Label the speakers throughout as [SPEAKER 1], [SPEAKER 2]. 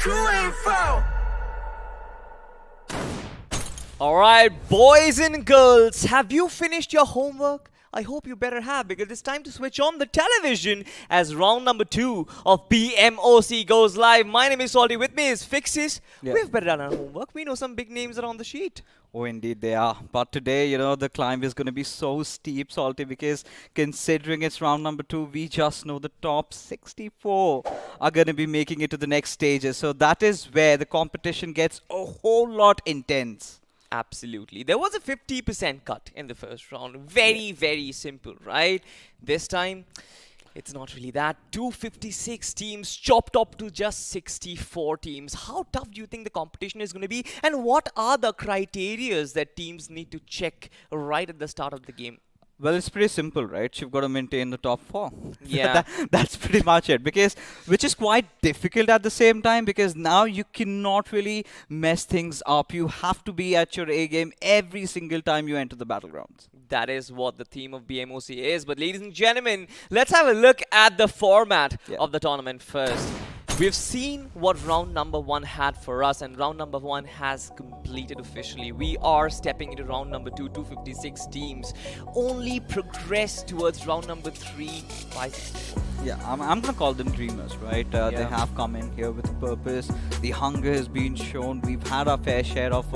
[SPEAKER 1] You ain't found.
[SPEAKER 2] Alright, boys and girls, have you finished your homework? I hope you better have, because it's time to switch on the television as round number 2 of BMOC goes live. My name is Salty, with me is Fixes.
[SPEAKER 3] Yeah.
[SPEAKER 2] We've better done our homework. We know some big names are on the sheet.
[SPEAKER 3] Oh, indeed they are. But today, the climb is going to be so steep, Salty, because considering it's round number 2, we just know the top 64 are going to be making it to the next stages. So that is where the competition gets a whole lot intense.
[SPEAKER 2] Absolutely. There was a 50% cut in the first round. Very, very simple, right? This time, it's not really that. 256 teams chopped up to just 64 teams. How tough do you think the competition is going to be? And what are the criterias that teams need to check right at the start of the game?
[SPEAKER 3] Well, it's pretty simple, right? You've got to maintain the top 4.
[SPEAKER 2] Yeah.
[SPEAKER 3] That's pretty much it. Which is quite difficult at the same time, because now you cannot really mess things up. You have to be at your A game every single time you enter the battlegrounds.
[SPEAKER 2] That is what the theme of BMOC is. But ladies and gentlemen, let's have a look at the format of the tournament first. We've seen what round number 1 had for us, and round number 1 has completed officially. We are stepping into round number 2, 256 teams. Only progress towards round number 3 by 64.
[SPEAKER 3] Yeah, I'm going to call them dreamers, right? They have come in here with a purpose. The hunger has been shown. We've had our fair share of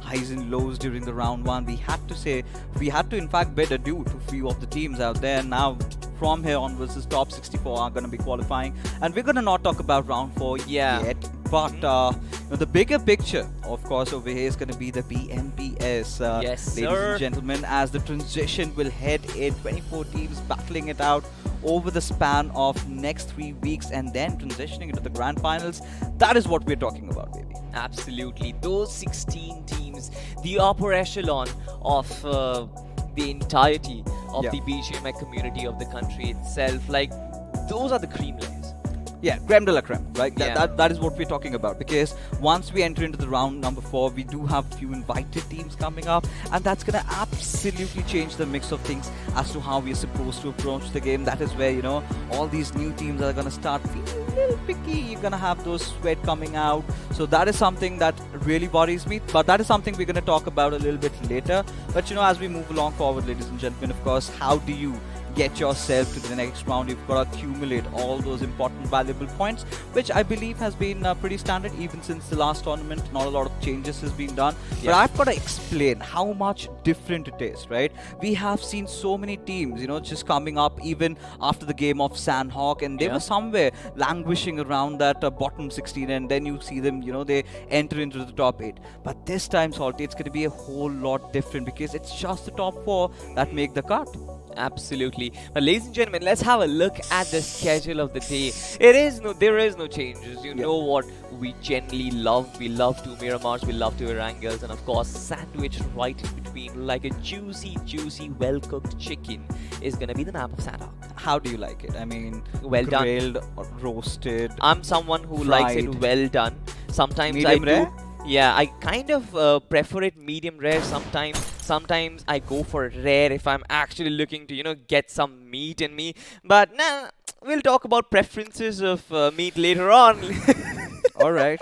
[SPEAKER 3] highs and lows during the round 1. We had to in fact bid adieu to a few of the teams out there. Now, from here onwards, the top 64 are going to be qualifying. And we're going to not talk about round 4 yet. But the bigger picture, of course, over here is going to be the BMPS.
[SPEAKER 2] Yes,
[SPEAKER 3] ladies
[SPEAKER 2] sir.
[SPEAKER 3] and gentlemen, as the transition will head in, 24 teams battling it out over the span of next 3 weeks and then transitioning into the grand finals. That is what we're talking about, baby.
[SPEAKER 2] Absolutely. Those 16 teams, the upper echelon of the entirety of the BGMI community of the country itself, like, those are the cream layers.
[SPEAKER 3] Yeah, creme de la creme, right? That is what we're talking about, because once we enter into the round number 4, we do have a few invited teams coming up, and that's going to absolutely change the mix of things as to how we're supposed to approach the game. That is where, all these new teams are going to start feeling a little picky. You're going to have those sweat coming out. So that is something that really worries me, but that is something we're going to talk about a little bit later. But, as we move along forward, ladies and gentlemen, of course, how do you get yourself to the next round? You've got to accumulate all those important valuable points, which I believe has been pretty standard even since the last tournament. Not a lot of changes has been done, but I've got to explain how much different it is, right? We have seen so many teams, just coming up even after the game of Sanhok, and they were somewhere languishing around that bottom 16, and then you see them, they enter into the top 8. But this time, Salty, it's going to be a whole lot different, because it's just the top 4 that make the cut.
[SPEAKER 2] Absolutely. But ladies and gentlemen, let's have a look at the schedule of the day. There is no changes. You know what we generally love. We love 2 Miramars, we love 2 Erangels, and of course, sandwiched right in between like a juicy, well-cooked chicken is going to be the map of Sanhok.
[SPEAKER 3] How do you like it? I mean,
[SPEAKER 2] well
[SPEAKER 3] grilled
[SPEAKER 2] done.
[SPEAKER 3] Or roasted?
[SPEAKER 2] I'm someone who likes it well done. Sometimes
[SPEAKER 3] medium rare?
[SPEAKER 2] Yeah, I kind of prefer it medium rare sometimes. Sometimes I go for rare if I'm actually looking to, get some meat in me. But nah, we'll talk about preferences of meat later on.
[SPEAKER 3] All right.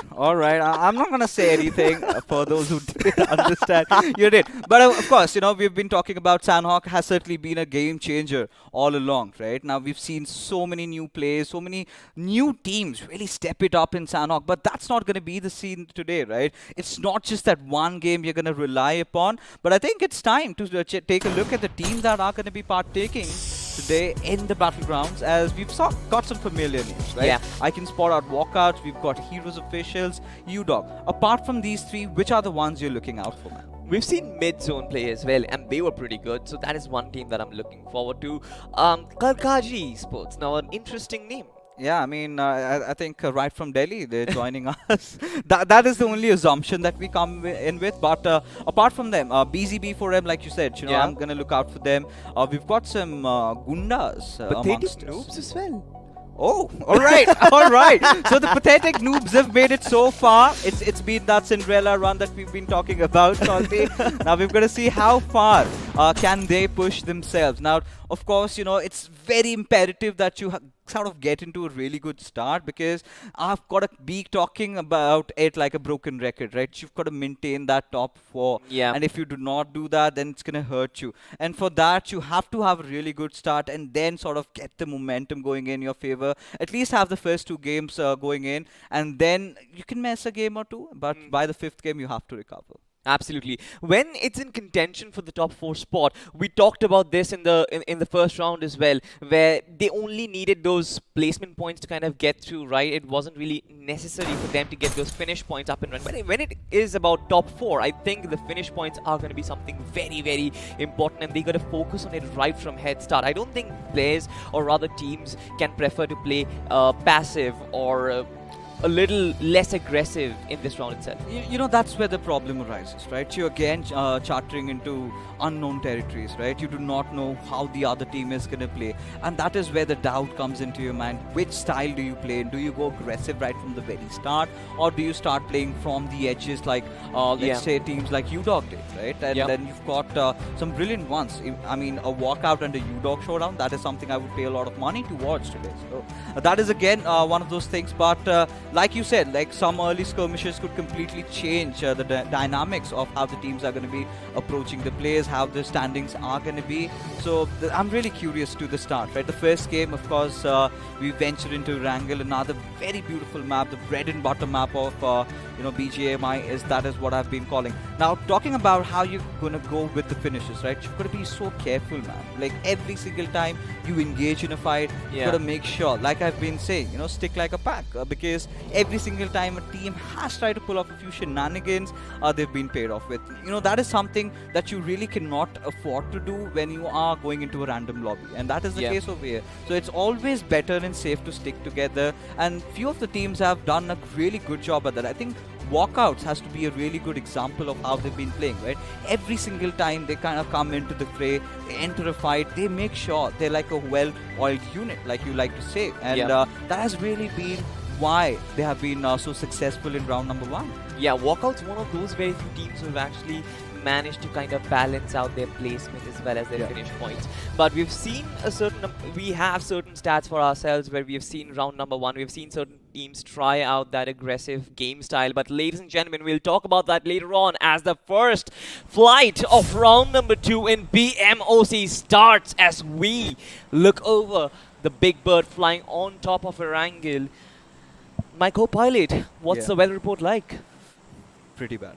[SPEAKER 3] I'm not going to say anything for those who did understand. You did. But of course, we've been talking about Sanhok has certainly been a game changer all along, right? Now, we've seen so many new players, so many new teams really step it up in Sanhok. But that's not going to be the scene today, right? It's not just that one game you're going to rely upon. But I think it's time to take a look at the teams that are going to be partaking today in the battlegrounds, as we've got some familiar names, right?
[SPEAKER 2] Yeah.
[SPEAKER 3] I can spot out walkouts, we've got heroes officials, U-Dog. Apart from these 3, which are the ones you're looking out for, man?
[SPEAKER 2] We've seen mid-zone play as well, and they were pretty good. So that is one team that I'm looking forward to. Karkaji Esports, now an interesting name.
[SPEAKER 3] Yeah, I mean, I think right from Delhi, they're joining us. That is the only assumption that we come in with. But apart from them, BZB4M, like you said, I'm going to look out for them. We've got some Gundas
[SPEAKER 2] Pathetic
[SPEAKER 3] amongst
[SPEAKER 2] noobs
[SPEAKER 3] us.
[SPEAKER 2] as well.
[SPEAKER 3] Oh, all right, all right. So the pathetic noobs have made it so far. It's been that Cinderella run that we've been talking about, Salty. Now we've got to see how far Can they push themselves? Now, of course, it's very imperative that you sort of get into a really good start, because I've got to be talking about it like a broken record, right? You've got to maintain that top 4.
[SPEAKER 2] Yeah.
[SPEAKER 3] And if you do not do that, then it's going to hurt you. And for that, you have to have a really good start and then sort of get the momentum going in your favor. At least have the first 2 games going in, and then you can miss a game or 2. But by the 5th game, you have to recover.
[SPEAKER 2] Absolutely. When it's in contention for the top 4 spot, we talked about this in the first round as well, where they only needed those placement points to kind of get through, right? It wasn't really necessary for them to get those finish points up and running. But when it is about top 4, I think the finish points are going to be something very, very important, and they got to focus on it right from head start. I don't think players or rather teams can prefer to play passive or a little less aggressive in this round itself.
[SPEAKER 3] That's where the problem arises, right? You're again chartering into unknown territories, right? You do not know how the other team is going to play, and that is where the doubt comes into your mind. Which style do you play? Do you go aggressive right from the very start, or do you start playing from the edges like let's say teams like UDOG did, right? And then you've got some brilliant ones. I mean, a walkout and a UDOG showdown, that is something I would pay a lot of money to watch today. So that is again one of those things. But like you said, like some early skirmishes could completely change the dynamics of how the teams are going to be approaching the players, how the standings are going to be. So I'm really curious to the start, right? The first game, of course, we ventured into Erangel, another very beautiful map, the bread and butter map of BGMI. That is what I've been calling. Now, talking about how you're going to go with the finishes, right? You've got to be so careful, man. Like every single time you engage in a fight, you've got to make sure, like I've been saying, stick like a pack, because every single time a team has tried to pull off a few shenanigans, they've been paid off with. That is something that you really cannot afford to do when you are going into a random lobby, and that is the case over here. So it's always better and safe to stick together, and few of the teams have done a really good job at that. I think Walkouts has to be a really good example of how they've been playing, right? Every single time they kind of come into the fray, they enter a fight, they make sure they're like a well-oiled unit, like you like to say, and that has really been why they have been so successful in round number 1.
[SPEAKER 2] Yeah, Walkout's one of those very few teams who have actually managed to kind of balance out their placement as well as their finish points. But we've seen we have certain stats for ourselves where we have seen round number 1, we've seen certain teams try out that aggressive game style. But ladies and gentlemen, we'll talk about that later on as the first flight of round number 2 in BMOC starts, as we look over the big bird flying on top of Erangel. My co-pilot, what's the weather report like?
[SPEAKER 3] Pretty bad,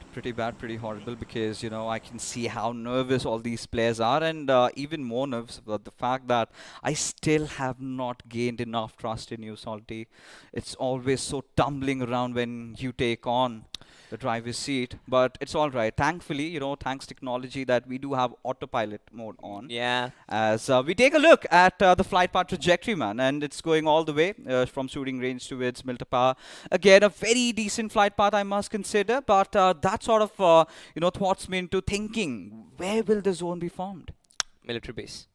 [SPEAKER 3] pretty horrible, because I can see how nervous all these players are, and even more nervous about the fact that I still have not gained enough trust in you, Salty. It's always so tumbling around when you take on the driver's seat, but it's all right. Thankfully, thanks technology, that we do have autopilot mode on.
[SPEAKER 2] Yeah.
[SPEAKER 3] As we take a look at the flight path trajectory, man, and it's going all the way from shooting range towards Miltapa. Again, a very decent flight path, I must consider, but that sort of thwarts me into thinking, where will the zone be formed?
[SPEAKER 2] Military base.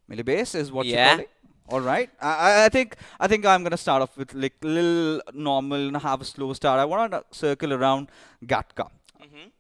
[SPEAKER 3] Military base is what you're calling? All right. I think I'm gonna start off with like little normal and have a slow start. I want to circle around Gatka.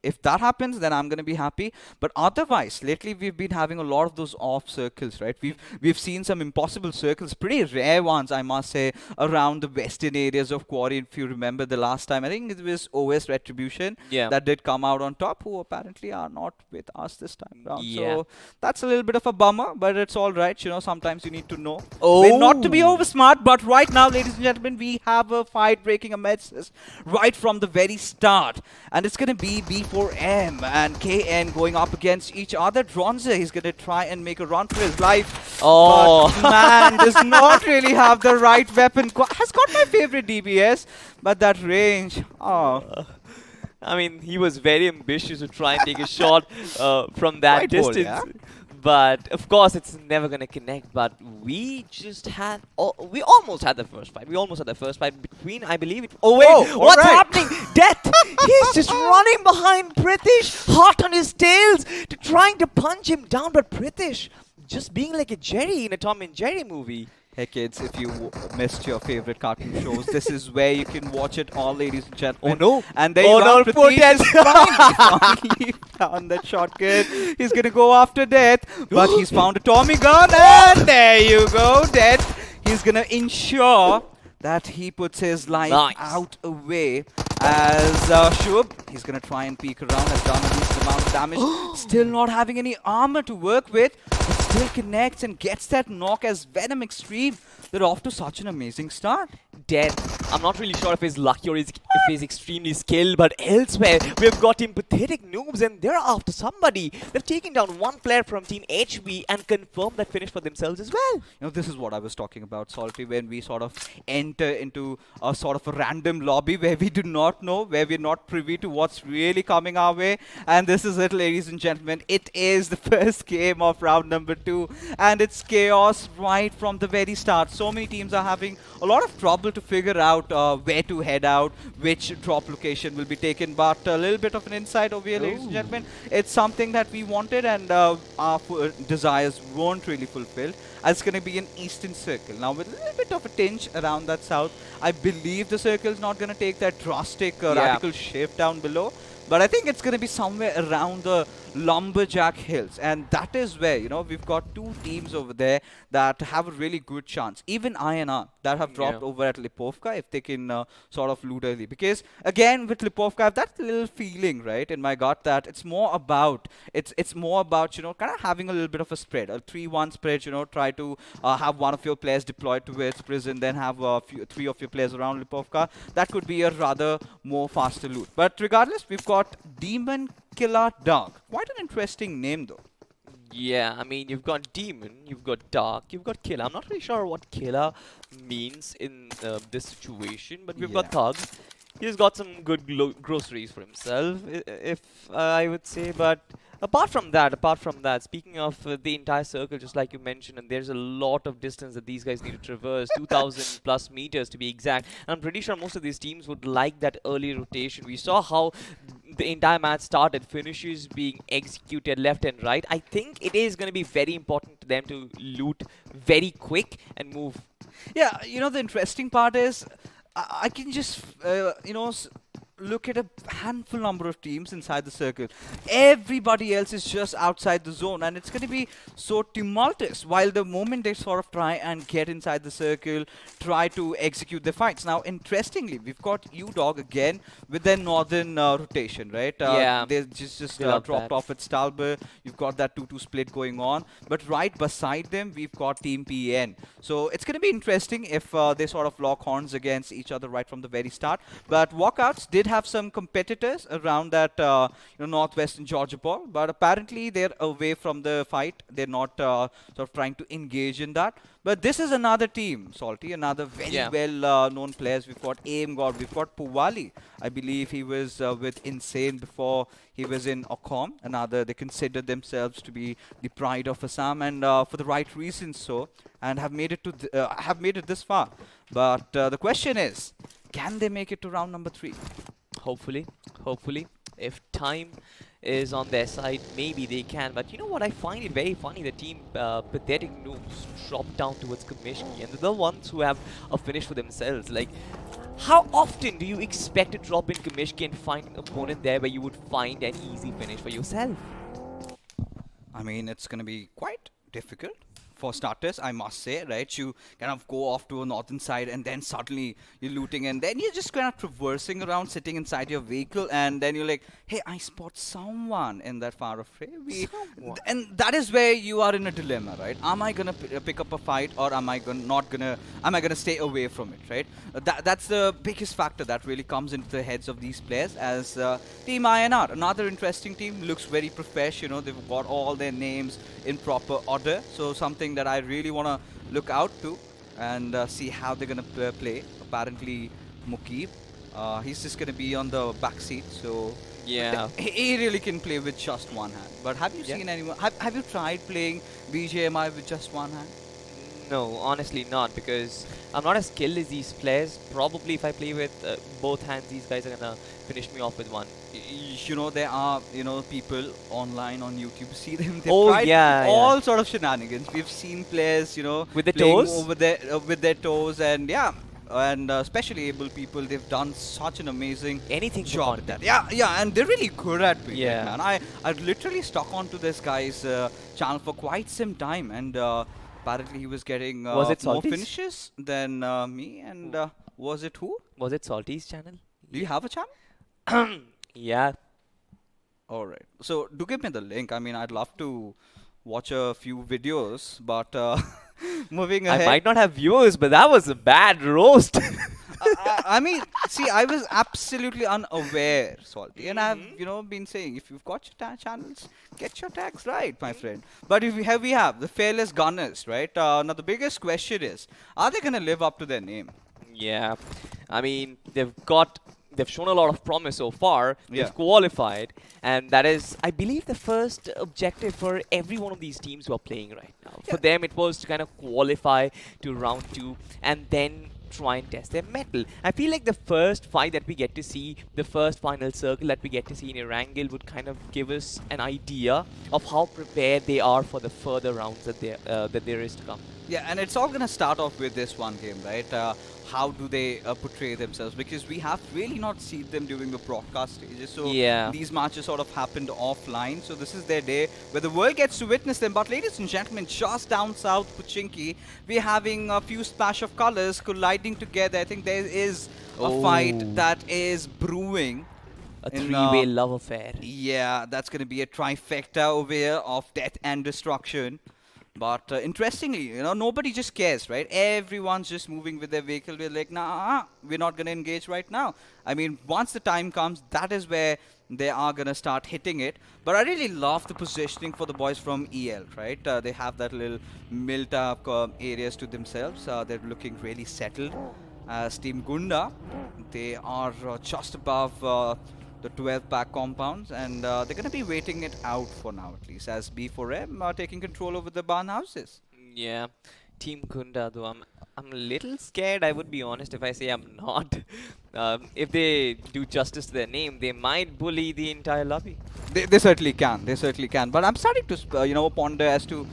[SPEAKER 3] If that happens, then I'm going to be happy. But otherwise, lately we've been having a lot of those off circles, right? We've seen some impossible circles, pretty rare ones, I must say, around the western areas of Quarry. If you remember the last time, I think it was OS Retribution that did come out on top, who apparently are not with us this time around. So that's a little bit of a bummer, but it's all right. Sometimes you need to know when not to be over smart. But right now, ladies and gentlemen, we have a fight breaking amidst us right from the very start, and it's going to be B4M and KN going up against each other. Dronza, he's going to try and make a run for his life. But man, does not really have the right weapon. Has got my favorite DBS, but that range,
[SPEAKER 2] I mean, he was very ambitious to try and take a shot from that distance. But of course, it's never going to connect. But we just had, we almost had the first fight. We almost had the first fight between, I believe. What's happening? Death! He's just running behind Pritish, hot on his tails, trying to punch him down. But Pritish, just being like a Jerry in a Tom and Jerry movie.
[SPEAKER 3] Hey kids, if you missed your favorite cartoon shows, this is where you can watch it all, ladies and gentlemen.
[SPEAKER 2] Oh no!
[SPEAKER 3] And there
[SPEAKER 2] Oh
[SPEAKER 3] you
[SPEAKER 2] no,
[SPEAKER 3] are,
[SPEAKER 2] poor
[SPEAKER 3] Prateek
[SPEAKER 2] Ted.
[SPEAKER 3] is finally found that shotgun. He's gonna go after Death, but he's found a Tommy gun, and there you go, Death. He's gonna ensure that he puts his life out away. As Shub, he's gonna try and peek around, has done a decent amount of damage. Still not having any armor to work with, but still connects and gets that knock as Venom Extreme. They're off to such an amazing start.
[SPEAKER 2] Dead. I'm not really sure if he's lucky or if he's extremely skilled, but elsewhere we've got empathetic noobs and they're after somebody. They've taken down one player from Team HB and confirmed that finish for themselves as well.
[SPEAKER 3] You know, this is what I was talking about, Salty, when we sort of enter into a sort of a random lobby where we do not know, where we're not privy to what's really coming our way. And this is it, ladies and gentlemen. It is the first game of round number 2, and it's chaos right from the very start. So many teams are having a lot of trouble to figure out where to head out, which drop location will be taken, but a little bit of an insight over here, ladies and gentlemen. It's something that we wanted, and our desires weren't really fulfilled. It's going to be an eastern circle. Now, with a little bit of a tinge around that south, I believe the circle is not going to take that drastic radical shift down below. But I think it's going to be somewhere around the Lumberjack Hills. And that is where, you know, we've got two teams over there that have a really good chance. Even INR that have dropped over at Lipovka if they can sort of loot early. Because, again, with Lipovka, I have that little feeling, right, in my gut that it's more about, you know, kind of having a little bit of a spread. A 3-1 spread, you know, try to have one of your players deployed towards prison, then have three of your players around Lipovka. That could be a rather more faster loot. But regardless, we've got Demon Killer Dark. Quite an interesting name though.
[SPEAKER 2] Yeah, I mean, you've got Demon, you've got Dark, you've got Killer. I'm not really sure what Killer means in this situation, but we've got Thug. He's got some good groceries for himself, if I would say, but apart from that, speaking of the entire circle, just like you mentioned, and there's a lot of distance that these guys need to traverse, 2,000 plus meters to be exact. And I'm pretty sure most of these teams would like that early rotation. We saw how the entire match started, finishes being executed left and right. I think it is going to be very important to them to loot very quick and move.
[SPEAKER 3] Yeah, you know, the interesting part is I can just, you know, look at a handful number of teams inside the circle. Everybody else is just outside the zone, and it's going to be so tumultuous. While the moment they sort of try and get inside the circle, try to execute their fights. Now, interestingly, we've got U-Dog again with their northern rotation, right? They just dropped off at Stalber. You've got that 2-2 split going on. But right beside them, we've got Team PN. So it's going to be interesting if they sort of lock horns against each other right from the very start. But Walkouts did have some competitors around that you know, northwestern Georgia ball, but apparently they're away from the fight. They're not sort of trying to engage in that. But this is another team, Salty, another very well known players. We've got Aim God, we've got Puwali. I believe he was with Insane before he was in Okom. Another, they consider themselves to be the pride of Assam, and for the right reasons so, and have made it to have made it this far. But the question is, can they make it to round number 3?
[SPEAKER 2] Hopefully. If time is on their side, maybe they can. But you know what? I find it very funny. The team Pathetic Noobs drop down towards Kamishki, and they're the ones who have a finish for themselves. Like, how often do you expect to drop in Kamishki and find an opponent there where you would find an easy finish for yourself?
[SPEAKER 3] I mean, it's going to be quite difficult. For starters, I must say, right? You kind of go off to a northern side and then suddenly you're looting, and then you're just kind of traversing around, sitting inside your vehicle, and then you're like, hey, I spot someone in that far away. And that is where you are in a dilemma, right? Am I gonna pick up a fight, or am I gonna stay away from it, right? That's the biggest factor that really comes into the heads of these players. As Team INR, another interesting team, looks very professional. You know, they've got all their names in proper order, so something that I really want to look out to and see how they're going to play. Apparently, Mukib, he's just going to be on the back seat, so
[SPEAKER 2] yeah,
[SPEAKER 3] he really can play with just one hand. But have you seen anyone? Have you tried playing BGMI with just one hand?
[SPEAKER 2] No, honestly not, because I'm not as skilled as these players. Probably if I play with both hands, these guys are gonna finish me off with one.
[SPEAKER 3] You know, there are, people online on YouTube, see them, they've
[SPEAKER 2] Oh
[SPEAKER 3] tried
[SPEAKER 2] yeah,
[SPEAKER 3] all sort of shenanigans. We've seen players,
[SPEAKER 2] with the
[SPEAKER 3] playing
[SPEAKER 2] toes.
[SPEAKER 3] over their with their toes, and yeah, and especially able people, they've done such an amazing
[SPEAKER 2] Anything for
[SPEAKER 3] job at that.
[SPEAKER 2] content.
[SPEAKER 3] Yeah, and they're really good at doing it,
[SPEAKER 2] Yeah.
[SPEAKER 3] man. I literally stuck onto this guy's channel for quite some time, and apparently he was getting
[SPEAKER 2] Was it
[SPEAKER 3] more
[SPEAKER 2] Salty's?
[SPEAKER 3] finishes than me, and was it who?
[SPEAKER 2] Was it Salty's channel?
[SPEAKER 3] Do you have a channel?
[SPEAKER 2] Yeah.
[SPEAKER 3] All right. So do give me the link. I mean, I'd love to watch a few videos, but moving
[SPEAKER 2] I
[SPEAKER 3] ahead.
[SPEAKER 2] might not have viewers, but that was a bad roast.
[SPEAKER 3] I mean, see, I was absolutely unaware, Salty, and I've, been saying, if you've got your channels, get your tags right, my friend. But if we have the Fearless Gunners, right? Now the biggest question is, are they gonna live up to their name?
[SPEAKER 2] Yeah, I mean, they've shown a lot of promise so far.
[SPEAKER 3] Yeah.
[SPEAKER 2] They've qualified, and that is, I believe, the first objective for every one of these teams who are playing right now.
[SPEAKER 3] Yeah.
[SPEAKER 2] For them, it was to kind of qualify to round 2 and then try and test their mettle. I feel like the first fight that we get to see, the first final circle that we get to see in Erangel would kind of give us an idea of how prepared they are for the further rounds that there is to come.
[SPEAKER 3] Yeah, and it's all going to start off with this one game, right? How do they portray themselves? Because we have really not seen them during the broadcast stages. So
[SPEAKER 2] Yeah.
[SPEAKER 3] these matches sort of happened offline. So this is their day where the world gets to witness them. But ladies and gentlemen, just down south, Pochinki, we're having a few splash of colors colliding together. I think there is a fight that is brewing.
[SPEAKER 2] A
[SPEAKER 3] in,
[SPEAKER 2] three-way love affair.
[SPEAKER 3] Yeah, that's going to be a trifecta over here of death and destruction. But interestingly, nobody just cares, right? Everyone's just moving with their vehicle. We're like, nah, we're not going to engage right now. I mean, once the time comes, that is where they are going to start hitting it. But I really love the positioning for the boys from EL, right? They have that little built-up areas to themselves. They're looking really settled. As Team Gunda, they are just above the 12-pack compounds, and they're going to be waiting it out for now, at least, as B4M are taking control over the barn houses.
[SPEAKER 2] Yeah, Team Gunda, though, I'm a little scared, I would be honest, if I say I'm not. If they do justice to their name, they might bully the entire lobby.
[SPEAKER 3] They certainly can. They certainly can. But I'm starting to, ponder as to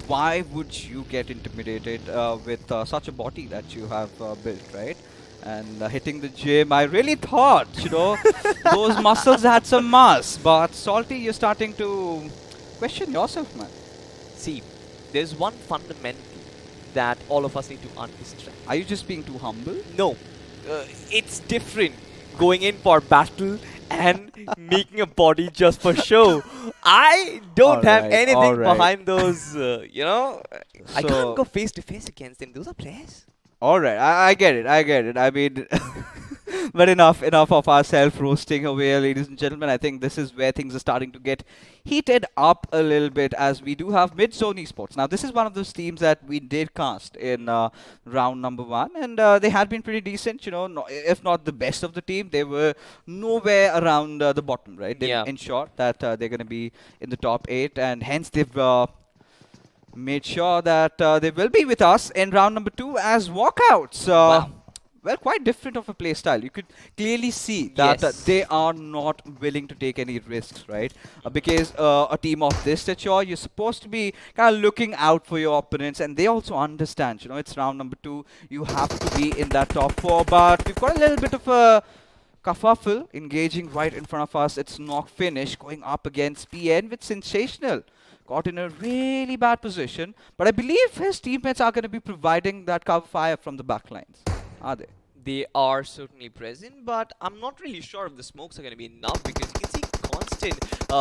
[SPEAKER 3] why would you get intimidated with such a body that you have built, right? And hitting the gym, I really thought, those muscles had some mass. But Salty, you're starting to question yourself, man.
[SPEAKER 2] See, there's one fundamental that all of us need to understand.
[SPEAKER 3] Are you just being too humble?
[SPEAKER 2] No, it's different going in for battle and making a body just for show. I don't have
[SPEAKER 3] Alright,
[SPEAKER 2] anything
[SPEAKER 3] alright.
[SPEAKER 2] behind those, I
[SPEAKER 3] So-
[SPEAKER 2] can't go face to face against them. Those are players.
[SPEAKER 3] All right, I get it. I mean, but enough of our self-roasting away, ladies and gentlemen. I think this is where things are starting to get heated up a little bit, as we do have Mid-Zone Esports. Now, this is one of those teams that we did cast in round number 1, and they had been pretty decent, if not the best of the team. They were nowhere around the bottom, right? They
[SPEAKER 2] Yeah.
[SPEAKER 3] ensured that they're going to be in the top 8, and hence they've made sure that they will be with us in round number 2 as walkouts.
[SPEAKER 2] Wow.
[SPEAKER 3] Well, quite different of a play style. You could clearly see that
[SPEAKER 2] Yes.
[SPEAKER 3] they are not willing to take any risks, right? Because a team of this stature, you're supposed to be kind of looking out for your opponents, and they also understand, it's round number 2. You have to be in that top 4, but we've got a little bit of a kerfuffle engaging right in front of us. It's knock finish going up against PN with Sensational. Got in a really bad position, but I believe his teammates are going to be providing that cover fire from the backlines. Are they?
[SPEAKER 2] They are certainly present, but I'm not really sure if the smokes are going to be enough, because you can see constant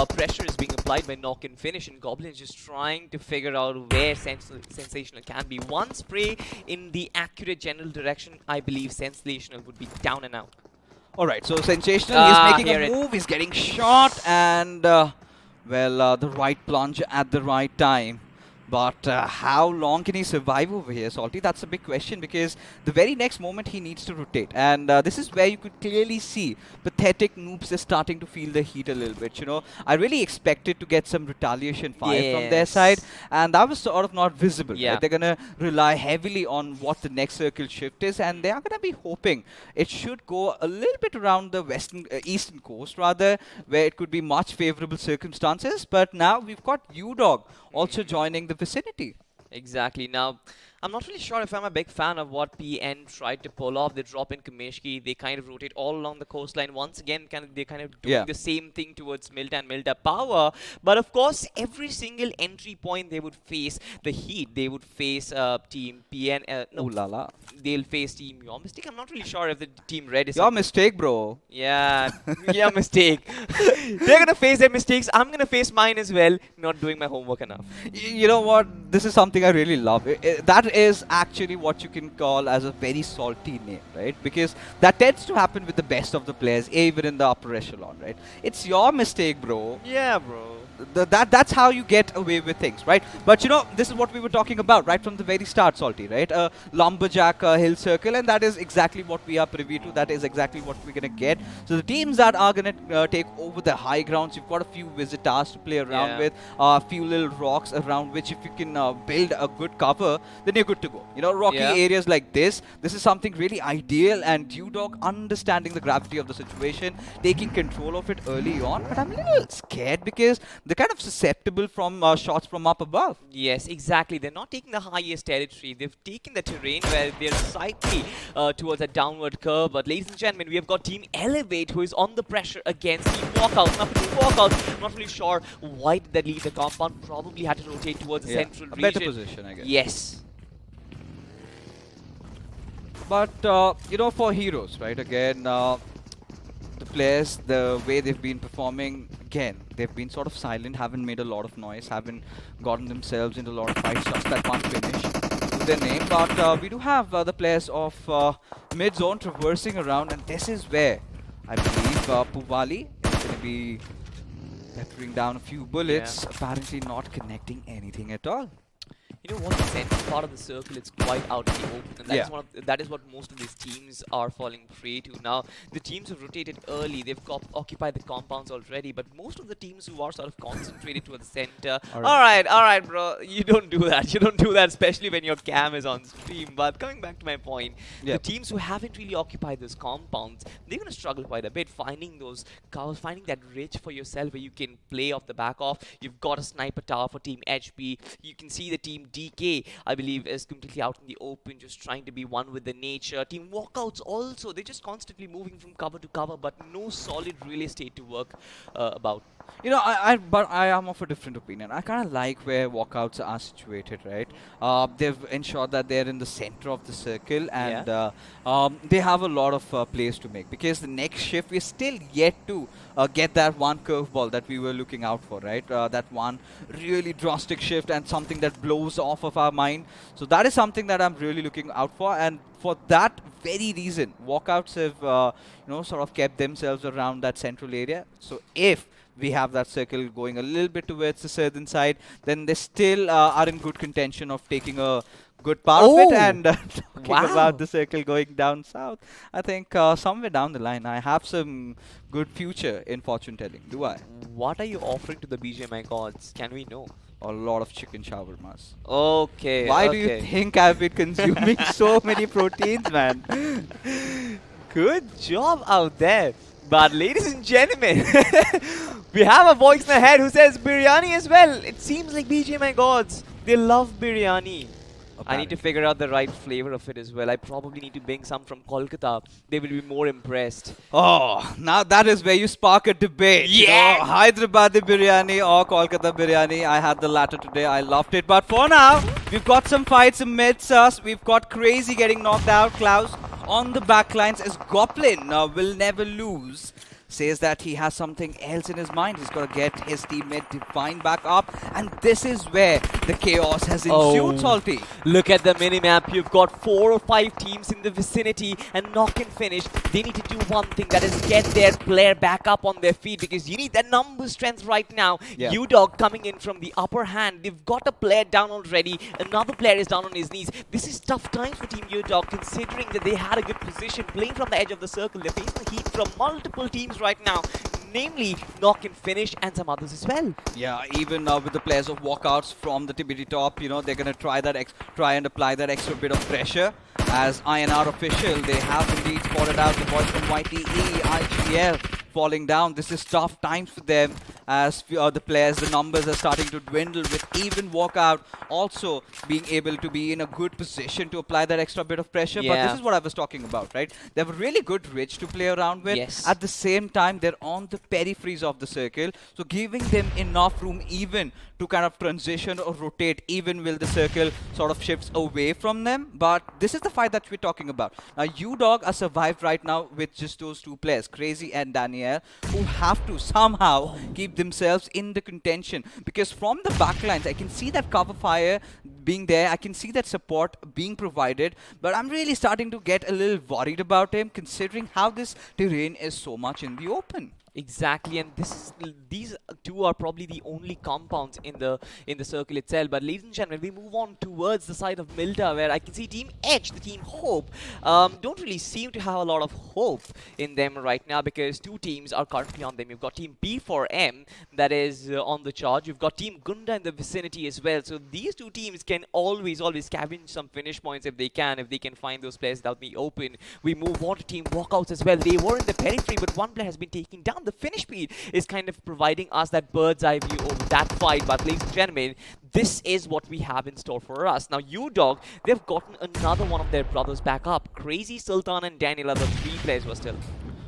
[SPEAKER 2] pressure is being applied by knock and finish, and Goblin is just trying to figure out where Sensational can be. One spray in the accurate general direction, I believe Sensational would be down and out.
[SPEAKER 3] All right, so Sensational is making
[SPEAKER 2] here
[SPEAKER 3] a
[SPEAKER 2] it-
[SPEAKER 3] move. He's getting shot, and the right plunge at the right time. But how long can he survive over here, Salty? That's a big question, because the very next moment he needs to rotate. And this is where you could clearly see pathetic noobs is starting to feel the heat a little bit. You know, I really expected to get some retaliation fire from their side, and that was sort of not visible.
[SPEAKER 2] Yeah.
[SPEAKER 3] Right? They're going to rely heavily on what the next circle shift is, and they are going to be hoping it should go a little bit around the eastern coast, rather, where it could be much favorable circumstances. But now we've got UDog also joining the vicinity.
[SPEAKER 2] Exactly. Now, I'm not really sure if I'm a big fan of what PN tried to pull off. They drop in Kameshki. They kind of rotate all along the coastline. Once again, they're kind of doing the same thing towards Milta and Milta Power. But of course, every single entry point they would face the heat. They would face Team PN. No,
[SPEAKER 3] Ooh la la.
[SPEAKER 2] they'll face Team Your Mistake. I'm not really sure if the Team Red is...
[SPEAKER 3] Your mistake, bro.
[SPEAKER 2] Yeah, your mistake. They're going to face their mistakes. I'm going to face mine as well. Not doing my homework enough.
[SPEAKER 3] You know what? This is something I really love. That is actually what you can call as a very salty name, right? Because that tends to happen with the best of the players, even in the upper echelon, right? It's your mistake, bro.
[SPEAKER 2] Yeah, bro.
[SPEAKER 3] That's how you get away with things, right? But you know, this is what we were talking about right from the very start, Salty, right? Lumberjack hill circle, and that is exactly what we are privy to. That is exactly what we're gonna get. So the teams that are gonna take over the high grounds, you've got a few visitors to play around with, a few little rocks around which if you can build a good cover, then you're good to go. You know, rocky areas like this is something really ideal, and UDog understanding the gravity of the situation, taking control of it early on. But I'm a little scared because they're kind of susceptible from shots from up above.
[SPEAKER 2] Yes, exactly. They're not taking the highest territory. They've taken the terrain where they're slightly towards a downward curve. But ladies and gentlemen, we have got Team Elevate who is on the pressure against Team Walkout. Now for Team Walkout, I'm not really sure why did they leave the compound. Probably had to rotate towards the central region.
[SPEAKER 3] Better position, I guess.
[SPEAKER 2] Yes.
[SPEAKER 3] But, you know, for heroes, right, again, the players, the way they've been performing, again, they've been sort of silent, haven't made a lot of noise, haven't gotten themselves into a lot of fights, just that one finish to their name. But we do have the players of mid-zone traversing around, and this is where I believe Puvali is going to be peppering down a few bullets, apparently not connecting anything at all.
[SPEAKER 2] You know what, the center part of the circle, it's quite out in the open, and that, that is what most of these teams are falling prey to. Now, the teams have rotated early, they've occupied the compounds already, but most of the teams who are sort of concentrated toward the center, alright bro, you don't do that, especially when your cam is on stream. But coming back to my point, the teams who haven't really occupied those compounds, they're going to struggle quite a bit, finding those covers, finding that ridge for yourself where you can play off the back off. You've got a sniper tower for Team HP, you can see the team DK, I believe, is completely out in the open, just trying to be one with the nature. Team Walkouts also, they're just constantly moving from cover to cover, but no solid real estate to work about.
[SPEAKER 3] You know, but I am of a different opinion. I kind of like where walkouts are situated, right? They've ensured that they're in the center of the circle, and they have a lot of plays to make, because the next shift we're still yet to get that one curveball that we were looking out for, right? That one really drastic shift and something that blows off of our mind. So that is something that I'm really looking out for, and for that very reason, walkouts have you know, sort of kept themselves around that central area. So if we have that circle going a little bit towards the southern side, then they still are in good contention of taking a good part of it. And talking about the circle going down south, I think somewhere down the line I have some good future in fortune telling, do I?
[SPEAKER 2] What are you offering to the BGMI gods? Can we know?
[SPEAKER 3] A lot of chicken shawarmas.
[SPEAKER 2] Okay.
[SPEAKER 3] Why do you think I've been consuming so many proteins, man?
[SPEAKER 2] Good job out there. But ladies and gentlemen, we have a voice in the head who says biryani as well. It seems like BGMI gods, they love biryani. I need to figure out the right flavor of it as well. I probably need to bring some from Kolkata. They will be more impressed.
[SPEAKER 3] Oh, now that is where you spark a debate.
[SPEAKER 2] Yeah!
[SPEAKER 3] You know, Hyderabadi biryani or Kolkata biryani. I had the latter today. I loved it. But for now, we've got some fights amidst us. We've got Crazy getting knocked out. Klaus on the backlines as Goblin will never lose. says that he has something else in his mind. He's got to get his teammate Divine back up, and this is where the chaos has ensued, Salty.
[SPEAKER 2] Look at the minimap. You've got 4 or 5 teams in the vicinity, and Knock and Finish, they need to do one thing, that is get their player back up on their feet, because you need that number strength right now.
[SPEAKER 3] Yeah.
[SPEAKER 2] U-Dog coming in from the upper hand. They've got a player down already. Another player is down on his knees. This is tough times for Team U-Dog, considering that they had a good position playing from the edge of the circle. They're facing the heat from multiple teams right now, namely Knock and Finish and some others as well.
[SPEAKER 3] Yeah, even with the players of walkouts from the TBD top, you know, they're going to try and apply that extra bit of pressure. As INR official, they have indeed spotted out the boys from YTE, IGL falling down. This is tough times for them, as the players, the numbers are starting to dwindle, with even walkout also being able to be in a good position to apply that extra bit of pressure.
[SPEAKER 2] Yeah.
[SPEAKER 3] But this is what I was talking about, right? They have a really good ridge to play around with.
[SPEAKER 2] Yes.
[SPEAKER 3] At the same time, they're on the peripheries of the circle, so giving them enough room even to kind of transition or rotate even will the circle sort of shifts away from them. But this is the fight that we're talking about. Now, U-Dog are survived right now with just those 2 players, Crazy and Danielle, who have to somehow keep themselves in the contention, because from the backlines I can see that cover fire being there, I can see that support being provided, but I'm really starting to get a little worried about him, considering how this terrain is so much in the open.
[SPEAKER 2] Exactly, and these 2 are probably the only compounds in the circle itself. But ladies and gentlemen, we move on towards the side of Milda, where I can see Team Edge, the Team Hope, don't really seem to have a lot of hope in them right now, because 2 teams are currently on them. You've got Team B4M that is on the charge. You've got Team Gunda in the vicinity as well. So these 2 teams can always scavenge some finish points if they can find those players that'll be open. We move on to Team Walkouts as well. They were in the periphery, but one player has been taken down. The finish speed is kind of providing us that bird's eye view over that fight. But ladies and gentlemen, this is what we have in store for us. Now, U-Dog, they've gotten another one of their brothers back up. Crazy, Sultan and Daniel are the 3 players who are still.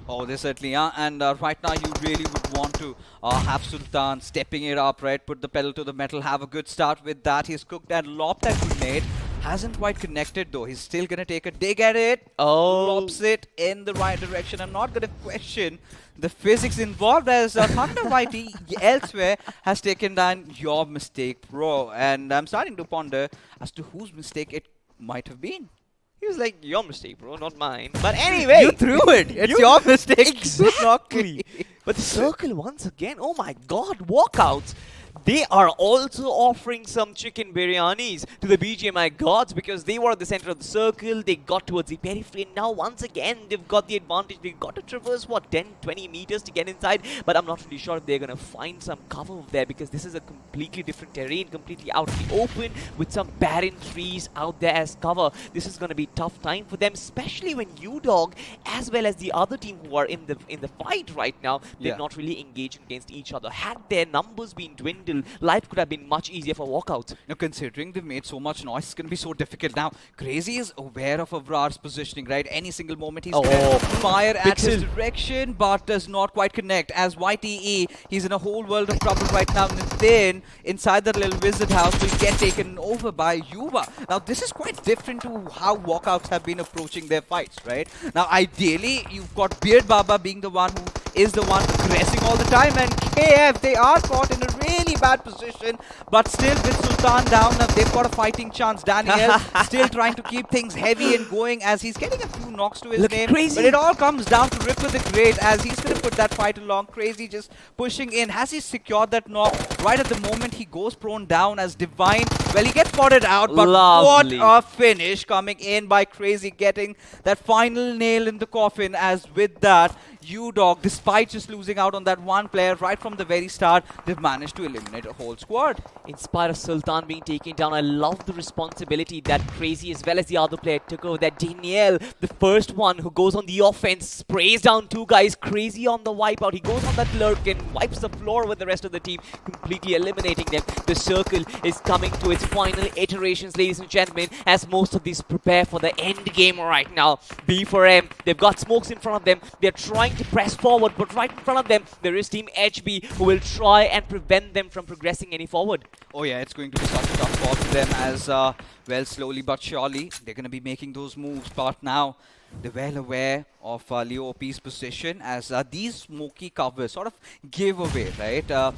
[SPEAKER 3] Oh, they certainly are. And right now, you really would want to have Sultan stepping it up, right? Put the pedal to the metal, have a good start with that. He's cooked and lobbed that grenade. Hasn't quite connected though. He's still going to take a dig at it. Lobs it in the right direction. I'm not going to question the physics involved, as Thunder YT elsewhere has taken down your mistake, bro. And I'm starting to ponder as to whose mistake it might have been.
[SPEAKER 2] He was like, your mistake, bro, not mine. But anyway.
[SPEAKER 3] You threw it. It's your mistake.
[SPEAKER 2] Exactly. But the circle once again, oh my god, walkouts. They are also offering some chicken biryanis to the BGMI gods, because they were at the center of the circle. They got towards the periphery, and now once again they've got the advantage. They've got to traverse, what, 10-20 meters to get inside, but I'm not really sure if they're going to find some cover there, because this is a completely different terrain, completely out in the open, with some barren trees out there as cover. This is going to be tough time for them, especially when U-Dog as well as the other team who are in the fight right now, they're not really engaging against each other. Had their numbers been dwindled, life could have been much easier for walkouts.
[SPEAKER 3] Now, considering they've made so much noise, it's going to be so difficult. Now, Crazy is aware of Avrar's positioning, right? Any single moment he's going to fire at his direction, but does not quite connect. As YTE, he's in a whole world of trouble right now. And then, inside that little wizard house, will get taken over by Yuva. Now, this is quite different to how walkouts have been approaching their fights, right? Now, ideally, you've got Beard Baba being the one who is the one aggressing all the time, and KF, they are caught in a really bad position, but still with Sultan down, they've got a fighting chance. Daniel still trying to keep things heavy and going, as he's getting a few knocks to his name.
[SPEAKER 2] Crazy.
[SPEAKER 3] But it all comes down to Ripper the Great, as he's going to put that fight along. Crazy just pushing in. Has he secured that knock? Right at the moment, he goes prone down as Divine. Well, he gets spotted out, but
[SPEAKER 2] Lovely.
[SPEAKER 3] what a finish coming in by Crazy, getting that final nail in the coffin. As with that, U-Dog, despite just losing out on that one player right from the very start, they've managed to eliminate a whole squad.
[SPEAKER 2] In spite of Sultan being taken down, I love the responsibility that Crazy as well as the other player took over. That Daniel, the first one who goes on the offense, sprays down 2 guys. Crazy on the wipeout. He goes on that lurk and wipes the floor with the rest of the team, completely eliminating them. The circle is coming to its final iterations, ladies and gentlemen, as most of these prepare for the end game right now. B4M, they've got smokes in front of them. They're trying to press forward, but right in front of them, there is Team HB who will try and prevent them from progressing any forward.
[SPEAKER 3] Oh yeah, it's going to be such a tough call for them as, well, slowly but surely, they're going to be making those moves. But now, they're well aware of Leo OP's position as these smoky covers sort of give away, right?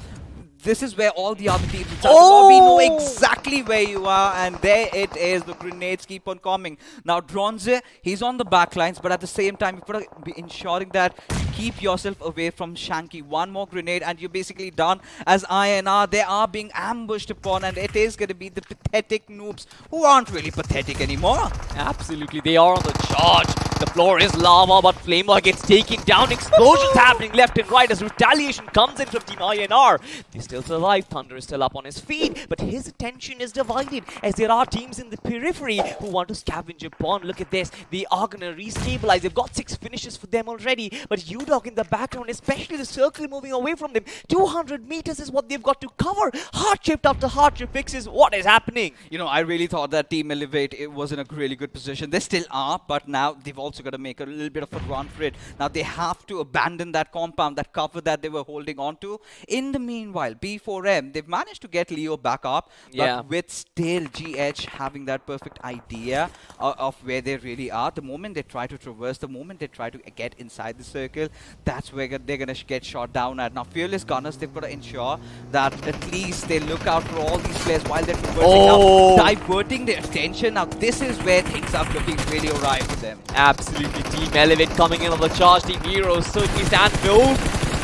[SPEAKER 3] This is where all the other teams inside the lobby know exactly where you are, and there it is. The grenades keep on coming. Now, Bronze, he's on the back lines, but at the same time, you've got to be ensuring that you keep yourself away from Shanky. One more grenade, and you're basically done. As INR, they are being ambushed upon, and it is going to be the pathetic noobs who aren't really pathetic anymore.
[SPEAKER 2] Absolutely, they are on the charge. The floor is lava, but Flamer gets taken down. Explosions happening left and right as retaliation comes in from Team INR. They still survive. Thunder is still up on his feet, but his attention is divided as there are teams in the periphery who want to scavenge upon. Look at this. They are going to restabilize. They've got 6 finishes for them already, but UDOG in the background, especially the circle moving away from them. 200 meters is what they've got to cover. Hardship after hardship fixes. What is happening?
[SPEAKER 3] You know, I really thought that Team Elevate it was in a really good position. They still are, but now they've also got to make a little bit of a run for it. Now they have to abandon that compound, that cover that they were holding on to. In the meanwhile, B4M, they've managed to get Leo back up, but with still GH having that perfect idea of where they really are. The moment they try to traverse, the moment they try to get inside the circle, that's where they're going to get shot down at. Now, Fearless Gunners, they've got to ensure that at least they look out for all these players while they're traversing now, diverting their attention. Now, this is where things are looking really alright for them.
[SPEAKER 2] Absolutely. Team Elevate coming in on the charge. Team Heroes certainly stand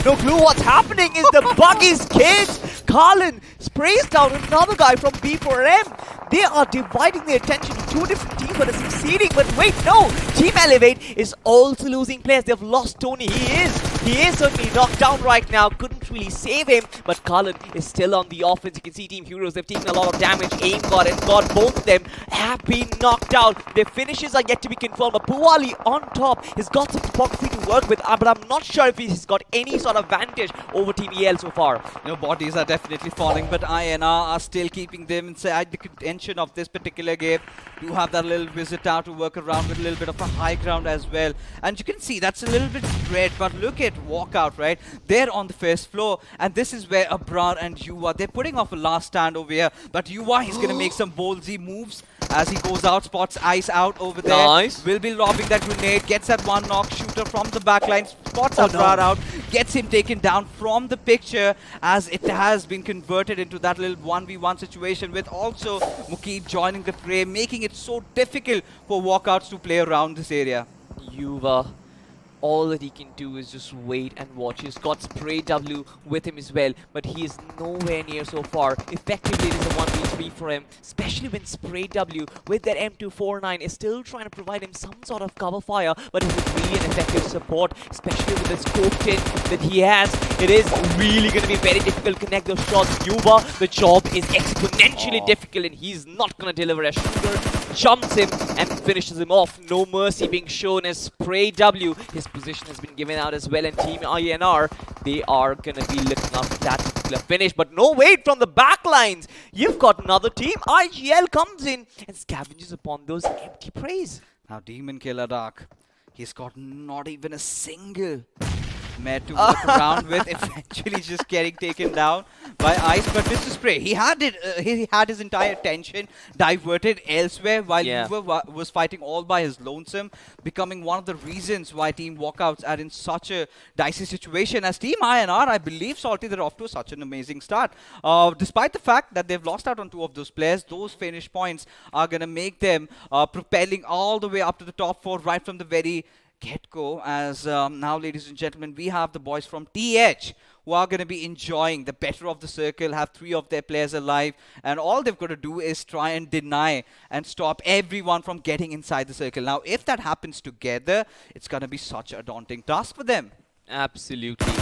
[SPEAKER 2] no clue what's happening. Is the Buggies kids? Carlin sprays down another guy from B4M. They are dividing their attention to 2 different teams but are succeeding. But wait, no! Team Elevate is also losing players. They've lost Tony. He is certainly knocked down right now. Couldn't really save him, but Carlin is still on the offense. You can see Team Heroes, they've taken a lot of damage. Aim God and God, both of them have been knocked out. Their finishes are yet to be confirmed, but Puwali on top has got some topography to work with, but I'm not sure if he's got any sort of advantage over Team EL so far.
[SPEAKER 3] You know, bodies are definitely falling, but INR are still keeping them inside the contention of this particular game. Do have that little visit out to work around with a little bit of a high ground as well. And you can see that's a little bit spread, but look at Walkout, right? They're on the first floor, and this is where Abrar and Yuva, they're putting off a last stand over here. But Yuva, he's going to make some ballsy moves as he goes out, spots Ice out over there.
[SPEAKER 2] Nice.
[SPEAKER 3] Will be lobbing that grenade, gets that one knock, shooter from the backline, spots Abrar out, gets him taken down from the picture as it has been converted into that little 1v1 situation with also Mukeeb joining the fray, making it so difficult for Walkouts to play around this area.
[SPEAKER 2] Yuva, all that he can do is just wait and watch. He's got Spray W with him as well, but he is nowhere near so far. Effectively, it is a 1v3 for him, especially when Spray W with that M249 is still trying to provide him some sort of cover fire, but it is really an effective support, especially with the scope in that he has. It is really going to be very difficult to connect those shots. Yuva, the job is exponentially difficult, and he's not going to deliver. A shooter jumps him and finishes him off. No mercy being shown as Spray W. His position has been given out as well, and Team INR, they are going to be looking after that particular finish. But no wait from the back lines. You've got another team. IGL comes in and scavenges upon those empty praise.
[SPEAKER 3] Now Demon Killer Dark, he's got not even a single med to work around with, eventually just getting taken down by Ice. But Mr. Spray, he had his entire attention diverted elsewhere while Yuva was fighting all by his lonesome, becoming one of the reasons why Team Walkouts are in such a dicey situation. As Team INR, I believe, Salty, they're off to such an amazing start. Despite the fact that they've lost out on 2 of those players, those finish points are going to make them propelling all the way up to the top 4 right from the very get-go. As now, ladies and gentlemen, we have the boys from TH who are going to be enjoying the better of the circle, have 3 of their players alive, and all they've got to do is try and deny and stop everyone from getting inside the circle. Now, if that happens together, it's going to be such a daunting task for them.
[SPEAKER 2] Absolutely.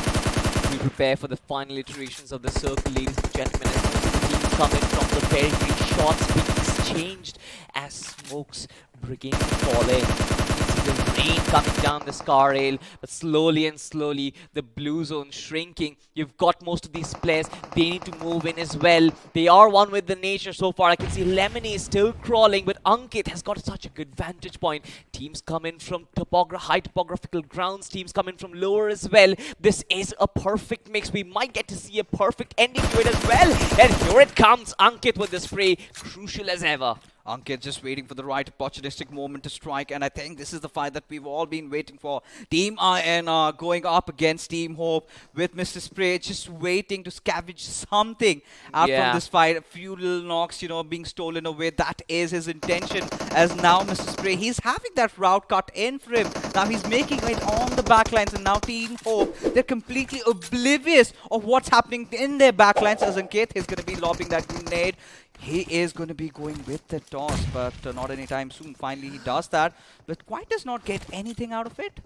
[SPEAKER 2] We prepare for the final iterations of the circle, ladies and gentlemen, as most of the teams come in from the periphery. Shots being exchanged as smokes Brigade falling. You can see the rain coming down the scar rail, but slowly and slowly the blue zone shrinking. You've got most of these players. They need to move in as well. They are one with the nature so far. I can see Lemony is still crawling, but Ankit has got such a good vantage point. Teams come in from high topographical grounds. Teams come in from lower as well. This is a perfect mix. We might get to see a perfect ending to it as well. And here it comes, Ankit with the spray, crucial as ever.
[SPEAKER 3] Ankit just waiting for the right opportunistic moment to strike, and I think this is the fight that we've all been waiting for. Team INR going up against Team Hope with Mr. Spray just waiting to scavenge something out from this fight. A few little knocks, you know, being stolen away. That is his intention, as now Mr. Spray, he's having that route cut in for him. Now he's making it on the backlines, and now Team Hope, they're completely oblivious of what's happening in their backlines, as Ankit is going to be lobbing that grenade. He is going to be going with the toss, but not anytime soon. Finally, he does that, but quite does not get anything out of it.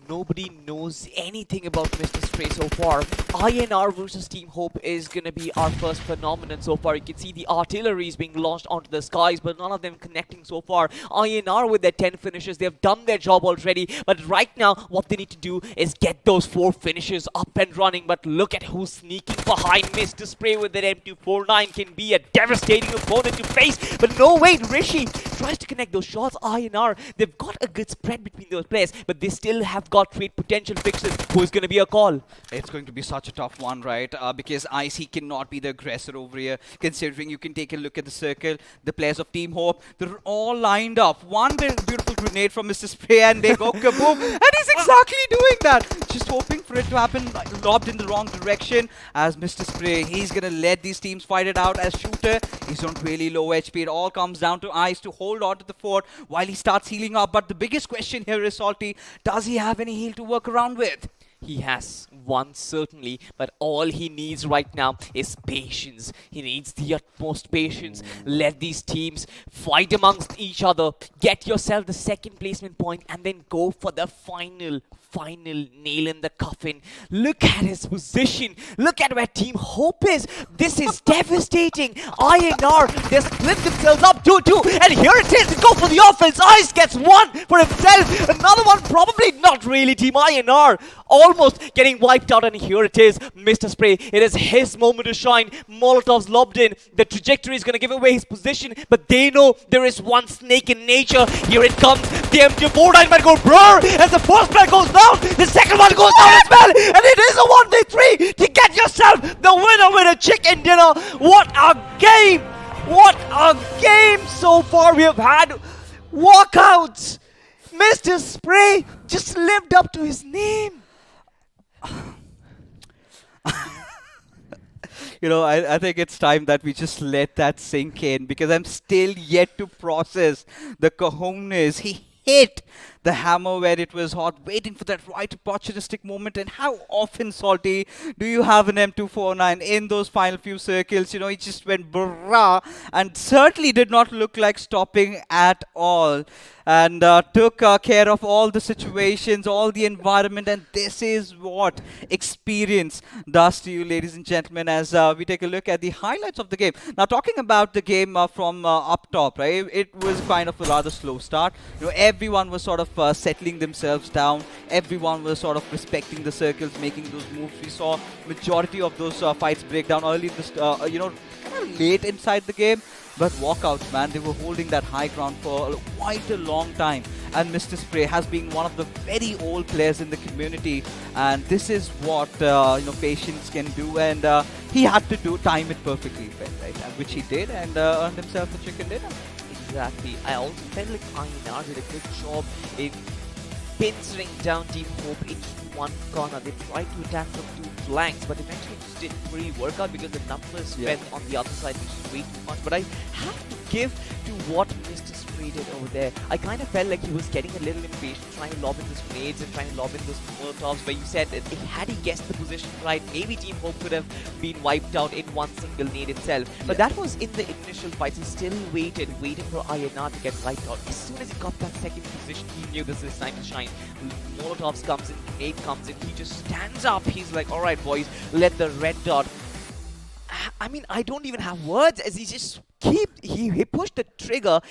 [SPEAKER 2] Nobody knows anything about Mr. Spray so far. INR versus Team Hope is going to be our first phenomenon so far. You can see the artillery is being launched onto the skies, but none of them connecting so far. INR with their 10 finishes, they've done their job already. But right now, what they need to do is get those 4 finishes up and running. But look at who's sneaking behind Mr. Spray with that M249. Can be a devastating opponent to face. But no, wait, Rishi tries to connect those shots. INR, they've got a good spread between those players, but they still have got trade potential fixes. Who is going to be a call?
[SPEAKER 3] It's going to be such a tough one, right? Because Ice, he cannot be the aggressor over here, considering you can take a look at the circle. The players of Team Hope, they're all lined up. One beautiful grenade from Mr. Spray, and they go kaboom. And he's exactly doing that. Just hoping for it to happen, lobbed in the wrong direction. As Mr. Spray, he's going to let these teams fight it out. As shooter, he's on really low HP. It all comes down to Ice to hold on to the fort while he starts healing up. But the biggest question here is, Salty, does he have any heal to work around with?
[SPEAKER 2] He has one, certainly, but all he needs right now is patience. He needs the utmost patience. Let these teams fight amongst each other. Get yourself the second placement point and then go for the final nail in the coffin. Look at his position. Look at where Team Hope is. This is devastating. INR, they split themselves up 2-2, and here it is. Go for the offense. Ice gets one for himself. Another one, probably not really. Team INR almost getting wiped out, and here it is. Mr. Spray, it is his moment to shine. Molotov's lobbed in. The trajectory is going to give away his position, but they know there is one snake in nature. Here it comes. The MG49 might go brr as the first player goes down. The second one goes down as well, and it is a 1v3 to get yourself the winner with a chicken dinner. What a game! What a game so far we have had. Walkouts. Mr. Spray just lived up to his name.
[SPEAKER 3] You know, I think it's time that we just let that sink in, because I'm still yet to process the cojones. He hit the hammer where it was hot, waiting for that right opportunistic moment. And how often, Salty, do you have an M249 in those final few circles? You know, he just went brrrah and certainly did not look like stopping at all. And took care of all the situations, all the environment, and this is what experience does to you, ladies and gentlemen, as we take a look at the highlights of the game. Now, talking about the game from up top, right, it was kind of a rather slow start. You know, everyone was sort of settling themselves down. Everyone was sort of respecting the circles, making those moves. We saw majority of those fights break down early, you know, kind of late inside the game. But walkouts, man, they were holding that high ground for quite a long time. And Mr. Spray has been one of the very old players in the community. And this is what, you know, patience can do. And he had to time it perfectly, right? Which he did, and earned himself a chicken dinner.
[SPEAKER 2] Exactly. I also felt like INR did a good job in pincering down Team Hope into one corner. They tried to attack from 2 flanks, but eventually it just didn't really work out because the numbers went on the other side, which is way too much. But I have to give to what Mr. Spray did over there. I kind of felt like he was getting a little impatient, trying to lob in those grenades and trying to lob in those molotovs, where you said that had he guessed the position right, maybe Team Hope could have been wiped out in one single nade itself. But that was in the initial fights. He still waiting for INR to get wiped out. As soon as he got that second position, he knew this is time to shine. Molotovs comes in, grenade comes in, he just stands up. He's like, all right, boys, let the red dot. I mean, I don't even have words, as he just he pushed the trigger.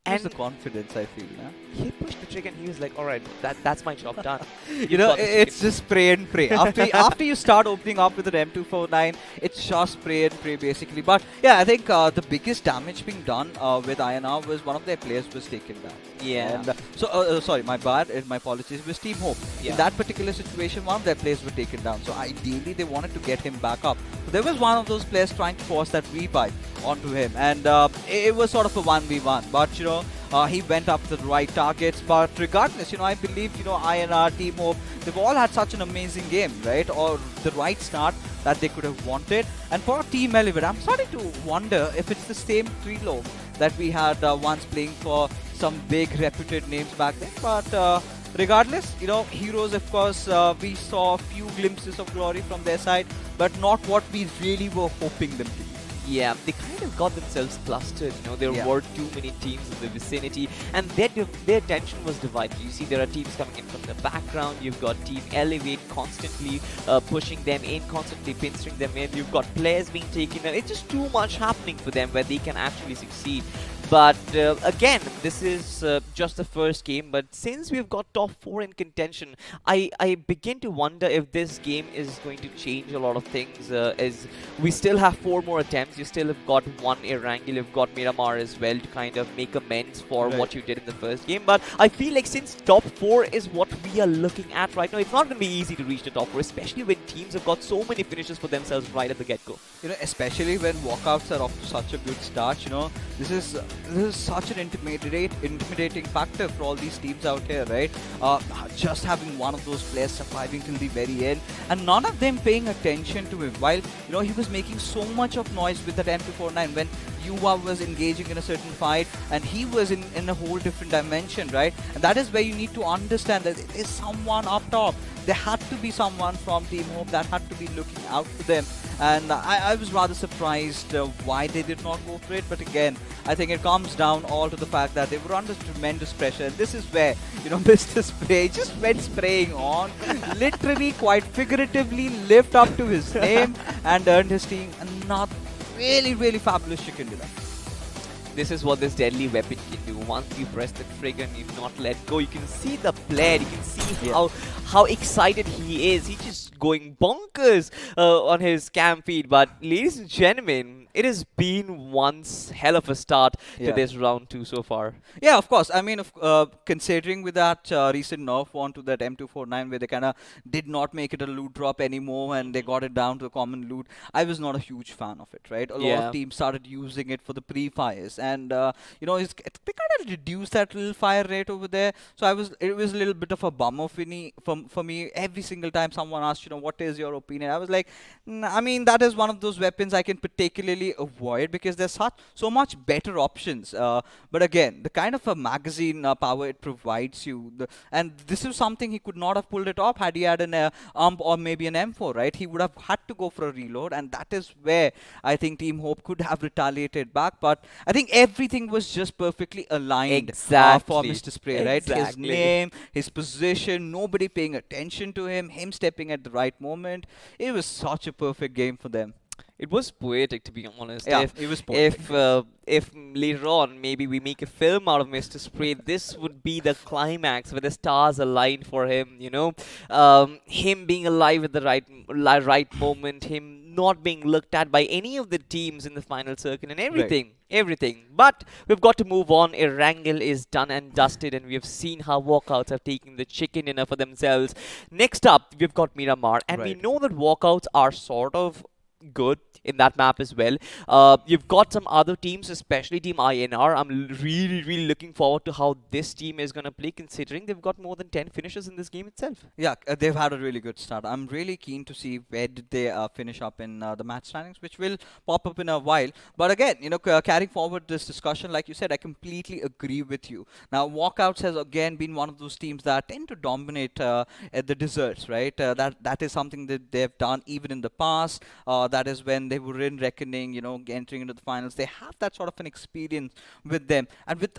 [SPEAKER 3] It was
[SPEAKER 2] And
[SPEAKER 3] the confidence, I feel. Yeah?
[SPEAKER 2] he pushed the trigger and he was like, all right, that's my job done.
[SPEAKER 3] You know, it's just spray and pray. After you start opening up with an M249, it's just spray and pray basically. But yeah, I think the biggest damage being done with INR was one of their players was taken down.
[SPEAKER 2] Yeah.
[SPEAKER 3] And sorry, my bad. My apologies. It was Team Hope.
[SPEAKER 2] Yeah.
[SPEAKER 3] In that particular situation, one of their players were taken down. So ideally, they wanted to get him back up. So there was one of those players trying to force that revive onto him, and it was sort of a 1v1. But you know. He went up to the right targets, but regardless, you know, I believe, you know, INR, Team Hope, they've all had such an amazing game, right? Or the right start that they could have wanted. And for Team Elevate, I'm starting to wonder if it's the same trio that we had once playing for some big reputed names back then. But regardless, you know, Heroes, of course, we saw a few glimpses of glory from their side, but not what we really were hoping them to be.
[SPEAKER 2] Yeah, they kind of got themselves clustered. You know, there were too many teams in the vicinity, and their attention was divided. You see, there are teams coming in from the background. You've got Team Elevate constantly pushing them in, constantly pinching them in. You've got players being taken in. It's just too much happening for them where they can actually succeed. But again, this is just the first game. But since we've got top 4 in contention, I begin to wonder if this game is going to change a lot of things. As we still have 4 more attempts, you still have got one Erangel, you've got Miramar as well to kind of make amends for what you did in the first game. But I feel like since top 4 is what we are looking at right now, it's not going to be easy to reach the top 4, especially when teams have got so many finishes for themselves right at the get-go.
[SPEAKER 3] You know, especially when walkouts are off to such a good start, you know, this is such an intimidating factor for all these teams out here, right? Just having one of those players surviving till the very end, and none of them paying attention to him. While, you know, he was making so much of noise with that M249 when Yuva was engaging in a certain fight, and he was in a whole different dimension, right? And that is where you need to understand that there is someone up top. There had to be someone from Team Hope that had to be looking out for them. And I was rather surprised why they did not go for it. But again, I think it comes down all to the fact that they were under tremendous pressure. And this is where, you know, Mr. Spray just went spraying on. Literally, quite figuratively, lived up to his name and earned his team another really fabulous chicken dinner.
[SPEAKER 2] This is what this deadly weapon can do. Once you press the trigger and you not let go, you can see the player, you can see how excited he is. He's just going bonkers on his cam feed. But ladies and gentlemen, it has been one hell of a start to this round 2 so far.
[SPEAKER 3] Yeah, of course. I mean, considering with that recent nerf onto that M249 where they kind of did not make it a loot drop anymore and they got it down to a common loot, I was not a huge fan of it, right? A lot of teams started using it for the pre-fires, and you know, they kind of reduced that little fire rate over there. So it was a little bit of a bummer for me. Every single time someone asked, you know, what is your opinion? I was like, I mean, that is one of those weapons I can particularly avoid because there's so much better options. But again, the kind of a magazine power it provides you, and this is something he could not have pulled it off had he had an UMP or maybe an M4, right? He would have had to go for a reload, and that is where I think Team Hope could have retaliated back. But I think everything was just perfectly aligned for Mr. Spray, right? His name, his position, nobody paying attention to him stepping at the right moment. It was such a perfect game for them.
[SPEAKER 2] It was poetic, to be honest.
[SPEAKER 3] Yeah, it was poetic.
[SPEAKER 2] If later on maybe we make a film out of Mr. Spray, this would be the climax where the stars aligned for him. You know, him being alive at the right moment, him not being looked at by any of the teams in the final circuit, and everything. But we've got to move on. Erangel is done and dusted, and we have seen how walkouts have taken the chicken dinner for themselves. Next up, we've got Miramar, and we know that walkouts are sort of good in that map as well. You've got some other teams, especially Team INR. I'm really looking forward to how this team is going to play, considering they've got more than 10 finishes in this game itself.
[SPEAKER 3] Yeah, they've had a really good start. I'm really keen to see where did they finish up in the match standings, which will pop up in a while. But again, you know, carrying forward this discussion, like you said, I completely agree with you. Now, Walkouts has again been one of those teams that tend to dominate at the desserts, right? That is something that they've done even in the past. That is when they were in Reckoning, you know, entering into the finals. They have that sort of an experience with them. And with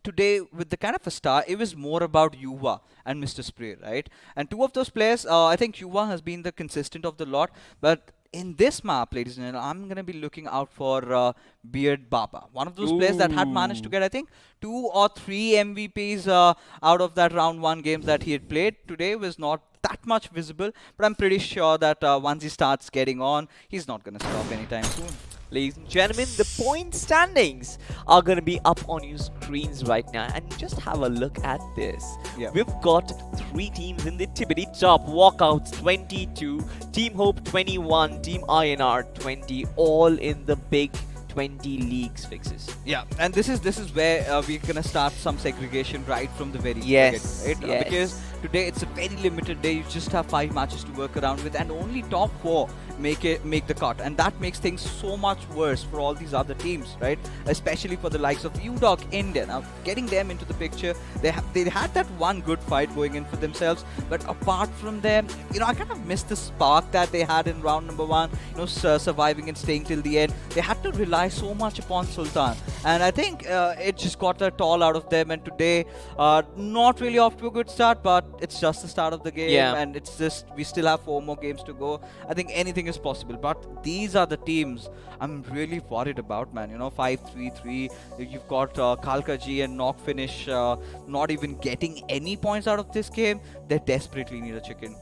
[SPEAKER 3] today, with the kind of a star, it was more about Yuva and Mr. Spray, right? And two of those players, I think Yuva has been the consistent of the lot, but in this map, ladies and gentlemen, I'm going to be looking out for Beard Baba. One of those players that had managed to get, I think, 2 or 3 MVPs out of that round 1 games that he had played. Today was not that much visible, but I'm pretty sure that once he starts getting on, he's not going to stop anytime soon.
[SPEAKER 2] Ladies and gentlemen, the point standings are going to be up on your screens right now. And just have a look at this.
[SPEAKER 3] Yeah.
[SPEAKER 2] We've got 3 teams in the tippity top. Walkouts 22, Team Hope 21, Team INR 20, all in the big 20 leagues fixes.
[SPEAKER 3] Yeah, and this is where we're gonna start some segregation right from the very
[SPEAKER 2] yes,
[SPEAKER 3] beginning, right? Because today it's a very limited day. You just have 5 matches to work around with, and only top 4 make the cut, and that makes things so much worse for all these other teams, right? Especially for the likes of UDOG India. Now, getting them into the picture, they had that one good fight going in for themselves, but apart from them, I kind of missed the spark that they had in round number 1. Surviving and staying till the end. They had to rely so much upon Sultan, and I think it just got a toll out of them. And today, not really off to a good start, but it's just the start of the game, and it's just we still have 4 more games to go. I think anything is possible, but these are the teams I'm really worried about, man. 5-3-3. You've got Kalkaji and Knock finish not even getting any points out of this game. They desperately need a chicken.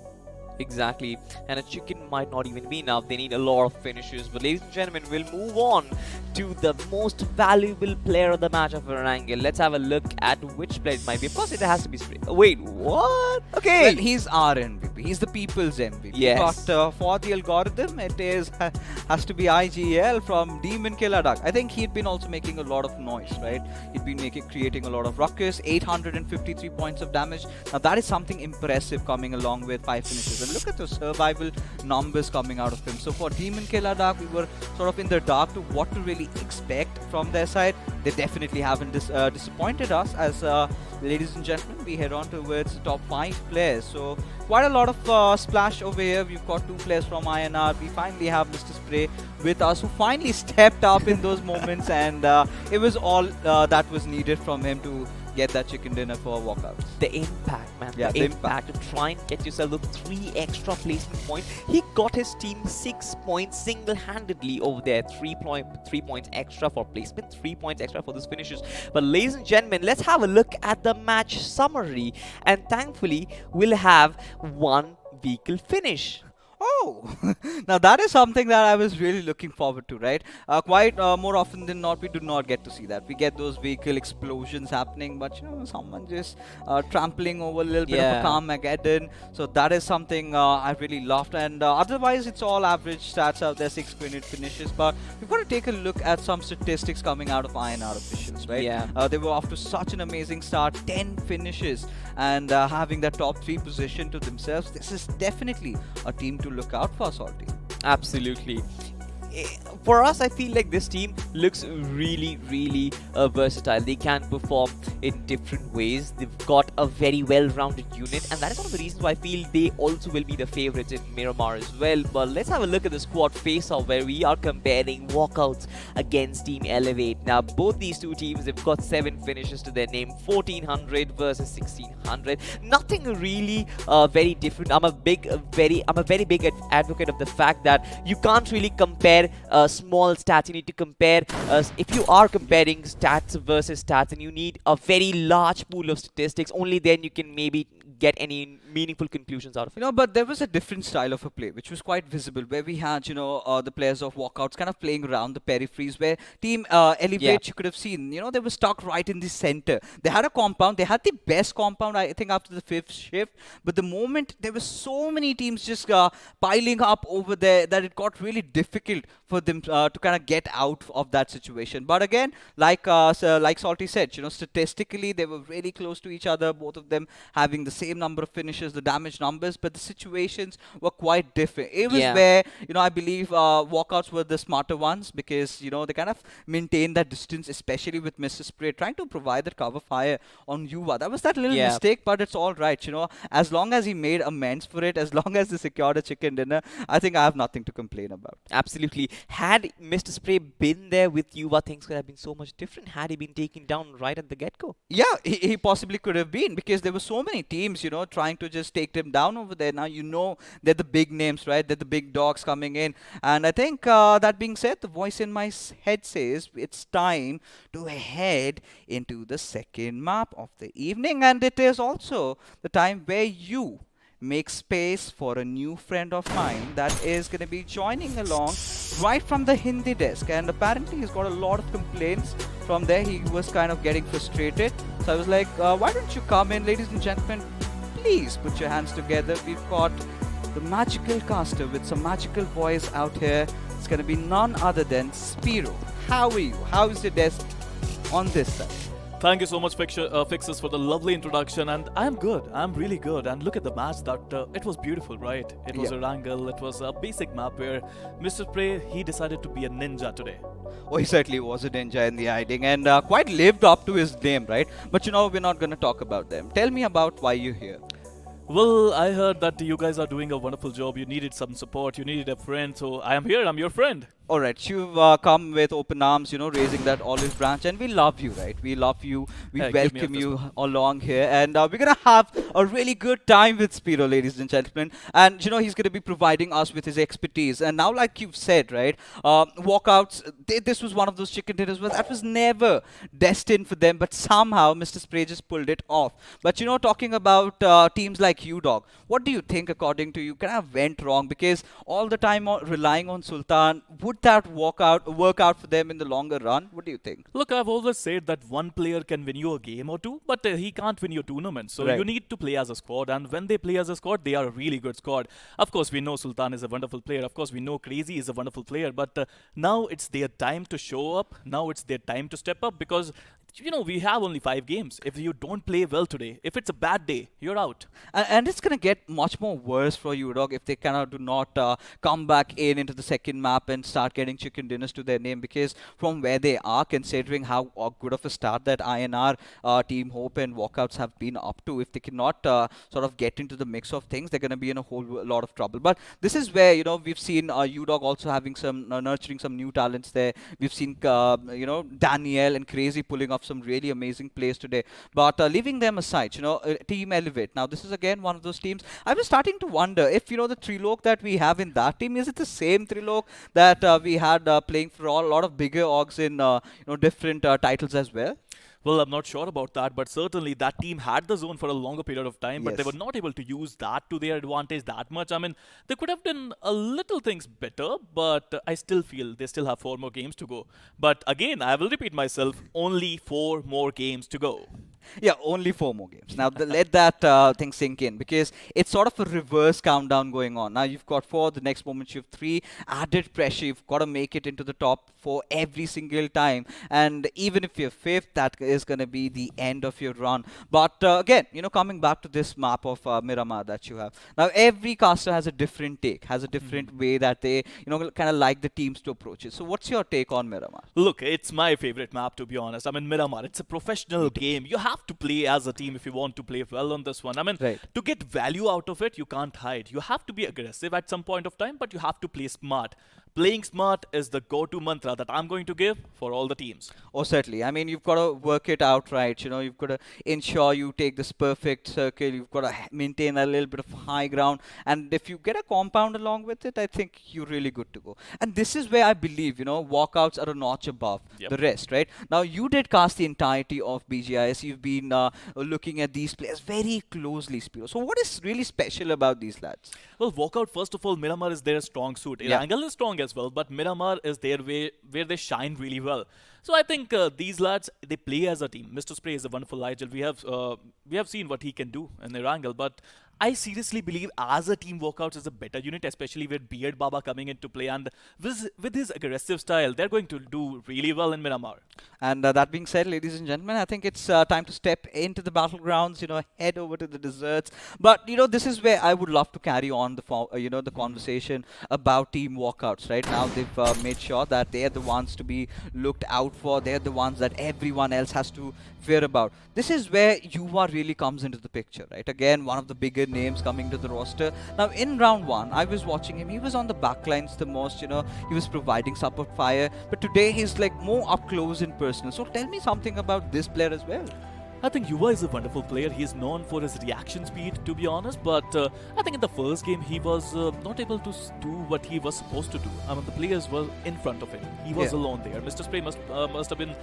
[SPEAKER 2] Exactly, and a chicken might not even be enough. They need a lot of finishes. But ladies and gentlemen, we'll move on to the most valuable player of the match of Erangel. Let's have a look at which player it might be. Of course, it has to be Spray. Wait, what? Okay.
[SPEAKER 3] Well, he's our MVP. He's the people's MVP.
[SPEAKER 2] Yes.
[SPEAKER 3] But for the algorithm, it has to be IGL from Demon Killer Duck. I think he'd been also making a lot of noise, right? He'd been creating a lot of ruckus. 853 points of damage. Now that is something impressive coming along with 5 finishes. And look at the survival numbers coming out of him. So for Demon Killer Dark, we were sort of in the dark to what to really expect from their side. They definitely haven't disappointed us as, ladies and gentlemen, we head on towards the top 5 players. So quite a lot of splash over here. We've got 2 players from INR. We finally have Mr. Spray with us, who finally stepped up in those moments, and it was all that was needed from him to get that chicken dinner for walkouts.
[SPEAKER 2] The impact, man.
[SPEAKER 3] Yeah,
[SPEAKER 2] the impact to try and get yourself with 3 extra placement points. He got his team 6 points single-handedly over there. 3 points extra for placement, 3 points extra for those finishes. But ladies and gentlemen, let's have a look at the match summary. And thankfully, we'll have 1 vehicle finish.
[SPEAKER 3] Oh, now that is something that I was really looking forward to, right? Quite more often than not, we do not get to see that. We get those vehicle explosions happening, but someone just trampling over a little bit of a Carmageddon. So that is something I really loved. And otherwise, it's all average stats out there, 6 grenade finishes. But we've got to take a look at some statistics coming out of INR officials, right?
[SPEAKER 2] Yeah.
[SPEAKER 3] They were off to such an amazing start, 10 finishes, and having that top 3 position to themselves. This is definitely a team to look out for, Salty.
[SPEAKER 2] Absolutely. For us, I feel like this team looks really, really versatile. They can perform in different ways. They've got a very well-rounded unit, and that is one of the reasons why I feel they also will be the favorites in Miramar as well. But let's have a look at the squad face-off, where we are comparing walkouts against Team Elevate. Now, both these 2 teams have got 7 finishes to their name, 1400 versus 1600. Nothing really very different. I'm a very big advocate of the fact that you can't really compare small stats. You need to compare, if you are comparing stats versus stats, and you need a very large pool of statistics, only then you can maybe get any meaningful conclusions out of it.
[SPEAKER 3] But there was a different style of a play which was quite visible, where we had the players of walkouts kind of playing around the peripheries, where Team Elevate, you could have seen, they were stuck right in the center. They had a compound. They had the best compound, I think, after the 5th shift, but the moment there were so many teams just piling up over there that it got really difficult for them to kind of get out of that situation. But again, like Salty said, statistically they were really close to each other, both of them having the same number of finishes, the damage numbers, but the situations were quite different. It was where, I believe walkouts were the smarter ones, because, they kind of maintained that distance, especially with Mr. Spray trying to provide that cover fire on Yuva. That was that little mistake, but it's all right, as long as he made amends for it, as long as he secured a chicken dinner, I think I have nothing to complain about.
[SPEAKER 2] Absolutely. Had Mr. Spray been there with Yuva, things could have been so much different. Had he been taken down right at the get-go.
[SPEAKER 3] Yeah, he possibly could have been, because there were so many teams, boys, trying to just take them down over there. Now, they're the big names, right? They're the big dogs coming in. And I think that being said, the voice in my head says it's time to head into the second map of the evening. And it is also the time where you make space for a new friend of mine that is going to be joining along right from the Hindi desk. And apparently he's got a lot of complaints from there. He was kind of getting frustrated. So I was like, why don't you come in, ladies and gentlemen? Please put your hands together. We've got the magical caster with some magical voice out here. It's going to be none other than Spiro. How are you? How is your desk on this side?
[SPEAKER 1] Thank you so much, Fixes, for the lovely introduction. And I'm good. I'm really good. And look at the match. It was beautiful, right? It was Erangel. It was a basic map where Mr. Prey, he decided to be a ninja today.
[SPEAKER 3] Oh, he certainly was a ninja in the hiding and quite lived up to his name, right? But we're not going to talk about them. Tell me about why you're here.
[SPEAKER 1] Well, I heard that you guys are doing a wonderful job. You needed some support. You needed a friend. So I am here. I'm your friend.
[SPEAKER 3] All right, you've come with open arms, raising that olive branch, and we love you, right? We love you. We welcome you along here, and we're gonna have a really good time with Spiro, ladies and gentlemen. And he's gonna be providing us with his expertise. And now, like you've said, right, walkouts. This was one of those chicken dinners that was never destined for them, but somehow Mr. Spray just pulled it off. But talking about teams like you, dog, what do you think, according to you, kind of went wrong? Because all the time relying on Sultan, would that work out for them in the longer run? What do you think?
[SPEAKER 1] Look, I've always said that one player can win you a game or two, but he can't win your tournament. So you need to play as a squad, and when they play as a squad, they are a really good squad. Of course, we know Sultan is a wonderful player. Of course, we know Crazy is a wonderful player, but now it's their time to show up. Now it's their time to step up, because we have only 5 games. If you don't play well today, if it's a bad day, you're out.
[SPEAKER 3] And it's going to get much more worse for you, dog, if they do not come back into the second map and start getting chicken dinners to their name. Because from where they are, considering how good of a start that INR, Team Hope and Walkouts have been up to, if they cannot sort of get into the mix of things, they're going to be in a whole lot of trouble. But this is where, we've seen U-Dog also having some, nurturing some new talents there. We've seen, Daniel and Crazy pulling off some really amazing plays today. But leaving them aside, Team Elevate. Now, this is again one of those teams. I was starting to wonder if, the Trilok that we have in that team, is it the same Trilok that we had playing for a lot of bigger orgs in, different titles as well?
[SPEAKER 1] Well, I'm not sure about that, but certainly that team had the zone for a longer period of time, but they were not able to use that to their advantage that much. I mean, they could have done a little things better, but I still feel they still have 4 more games to go. But again, I will repeat myself, only 4 more games to go.
[SPEAKER 3] Yeah, only 4 more games. Now, let that thing sink in, because it's sort of a reverse countdown going on. Now, you've got 4, the next moment you have 3, added pressure. You've got to make it into the top 4 every single time. And even if you're 5th, that is going to be the end of your run. But again, coming back to this map of Miramar that you have. Now, every caster has a different take, has a different way that they, kind of like the teams to approach it. So what's your take on Miramar?
[SPEAKER 1] Look, it's my favorite map, to be honest. I mean, Miramar, it's a professional game. You have to play as a team if you want to play well on this one. I mean, to get value out of it, you can't hide. You have to be aggressive at some point of time, but you have to play smart. Playing smart is the go-to mantra that I'm going to give for all the teams.
[SPEAKER 3] Oh, certainly. I mean, you've got to work it out right. You've got to ensure you take this perfect circle. You've got to maintain a little bit of high ground. And if you get a compound along with it, I think you're really good to go. And this is where I believe, walkouts are a notch above the rest, right? Now, you did cast the entirety of BGIS. You've been looking at these players very closely, Spiro. So what is really special about these lads?
[SPEAKER 1] Well, walkout, first of all, Miramar is their strong suit. Erangel is strong as well, but Miramar is their way where they shine really well. So I think these lads, they play as a team. Mr. Spray is a wonderful Igel. We have seen what he can do in Erangel, but I seriously believe as a team, Walkouts is a better unit, especially with Beard Baba coming into play, and with his aggressive style, they're going to do really well in Miramar.
[SPEAKER 3] And that being said, ladies and gentlemen, I think it's time to step into the battlegrounds, head over to the desserts. But, this is where I would love to carry on the conversation about team Walkouts. Right now, they've made sure that they're the ones to be looked out for. They're the ones that everyone else has to fear about. This is where Yuva really comes into the picture, right? Again, one of the bigger names coming to the roster. Now, in round 1, I was watching him. He was on the backlines the most, he was providing support fire. But today, he's like more up close and personal. So tell me something about this player as well.
[SPEAKER 1] I think Yuva is a wonderful player. He's known for his reaction speed, to be honest. But I think in the first game, he was not able to do what he was supposed to do. I mean, the players were in front of him. He was alone there. Mr. Spray must have been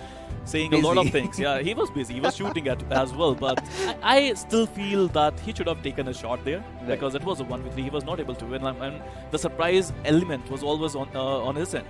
[SPEAKER 1] saying a lot of things. Yeah, he was busy. He was shooting at as well. But I still feel that he should have taken a shot there because it was a 1v3. He was not able to win. And the surprise element was always on his end.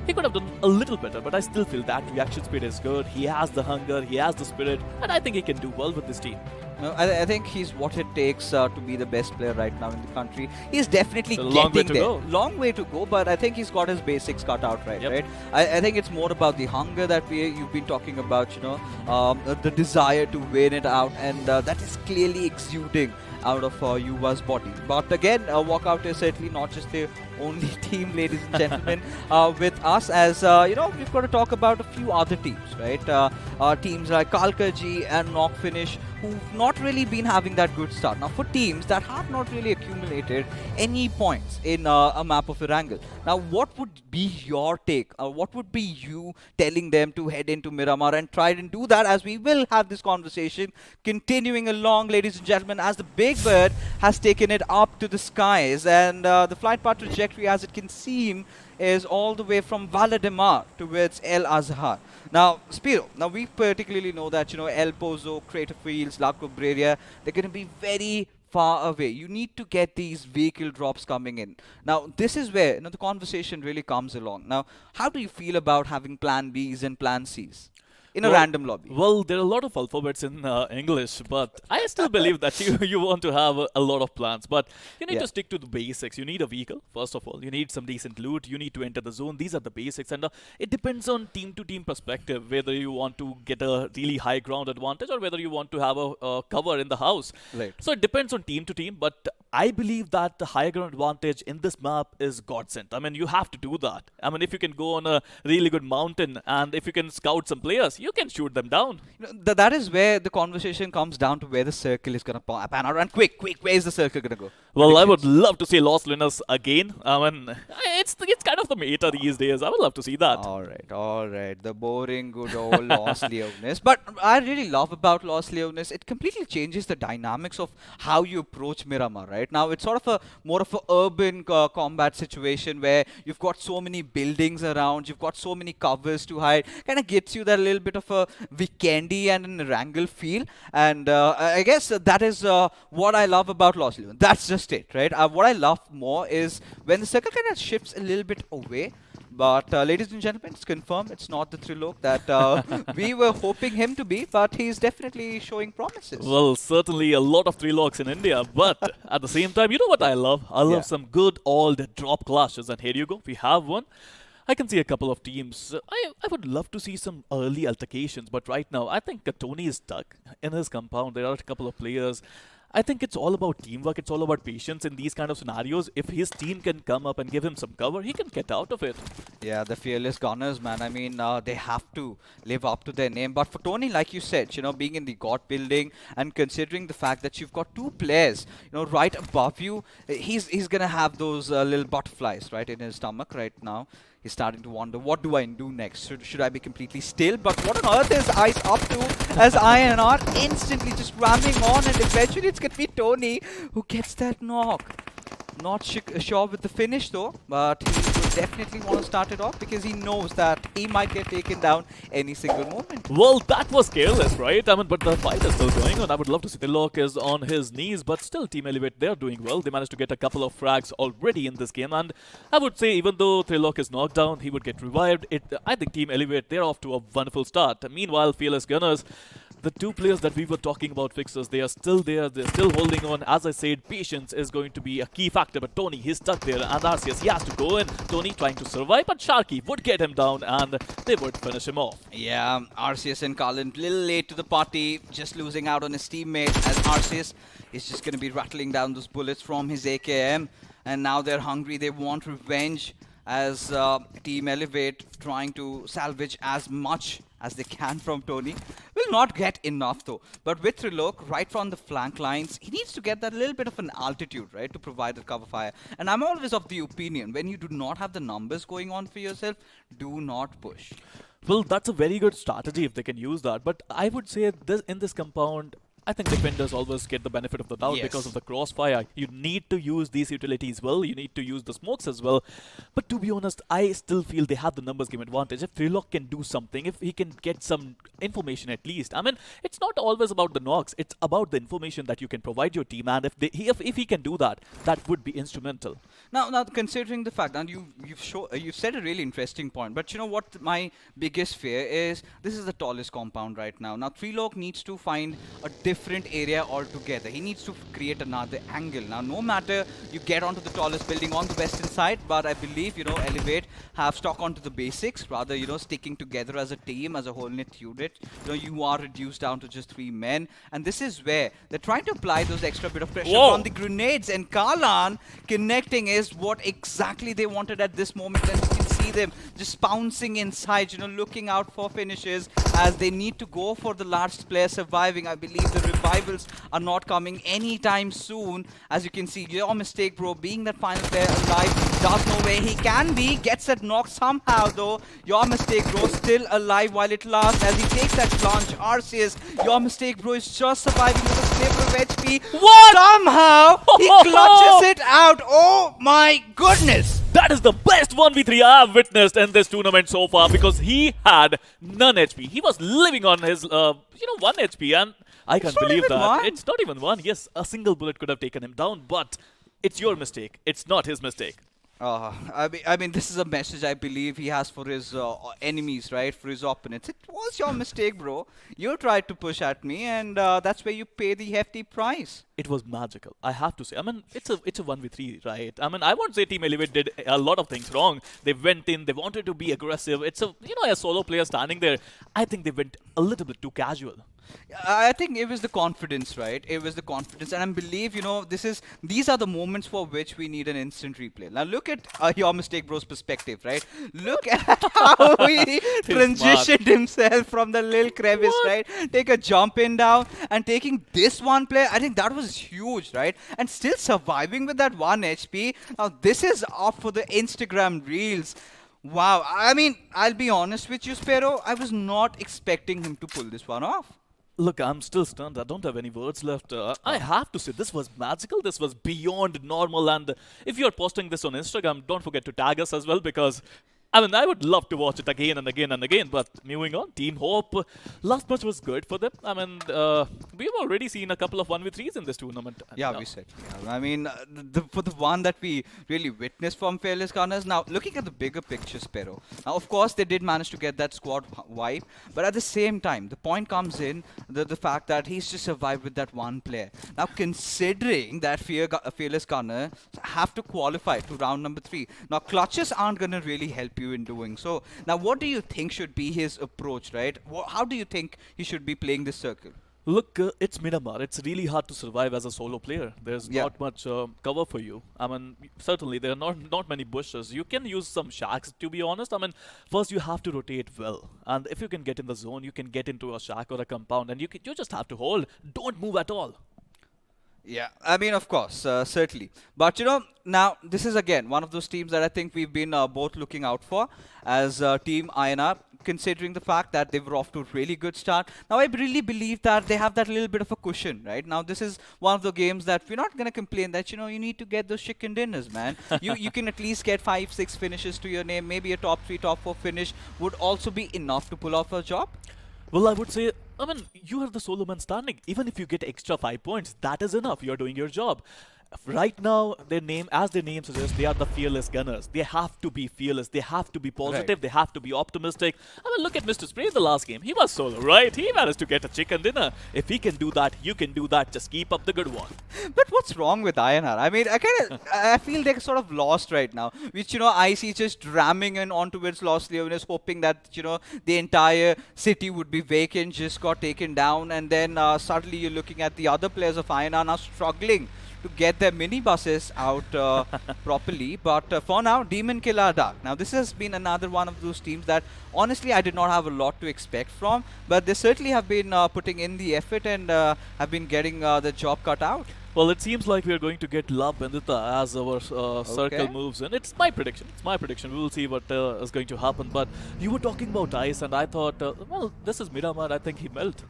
[SPEAKER 1] He could have done a little better, but I still feel that reaction speed is good. He has the hunger, he has the spirit, and I think he can do well with this team.
[SPEAKER 3] No, I think he's what it takes to be the best player right now in the country. He's definitely
[SPEAKER 1] So
[SPEAKER 3] getting there. Long way to go, but I think he's got his basics cut out right. Right? I think it's more about the hunger that you've been talking about. The desire to win it out, and that is clearly exuding out of Yuva's body. But again, Walkout is certainly not just the only team, ladies and gentlemen, with us. As we've got to talk about a few other teams, right? Teams like Kalkaji and Knock Finish, who've not really been having that good start. Now, for teams that have not really accumulated any points in a map of Erangel, now what would be your take? What would be you telling them to head into Miramar and try and do that, as we will have this conversation continuing along, ladies and gentlemen, as the Big Bird has taken it up to the skies, and the flight path trajectory, as it can seem, is all the way from Valadimar towards El Azhar. Now, Spiro, now we particularly know that, El Pozo, Crater Fields, La Cobreria, they're going to be very far away. You need to get these vehicle drops coming in. Now, this is where the conversation really comes along. Now, how do you feel about having plan Bs and plan Cs in a random lobby?
[SPEAKER 1] Well, there are a lot of alphabets in English, but I still believe that you want to have a lot of plans. But you need to stick to the basics. You need a vehicle, first of all. You need some decent loot. You need to enter the zone. These are the basics. And it depends on team-to-team perspective, whether you want to get a really high ground advantage or whether you want to have a cover in the house.
[SPEAKER 3] Right.
[SPEAKER 1] So it depends on team to team, but I believe that the high ground advantage in this map is godsend. I mean, you have to do that. I mean, if you can go on a really good mountain and if you can scout some players, you can shoot them down.
[SPEAKER 3] That is where the conversation comes down to where the circle is going to pan out. And quick, where is the circle going to go?
[SPEAKER 1] Well, I would love to see Lost Winners again. I mean, it's kind of the meta these days. I would love to see that.
[SPEAKER 3] All right. The boring, good old Lost Leonis. But I really love about Lost Leonis, it completely changes the dynamics of how you approach Miramar, right? Now, it's sort of a more of an urban combat situation where you've got so many buildings around, you've got so many covers to hide. Kind of gets you that little bit of a Vikendi and an Erangel feel. And I guess that is what I love about Lost Leonis. That's just it, right? What I love more is when the circle kind of shifts a little bit away. But ladies and gentlemen, it's confirmed it's not the Trilok that we were hoping him to be, but he's definitely showing promises.
[SPEAKER 1] Well, certainly a lot of Triloks in India, but at the same time, you know what I love? I love some good old drop clashes, and here you go, we have one. I can see a couple of teams. I would love to see some early altercations, but right now, I think Tony is stuck in his compound. There are a couple of players. I think it's all about teamwork. It's all about patience in these kind of scenarios. If his team can come up and give him some cover, he can get out of it.
[SPEAKER 3] Yeah, the fearless gunners, man. I mean, they have to live up to their name. But for Tony, like you said, being in the God building and considering the fact that you've got two players, right above you, he's gonna have those little butterflies, right, in his stomach right now. He's starting to wonder, what do I do next? Should I be completely still? But what on earth is Ice up to as INR instantly just ramming on, and eventually it's going to be Tony who gets that knock. Not sure with the finish though, but he would definitely want to start it off because he knows that he might get taken down any single moment.
[SPEAKER 1] Well, that was careless, right? I mean, but the fight is still going on. I would love to see Trilok is on his knees, but still Team Elevate, they're doing well. They managed to get a couple of frags already in this game, and I would say even though Trilok is knocked down, he would get revived. I think Team Elevate, they're off to a wonderful start. Meanwhile, Fearless Gunners, the two players that we were talking about, Fixers, they are still there. They're still holding on. As I said, patience is going to be a key factor. But Tony, he's stuck there. And Arceus, he has to go in. Tony trying to survive. But Sharky would get him down and they would finish him off.
[SPEAKER 3] Yeah, Arceus and Cullen, a little late to the party. Just losing out on his teammate as Arceus is just going to be rattling down those bullets from his AKM. And now they're hungry. They want revenge as Team Elevate trying to salvage as much as they can from Tony. Will not get enough though. But with Trilok, right from the flank lines, he needs to get that little bit of an altitude, right, to provide the cover fire. And I'm always of the opinion, when you do not have the numbers going on for yourself, do not push.
[SPEAKER 1] Well, that's a very good strategy if they can use that. But I would say this in this compound, I think defenders always get the benefit of the doubt because of the crossfire. You need to use these utilities well. You need to use the smokes as well. But to be honest, I still feel they have the numbers game advantage. If Freelock can do something, if he can get some information at least. I mean, it's not always about the knocks. It's about the information that you can provide your team. And if he can do that, that would be instrumental.
[SPEAKER 3] Now considering the fact, and you've said a really interesting point, but you know what my biggest fear is? This is the tallest compound right now. Now Freelock needs to find a different area altogether. He needs to create another angle. Now, no matter you get onto the tallest building on the western side, but I believe, you know, Elevate have stuck onto the basics, rather, you know, sticking together as a team, as a whole knit unit. You know, you are reduced down to just 3 men, and this is where they're trying to apply those extra bit of pressure on the grenades, and Karlan connecting is what exactly they wanted at this moment, and you can see them just bouncing inside, you know, looking out for finishes as they need to go for the last player surviving. I believe the revivals are not coming anytime soon. As you can see, your mistake, bro, being that final player alive, does know where he can be, gets that knock somehow though. Your mistake, bro, still alive while it lasts as he takes that plunge. Arceus, your mistake, bro, is just surviving with a sliver of HP.
[SPEAKER 1] What?
[SPEAKER 3] Somehow he clutches it out. Oh my goodness!
[SPEAKER 1] That is the best 1v3 I have witnessed in this tournament so far because he had none HP. He was living on his, 1 HP, and I can't believe that.
[SPEAKER 3] One.
[SPEAKER 1] It's not even one. Yes, a single bullet could have taken him down, but it's your mistake. It's not his mistake.
[SPEAKER 3] I mean, this is a message I believe he has for his enemies, right? For his opponents. It was your mistake, bro. You tried to push at me, and that's where you pay the hefty price.
[SPEAKER 1] It was magical, I have to say. I mean, it's a 1v3, right? I mean, I won't say Team Elevate did a lot of things wrong. They went in, they wanted to be aggressive. It's a solo player standing there. I think they went a little bit too casual.
[SPEAKER 3] I think it was the confidence, right? It was the confidence, and I believe, you know, these are the moments for which we need an instant replay. Now look at your mistake, bro's perspective, right? Look at how he transitioned himself from the little crevice, right? Take a jump in down and taking this one play. I think that was huge, right? And still surviving with that 1 HP. Now this is up for the Instagram reels. Wow. I mean, I'll be honest with you, Sparrow. I was not expecting him to pull this one off.
[SPEAKER 1] Look, I'm still stunned. I don't have any words left. I have to say, this was magical. This was beyond normal. And if you're posting this on Instagram, don't forget to tag us as well because, I mean, I would love to watch it again and again and again. But moving on, Team Hope, last match was good for them. I mean, we've already seen a couple of 1v3s in this tournament.
[SPEAKER 3] Yeah, we said. Yeah. I mean, for the one that we really witnessed from Fearless Gunners. Now, looking at the bigger picture, Sparrow. Now, of course, they did manage to get that squad wipe. But at the same time, the point comes in the fact that he's just survived with that one player. Now, considering that Fearless Gunner have to qualify to round number 3. Now, clutches aren't going to really help you in doing so. Now, what do you think should be his approach, right? How do you think he should be playing this circle?
[SPEAKER 1] Look, it's Miramar. It's really hard to survive as a solo player. There's not much cover for you. I mean, certainly there are not many bushes. You can use some shacks, to be honest. I mean, first you have to rotate well. And if you can get in the zone, you can get into a shack or a compound. And you just have to hold. Don't move at all.
[SPEAKER 3] Yeah, I mean, of course, certainly. But, you know, now this is again one of those teams that I think we've been both looking out for as Team INR, considering the fact that they were off to a really good start. Now, I really believe that they have that little bit of a cushion, right? Now, this is one of the games that we're not going to complain that, you know, you need to get those chicken dinners, man. you can at least get 5-6 finishes to your name. Maybe a top 3, top 4 finish would also be enough to pull off a job.
[SPEAKER 1] Well, I would say, I mean, you are the solo man standing. Even if you get extra 5 points, that is enough. You're doing your job. Right now, as their name suggests, they are the fearless gunners. They have to be fearless. They have to be positive.
[SPEAKER 3] Right.
[SPEAKER 1] They have to be optimistic. I mean, look at Mr. Spray in the last game. He was solo, right? He managed to get a chicken dinner. If he can do that, you can do that. Just keep up the good one.
[SPEAKER 3] But what's wrong with INR? I mean, I feel they're sort of lost right now. Which, you know, I see just ramming in onto its Lost Leonis, hoping that, you know, the entire city would be vacant, just got taken down. And then suddenly you're looking at the other players of INR now struggling to get their minibuses out properly. But for now, Demon Killer Dark. Now, this has been another one of those teams that, honestly, I did not have a lot to expect from. But they certainly have been putting in the effort and have been getting the job cut out.
[SPEAKER 1] Well, it seems like we are going to get La Bendita as our circle moves in. It's my prediction. It's my prediction. We will see what is going to happen. But you were talking about ice, and I thought, well, this is Miramar. I think he melt.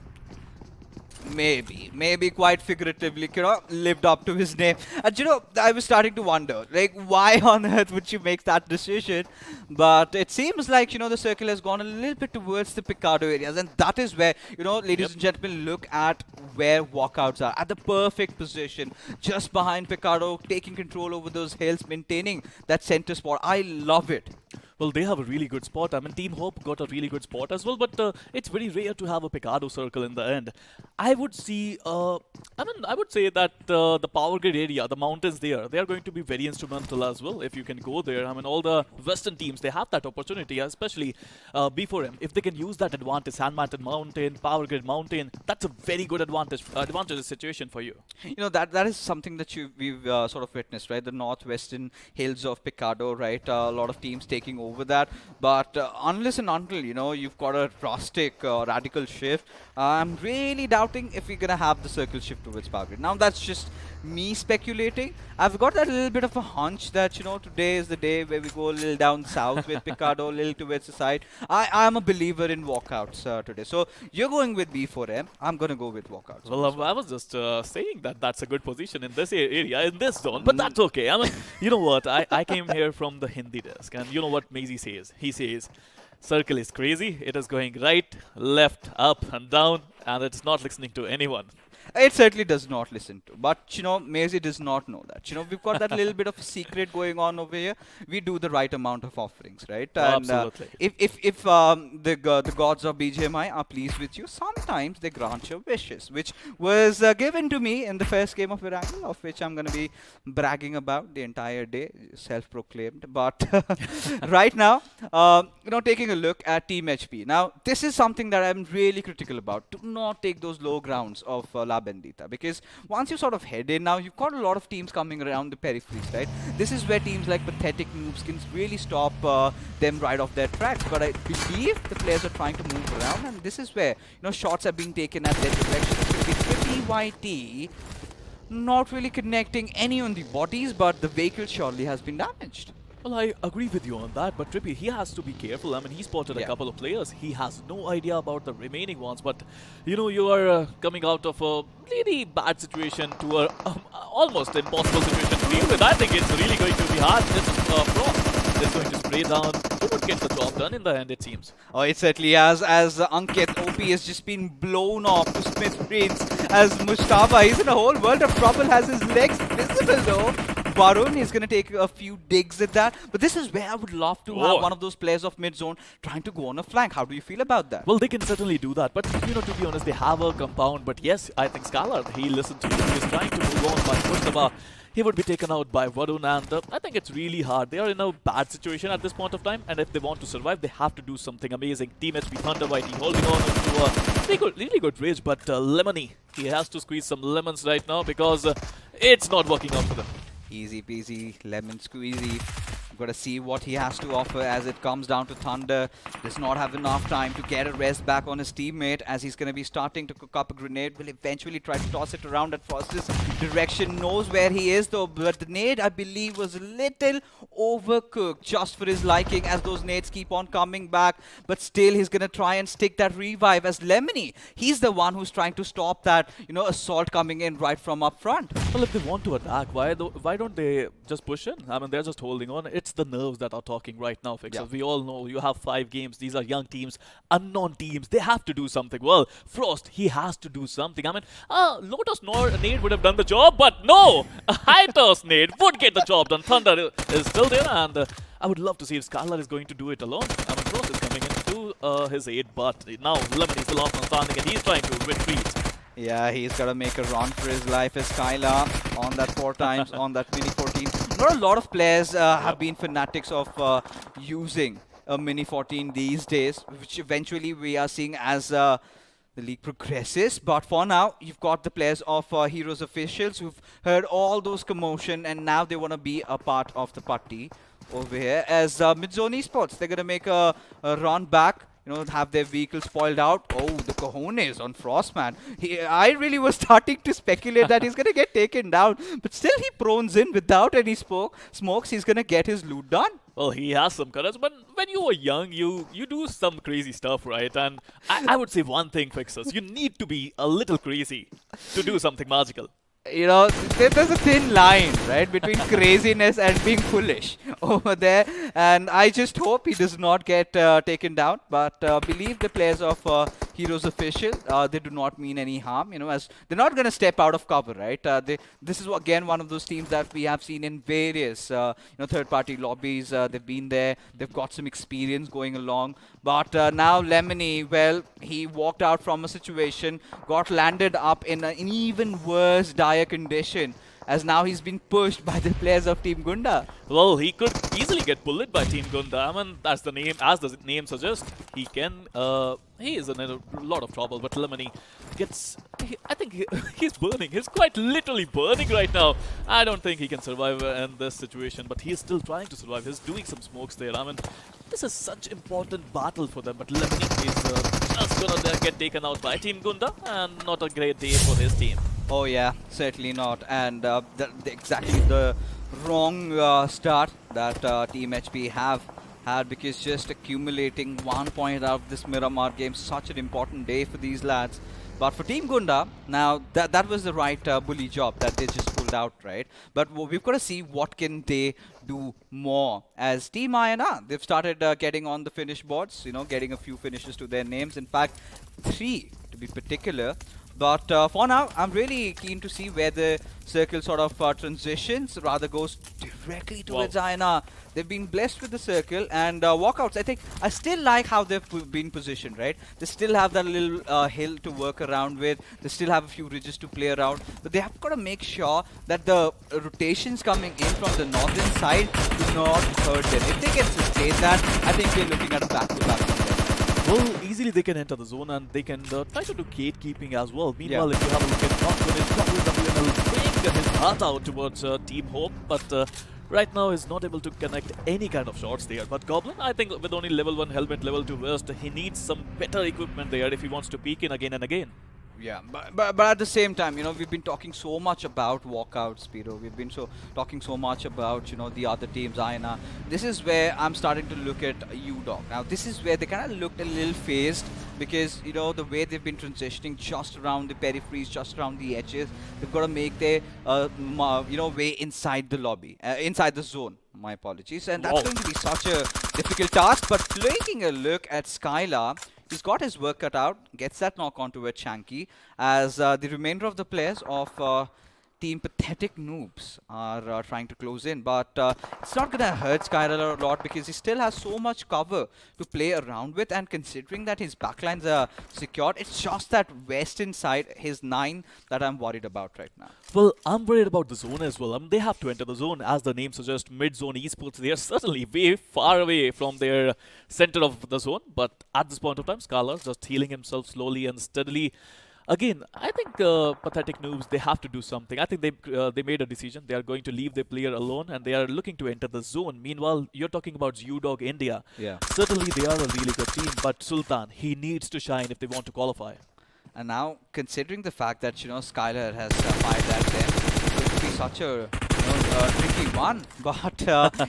[SPEAKER 3] Maybe quite figuratively, lived up to his name. And I was starting to wonder, like, why on earth would you make that decision? But it seems like, the circle has gone a little bit towards the Picado areas, and that is where, ladies and gentlemen, look at where walkouts are, at the perfect position, just behind Picado, taking control over those hills, maintaining that center spot. I love it.
[SPEAKER 1] Well, they have a really good spot. I mean, Team Hope got a really good spot as well, but it's very rare to have a Picado circle in the end. I would see, I would say that the power grid area, the mountains there, they are going to be very instrumental as well if you can go there. I mean, all the Western teams, they have that opportunity, especially B4M. If they can use that advantage, Sand Mountain Mountain, Power Grid Mountain, that's a very good advantage situation for you.
[SPEAKER 3] That is something that we've sort of witnessed, right? The northwestern hills of Picado, right? A lot of teams taking over that, but unless and until you've got a drastic radical shift, I'm really doubting if we're gonna have the circle shift towards power grid. Now that's just me speculating. I've got that little bit of a hunch that today is the day where we go a little down south with Picado, a little towards the side. I'm a believer in walkouts today, so you're going with B4M, I'm gonna go with walkouts.
[SPEAKER 1] Well, I was just saying that that's a good position in this area, in this zone, but that's okay. I mean, you know what, I came here from the Hindi desk, and you know what Maisie says? He says, circle is crazy, it is going right, left, up and down, and it's not listening to anyone.
[SPEAKER 3] It certainly does not listen to, but Maisie does not know that. We've got that little bit of a secret going on over here. We do the right amount of offerings, right? And
[SPEAKER 1] absolutely.
[SPEAKER 3] If the gods of BGMI are pleased with you, sometimes they grant your wishes, which was given to me in the first game of Erangel, of which I'm going to be bragging about the entire day, self-proclaimed. But right now, taking a look at Team HP. Now, this is something that I'm really critical about. Do not take those low grounds of La Bendita, because once you sort of head in, now you've got a lot of teams coming around the peripheries, right? This is where teams like Pathetic Noobs can really stop them right off their tracks. But I believe the players are trying to move around, and this is where shots are being taken at their direction. It's going to be 30 YT, not really connecting any on the bodies, but the vehicle surely has been damaged.
[SPEAKER 1] Well, I agree with you on that, but Trippy, he has to be careful. I mean, he spotted a couple of players. He has no idea about the remaining ones, but you are coming out of a really bad situation to a almost impossible situation to deal with. I think it's really going to be hard. This Frost is going to spray down. He would get the job done in the end, it seems.
[SPEAKER 3] Oh, it certainly has, as Ankit OP has just been blown off to smithereens, as Mustafa, he's in a whole world of trouble, has his legs visible though. Varun is going to take a few digs at that, but this is where I would love to have one of those players of mid-zone trying to go on a flank. How do you feel about that?
[SPEAKER 1] Well, they can certainly do that, but to be honest, they have a compound. But yes, I think Scalar, he listened to you. He's trying to move on by Mustafa. He would be taken out by Varun, and I think it's really hard. They are in a bad situation at this point of time, and if they want to survive, they have to do something amazing. Team HP Thunder White holding on to a really good rage, but Lemony, he has to squeeze some lemons right now because it's not working out for them.
[SPEAKER 3] Easy peasy, lemon squeezy. Got to see what he has to offer as it comes down to Thunder. Does not have enough time to get a rest back on his teammate, as he's going to be starting to cook up a grenade. Will eventually try to toss it around at Frost's direction. Knows where he is though, but the nade, I believe, was a little overcooked just for his liking, as those nades keep on coming back. But still, he's going to try and stick that revive, as Lemony, he's the one who's trying to stop that, assault coming in right from up front.
[SPEAKER 1] Well, if they want to attack, why don't they just push in? I mean, they're just holding on. It's the nerves that are talking right now, Fixers. Yeah. We all know you have 5 games. These are young teams, unknown teams. They have to do something. Well, Frost, he has to do something. I mean, Lotus Nade would have done the job, but no! A high-toss Nade would get the job done. Thunder is still there, and I would love to see if Scarlet is going to do it alone. I mean, Frost is coming into his aid, but now Lemon is the last one standing, and he's trying to retreat.
[SPEAKER 3] Yeah, he's got to make a run for his life as Skylar on that 4 times on that Mini 14. Not a lot of players have been fanatics of using a Mini 14 these days, which eventually we are seeing as the league progresses. But for now, you've got the players of Heroes Officials who've heard all those commotion, and now they want to be a part of the party over here. As Midzone Esports, they're going to make a run back have their vehicle spoiled out. Oh, the cojones on Frostman. I really was starting to speculate that he's going to get taken down. But still, he prones in without any smokes. He's going to get his loot done.
[SPEAKER 1] Well, he has some courage, but when you were young, you do some crazy stuff, right? And I would say one thing, Fixers, you need to be a little crazy to do something magical.
[SPEAKER 3] There's a thin line, right, between craziness and being foolish over there. And I just hope he does not get taken down. But believe the players of Heroes Official, they do not mean any harm. As they're not going to step out of cover, right? This is again one of those teams that we have seen in various, third-party lobbies. They've been there. They've got some experience going along. But now Lemony, well, he walked out from a situation, got landed up in an even worse dire condition, as now he's been pushed by the players of Team Gunda.
[SPEAKER 1] Well, he could easily get bullied by Team Gunda. I mean, as the name suggests, he is in a lot of trouble. But Lemony I think he's burning. He's quite literally burning right now. I don't think he can survive in this situation, but he's still trying to survive. He's doing some smokes there. I mean, this is such important battle for them, but Lemony is just gonna get taken out by Team Gunda, and not a great day for his team.
[SPEAKER 3] Oh yeah, certainly not. And exactly the wrong start that Team HP have had, because just accumulating 1 point out of this Miramar game, such an important day for these lads. But for Team Gunda, now that was the right bully job that they just pulled out, right? But we've got to see what can they do more. As Team INR, they've started getting on the finish boards, getting a few finishes to their names. In fact, 3 to be particular. But for now, I'm really keen to see where the circle sort of transitions, rather goes directly towards INR. They've been blessed with the circle and walkouts. I still like how they've been positioned, right? They still have that little hill to work around with. They still have a few ridges to play around. But they have got to make sure that the rotations coming in from the northern side do not hurt them. If they can sustain that, I think we're looking at a back-to-back.
[SPEAKER 1] Well, easily they can enter the zone and they can try to do gatekeeping as well. Meanwhile, if you have a look at Goblin is his heart out towards Team Hope, but right now is not able to connect any kind of shots there. But Goblin, I think with only level 1 helmet, level 2 vest, he needs some better equipment there if he wants to peek in again and again.
[SPEAKER 3] Yeah, but at the same time, we've been talking so much about walkouts, Spiro. We've been talking so much about, the other teams, INR. This is where I'm starting to look at UDOG. Now, this is where they kind of looked a little phased because, the way they've been transitioning just around the peripheries, just around the edges, they've got to make their, way inside the lobby, inside the zone. My apologies. And that's going to be such a difficult task. But taking a look at Skylar, he's got his work cut out, gets that knock onto a Chanky, as the remainder of the players of Team Pathetic Noobs are trying to close in. But it's not going to hurt Skylar a lot because he still has so much cover to play around with, and considering that his backlines are secured, it's just that western side, his 9, that I'm worried about right now.
[SPEAKER 1] Well, I'm worried about the zone as well. They have to enter the zone. As the name suggests, mid-zone esports, they are certainly way far away from their center of the zone. But at this point of time, Skylar just healing himself slowly and steadily. Again, I think Pathetic Noobs, they have to do something. I think they made a decision. They are going to leave their player alone and they are looking to enter the zone. Meanwhile, you're talking about UDOG India.
[SPEAKER 3] Yeah.
[SPEAKER 1] Certainly, they are a really good team. But Sultan, he needs to shine if they want to qualify.
[SPEAKER 3] And now, considering the fact that, Skylar has fired that there, it's going to be such a tricky one. But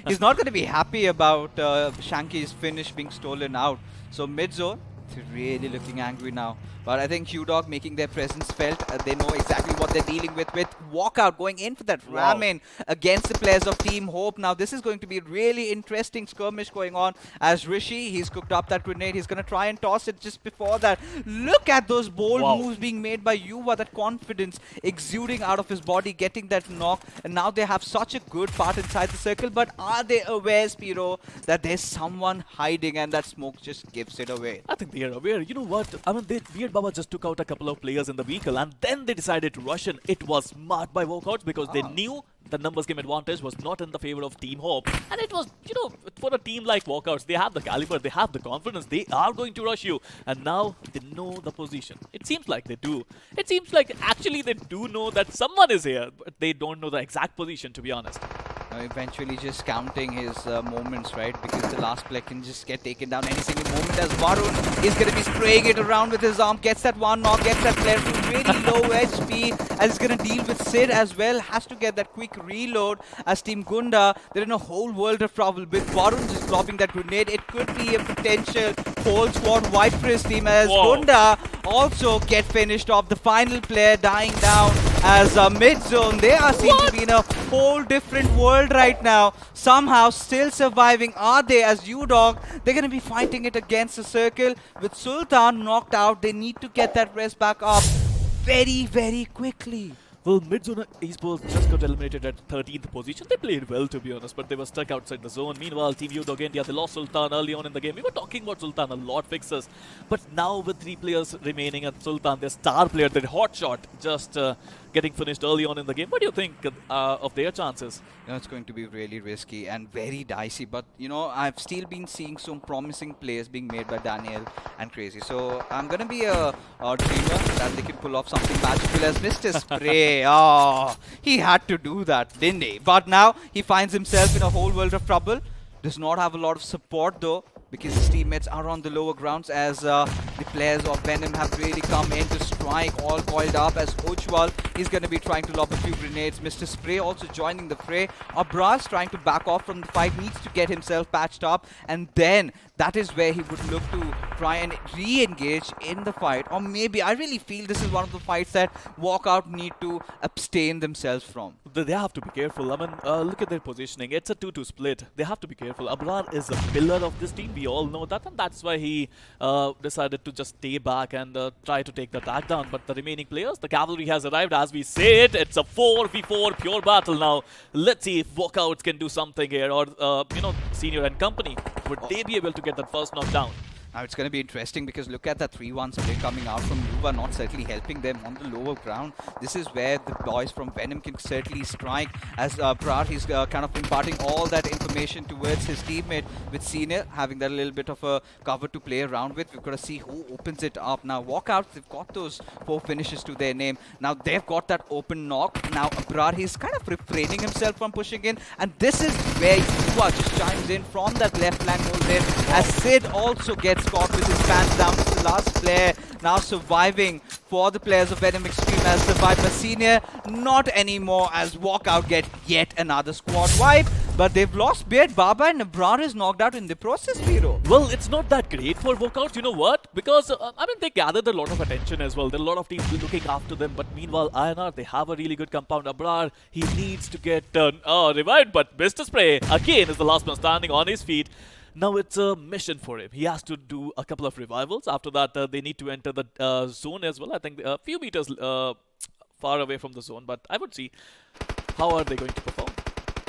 [SPEAKER 3] he's not going to be happy about Shanky's finish being stolen out. So mid-zone, they're really looking angry now. But I think UDOG making their presence felt. They know exactly what they're dealing with. Walkout going in for that ram-in against the players of Team Hope. Now this is going to be a really interesting skirmish going on. As Rishi, he's cooked up that grenade. He's going to try and toss it just before that. Look at those bold moves being made by Yuva. That confidence exuding out of his body, getting that knock. And now they have such a good part inside the circle. But are they aware, Spiro, that there's someone hiding and that smoke just gives it away?
[SPEAKER 1] I think they are aware. You know what? I mean, Weird Baba just took out a couple of players in the vehicle and then they decided to rush in. It was marked by walkouts because they knew the numbers game advantage was not in the favor of Team Hope. And it was, for a team like walkouts, they have the caliber, they have the confidence, they are going to rush you. And now they know the position. It seems like they do. It seems like actually they do know that someone is here, but they don't know the exact position, to be honest.
[SPEAKER 3] Eventually just counting his moments, right? Because the last player can just get taken down any single moment as Varun is going to be spraying it around with his arm, gets that one knock, gets that player to really low HP, and is going to deal with Sid as well, has to get that quick reload as Team Gunda, they're in a whole world of trouble with Varun just lobbing that grenade. It could be a potential whole squad wipe for his team as Gunda also get finished off. The final player dying down as mid-zone. They are seen to be in a whole different world right now. Somehow still surviving. Are they as U-Dog? They're going to be fighting it against the circle. With Sultan knocked out, they need to get that rest back up very, very quickly.
[SPEAKER 1] Well, Mid-Zone Esports just got eliminated at 13th position. They played well, to be honest, but they were stuck outside the zone. Meanwhile, Team U-Dog India, they lost Sultan early on in the game. We were talking about Sultan a lot, fixers. But now with 3 players remaining and Sultan, their star player, their hot shot, just getting finished early on in the game. What do you think of their chances?
[SPEAKER 3] You know, it's going to be really risky and very dicey. But, you know, I've still been seeing some promising plays being made by Daniel and Crazy. So I'm going to be a dreamer that they can pull off something magical as Mr. Spray. Oh, he had to do that, didn't he? But now he finds himself in a whole world of trouble. Does not have a lot of support though, because his teammates are on the lower grounds as the players of Venom have really come in to strike, all coiled up as Ujwal is going to be trying to lob a few grenades. Mr. Spray also joining the fray. Abraz trying to back off from the fight, needs to get himself patched up, and then that is where he would look to try and re-engage in the fight. Or maybe, I really feel this is one of the fights that Walkout need to abstain themselves from.
[SPEAKER 1] They have to be careful. I mean, look at their positioning. It's a 2-2 split. They have to be careful. Abrar is a pillar of this team. We all know that, and that's why he decided to just stay back and try to take the attack down. But the remaining players, the cavalry has arrived. As we say it, it's a 4v4 pure battle now. Let's see if Walkouts can do something here, or you know, Senior and company. Would they be able to get that first knockdown?
[SPEAKER 3] Now it's going to be interesting because look at that 3-1 split coming out from Yuva, not certainly helping them on the lower ground. This is where the boys from Venom can certainly strike as Prar, he's kind of imparting all that information towards his teammate with Senior, having that little bit of a cover to play around with. We've got to see who opens it up. Now Walkouts, they've got those 4 finishes to their name. Now they've got that open knock. Now Prar, he's kind of refraining himself from pushing in, and this is where Yuva just chimes in from that left flank goes in as Sid also gets caught with his pants down. It's the last player now surviving for the players of Venom Extreme as survived by Senior. Not anymore as Walkout get yet another squad wipe. But they've lost Beard Baba and Abrar is knocked out in the process, Vero.
[SPEAKER 1] Well, it's not that great for Walkout, you know what? Because, I mean, they gathered a lot of attention as well. There are a lot of teams looking after them. But meanwhile, INR, they have a really good compound. Abrar, he needs to get revived. But Mr. Spray, again, is the last man standing on his feet. Now it's a mission for him. He has to do a couple of revivals. After that, they need to enter the zone as well. I think a few meters far away from the zone. But I would see how are they going to perform.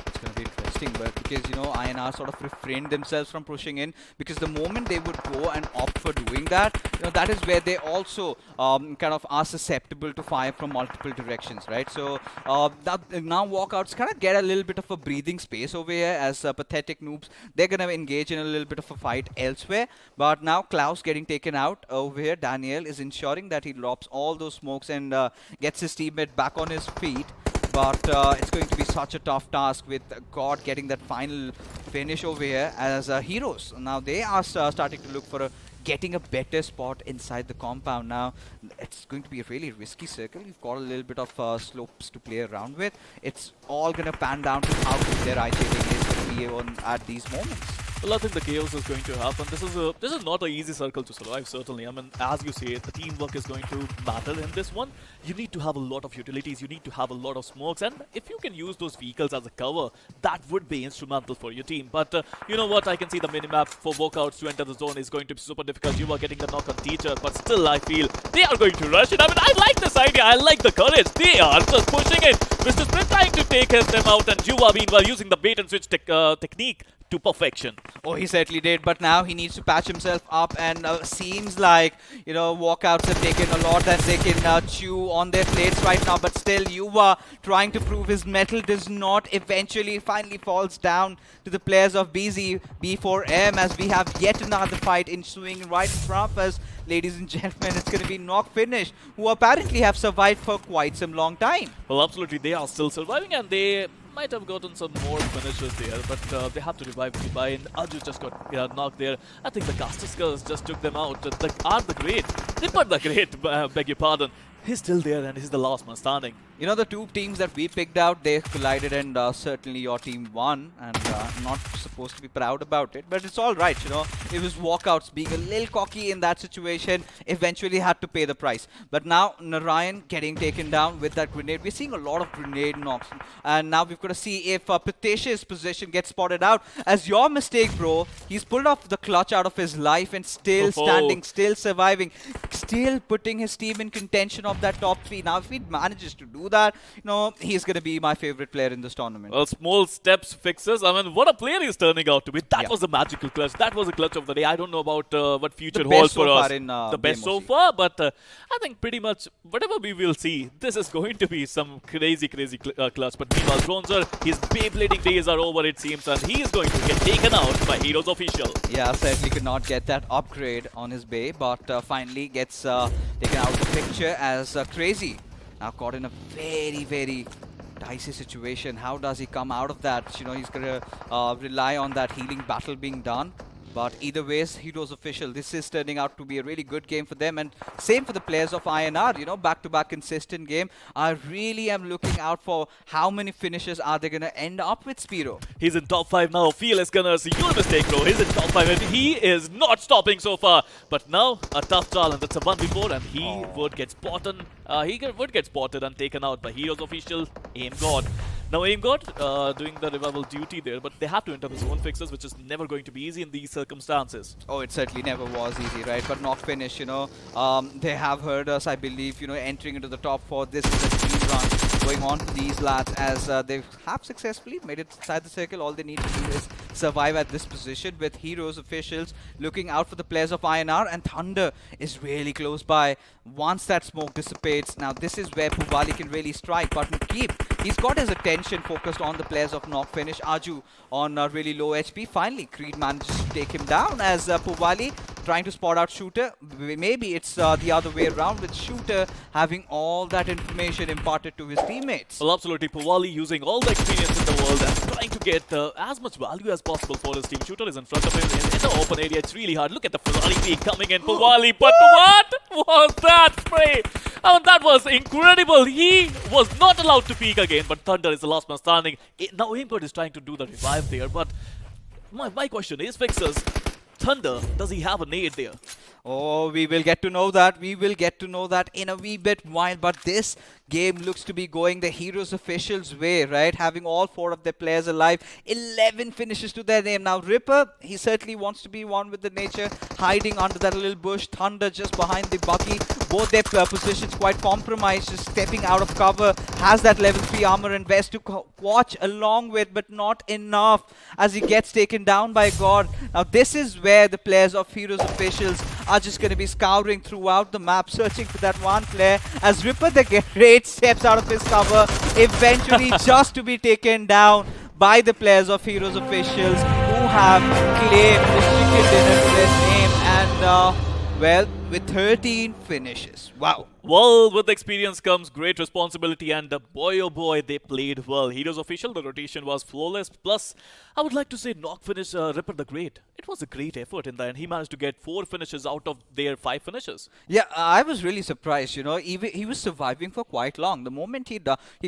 [SPEAKER 3] It's going to be interesting, but because, you know, INR sort of refrained themselves from pushing in, because the moment they would go and opt for doing that, you know, that is where they also kind of are susceptible to fire from multiple directions, right? So now Walkouts kind of get a little bit of a breathing space over here as pathetic noobs. They're going to engage in a little bit of a fight elsewhere, but now Klaus getting taken out over here. Daniel is ensuring that he drops all those smokes and gets his teammate back on his feet. But it's going to be such a tough task with God getting that final finish over here as heroes. Now they are starting to look for getting a better spot inside the compound. Now it's going to be a really risky circle. You've got a little bit of slopes to play around with. It's all going to pan down to how good their eye shading is going to be on at these moments.
[SPEAKER 1] Well, I think the chaos is going to happen. This is not an easy circle to survive, certainly. I mean, as you say, the teamwork is going to matter in this one. You need to have a lot of utilities. You need to have a lot of smokes. And if you can use those vehicles as a cover, that would be instrumental for your team. But you know what? I can see the minimap for Walkouts to enter the zone is going to be super difficult. You are getting the knock on Teacher, but still I feel they are going to rush it. I mean, I like this idea. I like the courage. They are just pushing it. Mr. Sprint trying to take them out, and Juba meanwhile using the bait and switch technique to perfection.
[SPEAKER 3] Oh, he certainly did, but now he needs to patch himself up, and seems like, you know, Walkouts have taken a lot that they can chew on their plates right now, but still Yuva trying to prove his mettle does not. Eventually finally falls down to the players of B4M as we have yet another fight ensuing right in front of us. Ladies and gentlemen, it's going to be Knock Finish, who apparently have survived for quite some long time.
[SPEAKER 1] Well, absolutely, they are still surviving, and they might have gotten some more finishes there, but they have to revive Dubai, and Arju just got knocked there. I think the caster skills just took them out. The Great, Ripper the Great, beg your pardon. He's still there and he's the last man standing.
[SPEAKER 3] You know, the two teams that we picked out, they collided, and certainly your team won, and I'm not supposed to be proud about it, but it's all right, you know. It was walkouts, being a little cocky in that situation, eventually had to pay the price. But now Narayan getting taken down with that grenade. We're seeing a lot of grenade knocks, and now we've got to see if Pritesh's position gets spotted out. As your mistake, bro, he's pulled off the clutch out of his life and still standing, still surviving, still putting his team in contention of that top 3. Now, if he manages to do that, you know, he's going to be my favorite player in this tournament.
[SPEAKER 1] Well, small steps fixes. I mean, what a player he's turning out to be. That was a magical clutch. That was a clutch of the day. I don't know about what future holds for us. The best so far, but I think pretty much whatever we will see, this is going to be some crazy clutch. But meanwhile, Bronzer, his Beyblading days are over, it seems, and he is going to get taken out by Heroes Official.
[SPEAKER 3] Yeah, certainly could not get that upgrade on his Bay, but finally gets taken out of the picture as Crazy. Now caught in a very dicey situation. How does he come out of that? You know, he's going to rely on that healing battle being done. But either ways, Heroes Official, this is turning out to be a really good game for them. And same for the players of INR, you know, back-to-back consistent game. I really am looking out for how many finishes are they going to end up with Spiro.
[SPEAKER 1] He's in top 5 now. Fearless Gunners, your mistake, bro. He's in top 5 and he is not stopping so far. But now, a tough challenge. That's a 1v4 and he would get spotted. Would get spotted and taken out by Heroes Official, Aim God. Now Aim God doing the revival duty there, but they have to enter the zone fixes, which is never going to be easy in these circumstances.
[SPEAKER 3] Oh, it certainly never was easy, right? But Knock Finish, you know, they have heard us, I believe, you know, entering into the top 4. This is a team run going on to these lads as they have successfully made it inside the circle. All they need to do is survive at this position, with Heroes Officials looking out for the players of INR, and Thunder is really close by. Once that smoke dissipates, now this is where Puvali can really strike, but Mukeeb, he's got his attention focused on the players of Knock Finish. Arju on really low HP. Finally, Creed manages to take him down as Puvali trying to spot out Shooter. Maybe it's the other way around, with Shooter having all that information imparted to his teammates.
[SPEAKER 1] Well, absolutely. Puvali using all the experience in the world and trying to get as much value as possible for his team. Shooter is in front of him in the open area. It's really hard. Look at the Ferrari peak coming in. Puvali, but what was that spray? Oh, that was incredible. He was not allowed to peek again, but Thunder is the last man standing. Now AimGod is trying to do the revive there, but my question is, Fixers, Thunder, does he have a nade there?
[SPEAKER 3] Oh, we will get to know that. We will get to know that in a wee bit while. But this game looks to be going the Heroes Officials' way, right? Having all 4 of their players alive. 11 finishes to their name. Now, Ripper, he certainly wants to be one with the nature. Hiding under that little bush. Thunder just behind the Bucky. Both their positions quite compromised. Just stepping out of cover. Has that level 3 armor and vest to watch along with, but not enough as he gets taken down by God. Now, this is where the players of Heroes Officials are just going to be scouring throughout the map, searching for that one player, as Ripper the Great steps out of his cover, eventually just to be taken down by the players of Heroes Officials, who have claimed the chicken dinner to their name, and well, with 13 finishes. Wow.
[SPEAKER 1] Well, with experience comes great responsibility, and boy oh boy, they played well. Heroes Official, the rotation was flawless. Plus, I would like to say Knock Finish, Ripper the Great. It was a great effort in the end. He managed to get 4 finishes out of their 5 finishes.
[SPEAKER 3] Yeah, I was really surprised, you know. He was surviving for quite long. The moment he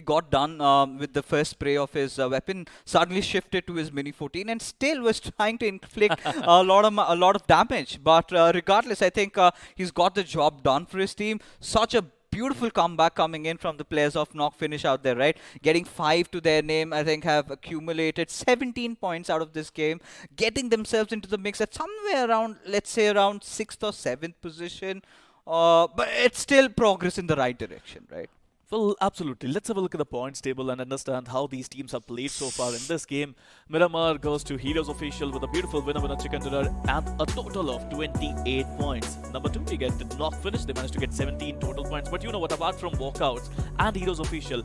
[SPEAKER 3] got done with the first spray of his weapon, suddenly shifted to his Mini 14 and still was trying to inflict a lot of damage. But regardless, I think he's got the job done for his team. Such a beautiful comeback coming in from the players of Knock Finish out there, right? Getting 5 to their name, I think have accumulated 17 points out of this game, getting themselves into the mix at somewhere around, let's say around 6th or 7th position. But it's still progress in the right direction, right?
[SPEAKER 1] Well, absolutely. Let's have a look at the points table and understand how these teams have played so far in this game. Miramar goes to Heroes Official with a beautiful winner chicken dinner and a total of 28 points. Number 2, we get the Knock Finish. They managed to get 17 total points. But you know what, apart from walkouts and Heroes Official,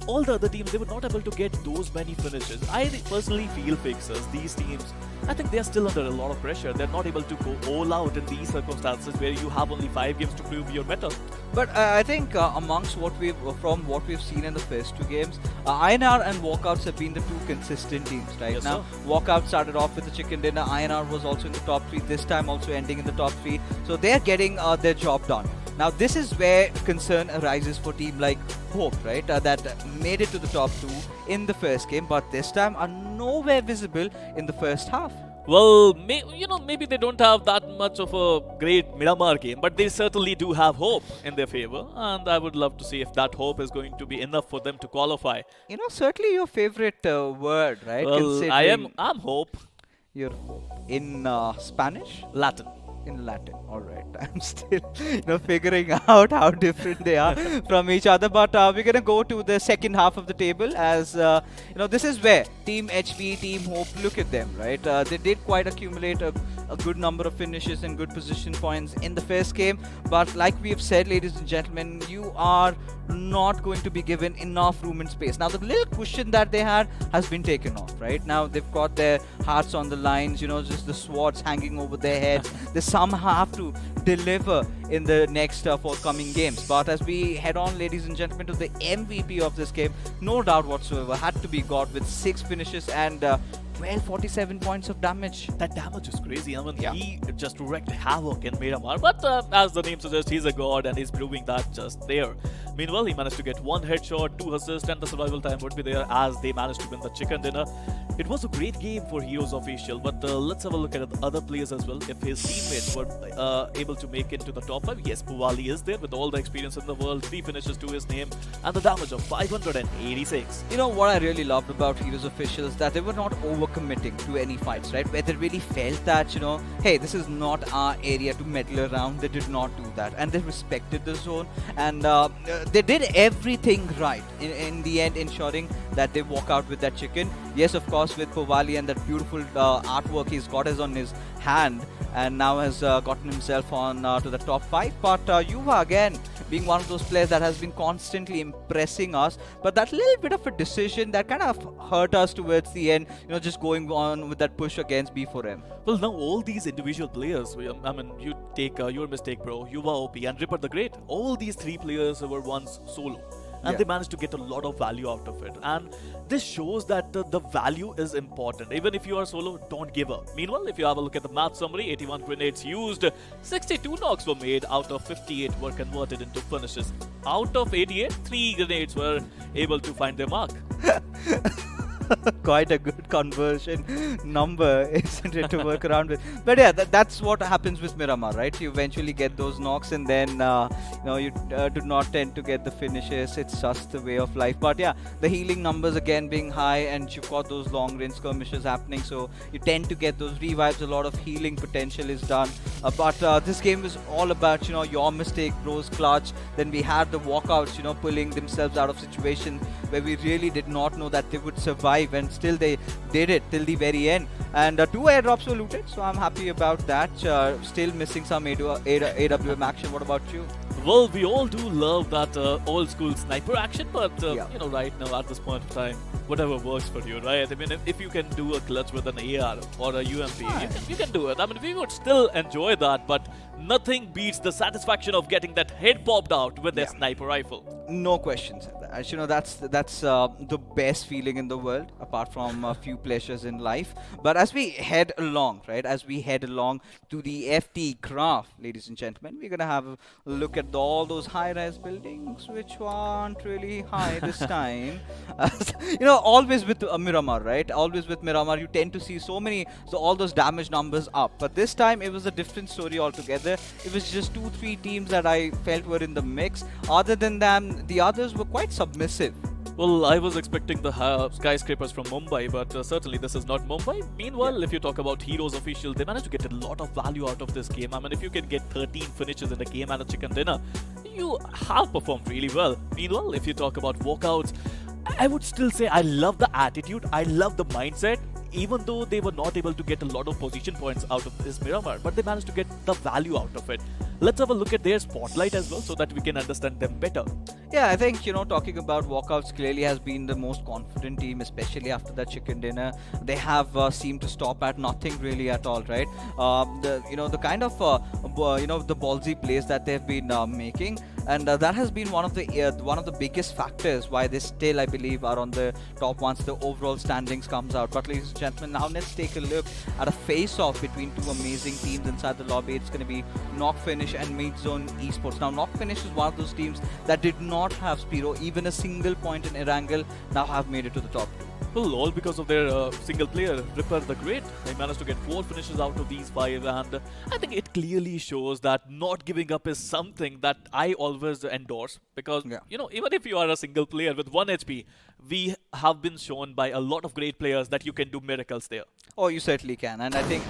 [SPEAKER 1] all the other teams, they were not able to get those many finishes. I personally feel Fixers, these teams, I think they're still under a lot of pressure. They're not able to go all out in these circumstances where you have only 5 games to prove your mettle.
[SPEAKER 3] But I think amongst what we've seen in the first 2 games, INR and Walkouts have been the 2 consistent teams. Right
[SPEAKER 1] Yes,
[SPEAKER 3] now,
[SPEAKER 1] sir.
[SPEAKER 3] Walkout started off with the chicken dinner. INR was also in the top 3. This time, also ending in the top 3. So they're getting their job done. Now, this is where concern arises for team like Hope, right? That made it to the top 2 in the first game, but this time are nowhere visible in the first half.
[SPEAKER 1] Well, maybe they don't have that much of a great Miramar game, but they certainly do have hope in their favor, and I would love to see if that hope is going to be enough for them to qualify.
[SPEAKER 3] Certainly your favorite word, right?
[SPEAKER 1] Well, I'm hope.
[SPEAKER 3] You're in Spanish?
[SPEAKER 1] Latin.
[SPEAKER 3] In Latin. All right. I'm still, figuring out how different they are from each other. But we're gonna go to the second half of the table, as this is where Team HB, Team Hope, look at them, right? They did quite accumulate a good number of finishes and good position points in the first game. But like we have said, ladies and gentlemen, you are not going to be given enough room and space. Now, the little cushion that they had has been taken off, right? Now they've got their hearts on the lines, just the swords hanging over their heads. They somehow have to deliver in the next forthcoming games. But as we head on, ladies and gentlemen, to the MVP of this game, no doubt whatsoever, had to be got with 6 finishes and 1247 points of damage.
[SPEAKER 1] That damage is crazy. I mean,
[SPEAKER 3] Yeah.
[SPEAKER 1] he just wreaked havoc in Miramar. But as the name suggests, he's a god and he's proving that just there. Meanwhile, he managed to get 1 headshot, 2 assists, and the survival time would be there as they managed to win the chicken dinner. It was a great game for Heroes Official, but let's have a look at the other players as well. If his teammates were able to make it to the top 5, yes, Puvali is there with all the experience in the world, 3 finishes to his name, and the damage of 586.
[SPEAKER 3] What I really loved about Heroes Official is that they were not overcommitting to any fights, right? Where they really felt that, hey, this is not our area to meddle around. They did not do that. And they respected the zone. And they did everything right in the end, ensuring that they walk out with that chicken. Yes, of course, with Povali and that beautiful artwork he's got is on his hand, and now has gotten himself on to the top 5. But Yuva, again, being one of those players that has been constantly impressing us, but that little bit of a decision that kind of hurt us towards the end, just going on with that push against B4M.
[SPEAKER 1] Well, now all these individual players, I mean, you take your mistake, bro, Yuva OP and Ripper the Great, all these 3 players were once solo. And they managed to get a lot of value out of it. And this shows that the value is important. Even if you are solo, don't give up. Meanwhile, if you have a look at the match summary, 81 grenades used, 62 knocks were made, out of 58 were converted into finishes. Out of 88, 3 grenades were able to find their mark.
[SPEAKER 3] Quite a good conversion number, isn't it, to work around with? But yeah, that's what happens with Miramar, right? You eventually get those knocks, and then you do not tend to get the finishes. It's just the way of life. But yeah, the healing numbers again being high, and you've got those long range skirmishes happening, so you tend to get those revives. A lot of healing potential is done. But this game was all about your mistake, bros, clutch. Then we had the walkouts, pulling themselves out of situations where we really did not know that they would survive, and still they did it till the very end. And 2 airdrops were looted, so I'm happy about that. Still missing some AWM action. What about you?
[SPEAKER 1] Well, we all do love that old school sniper action, but
[SPEAKER 3] Yeah.
[SPEAKER 1] right now at this point of time, whatever works for you, right? I mean, if you can do a clutch with an AR or a UMP, you can do it. I mean, we would still enjoy that, but nothing beats the satisfaction of getting that head popped out with a sniper rifle.
[SPEAKER 3] No questions. That's the best feeling in the world, apart from a few pleasures in life. But as we head along, right, to the FT graph, ladies and gentlemen, we're gonna have a look at all those high-rise buildings, which aren't really high this time. Always with Miramar, right? Always with Miramar, you tend to see all those damage numbers up. But this time, it was a different story altogether. It was just 2-3 teams that I felt were in the mix. Other than them, the others were quite submissive.
[SPEAKER 1] Well, I was expecting the skyscrapers from Mumbai, but certainly this is not Mumbai. Meanwhile, if you talk about Heroes Official, they managed to get a lot of value out of this game. I mean, if you can get 13 finishes in a game and a chicken dinner, you have performed really well. Meanwhile, if you talk about walkouts, I would still say I love the attitude, I love the mindset, even though they were not able to get a lot of position points out of this Miramar, but they managed to get the value out of it. Let's have a look at their spotlight as well so that we can understand them better.
[SPEAKER 3] Yeah, I think, talking about walkouts clearly has been the most confident team, especially after that chicken dinner. They have seemed to stop at nothing really at all, right? The kind of, the ballsy plays that they've been making. And that has been one of the biggest factors why they still, I believe, are on the top once the overall standings comes out. But ladies and gentlemen, now let's take a look at a face-off between two amazing teams inside the lobby. It's going to be Knock Finish and Mid Zone Esports. Now, Knock Finish is one of those teams that did not have Spiro, even a single point in Erangel, now have made it to the top 2.
[SPEAKER 1] Well, all because of their single player, Ripper the Great. They managed to get 4 finishes out of these 5, and I think it clearly shows that not giving up is something that I always endorse. Because, even if you are a single player with 1 HP, we have been shown by a lot of great players that you can do miracles there.
[SPEAKER 3] Oh, you certainly can. And I think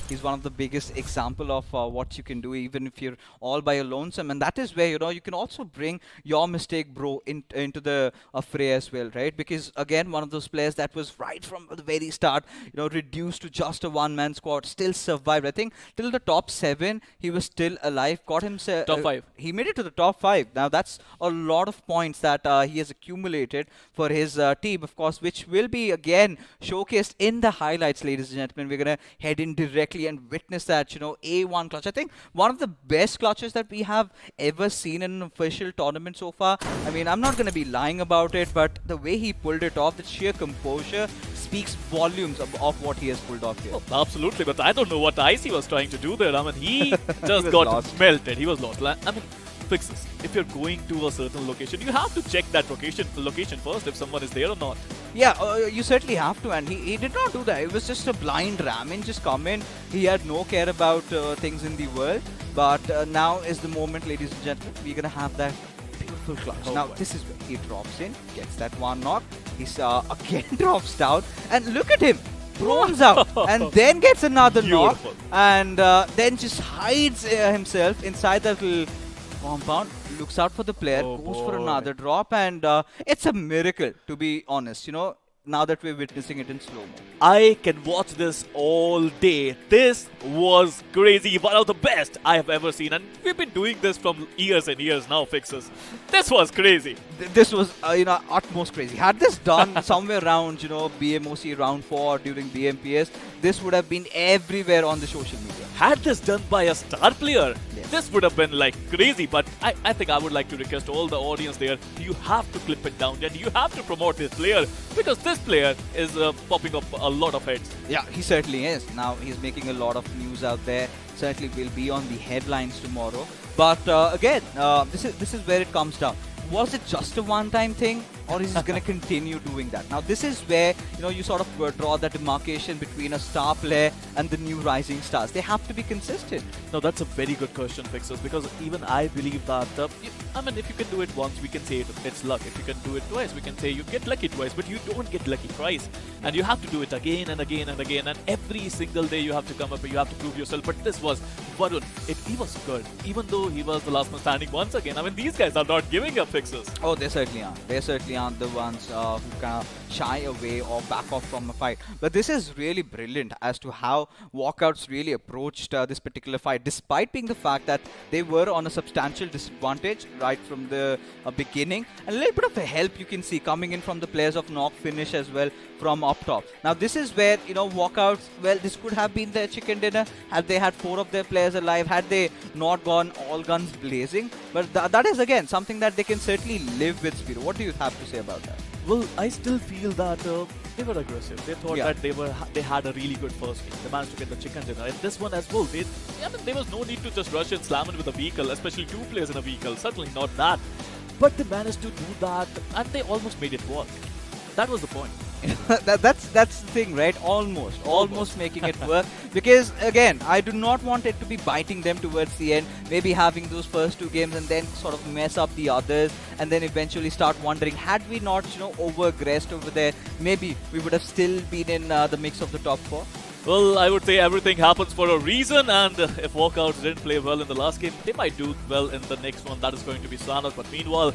[SPEAKER 3] he's one of the biggest example of what you can do even if you're all by your lonesome. And that is where, you can also bring your mistake, bro, into the fray as well, right? Because, again, one of those players that was right from the very start, reduced to just a one-man squad, still survived. I think till the top 7, he was still alive, got himself...
[SPEAKER 1] Top 5.
[SPEAKER 3] He made it to the top 5. Now, that's a lot of points that he has accumulated for his team, of course, which will be, again, showcased in the highlights, ladies and gentlemen. We're going to head in directly and witness that, A1 clutch. I think one of the best clutches that we have ever seen in an official tournament so far. I mean, I'm not going to be lying about it, but the way he pulled it off, the sheer composure speaks volumes of what he has pulled off here.
[SPEAKER 1] Oh, absolutely, but I don't know what Icy was trying to do there. I mean, he just got
[SPEAKER 3] lost.
[SPEAKER 1] melted. He was lost. I mean, fixes. If you're going to a certain location, you have to check that location first if someone is there or not.
[SPEAKER 3] Yeah, you certainly have to, and he did not do that. It was just a blind ramming, just come in. He had no care about things in the world. But now is the moment, ladies and gentlemen. We're going to have that beautiful clutch.
[SPEAKER 1] Oh
[SPEAKER 3] now,
[SPEAKER 1] boy.
[SPEAKER 3] this is where he drops in, gets that one knock. He's again drops down, and look at him. Throws out and then gets another knock,
[SPEAKER 1] Beautiful.
[SPEAKER 3] and then just hides himself inside that little compound, looks out for the player,
[SPEAKER 1] Oh
[SPEAKER 3] goes for
[SPEAKER 1] boy.
[SPEAKER 3] another drop, and it's a miracle, to be honest, now that we're witnessing it in slow-mo.
[SPEAKER 1] I can watch this all day. This was crazy. One of the best I have ever seen. And we've been doing this from years and years now, Fixes. This was crazy.
[SPEAKER 3] This was, utmost crazy. Had this done somewhere around, BMOC Round 4 during BMPS, this would have been everywhere on the social media.
[SPEAKER 1] Had this done by a star player,
[SPEAKER 3] Yes.
[SPEAKER 1] this would have been like crazy. But I think I would like to request all the audience there, you have to clip it down and you have to promote this player, because this player is popping up a lot of heads.
[SPEAKER 3] Yeah, he certainly is. Now, he's making a lot of news out there. Certainly will be on the headlines tomorrow. But again, this is where it comes down. Was it just a one-time thing, or is he going to continue doing that? Now, this is where, you sort of draw the demarcation between a star player and the new rising stars. They have to be consistent.
[SPEAKER 1] Now, that's a very good question, Fixers, because even I believe that, if you can do it once, we can say it's luck. If you can do it twice, we can say you get lucky twice, but you don't get lucky twice. And you have to do it again and again and again. And every single day you have to come up and you have to prove yourself. But this was Varun. He was good, even though he was the last man standing once again. I mean, these guys are not giving up, Fixers.
[SPEAKER 3] Oh, they certainly aren't. They certainly aren't the ones who kind of shy away or back off from a fight. But this is really brilliant as to how Walkouts really approached this particular fight, despite being the fact that they were on a substantial disadvantage right from the beginning. And a little bit of a help you can see coming in from the players of Knock Finish as well from up top. Now, this is where, Walkouts, well, this could have been their chicken dinner had they had 4 of their players alive, had they not gone all guns blazing. But that is, again, something that they can certainly live with, Spiro. What do you have to say about that?
[SPEAKER 1] Well, I still feel that they were aggressive. They thought that they had a really good first game. They managed to get the chicken dinner. And this one as well, there was no need to just rush and slam it with a vehicle, especially 2 players in a vehicle. Certainly not that. But they managed to do that, and they almost made it work. That was the point.
[SPEAKER 3] That's the thing, right? Almost making it work. Because again, I do not want it to be biting them towards the end, maybe having those first 2 games and then sort of mess up the others, and then eventually start wondering, had we not over-aggressed over there, maybe we would have still been in the mix of the top 4.
[SPEAKER 1] Well, I would say everything happens for a reason, and if Walkouts didn't play well in the last game, they might do well in the next one. That is going to be Sanhok. But meanwhile,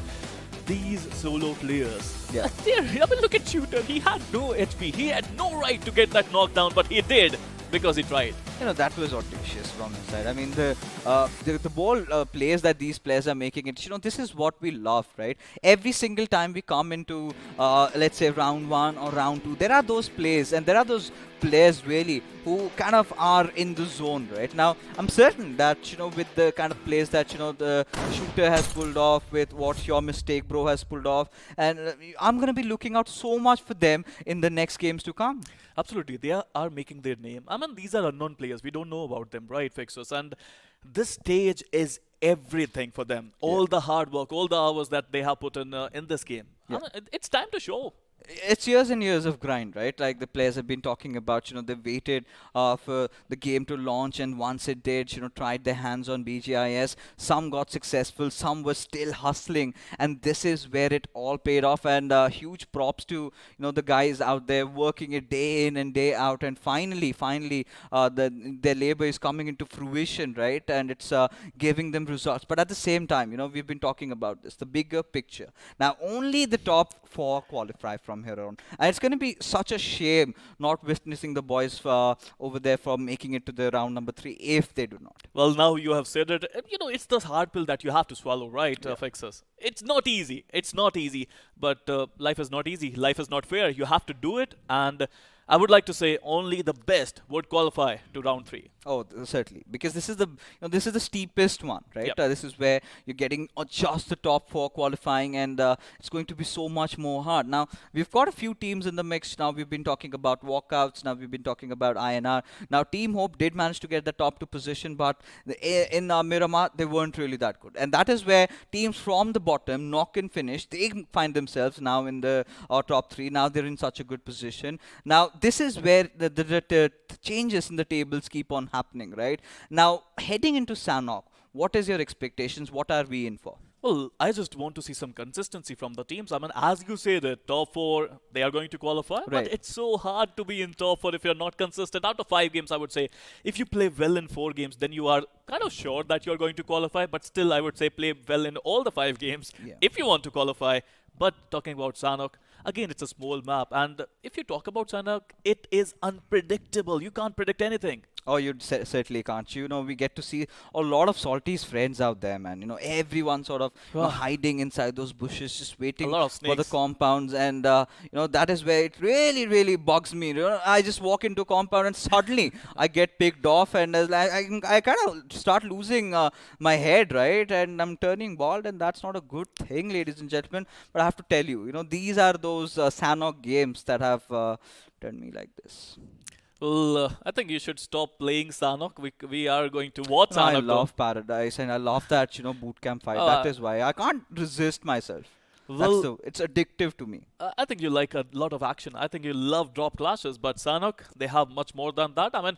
[SPEAKER 1] these solo players, look at Shooter. He had no HP. He had no right to get that knockdown, but he did because he tried.
[SPEAKER 3] that was audacious from his side. I mean, the ball plays that these players are making it. This is what we love, right? Every single time we come into, let's say, round 1 or round 2, there are those plays and there are those players really who kind of are in the zone right now. I'm certain that with the kind of plays that the shooter has pulled off, with what your mistake bro has pulled off, and I'm gonna be looking out so much for them in the next games to come.
[SPEAKER 1] Absolutely, they are making their name. I mean, these are unknown players. We don't know about them, right, Fixers? And this stage is everything for them. All the hard work, all the hours that they have put in this game. I mean, it's time to show.
[SPEAKER 3] It's years and years of grind, right? Like the players have been talking about, they waited for the game to launch, and once it did, tried their hands on BGIS. Some got successful, some were still hustling, and this is where it all paid off. And huge props to, the guys out there working it day in and day out, and finally, their labor is coming into fruition, right? And it's giving them results. But at the same time, we've been talking about this, the bigger picture. Now, only the top 4 qualify from here on, and it's going to be such a shame not witnessing the boys over there from making it to the round number 3 if they do not.
[SPEAKER 1] Well, now you have said it. It's the hard pill that you have to swallow, right, Fixers? It's not easy. It's not easy. But life is not easy. Life is not fair. You have to do it. And I would like to say only the best would qualify to round 3.
[SPEAKER 3] Oh, certainly, because this is the steepest one, right?
[SPEAKER 1] Yep.
[SPEAKER 3] This is where you're getting just the top 4 qualifying, and it's going to be so much more hard. Now, we've got a few teams in the mix. Now, we've been talking about walkouts. Now, we've been talking about INR. Now, Team Hope did manage to get the top 2 position, but in Miramar, they weren't really that good. And that is where teams from the bottom, knock and finish, they find themselves now in the top 3. Now, they're in such a good position. Now, this is where the changes in the tables keep on happening, right? Now, heading into Sanhok, what is your expectations? What are we in for?
[SPEAKER 1] Well, I just want to see some consistency from the teams. I mean, as you say, the top 4, they are going to qualify.
[SPEAKER 3] Right.
[SPEAKER 1] But it's so hard to be in top 4 if you're not consistent. Out of 5 games, I would say, if you play well in 4 games, then you are kind of sure that you're going to qualify. But still, I would say play well in all the 5 games if you want to qualify. But talking about Sanhok, again, it's a small map. And if you talk about Sanhok, it is unpredictable. You can't predict anything.
[SPEAKER 3] Oh, you certainly can't. We get to see a lot of Salty's friends out there, man. Everyone sort of hiding inside those bushes, just waiting for the compounds. And, that is where it really, really bugs me. I just walk into a compound and suddenly I get picked off, and I kind of start losing my head, right? And I'm turning bald, and that's not a good thing, ladies and gentlemen. But I have to tell you, these are those Sanhok games that have turned me like this.
[SPEAKER 1] Well, I think you should stop playing Sanhok. We are going to watch Sanhok.
[SPEAKER 3] I love Paradise, and I love that, boot camp fight. That is why I can't resist myself. Well, it's addictive to me.
[SPEAKER 1] I think you like a lot of action. I think you love drop clashes, but Sanhok, they have much more than that. I mean,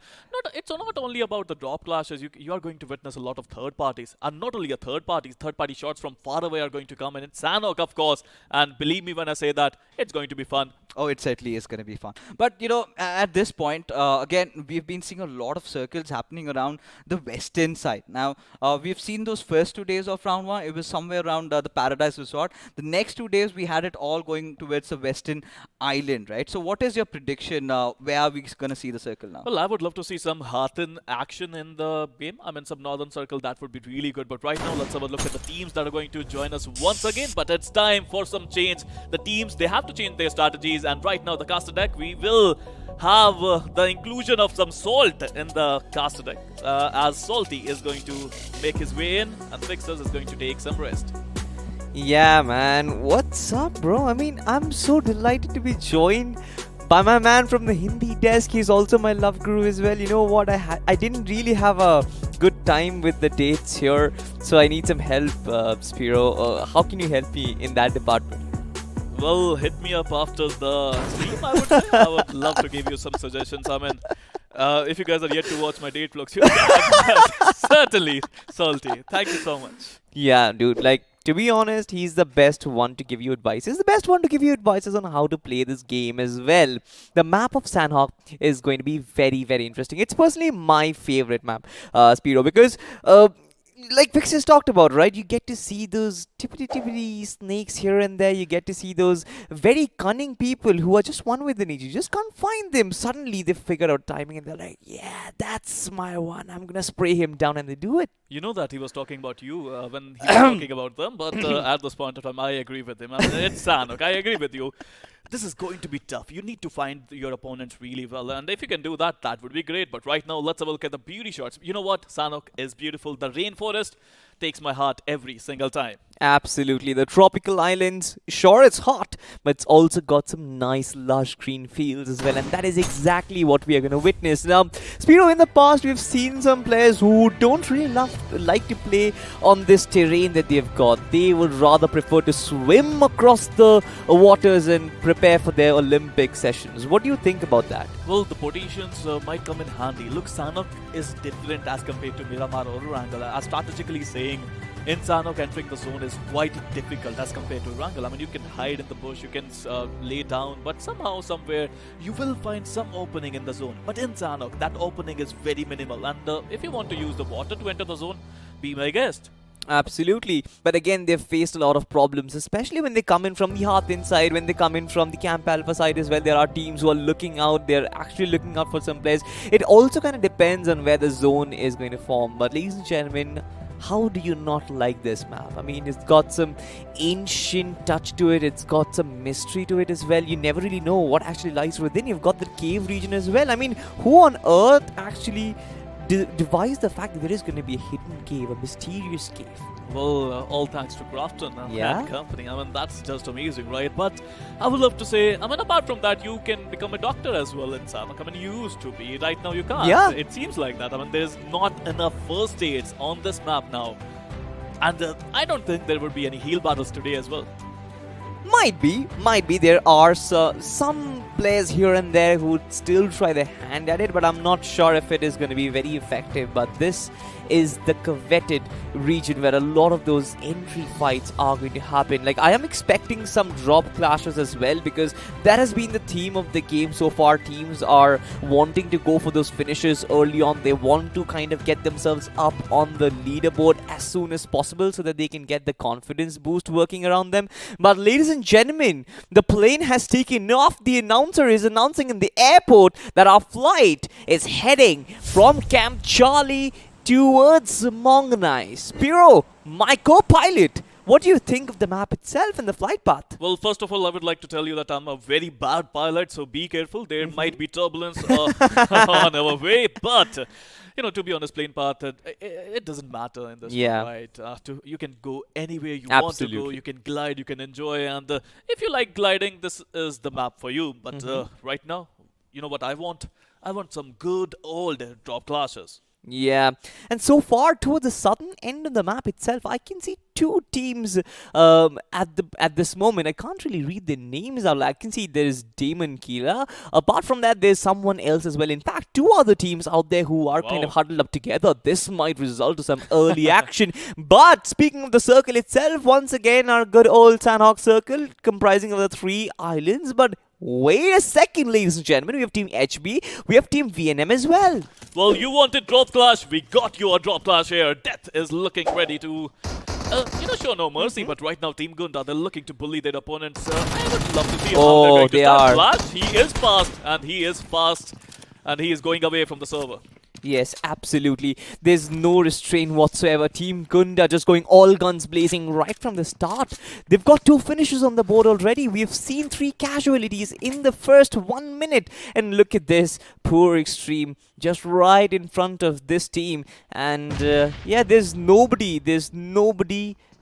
[SPEAKER 1] it's not only about the drop clashes. You are going to witness a lot of third parties, and not only third party shots from far away are going to come in. It's Sanhok, of course, and believe me when I say that, it's going to be fun.
[SPEAKER 3] Oh, it certainly is going to be fun. But, at this point, again, we've been seeing a lot of circles happening around the western side. Now, we've seen those first 2 days of round 1. It was somewhere around the Paradise Resort. The next 2 days, we had it all going towards the western island, right? So, what is your prediction? Where are we going to see the circle now?
[SPEAKER 1] Well, I would love to see some Hathin action in the game. I mean, some northern circle, that would be really good. But right now, let's have a look at the teams that are going to join us once again. But it's time for some change. The teams, they have to change their strategies. And right now, the caster deck, we will have the inclusion of some Salt in the caster deck, as Salty is going to make his way in and Fixers is going to take some rest.
[SPEAKER 2] Yeah, man. What's up, bro? I mean, I'm so delighted to be joined by my man from the Hindi desk. He's also my love guru as well. You know what? I didn't really have a good time with the dates here, so I need some help, Spiro. How can you help me in that department?
[SPEAKER 1] Well, hit me up after the stream, I would say. I would love to give you some suggestions. I mean, if you guys are yet to watch my date vlogs, certainly, Salty. Thank you so much.
[SPEAKER 2] Yeah, dude. To be honest, he's the best one to give you advice. He's the best one to give you advices on how to play this game as well. The map of Sanhok is going to be very, very interesting. It's personally my favorite map, Spiro, because like Vixis talked about, right? You get to see those tippity snakes here and there. You get to see those very cunning people who are just one within each. You just can't find them. Suddenly they figure out timing and they're like, yeah, that's my one. I'm gonna spray him down, and they do it.
[SPEAKER 1] You know that he was talking about you when he was talking about them, but at this point of time, I agree with him. I mean, it's Sanhok. I agree with you. This is going to be tough. You need to find your opponents really well, and if you can do that, that would be great. But right now, let's have a look at the beauty shots. You know what? Sanhok is beautiful. The rainforest takes my heart every single time.
[SPEAKER 2] Absolutely. The tropical islands, sure, it's hot, but it's also got some nice lush green fields as well, and that is exactly what we are going to witness. Now, Spiro, in the past, we've seen some players who don't really like to play on this terrain that they've got. They would rather prefer to swim across the waters and prepare for their Olympic sessions. What do you think about that?
[SPEAKER 1] Well, the potentials might come in handy. Look, Sanhok is different as compared to Miramar or Erangel. Strategically saying, in Sanhok, entering the zone is quite difficult as compared to Erangel. I mean, you can hide in the bush, you can lay down, but somehow, somewhere, you will find some opening in the zone. But in Sanhok, that opening is very minimal. And if you want to use the water to enter the zone, be my guest.
[SPEAKER 2] Absolutely. But again, they've faced a lot of problems, especially when they come in from the Hearth inside, when they come in from the Camp Alpha side as well. There are teams who are looking out. They're actually looking out for some players. It also kind of depends on where the zone is going to form. But ladies and gentlemen, how do you not like this map? I mean, it's got some ancient touch to it. It's got some mystery to it as well. You never really know what actually lies within. You've got the cave region as well. I mean, who on earth actually devised the fact that there is going to be a hidden cave, a mysterious cave?
[SPEAKER 1] Well, all thanks to Crafton and
[SPEAKER 2] Yeah.
[SPEAKER 1] that company. I mean, that's just amazing, right? But I would love to say, I mean, apart from that, you can become a doctor as well in Sanhok. I mean, you used to be. Right now, you can't.
[SPEAKER 2] Yeah.
[SPEAKER 1] It seems like that. I mean, there's not enough first aids on this map now. And I don't think there would be any heal battles today as well.
[SPEAKER 2] Might be. There are some players here and there who would still try their hand at it, but I'm not sure if it is going to be very effective. But this is the coveted region where a lot of those entry fights are going to happen. Like, I am expecting some drop clashes as well, because that has been the theme of the game so far. Teams are wanting to go for those finishes early on. They want to kind of get themselves up on the leaderboard as soon as possible so that they can get the confidence boost working around them. But ladies and gentlemen, the plane has taken off. The announcer is announcing in the airport that our flight is heading from Camp Charlie towards Mongnai. Spiro, my co-pilot, what do you think of the map itself and the flight path?
[SPEAKER 1] Well, first of all, I would like to tell you that I'm a very bad pilot, so be careful. There might be turbulence on our way, but you know, to be honest, plane path, it doesn't matter in this
[SPEAKER 2] Yeah.
[SPEAKER 1] one, right? You can go anywhere you want to go.
[SPEAKER 2] Absolutely.
[SPEAKER 1] You can glide, you can enjoy, and if you like gliding, this is the map for you. But right now, you know what I want? I want some good old drop classes.
[SPEAKER 2] Yeah, and so far towards the southern end of the map itself, I can see two teams at this moment. I can't really read their names out. I can see there's Damon Kila. Apart from that, there's someone else as well. In fact, two other teams out there who are kind of huddled up together. This might result to some early action. But speaking of the circle itself, once again, our good old Sanhok circle comprising of the 3 islands. But wait a second, ladies and gentlemen. We have Team HB. We have Team VNM as well.
[SPEAKER 1] Well, you wanted drop clash. We got your drop clash here. Death is looking ready to, show no mercy. But right now, Team Gunda, they're looking to bully their opponents. I would love to see how they're going to start clash. He is fast, and he is going away from the server.
[SPEAKER 2] Yes, absolutely. There's no restraint whatsoever. Team Gunda just going all guns blazing right from the start. They've got 2 finishes on the board already. We've seen 3 casualties in the first 1 minute. And look at this. Poor Extreme just right in front of this team. And yeah, there's nobody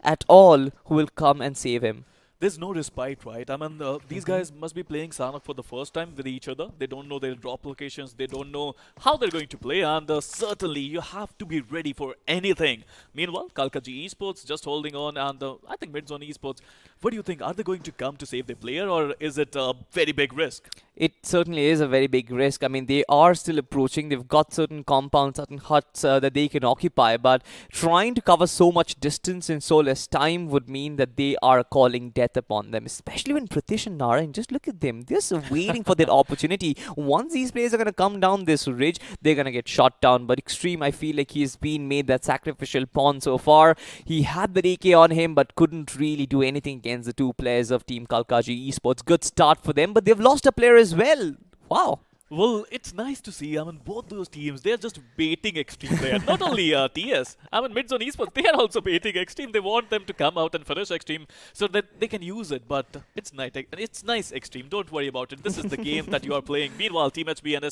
[SPEAKER 2] at all who will come and save him.
[SPEAKER 1] There's no respite, right? I mean, these guys must be playing Sanhok for the first time with each other. They don't know their drop locations. They don't know how they're going to play. And certainly, you have to be ready for anything. Meanwhile, Kalkaji Esports just holding on. And I think Midzone Esports, what do you think? Are they going to come to save their player? Or is it a very big risk?
[SPEAKER 2] It certainly is a very big risk. I mean, they are still approaching. They've got certain compounds, certain huts that they can occupy. But trying to cover so much distance in so less time would mean that they are calling death upon them. Especially when Pratish and Narayan, just look at them. They're just waiting for that opportunity. Once these players are going to come down this ridge, they're going to get shot down. But Extreme, I feel like he's been made that sacrificial pawn so far. He had the AK on him, but couldn't really do anything against the two players of Team Kalkaji Esports. Good start for them, but they've lost a player as well. Wow.
[SPEAKER 1] Well, it's nice to see. I mean, both those teams, they're just baiting Extreme there. Not only TS, I mean, Midzone Esports, they are also baiting Extreme. They want them to come out and finish Extreme so that they can use it. But it's nice. It's nice, Extreme. Don't worry about it. This is the game that you are playing. Meanwhile, Team HB and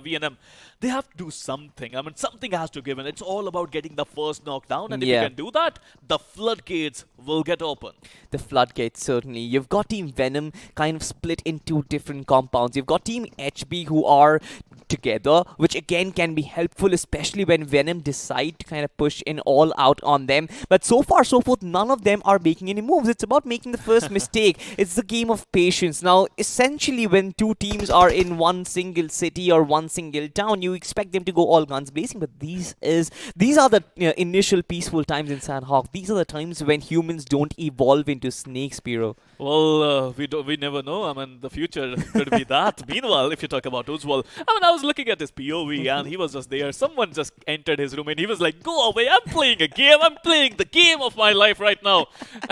[SPEAKER 1] VNM, they have to do something. I mean, something has to give in. It's all about getting the first knockdown. And if you can do that, the floodgates will get open.
[SPEAKER 2] The floodgates, certainly. You've got Team Venom kind of split in two different compounds. You've got Team HB who are together, which again can be helpful, especially when Venom decide to kind of push in all out on them. But so far, so forth, none of them are making any moves. It's about making the first mistake. It's the game of patience. Now, essentially, when two teams are in one single city or one single town, you expect them to go all guns blazing. But these are the initial peaceful times in Sanhok. These are the times when humans don't evolve into snakes, Piro.
[SPEAKER 1] Well, we never know. I mean, the future could be that. Meanwhile, if you talk about Ujjwal, I mean, I was looking at his POV and he was just there. Someone just entered his room and he was like, "Go away! I'm playing a game. I'm playing the game of my life right now."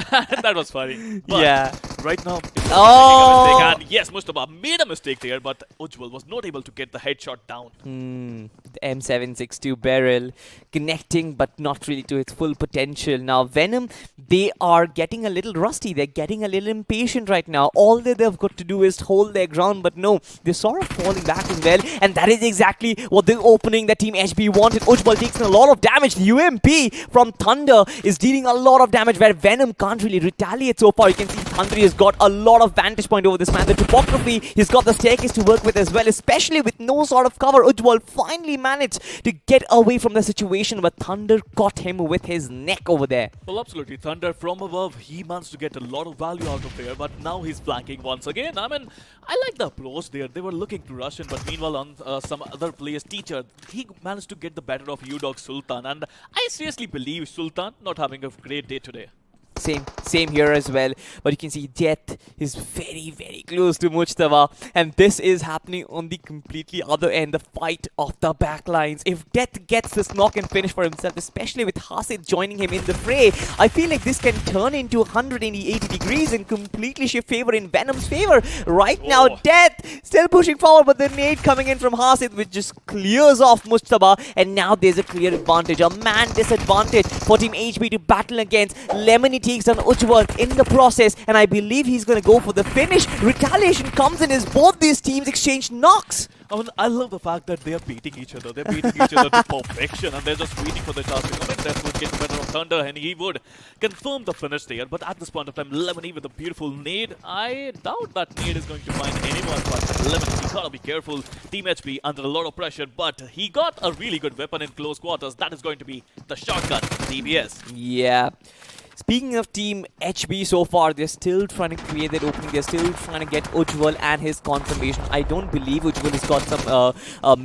[SPEAKER 1] That was funny. But
[SPEAKER 2] yeah.
[SPEAKER 1] Right now,
[SPEAKER 2] Oh!
[SPEAKER 1] making a mistake. And yes, Mustafa made a mistake there, but Ujjwal was not able to get the headshot down.
[SPEAKER 2] The M762 barrel connecting, but not really to its full potential. Now, Venom, they are getting a little rusty. They're getting a little impatient right now. All that they've got to do is hold their ground, but no, they're sort of falling back as well. And that is exactly what the opening that Team HB wanted. Ujjwal takes in a lot of damage. The UMP from Thunder is dealing a lot of damage where Venom can't really retaliate so far. You can see Thunder has got a lot of vantage point over this man. The topography, he's got the staircase to work with as well, especially with no sort of cover. Ujjwal finally managed to get away from the situation, but Thunder caught him with his neck over there.
[SPEAKER 1] Well, absolutely. Thunder from above, he managed to get a lot of value out of there, but now he's flanking once again. I mean, I like the approach there. They were looking to rush in, but meanwhile on some other player's teacher, he managed to get the better of U-Dog Sultan, and I seriously believe Sultan not having a great day today.
[SPEAKER 2] Same here as well. But you can see Death is very, very close to Mujtaba. And this is happening on the completely other end, the fight of the backlines. If Death gets this knock and finish for himself, especially with Hasid joining him in the fray, I feel like this can turn into 180 degrees and completely shift favor in Venom's favor. Right now, Death still pushing forward, but the nade coming in from Hasid, which just clears off Mujtaba. And now there's a clear advantage, a man disadvantage for Team HB to battle against. Lemony takes down Ujjwal in the process, and I believe he's going to go for the finish. Retaliation comes in as both these teams exchange knocks.
[SPEAKER 1] I mean, I love the fact that they are beating each other. They're beating each other to perfection, and they're just waiting for the chance to come in. That would get the better of Thunder, and he would confirm the finish there. But at this point of time, Lemony with a beautiful nade. I doubt that nade is going to find anyone, but Lemony, you gotta be careful. Team HB under a lot of pressure, but he got a really good weapon in close quarters. That is going to be the shotgun, DBS.
[SPEAKER 2] Yeah. Speaking of Team HB so far, they're still trying to create that opening. They're still trying to get Ujjwal and his confirmation. I don't believe Ujjwal has got some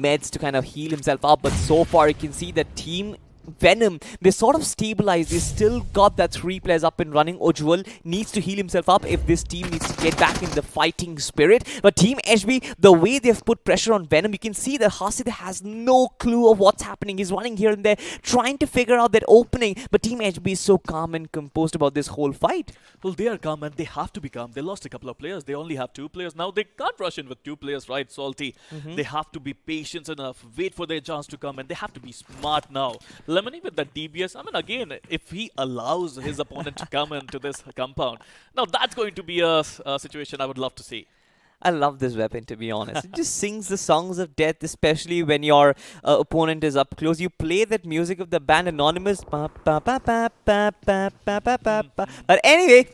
[SPEAKER 2] meds to kind of heal himself up, but so far you can see that Team Venom, they sort of stabilized. They still got that 3 players up and running. Ujjwal needs to heal himself up if this team needs to get back in the fighting spirit. But Team HB, the way they've put pressure on Venom, you can see that Hasid has no clue of what's happening. He's running here and there, trying to figure out that opening. But Team HB is so calm and composed about this whole fight.
[SPEAKER 1] Well, they are calm and they have to be calm. They lost a couple of players. They only have 2 players. Now they can't rush in with 2 players, right, Salty? They have to be patient enough, wait for their chance to come, and they have to be smart now. Lemony with that DBS, I mean, again, if he allows his opponent to come into this compound, now that's going to be a situation I would love to see.
[SPEAKER 2] I love this weapon, to be honest. It just sings the songs of death, especially when your opponent is up close. You play that music of the band Anonymous. But anyway,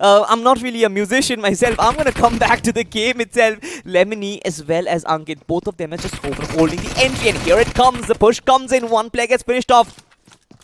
[SPEAKER 2] I'm not really a musician myself. I'm going to come back to the game itself. Lemony as well as Ankit, both of them are just holding the entry. And here it comes. The push comes in. 1 player gets finished off.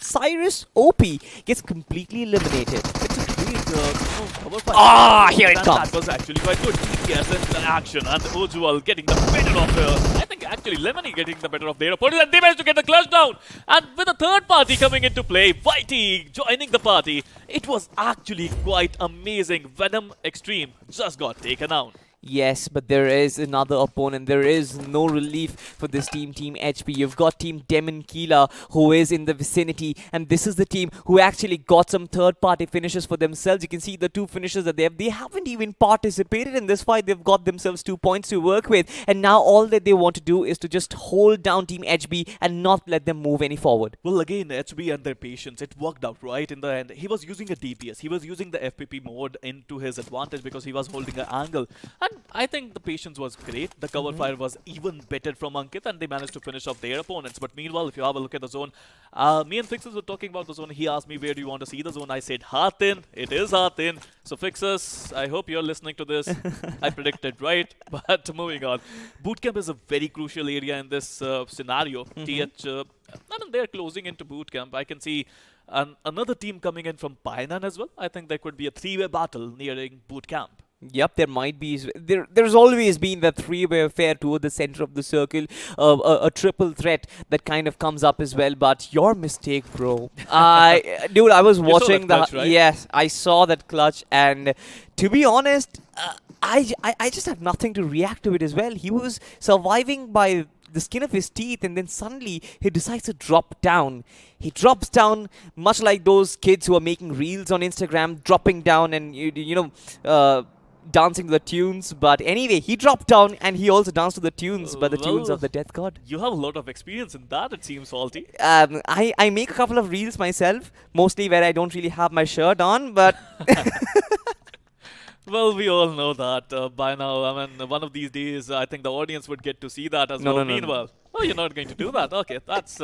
[SPEAKER 2] Cyrus OP gets completely eliminated. It's a
[SPEAKER 1] cover fire.
[SPEAKER 2] Here it
[SPEAKER 1] And
[SPEAKER 2] comes.
[SPEAKER 1] That was actually quite good. Yes, in the action and Ujwal getting the better of I think actually Lemony getting the better of their opponent, and they managed to get the clutch down. And with a third party coming into play, Whitey joining the party, it was actually quite amazing. Venom Extreme just got taken out.
[SPEAKER 2] Yes, but there is another opponent. There is no relief for this team, Team HP. You've got Team Demon Keela, who is in the vicinity, and this is the team who actually got some third-party finishes for themselves. You can see the two finishes that they have. They haven't even participated in this fight. They've got themselves 2 points to work with, and now all that they want to do is to just hold down Team HB and not let them move any forward.
[SPEAKER 1] Well, again, HB and their patience, it worked out right in the end. He was using a DPS. He was using the FPP mode into his advantage because he was holding an angle. And I think the patience was great. The cover fire was even better from Ankit, and they managed to finish off their opponents. But meanwhile, if you have a look at the zone, me and Fixes were talking about the zone. He asked me, where do you want to see the zone? I said, Hatin. It is Hatin. So Fixes, I hope you're listening to this. I predicted right. But moving on. Bootcamp is a very crucial area in this scenario. TH, I mean, they're closing into Bootcamp. I can see another team coming in from Painan as well. I think there could be a three-way battle nearing Bootcamp.
[SPEAKER 2] Yep, there might be. There's always been that three-way affair toward the center of the circle, a triple threat that kind of comes up as well. But your mistake, bro. Dude, I was watching the
[SPEAKER 1] clutch, right?
[SPEAKER 2] Yes, I saw that clutch, and to be honest, I just had nothing to react to it as well. He was surviving by the skin of his teeth, and then suddenly he decides to drop down. He drops down, much like those kids who are making reels on Instagram, dropping down and dancing to the tunes. But anyway, he dropped down and he also danced to the tunes, but the tunes of the Death God.
[SPEAKER 1] You have a lot of experience in that, it seems, Salty.
[SPEAKER 2] I make a couple of reels myself, mostly where I don't really have my shirt on, but
[SPEAKER 1] Well, we all know that by now. I mean, one of these days, I think the audience would get to see that as well.
[SPEAKER 2] No.
[SPEAKER 1] Meanwhile, oh, you're not going to do that. Okay, that's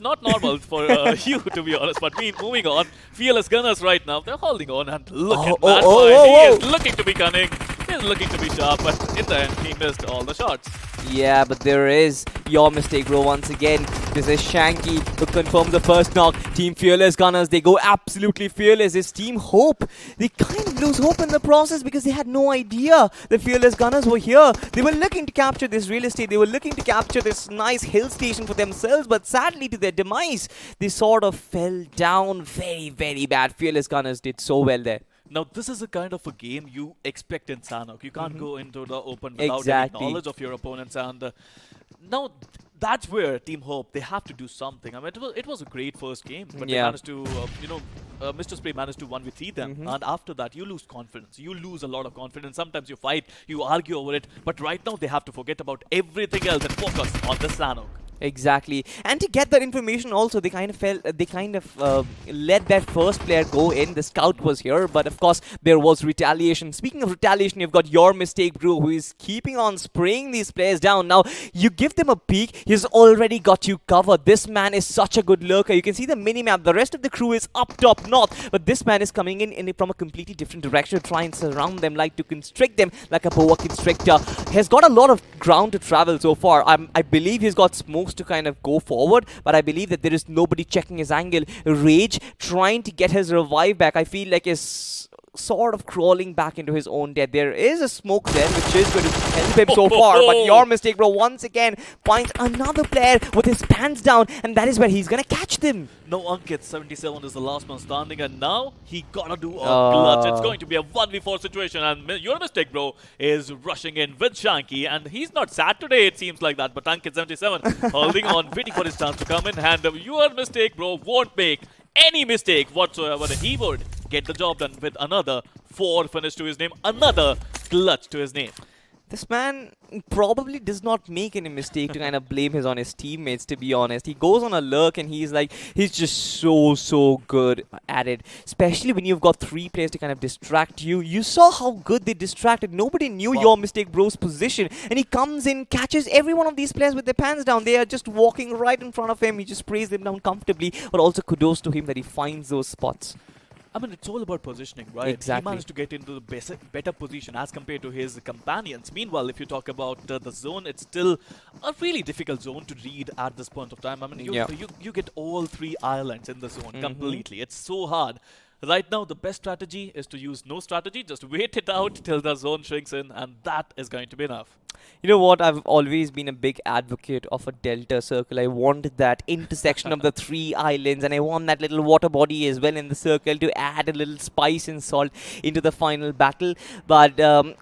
[SPEAKER 1] not normal for you, to be honest. But moving on, Fearless Gunners right now, they're holding on, and look at that fight. He is looking to be cunning. He is looking to be sharp, but in the end, he missed all the shots.
[SPEAKER 2] yeah, but there is your mistake, bro. Once again, this is Shanky who confirms the first knock. Team Fearless Gunners, they go absolutely fearless. It's Team Hope. They kind of lose hope in the process because they had no idea the Fearless Gunners were here. They were looking to capture this real estate. They were looking to capture this nice hill station for themselves, but sadly to their demise, they sort of fell down very, very bad. Fearless Gunners did so well there.
[SPEAKER 1] Now, this is a kind of a game you expect in Sanhok. You can't go into the open without
[SPEAKER 2] Exactly.
[SPEAKER 1] any knowledge of your opponents. And now, that's where Team Hope, they have to do something. I mean, it was a great first game, but they
[SPEAKER 2] Yeah.
[SPEAKER 1] managed to, Mr. Spray managed to 1v3 them. And after that, you lose confidence. You lose a lot of confidence. Sometimes you fight, you argue over it. But right now, they have to forget about everything else and focus on the Sanhok.
[SPEAKER 2] Exactly, and to get that information also, they kind of let that first player go in. The scout was here, but of course there was retaliation. Speaking of retaliation, you've got your mistake, bro, who is keeping on spraying these players down. Now you give them a peek, he's already got you covered. This man is such a good lurker. You can see the mini-map. The rest of the crew is up top north, but this man is coming in from a completely different direction to try and surround them, like to constrict them like a boa constrictor. He has got a lot of ground to travel so far. I believe he's got smokes to kind of go forward, but I believe that there is nobody checking his angle. Rage trying to get his revive back. I feel like is sort of crawling back into his own death. There is a smoke there which is going to help him so far, but your mistake, bro, once again finds another player with his pants down, and that is where he's gonna catch them.
[SPEAKER 1] No, Ankit, 77 is the last man standing, and now he gotta do a clutch. It's going to be a 1v4 situation, and your mistake, bro, is rushing in with Shanky, and he's not sad today, it seems like that, but Ankit, 77, holding on, waiting for his chance to come in, and your mistake, bro, won't make any mistake whatsoever. He would get the job done with another 4 finish to his name, another clutch to his name.
[SPEAKER 2] This man probably does not make any mistake to kind of blame on his teammates, to be honest. He goes on a lurk and he's just so good at it. Especially when you've got 3 players to kind of distract you. You saw how good they distracted. Nobody knew your mistake bro's position. And he comes in, catches every one of these players with their pants down. They are just walking right in front of him. He just sprays them down comfortably. But also kudos to him that he finds those spots.
[SPEAKER 1] I mean, it's all about positioning, right?
[SPEAKER 2] Exactly.
[SPEAKER 1] He managed to get into the better position as compared to his companions. Meanwhile, if you talk about the zone, it's still a really difficult zone to read at this point of time. I mean, you get all 3 islands in the zone completely. It's so hard. Right now, the best strategy is to use no strategy. Just wait it out till the zone shrinks in, and that is going to be enough.
[SPEAKER 2] You know what? I've always been a big advocate of a delta circle. I want that intersection of the 3 islands, and I want that little water body as well in the circle to add a little spice and salt into the final battle. But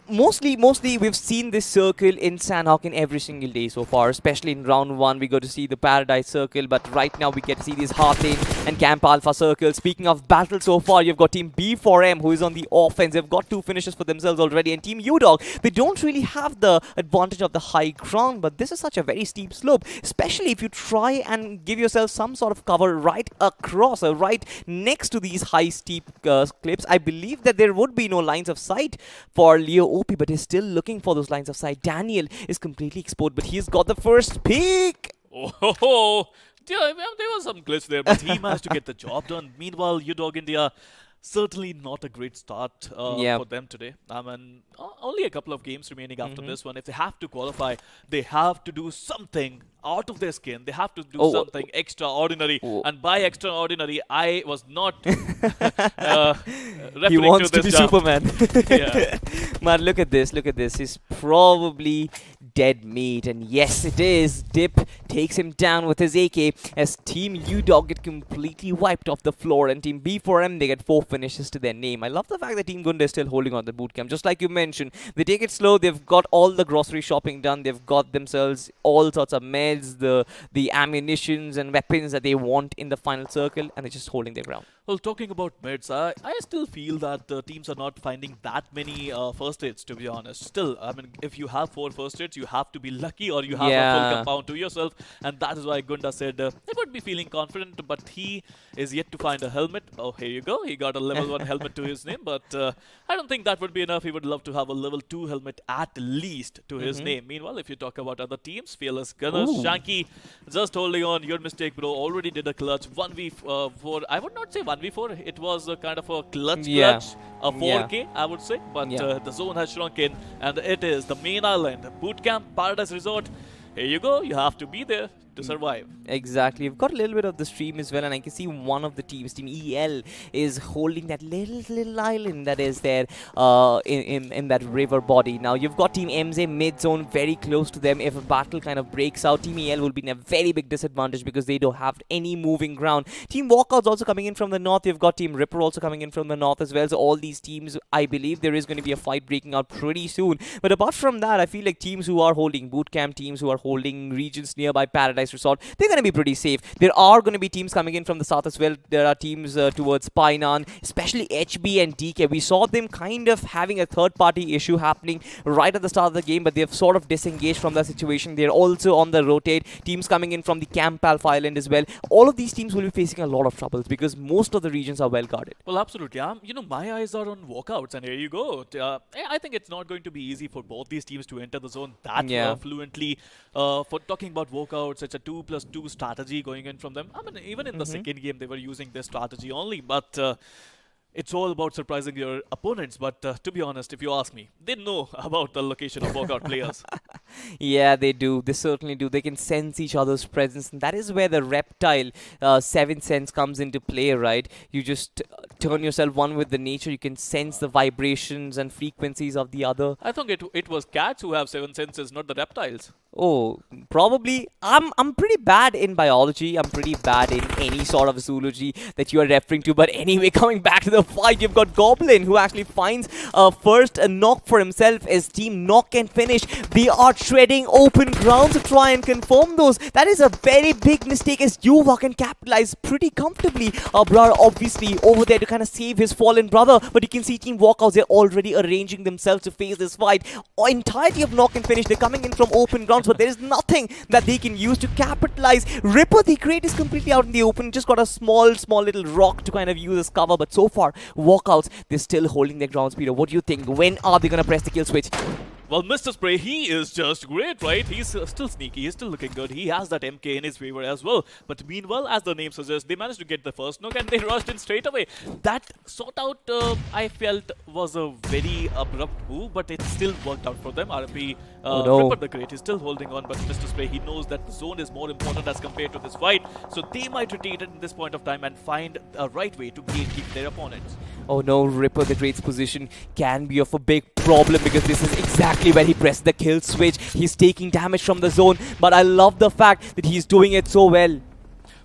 [SPEAKER 2] mostly we've seen this circle in Sanhok in every single day so far, especially in round 1. We got to see the Paradise Circle, but right now we get to see these Heartlane and Camp Alpha Circle. Speaking of battle so far, you've got Team B4M who is on the offense. They've got 2 finishes for themselves already, and Team UDog, they don't really have the advantage of the high ground, but this is such a very steep slope, especially if you try and give yourself some sort of cover right across or right next to these high steep cliffs. I believe that there would be no lines of sight for Leo OP, but he's still looking for those lines of sight. Daniel is completely exposed, but he's got the first peek.
[SPEAKER 1] Oh, yeah, there was some glitch there, but he managed to get the job done. Meanwhile, UDog India, certainly not a great start for them today. I mean, only a couple of games remaining after this one. If they have to qualify, they have to do something out of their skin. They have to do something extraordinary. And by extraordinary, I was not referring
[SPEAKER 2] he wants
[SPEAKER 1] to
[SPEAKER 2] be
[SPEAKER 1] this jump.
[SPEAKER 2] Superman.
[SPEAKER 1] Yeah.
[SPEAKER 2] Man, look at this. Look at this. He's probably dead meat. And yes, it is. Dip takes him down with his AK as Team UDog get completely wiped off the floor. And Team B4M, they get 4 finishes to their name. I love the fact that Team Gunda is still holding on the bootcamp. Just like you mentioned, they take it slow. They've got all the grocery shopping done. They've got themselves all sorts of meds, the ammunitions and weapons that they want in the final circle, and they're just holding their ground.
[SPEAKER 1] Well, talking about mids, I still feel that teams are not finding that many first aids, to be honest. Still, I mean, if you have 4 first aids, you have to be lucky or you have a full compound to yourself. And that is why Gunda said he would be feeling confident, but he is yet to find a helmet. Oh, here you go. He got a level 1 helmet to his name, but I don't think that would be enough. He would love to have a level 2 helmet at least to his name. Meanwhile, if you talk about other teams, Fearless Gunners, Shanky, just holding on. Your mistake, bro. Already did a clutch. 1v4. I would not say 1v4. It was a kind of a clutch, a 4K, I would say. But the zone has shrunk in, and it is the main island, Bootcamp Paradise Resort. Here you go. You have to be there to survive.
[SPEAKER 2] Exactly. We've got a little bit of the stream as well, and I can see one of the teams, Team EL, is holding that little island that is there in that river body. Now, you've got Team MZ mid-zone very close to them. If a battle kind of breaks out, Team EL will be in a very big disadvantage because they don't have any moving ground. Team Walkout's also coming in from the north. You've got Team Ripper also coming in from the north as well. So all these teams, I believe there is going to be a fight breaking out pretty soon. But apart from that, I feel like teams who are holding bootcamp, teams who are holding regions nearby Paradise Resort, they're going to be pretty safe. There are going to be teams coming in from the south as well. There are teams towards Painan, especially HB and DK. We saw them kind of having a third-party issue happening right at the start of the game, but they've sort of disengaged from that situation. They're also on the rotate. Teams coming in from the Camp Alpha Island as well. All of these teams will be facing a lot of troubles because most of the regions are well guarded.
[SPEAKER 1] Well, absolutely. You know, my eyes are on walkouts, and here you go. I think it's not going to be easy for both these teams to enter the zone that fluently. For talking about walkouts, it's a 2+2 strategy going in from them. I mean, even in the second game, they were using this strategy only, but it's all about surprising your opponents. But to be honest, if you ask me, they know about the location of walkout players.
[SPEAKER 2] Yeah, they do. They certainly do. They can sense each other's presence. And that is where the reptile 7th sense comes into play, right? You just turn yourself one with the nature. You can sense the vibrations and frequencies of the other.
[SPEAKER 1] I think it was cats who have 7 senses, not the reptiles.
[SPEAKER 2] Oh, probably. I'm pretty bad in biology. I'm pretty bad in any sort of zoology that you are referring to. But anyway, coming back to the fight, you've got Goblin who actually finds first a knock for himself as Team Knock can finish. They are treading open ground to try and confirm those. That is a very big mistake as Yuva can capitalize pretty comfortably. Brar obviously over there to kind of save his fallen brother. But you can see Team Walkouts, they're already arranging themselves to face this fight. Entirety of Knock can finish. They're coming in from open ground, but there is nothing that they can use to capitalize. Ripper, the crate is completely out in the open. Just got a small little rock to kind of use as cover. But so far, Walkouts, they're still holding their ground, Peter. What do you think? When are they going to press the kill switch?
[SPEAKER 1] Well, Mr. Spray, he is just great, right? He's still sneaky. He's still looking good. He has that MK in his favor as well. But meanwhile, as the name suggests, they managed to get the first knock and they rushed in straight away. That sort out, I felt, was a very abrupt move, but it still worked out for them. RP Ripper the Great is still holding on, but Mr. Spray, he knows that the zone is more important as compared to this fight. So they might retreat at this point of time and find a right way to gatekeep their opponents.
[SPEAKER 2] Oh no, Ripper the Great's position can be of a big problem because this is exactly where he pressed the kill switch. He's taking damage from the zone, but I love the fact that he's doing it so well.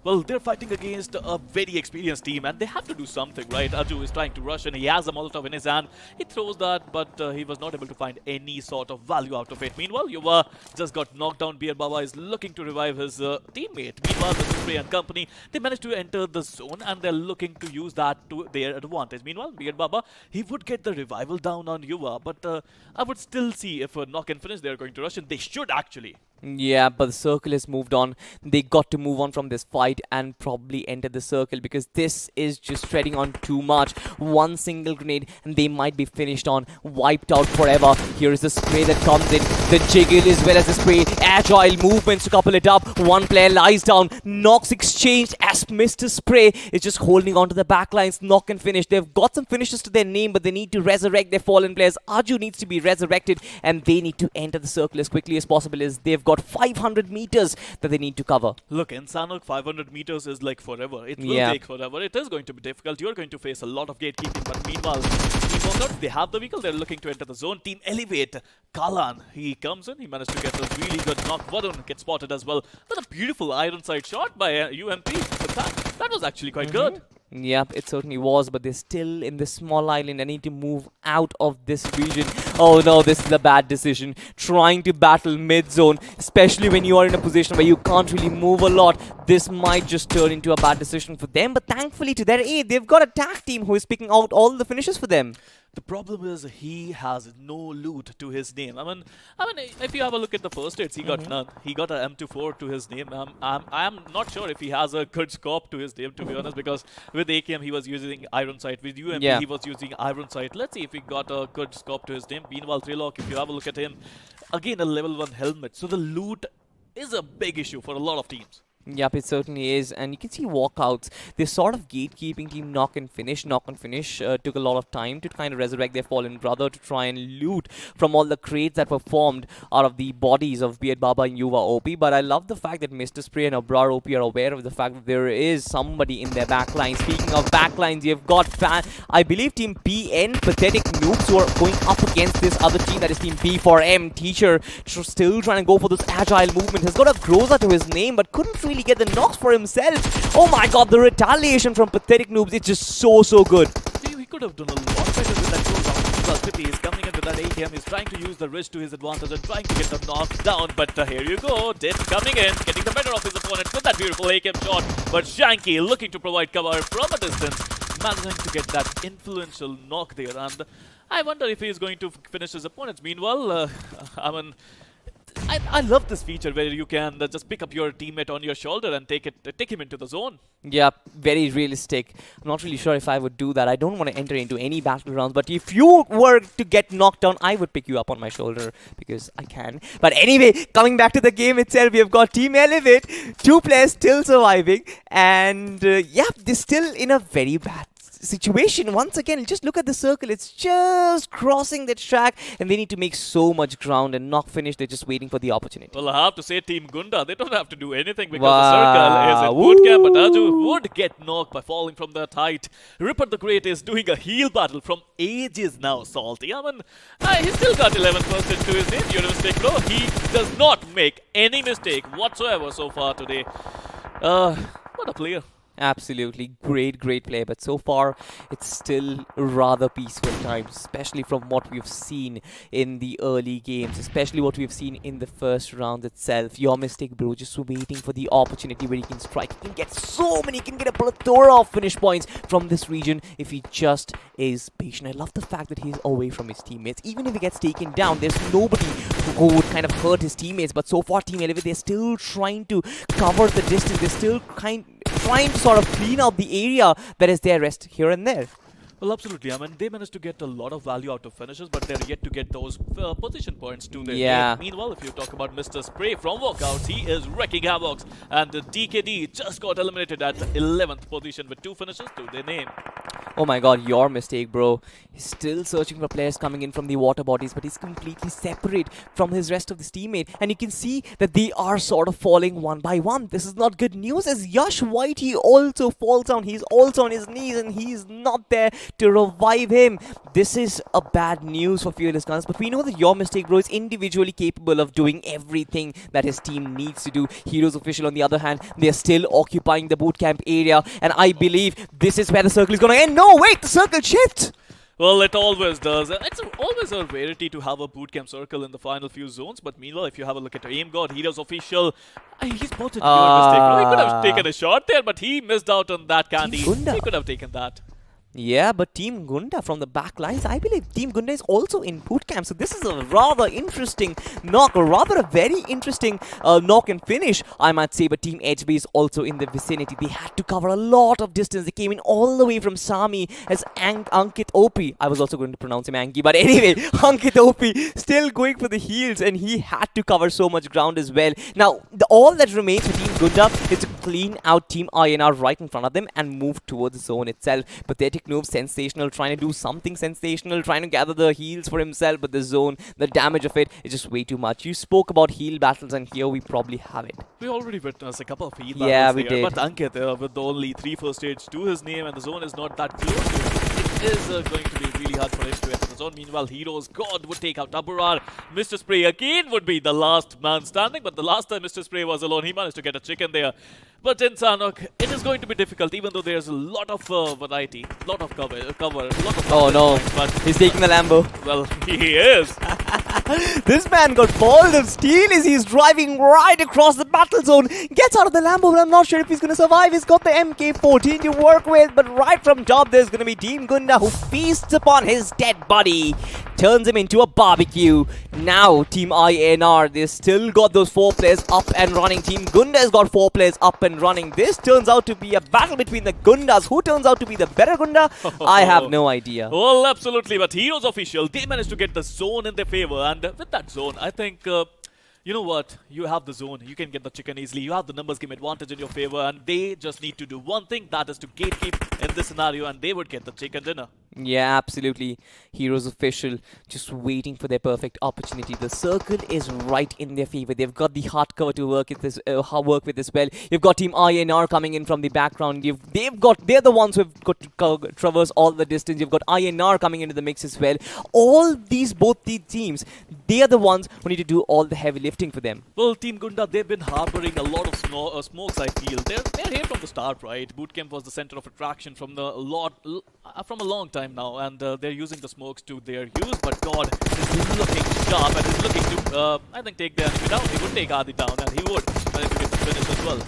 [SPEAKER 1] Well, they're fighting against a very experienced team and they have to do something, right? Aju is trying to rush and he has a Molotov in his hand. He throws that, but he was not able to find any sort of value out of it. Meanwhile, Yuva just got knocked down. Beer Baba is looking to revive his teammate. Meanwhile, the Spray and company, they managed to enter the zone and they're looking to use that to their advantage. Meanwhile, Beer Baba, he would get the revival down on Yuva, but I would still see if a knock and finish, they're going to rush and they should actually.
[SPEAKER 2] Yeah, but the circle has moved on. They got to move on from this fight and probably enter the circle because this is just treading on too much. One single grenade and they might be finished on, wiped out forever. Here is the spray that comes in, the jiggle as well as the spray. Agile movements to couple it up. One player lies down, knocks exchanged as Mr. Spray is just holding on to the backlines. Knock and finish. They've got some finishes to their name, but they need to resurrect their fallen players. Aju needs to be resurrected and they need to enter the circle as quickly as possible as they've got 500 meters that they need to cover.
[SPEAKER 1] Look, in Sanhok, 500 meters is like forever. It will take forever. It is going to be difficult. You're going to face a lot of gatekeeping. But meanwhile, they have the vehicle. They're looking to enter the zone. Team Elevate. Kalan, he comes in. He managed to get a really good knock. Varun gets spotted as well. But a beautiful iron sight shot by UMP. That was actually quite good.
[SPEAKER 2] Yep, it certainly was, but they're still in this small island. I need to move out of this region. Oh no, this is a bad decision. Trying to battle mid-zone, especially when you are in a position where you can't really move a lot, this might just turn into a bad decision for them. But thankfully, to their aid, they've got a tag team who is picking out all the finishes for them.
[SPEAKER 1] The problem is he has no loot to his name. I mean, if you have a look at the first hits, he got none. He got an M24 to his name. I'm not sure if he has a good scope to his name, to be honest, because with AKM he was using Iron Sight. With UMP he was using Iron Sight. Let's see if he got a good scope to his name. Meanwhile, Trilok, if you have a look at him, again a level 1 helmet. So the loot is a big issue for a lot of teams.
[SPEAKER 2] Yep, it certainly is. And you can see walkouts. This sort of gatekeeping team knock and finish took a lot of time to kind of resurrect their fallen brother, to try and loot from all the crates that were formed out of the bodies of Beard Baba and Yuva OP. But I love the fact that Mr. Spray and Abrar OP are aware of the fact that there is somebody in their backline. Speaking of backlines, you've got I believe Team PN, Pathetic Noobs, who are going up against this other team that is Team P4M. Teacher still trying to go for this agile movement. Has got a Groza to his name, but couldn't really get the knocks for himself. Oh my god, the retaliation from Pathetic Noobs, it's just so good.
[SPEAKER 1] He could have done a lot better with that goal. He's coming in with that AKM. He's trying to use the wrist to his advantage and trying to get the knocks down. But here you go. Dip coming in, getting the better of his opponent with that beautiful AKM shot. But Shanky looking to provide cover from a distance, managing to get that influential knock there. And I wonder if he's going to finish his opponents. Meanwhile, I love this feature where you can just pick up your teammate on your shoulder and take him into the zone.
[SPEAKER 2] Yeah, very realistic. I'm not really sure if I would do that. I don't want to enter into any battlegrounds, but if you were to get knocked down, I would pick you up on my shoulder because I can. But anyway, coming back to the game itself, we have got Team Elevate, 2 players still surviving, and yeah, they're still in a very bad situation. Once again, just look at the circle. It's just crossing the track and they need to make so much ground and not finish. They're just waiting for the opportunity.
[SPEAKER 1] Well, I have to say Team Gunda, they don't have to do anything because the circle is in boot camp, but Aju would get knocked by falling from that height. Ripper the Great is doing a heal battle from ages now, Salty. I mean, he still got 11% to his name. Your mistake, bro. He does not make any mistake whatsoever so far today. What a player.
[SPEAKER 2] Absolutely great play, but so far it's still rather peaceful times, especially from what we've seen in the early games, especially what we've seen in the first round itself. Your mistake, bro, just waiting for the opportunity where he can strike. He can get so many, he can get a plethora of finish points from this region if he just is patient. I love the fact that he's away from his teammates. Even if he gets taken down, there's nobody who would kind of hurt his teammates, but so far Team Elevate, they're still trying to cover the distance. They're still trying to sort of clean out the area that is their rest here and there.
[SPEAKER 1] Well, absolutely. I mean, they managed to get a lot of value out of finishes, but they're yet to get those position points to their game. Meanwhile, if you talk about Mr. Spray from walkouts, he is wrecking havocs, and the DKD just got eliminated at 11th position with 2 finishes to their name.
[SPEAKER 2] Oh my god, your mistake, bro. He's still searching for players coming in from the water bodies, but he's completely separate from his rest of his teammate. And you can see that they are sort of falling one by one. This is not good news as Yash White, he also falls down. He's also on his knees and he's not there to revive him. This is a bad news for Fearless Guns, but we know that your mistake, bro, is individually capable of doing everything that his team needs to do. Heroes Official, on the other hand, they're still occupying the bootcamp area, and I believe this is where the circle is going to end. No, wait, the circle shift!
[SPEAKER 1] Well, it always does. It's always a rarity to have a bootcamp circle in the final few zones, but meanwhile, if you have a look at Aim God, Heroes Official, he spotted your mistake. No, he could have taken a shot there, but he missed out on that candy. He could have taken that.
[SPEAKER 2] Yeah, but Team Gunda from the back lines, I believe Team Gunda is also in bootcamp. So this is a rather interesting knock, or rather a very interesting knock and finish, I might say. But Team HB is also in the vicinity. They had to cover a lot of distance. They came in all the way from Sami as Ankit OP. I was also going to pronounce him Anki, but anyway, Ankit OP still going for the heals, and he had to cover so much ground as well. Now, all that remains for Team Gunda is to clean out Team INR right in front of them and move towards the zone itself. Pathetic Noob, sensational, trying to do something sensational, trying to gather the heals for himself, but the zone, the damage of it is just way too much. You spoke about heal battles, and here we probably have it.
[SPEAKER 1] We already witnessed a couple of heal battles. Yeah, we did. But Ankit, with only 3 first aids to his name, and the zone is not that close to him, it is going to be really hard for him to enter the zone. Meanwhile, Heroes God would take out Aburar. Mr. Spray again would be the last man standing, but the last time Mr. Spray was alone, he managed to get a chicken there. But in Sanhok, it is going to be difficult, even though there's a lot of variety, lot of cover, lot of
[SPEAKER 2] oh no, but he's taking the Lambo.
[SPEAKER 1] Well, he is.
[SPEAKER 2] This man got balls of steel as he's driving right across the battle zone. Gets out of the Lambo, but I'm not sure if he's going to survive. He's got the MK14 to work with, but right from top, there's going to be Team Gunda who feasts upon his dead body. Turns him into a barbecue. Now, Team INR, they still got those 4 players up and running. Team Gunda has got 4 players up and running. This turns out to be a battle between the Gundas. Who turns out to be the better Gunda? I have no idea.
[SPEAKER 1] Well, absolutely, but Heroes Official, they managed to get the zone in their favor, and with that zone, I think, you know what, you have the zone, you can get the chicken easily, you have the numbers game advantage in your favor, and they just need to do one thing, that is to gatekeep in this scenario, and they would get the chicken dinner.
[SPEAKER 2] Yeah, absolutely. Heroes Official just waiting for their perfect opportunity. The circle is right in their favor. They've got the hard cover to work with as well. You've got Team INR coming in from the background. They're the ones who've got to traverse all the distance. You've got INR coming into the mix as well. Both these teams, they are the ones who need to do all the heavy lifting for them.
[SPEAKER 1] Well, Team Gunda, they've been harboring a lot of smokes, I feel. They're here from the start, right? Bootcamp was the center of attraction from a long time now, and they're using the smokes to their use, but God is looking sharp and is looking to, I think, take the enemy down. He would take Adi down, and he would manage to get the finish as well.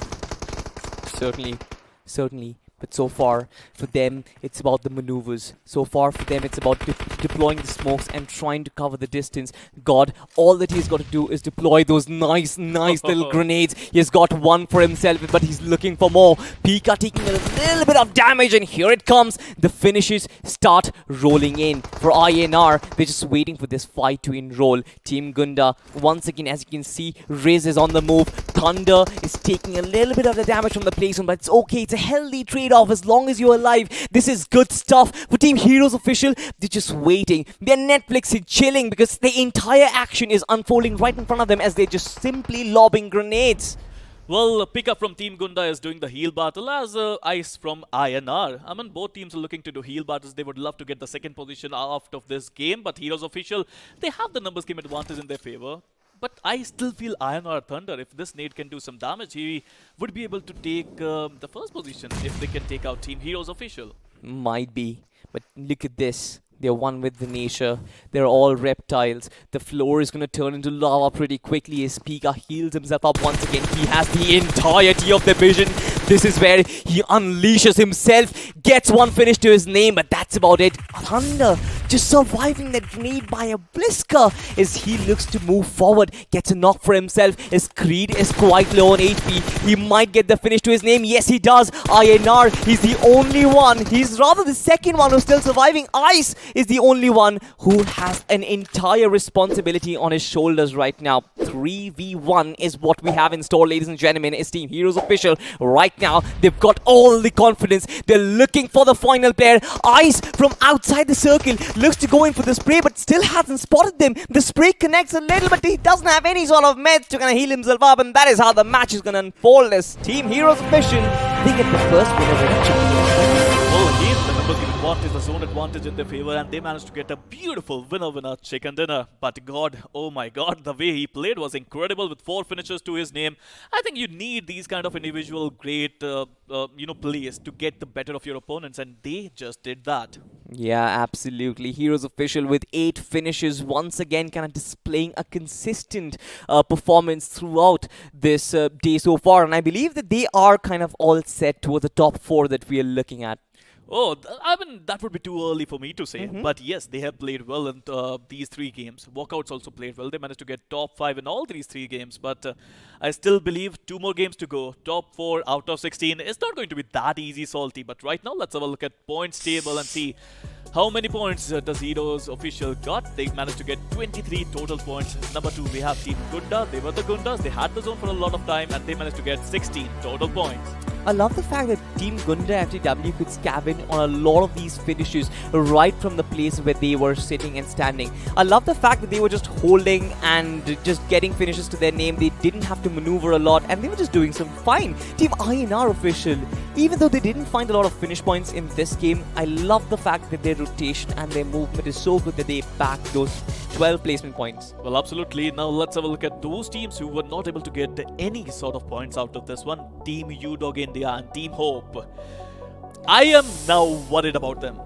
[SPEAKER 2] Certainly. But so far, for them, it's about the maneuvers. So far, for them, it's about deploying the smokes and trying to cover the distance. God, all that he's got to do is deploy those nice little grenades. He's got one for himself, but he's looking for more. Pika taking a little bit of damage, and here it comes. The finishes start rolling in. For INR, they're just waiting for this fight to enroll. Team Gunda, once again, as you can see, Riz is on the move. Thunder is taking a little bit of the damage from the placement, but it's okay. It's a healthy trade off as long as you're alive. This is good stuff for Team Heroes Official. They're just waiting. They're Netflix chilling because the entire action is unfolding right in front of them as they're just simply lobbing grenades.
[SPEAKER 1] Well, Pika from Team Gunda is doing the heal battle as Ice from INR. I mean, both teams are looking to do heal battles. They would love to get the second position out of this game, but Heroes Official, they have the numbers game advantage in their favor. But I still feel INR Thunder, if this nade can do some damage, he would be able to take the first position if they can take out Team Heroes Official.
[SPEAKER 2] Might be, but look at this. They're one with the nature. They're all reptiles. The floor is going to turn into lava pretty quickly as Pika heals himself up once again. He has the entirety of the vision. This is where he unleashes himself, gets one finish to his name, but that's about it. Thunder just surviving that grenade by a Blisker as he looks to move forward. Gets a knock for himself. His Creed is quite low on HP. He might get the finish to his name. Yes, he does. INR, he's the only one. He's rather the second one who's still surviving. Ice is the only one who has an entire responsibility on his shoulders right now. 3v1 is what we have in store, ladies and gentlemen. It's Team Heroes official. Right now, they've got all the confidence. They're looking for the final player. Ice from outside the circle looks to go in for the spray, but still hasn't spotted them. The spray connects a little, but he doesn't have any sort of meds to kind of heal himself up, and that is how the match is going to unfold as Team Heroes official. They get the first winner.
[SPEAKER 1] Well, again, the numbers give advantage, the zone advantage in their favor, and they managed to get a beautiful winner chicken dinner. But God, oh my God, the way he played was incredible with 4 finishes to his name. I think you need these kind of individual great, plays to get the better of your opponents, and they just did that.
[SPEAKER 2] Yeah, absolutely. Heroes official with 8 finishes, once again kind of displaying a consistent performance throughout this day so far. And I believe that they are kind of all set towards the top 4 that we are looking at.
[SPEAKER 1] Oh, I mean, that would be too early for me to say. But yes, they have played well in these 3 games. Walkouts also played well. They managed to get top 5 in all these 3 games. But I still believe 2 more games to go. Top 4 out of 16. It's not going to be that easy, Salty. But right now, let's have a look at points table and see how many points does Heroes official got. They managed to get 23 total points. Number 2, we have Team Gunda. They were the Gundas. They had the zone for a lot of time, and they managed to get 16 total points.
[SPEAKER 2] I love the fact that Team Gunda FTW could scavenge on a lot of these finishes right from the place where they were sitting and standing. I love the fact that they were just holding and just getting finishes to their name. They didn't have to maneuver a lot, and they were just doing some fine. Team INR official, even though they didn't find a lot of finish points in this game, I love the fact that their rotation and their movement is so good that they back those 12 placement points.
[SPEAKER 1] Well, absolutely. Now let's have a look at those teams who were not able to get any sort of points out of this one. Team UDOG India and Team Hope. I am now worried about them.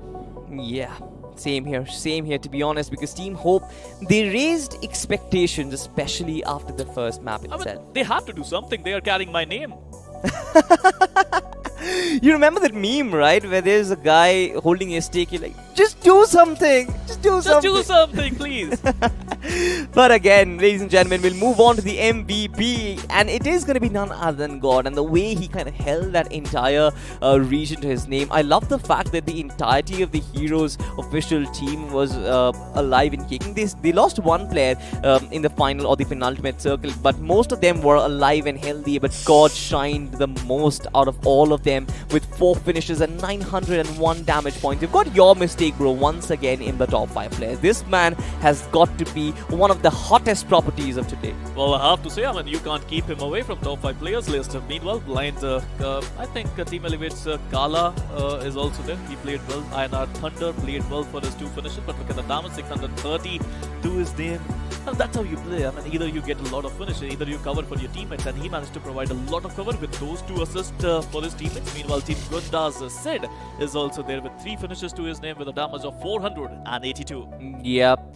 [SPEAKER 2] Yeah, same here to be honest, because Team Hope, they raised expectations, especially after the first map itself.
[SPEAKER 1] I mean, they have to do something. They are carrying my name.
[SPEAKER 2] You remember that meme, right? Where there's a guy holding his stick, you're like, just do something! Just do
[SPEAKER 1] something, please!
[SPEAKER 2] But again, ladies and gentlemen, we'll move on to the MVP, and it is going to be none other than God, and the way he kind of held that entire region to his name. I love the fact that the entirety of the Heroes official team was alive and kicking. They lost 1 player in the final or the penultimate circle, but most of them were alive and healthy, but God shined the most out of all of them with 4 finishes and 901 damage points. You've got your mistake, bro, once again in the top 5 players. This man has got to be one of the hottest properties of today.
[SPEAKER 1] Well, I have to say, I mean, you can't keep him away from top 5 players list. Meanwhile, Blind, I think Team Elevate's Kala is also there. He played well. INR Thunder played well for his 2 finishes, but look at the damage, 630 to his name. And that's how you play. I mean, either you get a lot of finishes, either you cover for your teammates, and he managed to provide a lot of cover with those 2 assists for his teammates. Meanwhile, Team Gunda's Sid is also there with 3 finishes to his name with a damage of 482.
[SPEAKER 2] Yep.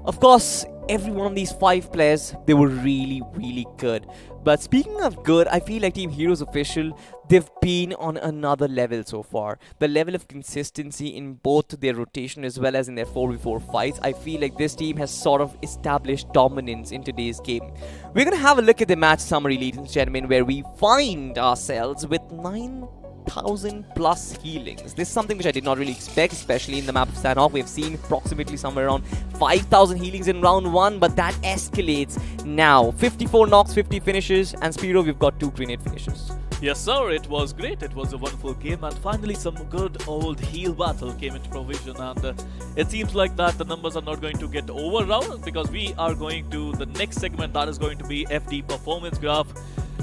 [SPEAKER 2] Of course, every one of these 5 players, they were really, really good. But speaking of good, I feel like Team Heroes official, they've been on another level so far. The level of consistency in both their rotation as well as in their 4v4 fights, I feel like this team has sort of established dominance in today's game. We're going to have a look at the match summary, ladies and gentlemen, where we find ourselves with 9,000 plus healings. This is something which I did not really expect, especially in the map of Sanhok. We've seen approximately somewhere around 5,000 healings in round 1, but that escalates now. 54 knocks, 50 finishes, and Spiro, we've got 2 grenade finishes.
[SPEAKER 1] Yes, sir, it was great. It was a wonderful game, and finally some good old heal battle came into provision, and it seems like that the numbers are not going to get overrun, because we are going to the next segment that is going to be FD performance graph.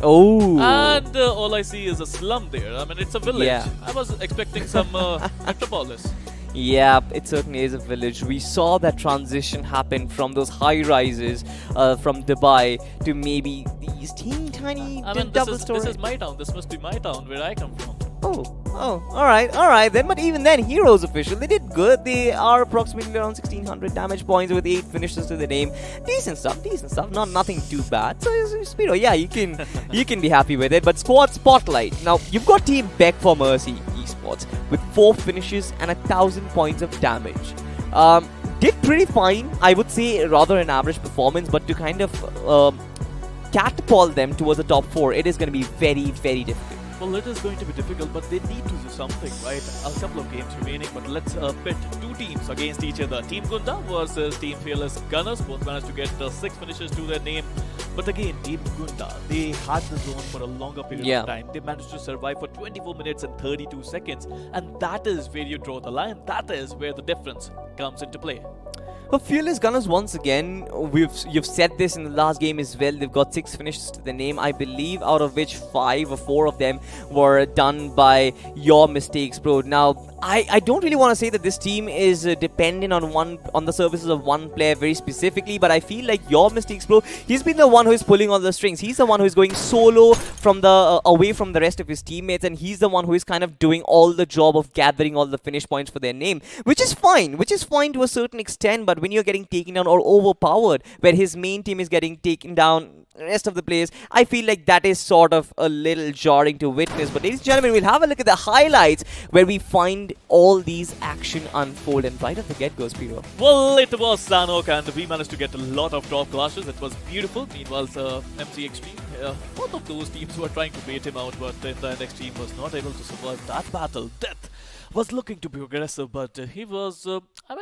[SPEAKER 2] Oh.
[SPEAKER 1] And all I see is a slum there. I mean, it's a village.
[SPEAKER 2] Yeah.
[SPEAKER 1] I was expecting some metropolis.
[SPEAKER 2] Yeah, it certainly is a village. We saw that transition happen from those high rises from Dubai to maybe these teeny tiny double story.
[SPEAKER 1] This is my town. This must be my town where I come from.
[SPEAKER 2] Oh, alright then. But even then, Heroes official, they did good. They are approximately around 1600 damage points with 8 finishes to the name. Decent stuff. Nothing too bad. So, Speedo, yeah, you can be happy with it. But Squad Spotlight. Now, you've got Team Beck for Mercy Esports with 4 finishes and 1,000 points of damage. Did pretty fine. I would say rather an average performance, but to kind of catapult them towards the top 4, it is going to be very, very difficult.
[SPEAKER 1] Well, it is going to be difficult, but they need to do something, right? A couple of games remaining, but let's pit two teams against each other. Team Gunda versus Team Fearless Gunners. Both managed to get 6 finishes to their name. But again, Team Gunda, they had the zone for a longer period of time. They managed to survive for 24 minutes and 32 seconds. And that is where you draw the line. That is where the difference comes into play.
[SPEAKER 2] But Fearless Gunners, once again, you've said this in the last game as well. They've got 6 finishes to their name, I believe, out of which 5 or 4 of them were done by your mistakes, bro. Now, I don't really want to say that this team is dependent on the services of one player very specifically, but I feel like your mistakes, bro. He's been the one who is pulling all the strings. He's the one who is going solo from the away from the rest of his teammates, and he's the one who is kind of doing all the job of gathering all the finish points for their name, which is fine to a certain extent. But when you're getting taken down or overpowered, where his main team is getting taken down, rest of the players, I feel like that is sort of a little jarring to witness. But ladies and gentlemen, we'll have a look at the highlights where we find all these action unfold, and right at the get goes Piro.
[SPEAKER 1] Well, it was Sanhok, and we managed to get a lot of top clashes. It was beautiful. Meanwhile, MC Extreme, both of those teams were trying to bait him out, but in the end, Extreme was not able to survive that battle. Death was looking to be aggressive, but he was,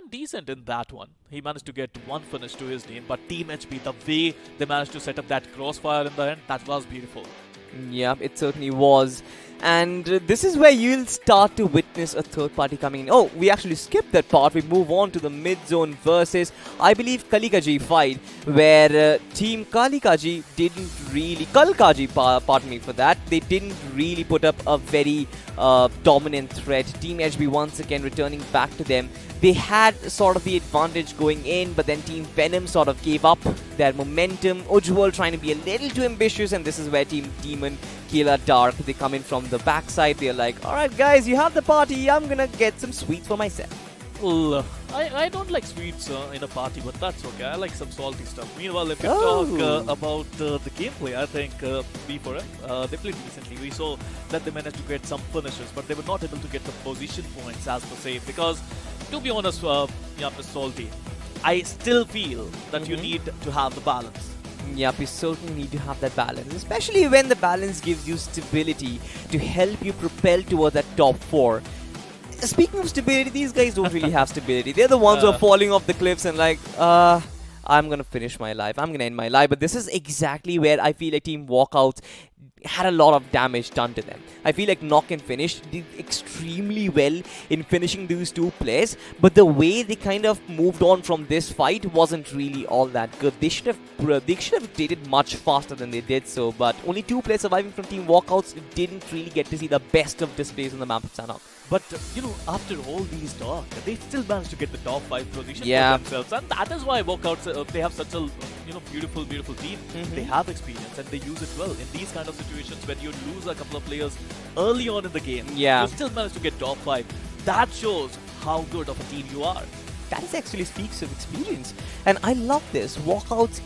[SPEAKER 1] decent in that one. He managed to get 1 finish to his name, but Team HP, the way they managed to set up that crossfire in the end, that was beautiful.
[SPEAKER 2] Yeah, it certainly was. And this is where you'll start to witness a third party coming in. Oh, we actually skipped that part. We move on to the mid-zone versus, I believe, Kalikaji fight, where Team Kalikaji didn't really... Kalkaji, pardon me for that. They didn't really put up a very dominant threat. Team HB once again returning back to them. They had sort of the advantage going in, but then Team Venom sort of gave up their momentum. Ujjwal trying to be a little too ambitious, and this is where Team Demon, Kayla, Dark, they come in from the backside. They're like, alright guys, you have the party, I'm gonna get some sweets for myself.
[SPEAKER 1] Well, I don't like sweets in a party, but that's okay. I like some salty stuff. Meanwhile, if you talk about the gameplay, I think B4M, they played recently. We saw that they managed to get some finishes, but they were not able to get the position points as per se, because, to be honest, Mr. Salty, I still feel that you need to have the balance.
[SPEAKER 2] Yep, you certainly need to have that balance, especially when the balance gives you stability to help you propel towards that top 4. Speaking of stability, these guys don't really have stability. They're the ones who are falling off the cliffs and like, I'm gonna finish my life, I'm gonna end my life. But this is exactly where I feel like Team Walkouts had a lot of damage done to them. I feel like Knock and Finish did extremely well in finishing these 2 players, but the way they kind of moved on from this fight wasn't really all that good. They should have dated much faster than they did so, but only 2 players surviving from Team Walkouts didn't really get to see the best of displays on the map of Sanhok.
[SPEAKER 1] But, after all these talk, they still managed to get the top 5 position for themselves. And that is why Walkouts, they have such a, beautiful team. They have experience and they use it well. In these kind of situations, when you lose a couple of players early on in the game, you still manage to get top 5. That shows how good of a team you are.
[SPEAKER 2] That actually speaks of experience. And I love this. Walkouts,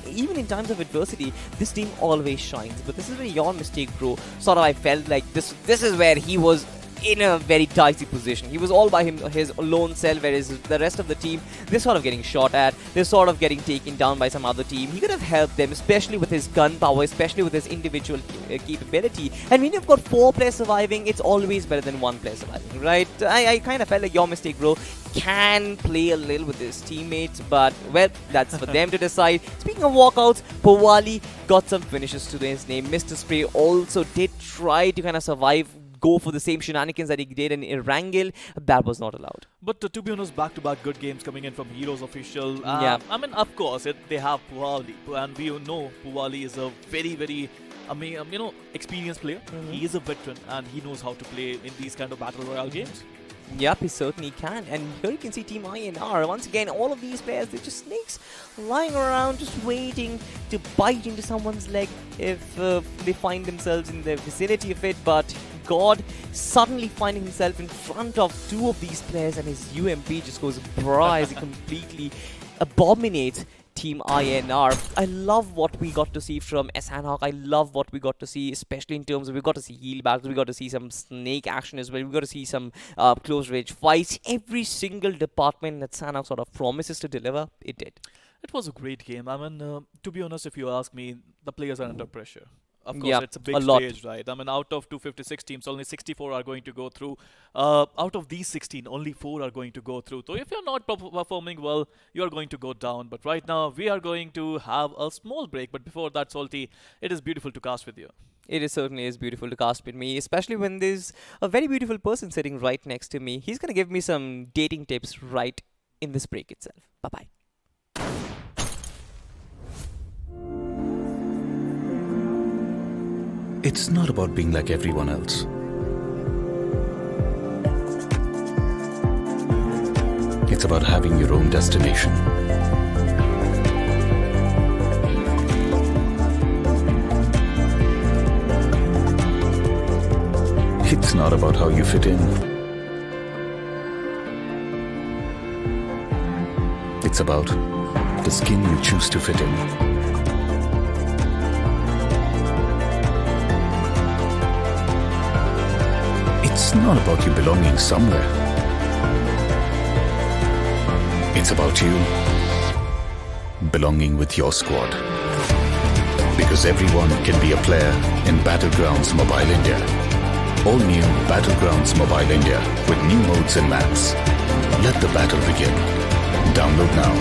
[SPEAKER 2] even in times of adversity, this team always shines. But this is where your mistake, bro. Sort of I felt like this is where he was in a very dicey position. He was all by his lone self, whereas the rest of the team, they're sort of getting shot at, they're sort of getting taken down by some other team. He could have helped them, especially with his gun power, especially with his individual capability. And when you've got 4 players surviving, it's always better than 1 player surviving, right? I kind of felt like your mistake, bro. Can play a little with his teammates, but, well, that's for them to decide. Speaking of walkouts, Powali got some finishes to his name. Mr. Spray also did try to kind of survive, go for the same shenanigans that he did in Erangel. That was not allowed.
[SPEAKER 1] But to be honest, back-to-back good games coming in from Heroes Official. Of course, they have Powali, and we know Powali is a very, very experienced player. He is a veteran, and he knows how to play in these kind of Battle Royale games.
[SPEAKER 2] Yep, he certainly can. And here you can see Team INR. Once again, all of these players, they're just snakes lying around, just waiting to bite into someone's leg if they find themselves in the vicinity of it. But God suddenly finding himself in front of 2 of these players, and his UMP just goes bra as he completely abominates Team INR. I love what we got to see from Sanhok. I love what we got to see, especially in terms of we got to see heal battles, we got to see some snake action as well, we got to see some close range fights. Every single department that Sanhok sort of promises to deliver, it did.
[SPEAKER 1] It was a great game. I mean, to be honest, if you ask me, the players are under pressure. Of course,
[SPEAKER 2] Yeah,
[SPEAKER 1] it's a big
[SPEAKER 2] a lot.
[SPEAKER 1] stage, right? I mean, out of 256 teams, only 64 are going to go through. Out of these 16, only 4 are going to go through. So if you're not performing well, you're going to go down. But right now, we are going to have a small break. But before that, Salty, it is beautiful to cast with you.
[SPEAKER 2] It is certainly is beautiful to cast with me, especially when there's a very beautiful person sitting right next to me. He's going to give me some dating tips right in this break itself. Bye-bye.
[SPEAKER 4] It's not about being like everyone else. It's about having your own destination. It's not about how you fit in. It's about the skin you choose to fit in. It's not about you belonging somewhere. It's about you belonging with your squad. Because everyone can be a player in Battlegrounds Mobile India. All new Battlegrounds Mobile India with new modes and maps. Let the battle begin. Download now.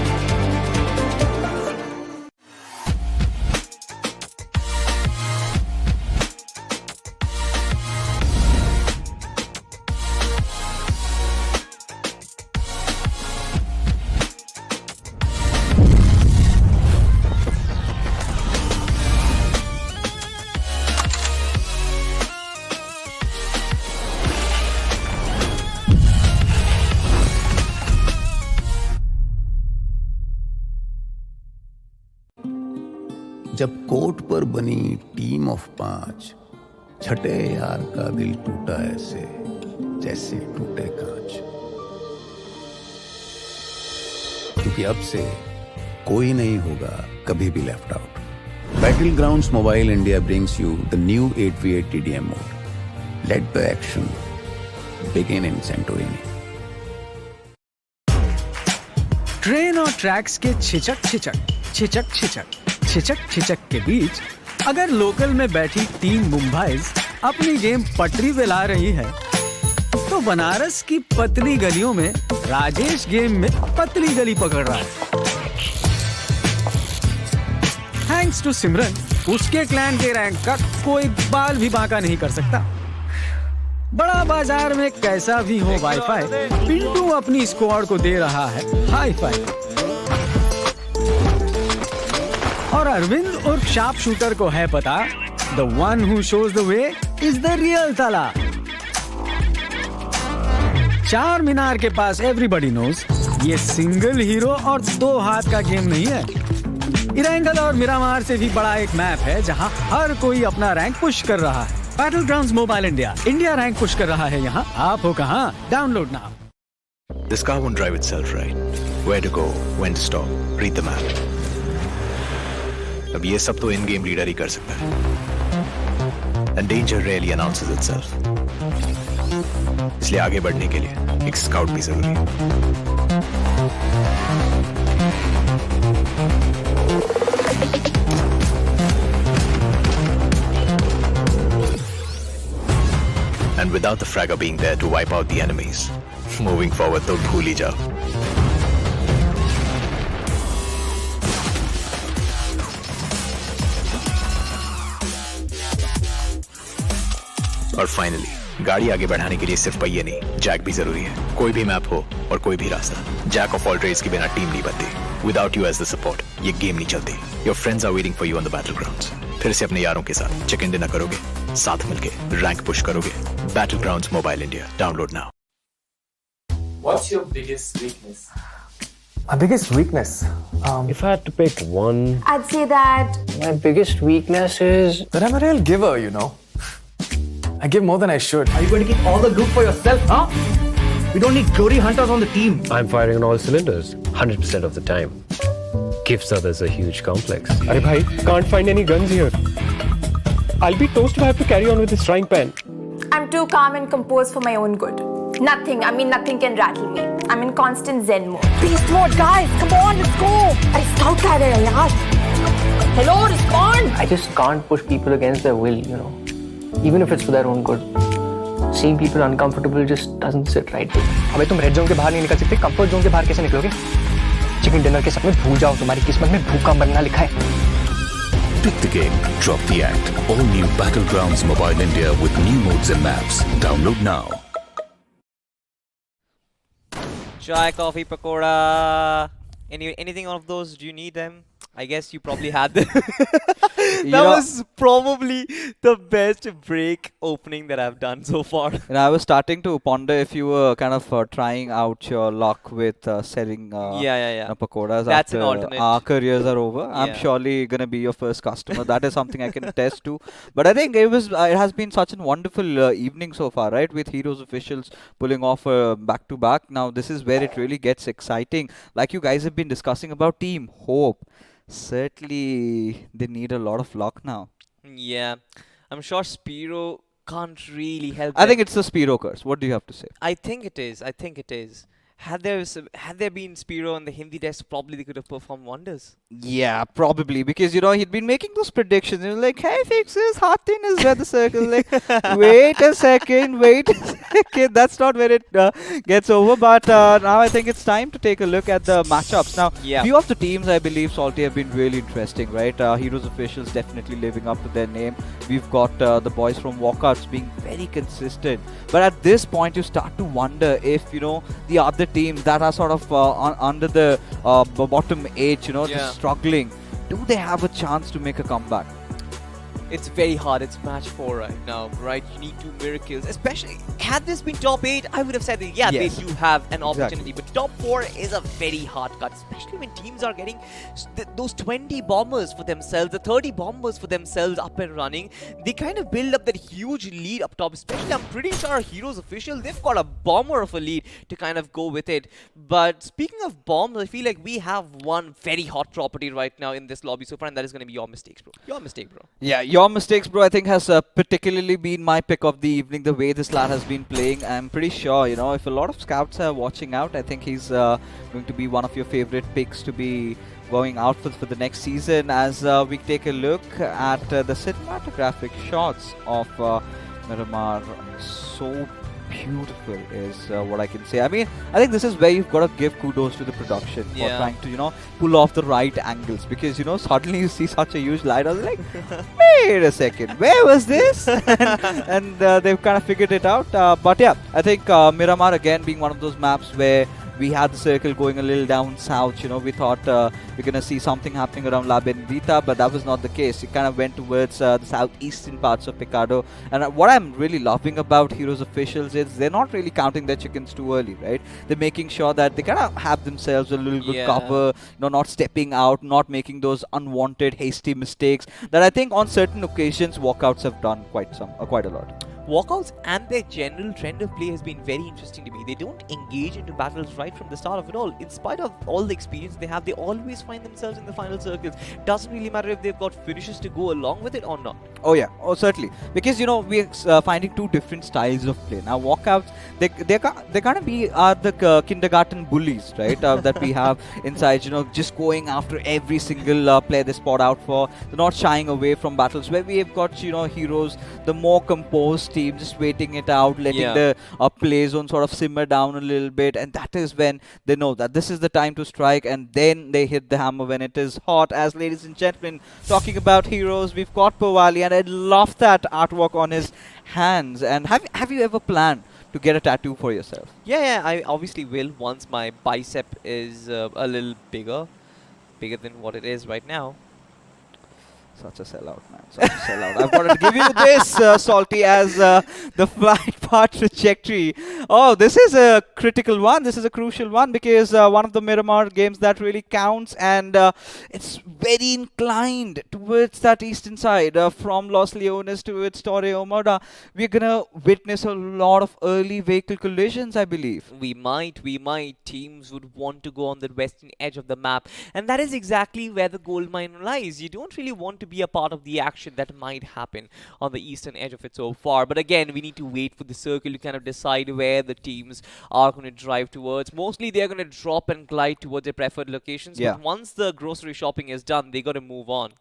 [SPEAKER 5] जब court पर बनी team of 5, छठे यार का दिल टूटा ऐसे जैसे टूटे कांच। क्योंकि अब से कोई नहीं होगा कभी भी left out. Battlegrounds Mobile India brings you the new 8v8 TDM mode. Let the action begin in Santorini.
[SPEAKER 6] Train और ट्रैक्स के छिचक के बीच अगर लोकल में बैठी टीम मुंबई अपनी गेम पटरी पे ला रही है, तो बनारस की पतली गलियों में राजेश गेम में पतली गली पकड़ रहा है। थैंक्स टू सिमरन, उसके क्लैन के रैंक का कोई बाल भी बांका नहीं कर सकता। बड़ा बाजार में कैसा भी हो वाईफाई, पिंटू अपनी स्क्वाड को दे रहा है हाई फाई। और अरविंद उर्फ शार्प शूटर को है पता, the one who shows the way is the real तला। चार मीनार के पास एवरीबॉडी नोज ये सिंगल हीरो और 2 हाथ का गेम नहीं है। इरेंगल और मिरामार से भी बड़ा एक मैप है जहां हर कोई अपना रैंक पुश कर रहा है। Battlegrounds mobile India, India rank push कर रहा है यहाँ। आप हो कहाँ? Download now.
[SPEAKER 7] This car won't drive itself, right? Where to go, when to stop, read the map. अब ये सब तो in-game reader ही कर सकता है। And danger rarely announces itself. इसलिए आगे बढ़ने के लिए एक स्काउट भी जरूरी है। And without the fragger being there to wipe out the enemies, moving forward तो भूल ही जाओ। और फाइनली गाड़ी आगे बढ़ाने के लिए सिर्फ पहिए नहीं, जैक भी जरूरी है। कोई भी मैप हो और कोई भी रास्ता, जैक ऑफ ऑल ट्रेड्स के बिना टीम नहीं बनती। Without you as the support ये गेम नहीं चलती। Your friends are waiting for you on the battlegrounds. फिर से अपने यारों के साथ चिकन डिनर करोगे, साथ मिलके रैंक पुश करोगे। Battlegrounds mobile India, download now.
[SPEAKER 8] What's your biggest weakness?
[SPEAKER 9] My biggest weakness?
[SPEAKER 8] If I had to pick one,
[SPEAKER 10] I'd say that
[SPEAKER 8] my biggest weakness is
[SPEAKER 9] That I'm a real giver, you know. I give more than I should.
[SPEAKER 11] Are you going to keep all the loot for yourself, huh? We don't need glory hunters on the team.
[SPEAKER 8] I'm firing on all cylinders 100% of the time. gives others a huge complex. Arey bhai, can't find any guns here. I'll be toast if I have to carry on with this frying pan.
[SPEAKER 10] I'm too calm and composed for my own good. Nothing can rattle me. I'm in constant zen mode. Beast mode, guys! Come on, let's go! Arey scout kar rahe hai yaar. Hello, respond!
[SPEAKER 8] I just can't push people against their will, you know. Even if it's for their own good. Seeing people uncomfortable just doesn't sit right with me. अबे तुम red zone के बाहर नहीं निकल सकते, comfort zone के बाहर कैसे निकलोगे? चिकन डिनर के सपने भूल जाओ, तुम्हारी किस्मत में भूखा मरना लिखा है.
[SPEAKER 4] Pick the game, drop the act. All new Battlegrounds Mobile India with new modes and maps. Download now.
[SPEAKER 2] Chai, coffee, pakoda. Anything of those? Do you need them? I guess you probably had them. That was probably the best break opening that I've done so far.
[SPEAKER 3] And I was starting to ponder if you were kind of trying out your luck with selling pakoras
[SPEAKER 2] That's
[SPEAKER 3] after
[SPEAKER 2] an alternate.
[SPEAKER 3] our careers are over. I'm surely going to be your first customer. That is something I can attest to. But I think it has been such a wonderful evening so far, right? With Heroes officials pulling off back-to-back. Now, this is where it really gets exciting. Like you guys have been discussing about Team Hope. Certainly, they need a lot of luck now.
[SPEAKER 2] Yeah, I'm sure Spiro can't really help.
[SPEAKER 3] I think it's the Spiro curse. What do you have to say?
[SPEAKER 2] I think it is. Had there been Spiro on the Hindi desk, probably they could have performed wonders.
[SPEAKER 3] Yeah, probably, because he'd been making those predictions. He was like, "Hey, fixes, Hatin is where the circle." Like, wait a second. That's not where it gets over. But now I think it's time to take a look at the matchups. Now, few of the teams, I believe, Salty, have been really interesting, right? Heroes officials definitely living up to their name. We've got the boys from Walkouts being very consistent. But at this point, you start to wonder if the other teams that are sort of under the bottom 8, just struggling, do they have a chance to make a comeback?
[SPEAKER 2] It's very hard. It's match 4 right now, right? You need 2 miracles. Especially, had this been top 8, I would have said that, they do have an opportunity. But top 4 is a very hard cut, especially when teams are getting those 20 bombers for themselves, the 30 bombers for themselves up and running. They kind of build up that huge lead up top. Especially, I'm pretty sure our Heroes official, they've got a bomber of a lead to kind of go with it. But speaking of bombs, I feel like we have one very hot property right now in this lobby so far, and that is going to be Your Mistakes, bro. Your Mistake, bro.
[SPEAKER 3] Yeah, Your Mistakes, bro, I think has particularly been my pick of the evening, the way this lad has been playing. I'm pretty sure, if a lot of scouts are watching out, I think he's going to be one of your favorite picks to be going out for the next season, as we take a look at the cinematographic shots of Miramar. So beautiful is what I can say. I mean, I think this is where you've got to give kudos to the production for trying to, pull off the right angles, because, suddenly you see such a huge light. I was like, wait a second, where was this? and they've kind of figured it out. But yeah, I think Miramar again being one of those maps where we had the circle going a little down south. We thought we're going to see something happening around La Bendita, but that was not the case. It kind of went towards the southeastern parts of Picado. And what I'm really loving about Heroes officials is they're not really counting their chickens too early, right? They're making sure that they kind of have themselves a little good cover, not stepping out, not making those unwanted, hasty mistakes that I think on certain occasions walkouts have done quite a lot.
[SPEAKER 2] Walkouts and their general trend of play has been very interesting to me. They don't engage into battles right from the start of it all. In spite of all the experience they have, they always find themselves in the final circles. Doesn't really matter if they've got finishes to go along with it or not.
[SPEAKER 3] Oh yeah, certainly. Because we're finding 2 different styles of play. Now walkouts, they're gonna be the kindergarten bullies, right? That we have inside. Just going after every single player they spot out for. They're not shying away from battles. Where we have got Heroes, the more composed team, just waiting it out, letting the play zone sort of simmer down a little bit, and that is when they know that this is the time to strike, and then they hit the hammer when it is hot. As ladies and gentlemen, talking about Heroes, we've got Powali, and I love that artwork on his hands. And have you ever planned to get a tattoo for yourself?
[SPEAKER 2] Yeah, I obviously will once my bicep is a little bigger than what it is right now.
[SPEAKER 3] Such a sellout, man. Such a sellout. I've got to give you this, Salty, as the flight path trajectory. Oh, this is a critical one. This is a crucial one because one of the Miramar games that really counts, and it's very inclined towards that eastern side. From Los Leones towards Torre Omoda, we're going to witness a lot of early vehicle collisions, I believe.
[SPEAKER 2] We might. Teams would want to go on the western edge of the map. And that is exactly where the gold mine lies. You don't really want to be a part of the action that might happen on the eastern edge of it so far. But again, we need to wait for the circle to kind of decide where the teams are going to drive towards. Mostly, they're going to drop and glide towards their preferred locations.
[SPEAKER 3] Yeah.
[SPEAKER 2] But once the grocery shopping is done, they got to move on.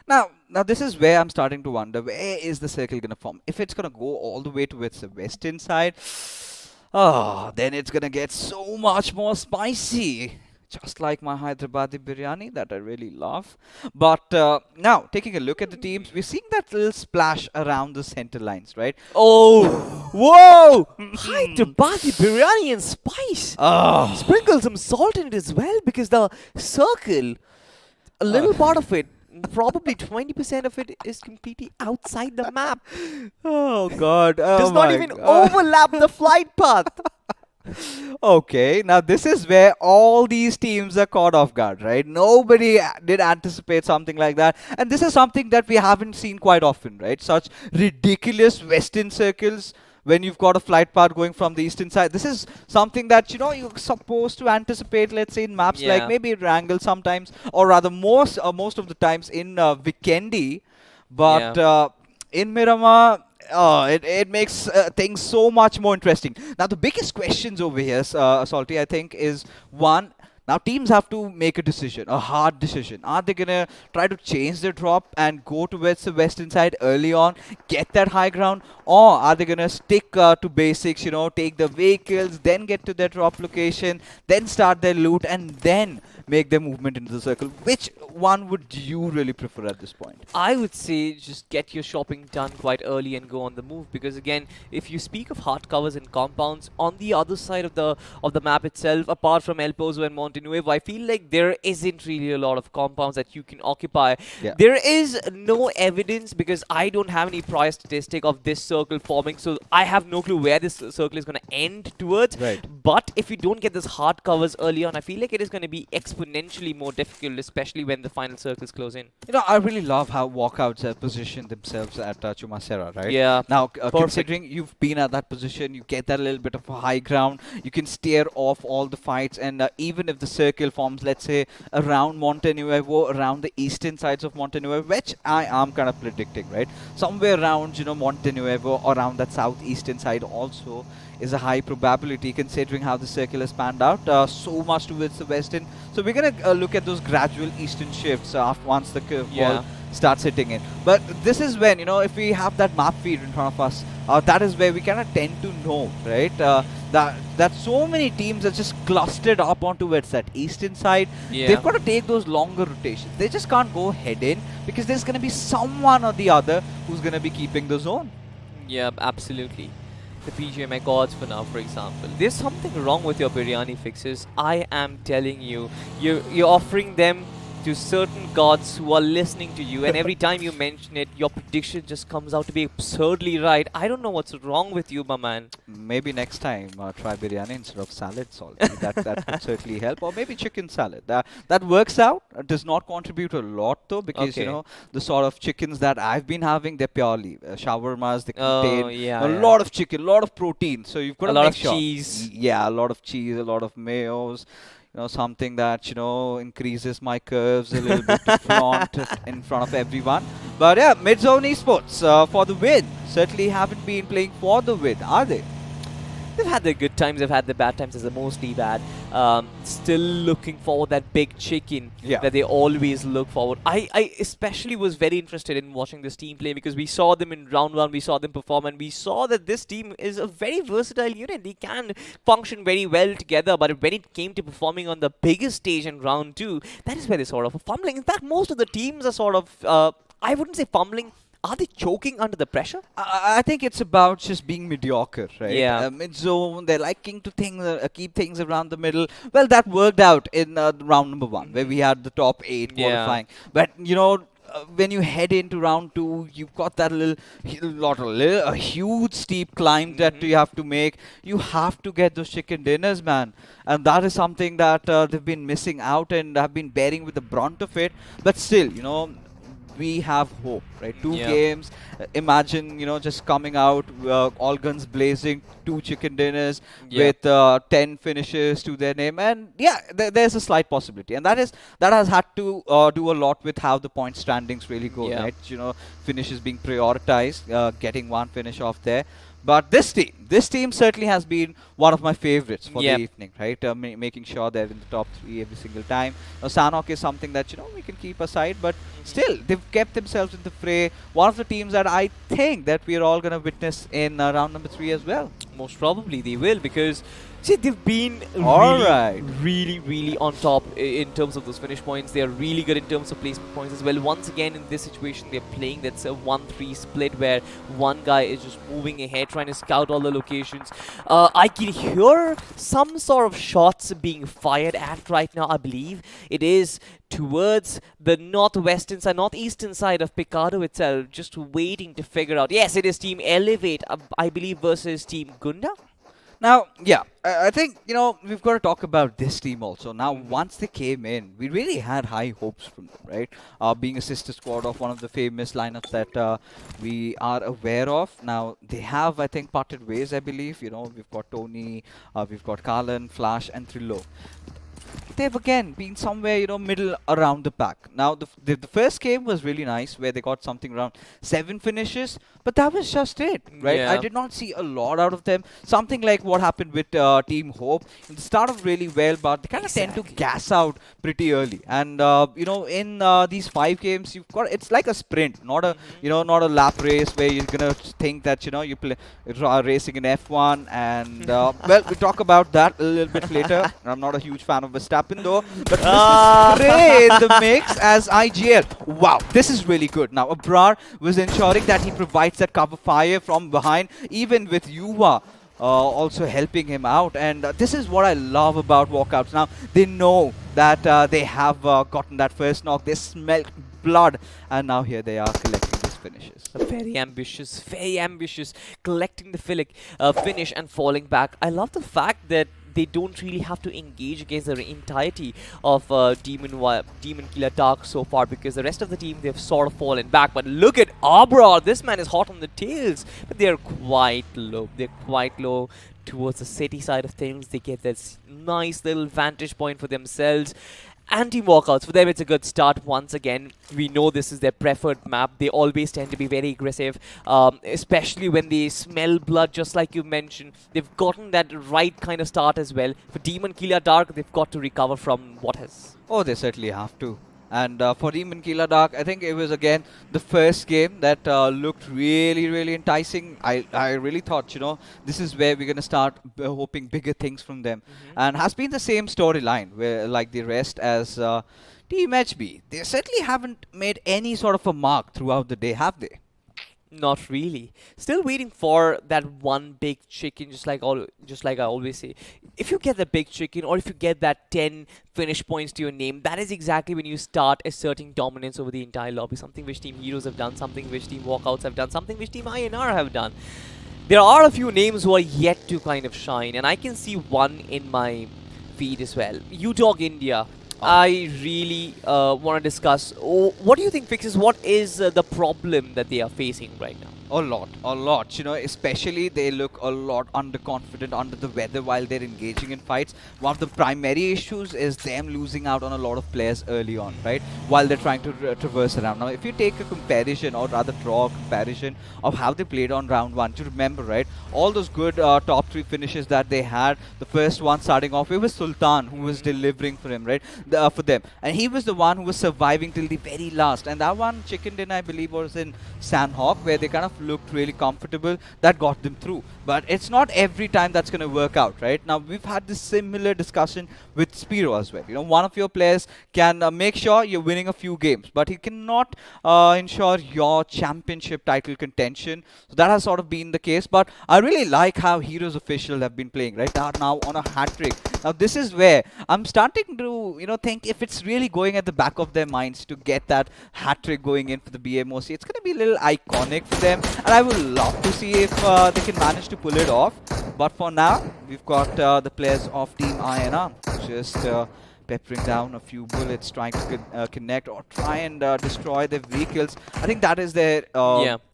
[SPEAKER 3] Now this is where I'm starting to wonder, where is the circle going to form? If it's going to go all the way towards the western side, then it's going to get so much more spicy. Just like my Hyderabadi biryani that I really love. But now, taking a look at the teams, we're seeing that little splash around the center lines, right?
[SPEAKER 2] Oh, whoa! Hyderabadi biryani and spice. Sprinkle some salt in it as well, because the circle, a little part of it, probably 20% of it is completely outside the map.
[SPEAKER 3] Oh God!
[SPEAKER 2] Does not even overlap the flight path.
[SPEAKER 3] Okay, now this is where all these teams are caught off guard, right? Nobody did anticipate something like that. And this is something that we haven't seen quite often, right? Such ridiculous western circles when you've got a flight path going from the eastern side. This is something that, you know, you're supposed to anticipate, let's say, in maps like maybe Erangel sometimes, or rather most of the times in Vikendi. But in Miramar, it makes things so much more interesting. Now, the biggest questions over here, Salty, I think, is one. Now, teams have to make a decision, a hard decision. Are they going to try to change their drop and go towards the western side early on, get that high ground? Or are they going to stick to basics, you know, take the vehicles, then get to their drop location, then start their loot, and then make their movement into the circle? Which one would you really prefer at this point?
[SPEAKER 2] I would say just get your shopping done quite early and go on the move, because again, if you speak of hard covers and compounds on the other side of the map itself, apart from El Pozo and Montenuevo, I feel like there isn't really a lot of compounds that you can occupy. There is no evidence, because I don't have any prior statistic of this circle forming, so I have no clue where this circle is going to end towards. But if you don't get this hard covers early on, I feel like it is going to be exponentially more difficult, especially when the final circles close in.
[SPEAKER 3] You know, I really love how walkouts have positioned themselves at Chumacera, right?
[SPEAKER 2] Yeah.
[SPEAKER 3] Now, considering you've been at that position, you get that little bit of a high ground, you can steer off all the fights, and even if the circle forms, let's say, around Montenuevo, around the eastern sides of Montenuevo, which I am kind of predicting, right? Somewhere around, you know, Montenuevo, around that southeastern side also is a high probability, considering how the circle has panned out so much towards the western. So we're going to look at those gradual eastern shifts after once the curveball starts hitting in. But this is when, you know, if we have that map feed in front of us, that is where we kind of tend to know, right? That so many teams are just clustered up onto that eastern side. They've got to take those longer rotations. They just can't go head in, because there's going to be someone or the other who's going to be keeping the zone.
[SPEAKER 2] Yeah, absolutely. The BGMI gods for now, for example. There's something wrong with your biryani fixes. I am telling you. You're offering them to certain gods who are listening to you, and every time you mention it, your prediction just comes out to be absurdly right. I don't know what's wrong with you, my man.
[SPEAKER 3] Maybe next time try biryani instead of salad, Salty. that would certainly help. Or maybe chicken salad. That works out. It does not contribute a lot though, because you know, the sort of chickens that I've been having, they're purely shawarmas. They contain a lot of chicken, a lot of protein. So you've got to make sure.
[SPEAKER 2] Cheese.
[SPEAKER 3] Yeah, a lot of cheese, a lot of mayos. You know, something that, you know, increases my curves a little bit to flaunt in front of everyone. But yeah, Mid-Zone Esports for the win. Certainly haven't been playing for the win, are they?
[SPEAKER 2] They've had their good times, they've had their bad times, as they're mostly bad. Still looking for that big chicken that they always look forward. I especially was very interested in watching this team play, because we saw them in round 1, we saw them perform, and we saw that this team is a very versatile unit. They can function very well together, but when it came to performing on the biggest stage in round 2, that is where they sort of are fumbling. In fact, most of the teams are sort of, I wouldn't say fumbling. Are they choking under the pressure?
[SPEAKER 3] I think it's about just being mediocre, right?
[SPEAKER 2] Yeah.
[SPEAKER 3] Mid-zone, they're liking to keep things around the middle. Well, that worked out in round number 1, where we had the top 8 qualifying. But, you know, when you head into round 2, you've got that a huge steep climb that you have to make. You have to get those chicken dinners, man. And that is something that they've been missing out and have been bearing with the brunt of it. But still, we have hope, right? 2 games. Imagine, just coming out, all guns blazing, 2 chicken dinners with 10 finishes to their name, and there's a slight possibility, and that has had to do a lot with how the point standings really go, right? Finishes being prioritized, getting 1 finish off there. But this team certainly has been one of my favorites for the evening, right? Making sure they're in the top 3 every single time. Now, Sanhok is something that, we can keep aside, but still, they've kept themselves in the fray. One of the teams that I think that we're all going to witness in round number 3 as well.
[SPEAKER 2] Most probably they will, because they've been really on top in terms of those finish points. They are really good in terms of placement points as well. Once again, in this situation, they're playing that's a 1-3 split where one guy is just moving ahead, trying to scout all the locations. I can hear some sort of shots being fired at right now. I believe it is towards the northwestern side, northeastern side of Picado itself, just waiting to figure out. Yes, it is Team Elevate, I believe, versus Team Gunda.
[SPEAKER 3] Now, I think, we've got to talk about this team also. Now, once they came in, we really had high hopes from them, right? Being a sister squad of one of the famous lineups that we are aware of. Now, they have, I think, parted ways, I believe. We've got Tony, we've got Kalan, Flash, and Trillo. They've again been somewhere, middle around the pack. Now, the first game was really nice, where they got something around 7 finishes, but that was just it, right? I did not see a lot out of them. Something like what happened with Team Hope. They started really well, but they kind of tend to gas out pretty early. And in these 5 games, you've got it's like a sprint, not a not a lap race where you're gonna think that you play racing in F1. And well, we'll talk about that a little bit later. I'm not a huge fan of Verstappen though, but Mr. Spray in the mix as IGL. Wow, this is really good. Now, Abrar was ensuring that he provides that cover fire from behind, even with Yuva also helping him out. And this is what I love about walkouts. Now, they know that they have gotten that first knock. They smell blood, and now here they are collecting these finishes.
[SPEAKER 2] Very ambitious, collecting the finish and falling back. I love the fact that they don't really have to engage against the entirety of Demon Killer Dark so far, because the rest of the team, they've sort of fallen back. But look at Abra, this man is hot on the tails, but they're quite low. They're quite low towards the city side of things. They get this nice little vantage point for themselves. Team walkouts, for them it's a good start. Once again, we know this is their preferred map. They always tend to be very aggressive, especially when they smell blood, just like you mentioned. They've gotten that right kind of start as well. For Demon Killer Dark, they've got to recover from what has.
[SPEAKER 3] Oh, they certainly have to. And for Demon Killer Dark, I think it was again the first game that looked really enticing. I really thought, this is where we're going to start hoping bigger things from them. And has been the same storyline, where like the rest as Team HB. They certainly haven't made any sort of a mark throughout the day, have they?
[SPEAKER 2] Not really. Still waiting for that one big chicken, just like I always say. If you get the big chicken, or if you get that 10 finish points to your name, that is exactly when you start asserting dominance over the entire lobby. Something which Team Heroes have done, something which Team Walkouts have done, something which Team INR have done. There are a few names who are yet to kind of shine, and I can see one in my feed as well. UDog India. I really want to discuss. What do you think fixes? What is the problem that they are facing right now?
[SPEAKER 3] A lot. Especially they look a lot underconfident, under the weather while they're engaging in fights. One of the primary issues is them losing out on a lot of players early on, right? While they're trying to traverse around. Now, if you take a comparison, or rather draw a comparison of how they played on round 1, you remember, right? All those good top 3 finishes that they had. The first one starting off, it was Sultan who was delivering for him, right? For them. And he was the one who was surviving till the very last. And that one, Chicken Dinner, I believe, was in Sanhok, where they kind of looked really comfortable. That got them through. But it's not every time that's going to work out, right? Now, we've had this similar discussion with Spiro as well. One of your players can make sure you're winning a few games, but he cannot ensure your championship title contention. So that has sort of been the case. But I really like how Heroes officials have been playing, right? They are now on a hat trick. Now this is where I'm starting to, think if it's really going at the back of their minds to get that hat trick going in for the BMOC, it's going to be a little iconic for them, and I would love to see if they can manage to pull it off. But for now, we've got the players of Team INR just peppering down a few bullets, trying to connect or try and destroy their vehicles. I think that is their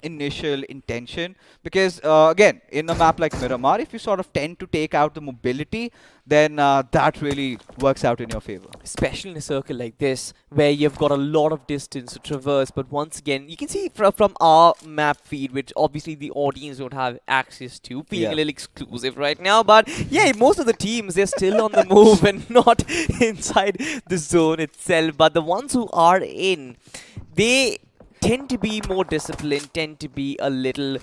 [SPEAKER 3] initial intention, because again, in a map like Miramar, if you sort of tend to take out the mobility, then that really works out in your favor.
[SPEAKER 2] Especially in a circle like this, where you've got a lot of distance to traverse. But once again, you can see from our map feed, which obviously the audience don't have access to, feeling a little exclusive right now. But yeah, most of the teams, they're still on the move and not inside the zone itself. But the ones who are in, they tend to be more disciplined, tend to be a little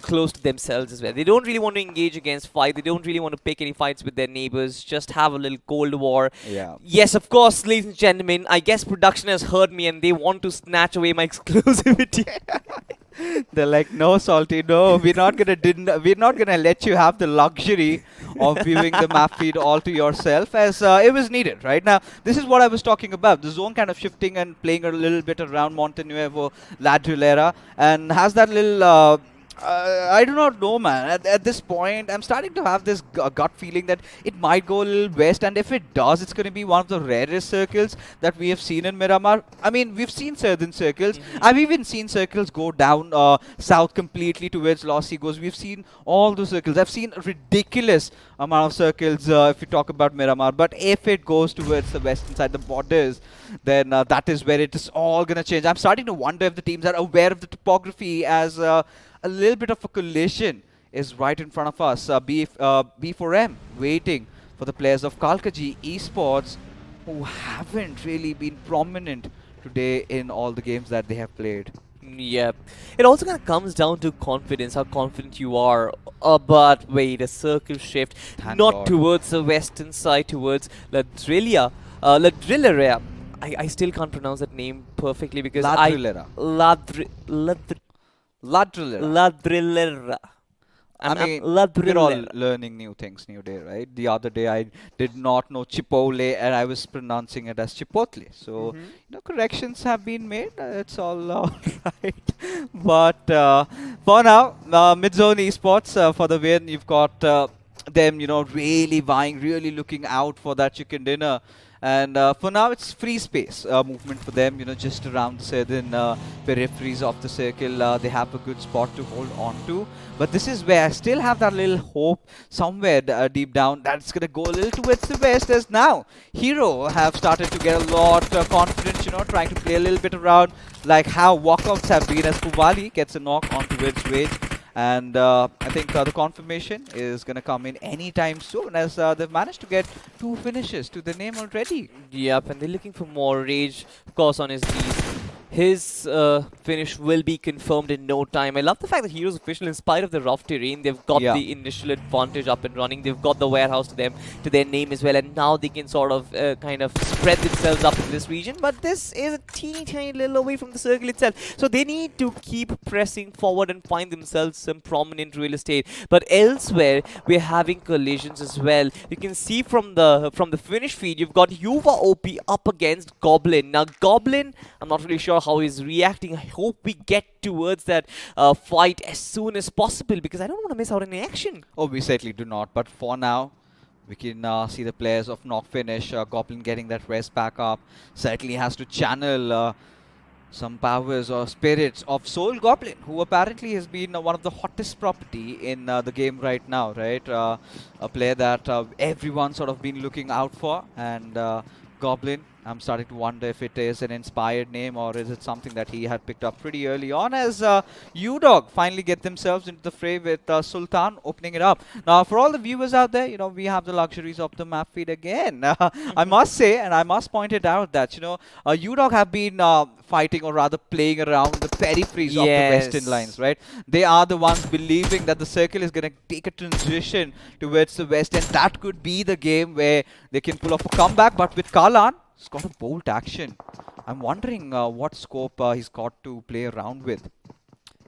[SPEAKER 2] close to themselves as well. They don't really want to engage against fight. They don't really want to pick any fights with their neighbors. Just have a little Cold War.
[SPEAKER 3] Yeah.
[SPEAKER 2] Yes, of course, ladies and gentlemen, I guess production has heard me and they want to snatch away my exclusivity.
[SPEAKER 3] They're like, no, Salty, no, we're not gonna let you have the luxury of viewing the map feed all to yourself, as it was needed. Right now, this is what I was talking about. The zone kind of shifting and playing a little bit around Monte Nuevo, La Drillera, and has that little I do not know, man. At this point, I'm starting to have this gut feeling that it might go a little west, and if it does, it's going to be one of the rarest circles that we have seen in Miramar. I mean, we've seen southern circles. I've even seen circles go down south completely towards Los Igos. We've seen all those circles. I've seen a ridiculous amount of circles if you talk about Miramar. But if it goes towards the west inside the borders, then that is where it is all going to change. I'm starting to wonder if the teams are aware of the topography, as a little bit of a collision is right in front of us. B4M waiting for the players of Kalkaji Esports, who haven't really been prominent today in all the games that they have played.
[SPEAKER 2] Yep. It also kind of comes down to confidence, how confident you are. But wait, a circle shift, not towards the western side, towards La Drillera. I still can't pronounce that name perfectly because
[SPEAKER 3] La Drillera.
[SPEAKER 2] La Drillera.
[SPEAKER 3] I mean, we're all learning new things new day, right? The other day I did not know Chipotle and I was pronouncing it as Chipotle. So, corrections have been made. It's all right. But for now, Mid-Zone Esports for the win. You've got them, really vying, really looking out for that chicken dinner. And for now, it's free space movement for them, just around the southern peripheries of the circle. They have a good spot to hold on to. But this is where I still have that little hope somewhere deep down that it's going to go a little towards the west, as now Hero have started to get a lot of confidence, trying to play a little bit around, like how walkouts have been, as Puvali gets a knock onto its Rage. And I think the confirmation is going to come in anytime soon, as they've managed to get 2 finishes to the name already.
[SPEAKER 2] Yep, and they're looking for more Rage, of course, on his knees. His finish will be confirmed in no time. I love the fact that Hero's official, in spite of the rough terrain, they've got the initial advantage up and running. They've got the warehouse to their name as well, and now they can sort of kind of spread themselves up in this region. But this is a teeny tiny little away from the circle itself, so they need to keep pressing forward and find themselves some prominent real estate. But elsewhere, we're having collisions as well. You can see from the finish feed, you've got Yuva OP up against Goblin. Now Goblin, I'm not really sure how he's reacting. I hope we get towards that fight as soon as possible, because I don't want to miss out on any action.
[SPEAKER 3] Oh, we certainly do not. But for now, we can see the players of Knock finish. Goblin getting that rest back up. Certainly has to channel some powers or spirits of Soul Goblin, who apparently has been one of the hottest property in the game right now, right? A player that everyone's sort of been looking out for. And Goblin, I'm starting to wonder if it is an inspired name, or is it something that he had picked up pretty early on, as U-Dog finally get themselves into the fray with Sultan opening it up. Now, for all the viewers out there, we have the luxuries of the map feed again. I must say, and I must point it out, that, U-Dog have been fighting, or rather playing around the peripheries of the western lines, right? They are the ones believing that the circle is going to take a transition towards the west, and that could be the game where they can pull off a comeback. But with Kalan, he's got a bolt action. I'm wondering what scope he's got to play around with.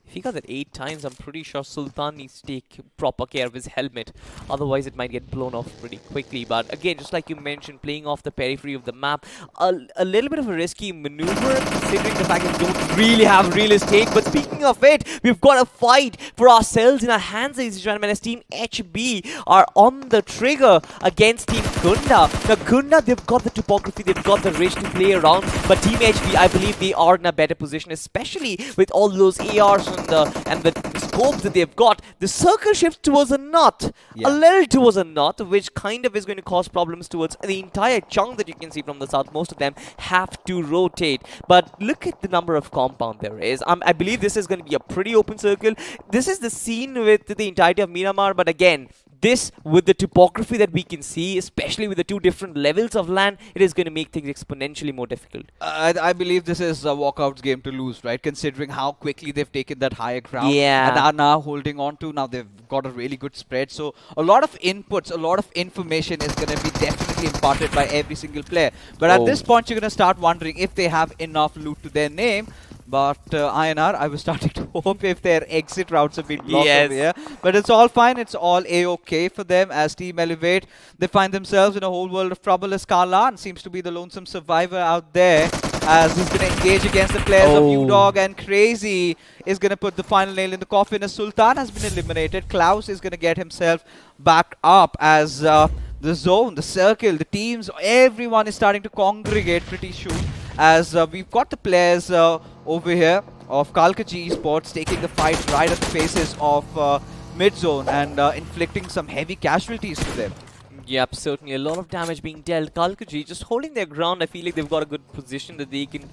[SPEAKER 2] If he got that 8 times, I'm pretty sure Sultan needs to take proper care of his helmet. Otherwise, it might get blown off pretty quickly. But again, just like you mentioned, playing off the periphery of the map, a little bit of a risky maneuver, considering the fact that we don't really have real estate. But speaking of it, we've got a fight for ourselves in our hands, ladies and gentlemen, as Team HB are on the trigger against Team Kunda. Now, Kunda, they've got the topography, they've got the ridge to play around. But Team HB, I believe they are in a better position, especially with all those ARs and the scopes that they've got. The circle shifts towards a knot, a little towards a knot, which kind of is going to cause problems towards the entire chunk that you can see from the south. Most of them have to rotate. But look at the number of compound there is. I believe this is going to be a pretty open circle. This is the scene with the entirety of Miramar, but again, this, with the topography that we can see, especially with the 2 different levels of land, it is going to make things exponentially more difficult.
[SPEAKER 3] I believe this is a walkout's game to lose, right? Considering how quickly they've taken that higher ground and are now holding on to. Now they've got a really good spread. So a lot of inputs, a lot of information is going to be definitely imparted by every single player. But at this point, you're going to start wondering if they have enough loot to their name. But INR, I was starting to hope if their exit routes have been blocked over here. But it's all fine. It's all A-OK for them as Team Elevate. They find themselves in a whole world of trouble as Karlan seems to be the lonesome survivor out there, as he's going to engage against the players of U-Dog, and Crazy is going to put the final nail in the coffin as Sultan has been eliminated. Klaus is going to get himself back up as the zone, the circle, the teams, everyone is starting to congregate pretty soon, as we've got the players over here of Kalkaji Esports taking the fight right at the faces of mid-zone and inflicting some heavy casualties to them.
[SPEAKER 2] Yep, certainly a lot of damage being dealt. Kalkaji just holding their ground. I feel like they've got a good position that they can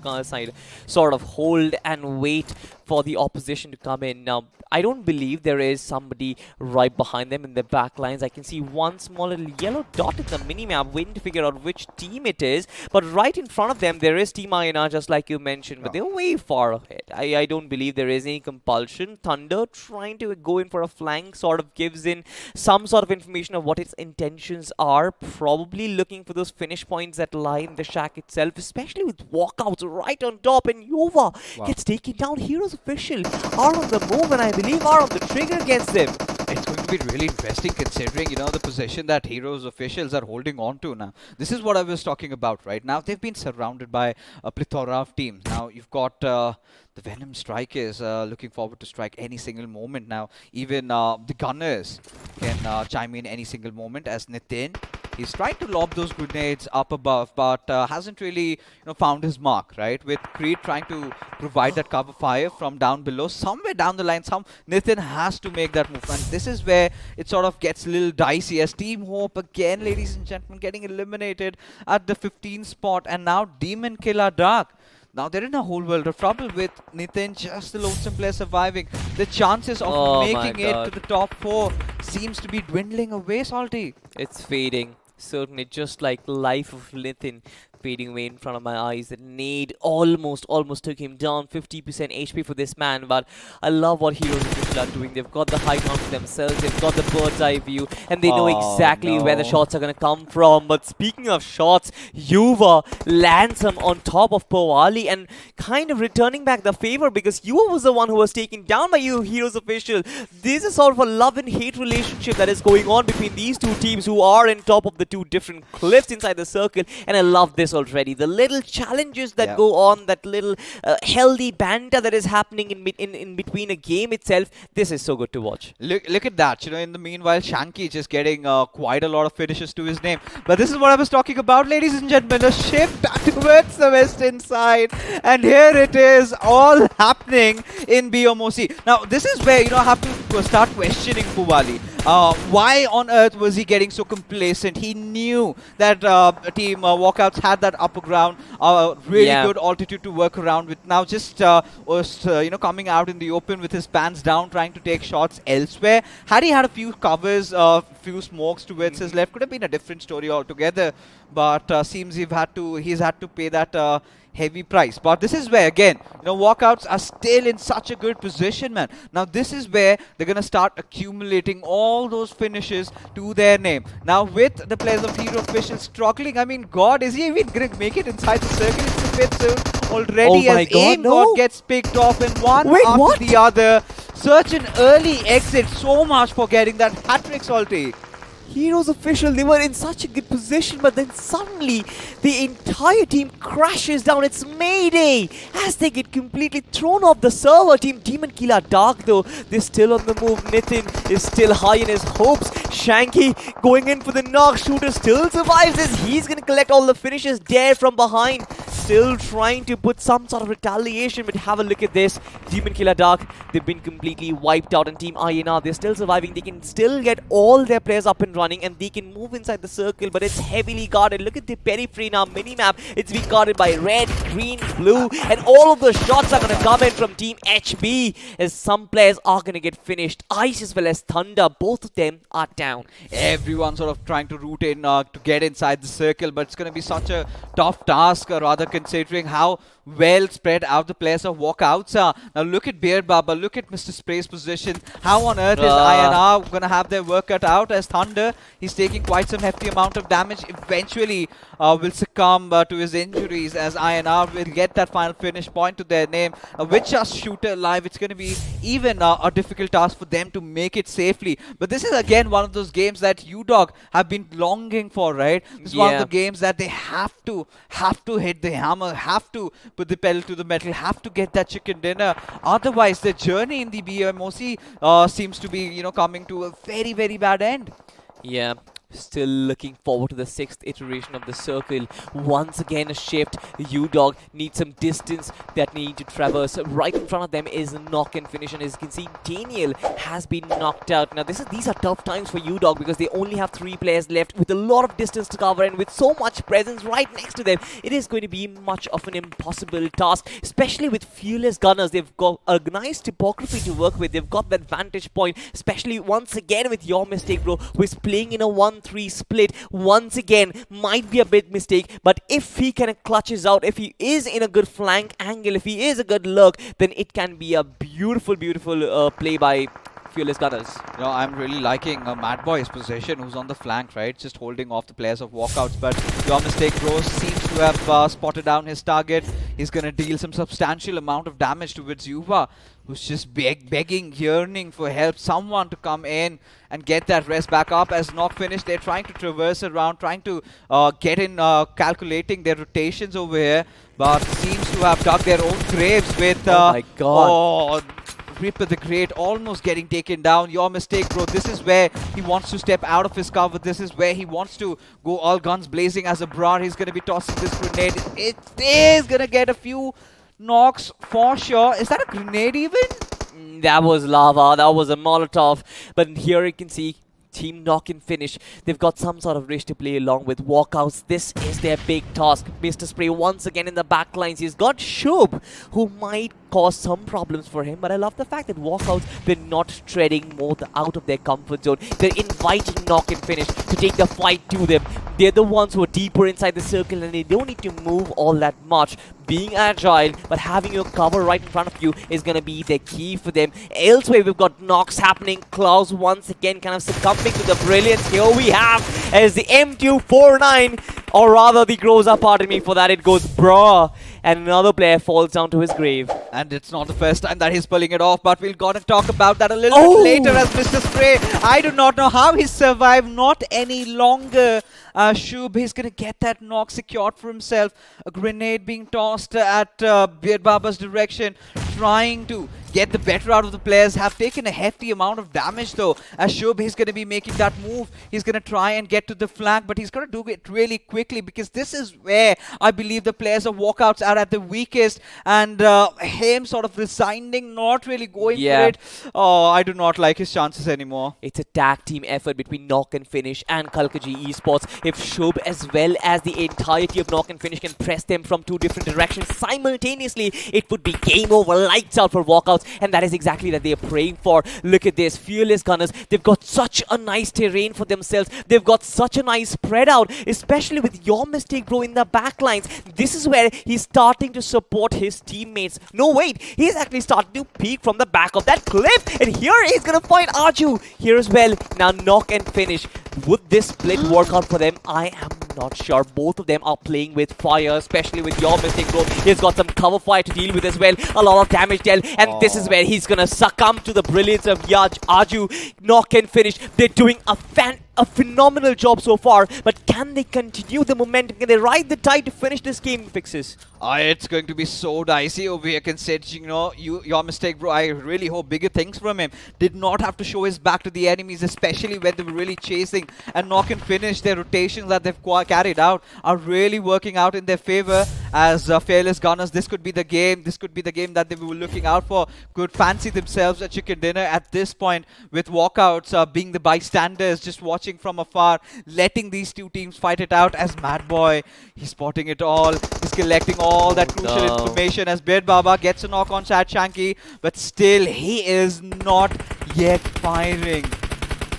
[SPEAKER 2] sort of hold and wait for the opposition to come in. Now, I don't believe there is somebody right behind them in the back lines. I can see one small little yellow dot in the minimap waiting to figure out which team it is. But right in front of them, there is Team INR, just like you mentioned. But they're way far ahead. I don't believe there is any compulsion. Thunder trying to go in for a flank sort of gives in some sort of information of what its intentions are. Probably looking for those finish points that lie in the shack itself, especially with walkouts right on top. And Yova gets taken down. Heroes Official are on the move, and I believe are on the trigger against them.
[SPEAKER 3] It's going to be really interesting considering, you know, the position that Heroes Officials are holding on to now. This is what I was talking about right now. They've been surrounded by a plethora of teams. Now you've got the Venom Strikers looking forward to strike any single moment now. Even the Gunners can chime in any single moment as Nitin. He's trying to lob those grenades up above, but hasn't really, found his mark, right? With Creed trying to provide that cover fire from down below. Somewhere down the line, Nitin has to make that move. And this is where it sort of gets a little dicey as Team Hope, again, ladies and gentlemen, getting eliminated at the 15th spot. And now Demon Killer Dark. Now they're in a whole world of trouble with Nitin, just the lonesome player surviving. The chances of making it to the top 4 seems to be dwindling away, Salty.
[SPEAKER 2] It's fading. Certainly, just like life of Nitin fading away in front of my eyes. The nade almost took him down. 50% HP for this man, but I love what Heroes Official are doing. They've got the high ground for themselves. They've got the bird's eye view, and they know exactly where the shots are going to come from. But speaking of shots, Yuva lands him on top of Powali and kind of returning back the favor, because Yuva was the one who was taken down by Heroes Official. This is sort of a love and hate relationship that is going on between these two teams who are in top of the two different cliffs inside the circle, and I love this already. The little challenges that go on, that little healthy banter that is happening in between a game itself. This is so good to watch.
[SPEAKER 3] Look at that. In the meanwhile, Shanky just getting quite a lot of finishes to his name. But this is what I was talking about, ladies and gentlemen. A shift towards the western side, and here it is, all happening in BMOC. Now, this is where I have to start questioning Powali. Why on earth was he getting so complacent? He knew that Team Walkouts had that upper ground, really good altitude to work around with. Now just was coming out in the open with his pants down, trying to take shots elsewhere. Had he had a few covers, few smokes towards his left, could have been a different story altogether. But seems he's had to pay that heavy price. But this is where, again, walkouts are still in such a good position, man. Now this is where they're going to start accumulating all those finishes to their name. Now with the players of Hero Official struggling, I mean, God, is he even going to make it inside the circle? It's a bit soon. already
[SPEAKER 2] Oh my
[SPEAKER 3] as
[SPEAKER 2] God,
[SPEAKER 3] Aim
[SPEAKER 2] no.
[SPEAKER 3] God gets picked off in one
[SPEAKER 2] Wait,
[SPEAKER 3] after
[SPEAKER 2] what?
[SPEAKER 3] the other. Such an early exit, so much for getting that hat-trick, Salty.
[SPEAKER 2] Heroes official, they were in such a good position, but then suddenly the entire team crashes down. It's Mayday as they get completely thrown off the server. Team Demon Killer Dark, though, they're still on the move. Nitin is still high in his hopes. Shanky going in for the knock. Shooter still survives this. He's going to collect all the finishes. Dare from behind, still trying to put some sort of retaliation. But have a look at this. Demon Killer Dark, they've been completely wiped out. And Team INR, they're still surviving. They can still get all their players up and running, and they can move inside the circle, but it's heavily guarded. Look at the periphery now, minimap. It's being guarded by red, green, blue, and all of the shots are going to come in from Team HB as some players are going to get finished. Ice as well as Thunder, both of them are down.
[SPEAKER 3] Everyone sort of trying to root in to get inside the circle, but it's going to be such a tough task, rather considering how well spread out the players of walkouts are. Now look at Beard Baba, look at Mr. Spray's position. How on earth is INR going to have their work cut out as Thunder? He's taking quite some hefty amount of damage. Eventually will succumb to his injuries as INR will get that final finish point to their name. With just Shooter alive, it's going to be even a difficult task for them to make it safely. But this is again one of those games that UDOG have been longing for, right? This is one of the games that they have to hit the hammer, have to put the pedal to the metal, have to get that chicken dinner. Otherwise, the journey in the BMOC seems to be, you know, coming to a very, very bad end.
[SPEAKER 2] Yeah. Still looking forward to the 6th iteration of the circle. Once again a shift. UDOG needs some distance that they need to traverse. Right in front of them is a knock and finish, and as you can see, Daniel has been knocked out. Now these are tough times for UDOG because they only have 3 players left with a lot of distance to cover, and with so much presence right next to them, it is going to be much of an impossible task, especially with Fearless Gunners. They've got a nice topography to work with. They've got that vantage point, especially once again with Your Mistake Bro, who is playing in a 1-3 split. Once again, might be a big mistake, but if he kind of clutches out, if he is in a good flank angle, if he is a good lurk, then it can be a beautiful, beautiful play by Fearless Gunners.
[SPEAKER 3] You know, I'm really liking Mad Boy's position, who's on the flank, right? Just holding off the players of walkouts. But Your Mistake Bro seems to have spotted down his target. He's going to deal some substantial amount of damage towards Yuva, who's just begging, yearning for help. Someone to come in and get that rest back up. As Knock finished, they're trying to traverse around, trying to get in, calculating their rotations over here. But seems to have dug their own graves with...
[SPEAKER 2] oh my god.
[SPEAKER 3] Reaper the Great almost getting taken down. Your Mistake Bro, this is where he wants to step out of his cover. This is where he wants to go all guns blazing as a Brar. He's going to be tossing this grenade. It is going to get a few knocks for sure. Is that a grenade even?
[SPEAKER 2] That was lava, that was a Molotov. But here you can see Team Knock and Finish. They've got some sort of risk to play along with walkouts. This is their big task. Mr. Spray once again in the back lines. He's got Shub, who might cause some problems for him, but I love the fact that walkouts, they're not treading more out of their comfort zone. They're inviting Knock and Finish to take the fight to them. They're the ones who are deeper inside the circle, and they don't need to move all that much. Being agile, but having your cover right in front of you is going to be the key for them. Elsewhere, we've got knocks happening. Klaus once again kind of succumbing to the brilliance. Here we have as the M249, or rather the Groza, pardon me for that, it goes bra. And another player falls down to his grave.
[SPEAKER 3] And it's not the first time that he's pulling it off, but we'll gotta talk about that a little bit later as Mr. Spray. I do not know how he survived, not any longer. Shub, he's gonna get that knock secured for himself. A grenade being tossed at Beard Baba's direction, trying to get the better out of the players. Have taken a hefty amount of damage though. As Shub, he's gonna be making that move. He's gonna try and get to the flank, but he's gonna do it really quickly because this is where I believe the players of walkouts are at the weakest, and him sort of resigning, not really going for it. Oh, I do not like his chances anymore.
[SPEAKER 2] It's a tag team effort between Knock and Finish and Kalkaji Esports. If Shub as well as the entirety of Knock and Finish can press them from 2 different directions simultaneously, it would be game over, lights out for walkouts, and that is exactly that they are praying for. Look at this, Fearless Gunners, they've got such a nice terrain for themselves. They've got such a nice spread out, especially with Your Mistake Bro in the backlines. This is where he's starting to support his teammates. No, wait, he's actually starting to peek from the back of that cliff, and here he's gonna find Arju here as well. Now Knock and Finish. Would this split work out for them? I am not sure. Both of them are playing with fire, especially with your mistake, bro. He's got some cover fire to deal with as well. A lot of damage dealt, and this is where he's gonna succumb to the brilliance of Arju. Knock and finish. They're doing a phenomenal job so far, but can they continue the momentum? Can they ride the tide to finish this game, Fixes?
[SPEAKER 3] It's going to be so dicey over here, considering, you know, your mistake, bro. I really hope bigger things from him. Did not have to show his back to the enemies, especially when they were really chasing, and Knock and finish. Their rotations that they've carried out are really working out in their favor as Fearless Gunners. This could be the game. This could be the game that they were looking out for. Could fancy themselves a chicken dinner at this point, with walkouts being the bystanders, just watching from afar, letting these two teams fight it out. As Mad Boy, he's spotting it all. He's collecting all that crucial information as Beard Baba gets a knock on Sad Shanky, but still he is not yet firing.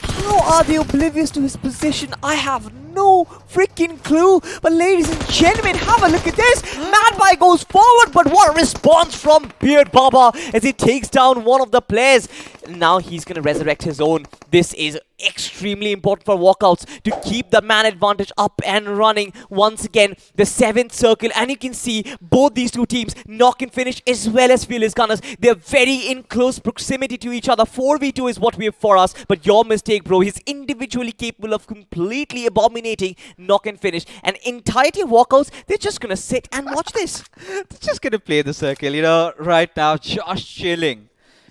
[SPEAKER 2] How are they oblivious to his position? I have no freaking clue. But ladies and gentlemen, have a look at this. Madby goes forward, but what a response from Beard Baba as he takes down one of the players. Now he's going to resurrect his own. This is extremely important for walkouts to keep the man advantage up and running. Once again, the 7th circle, and you can see both these two teams, Knock and Finish as well as Fearless Gunners, they're very in close proximity to each other. 4v2 is what we have for us, but your mistake, bro. He's individually capable of completely abominating Knock and Finish. And entirety of walkouts, they're just gonna sit and watch this.
[SPEAKER 3] They're just gonna play the circle, you know, right now. Just chilling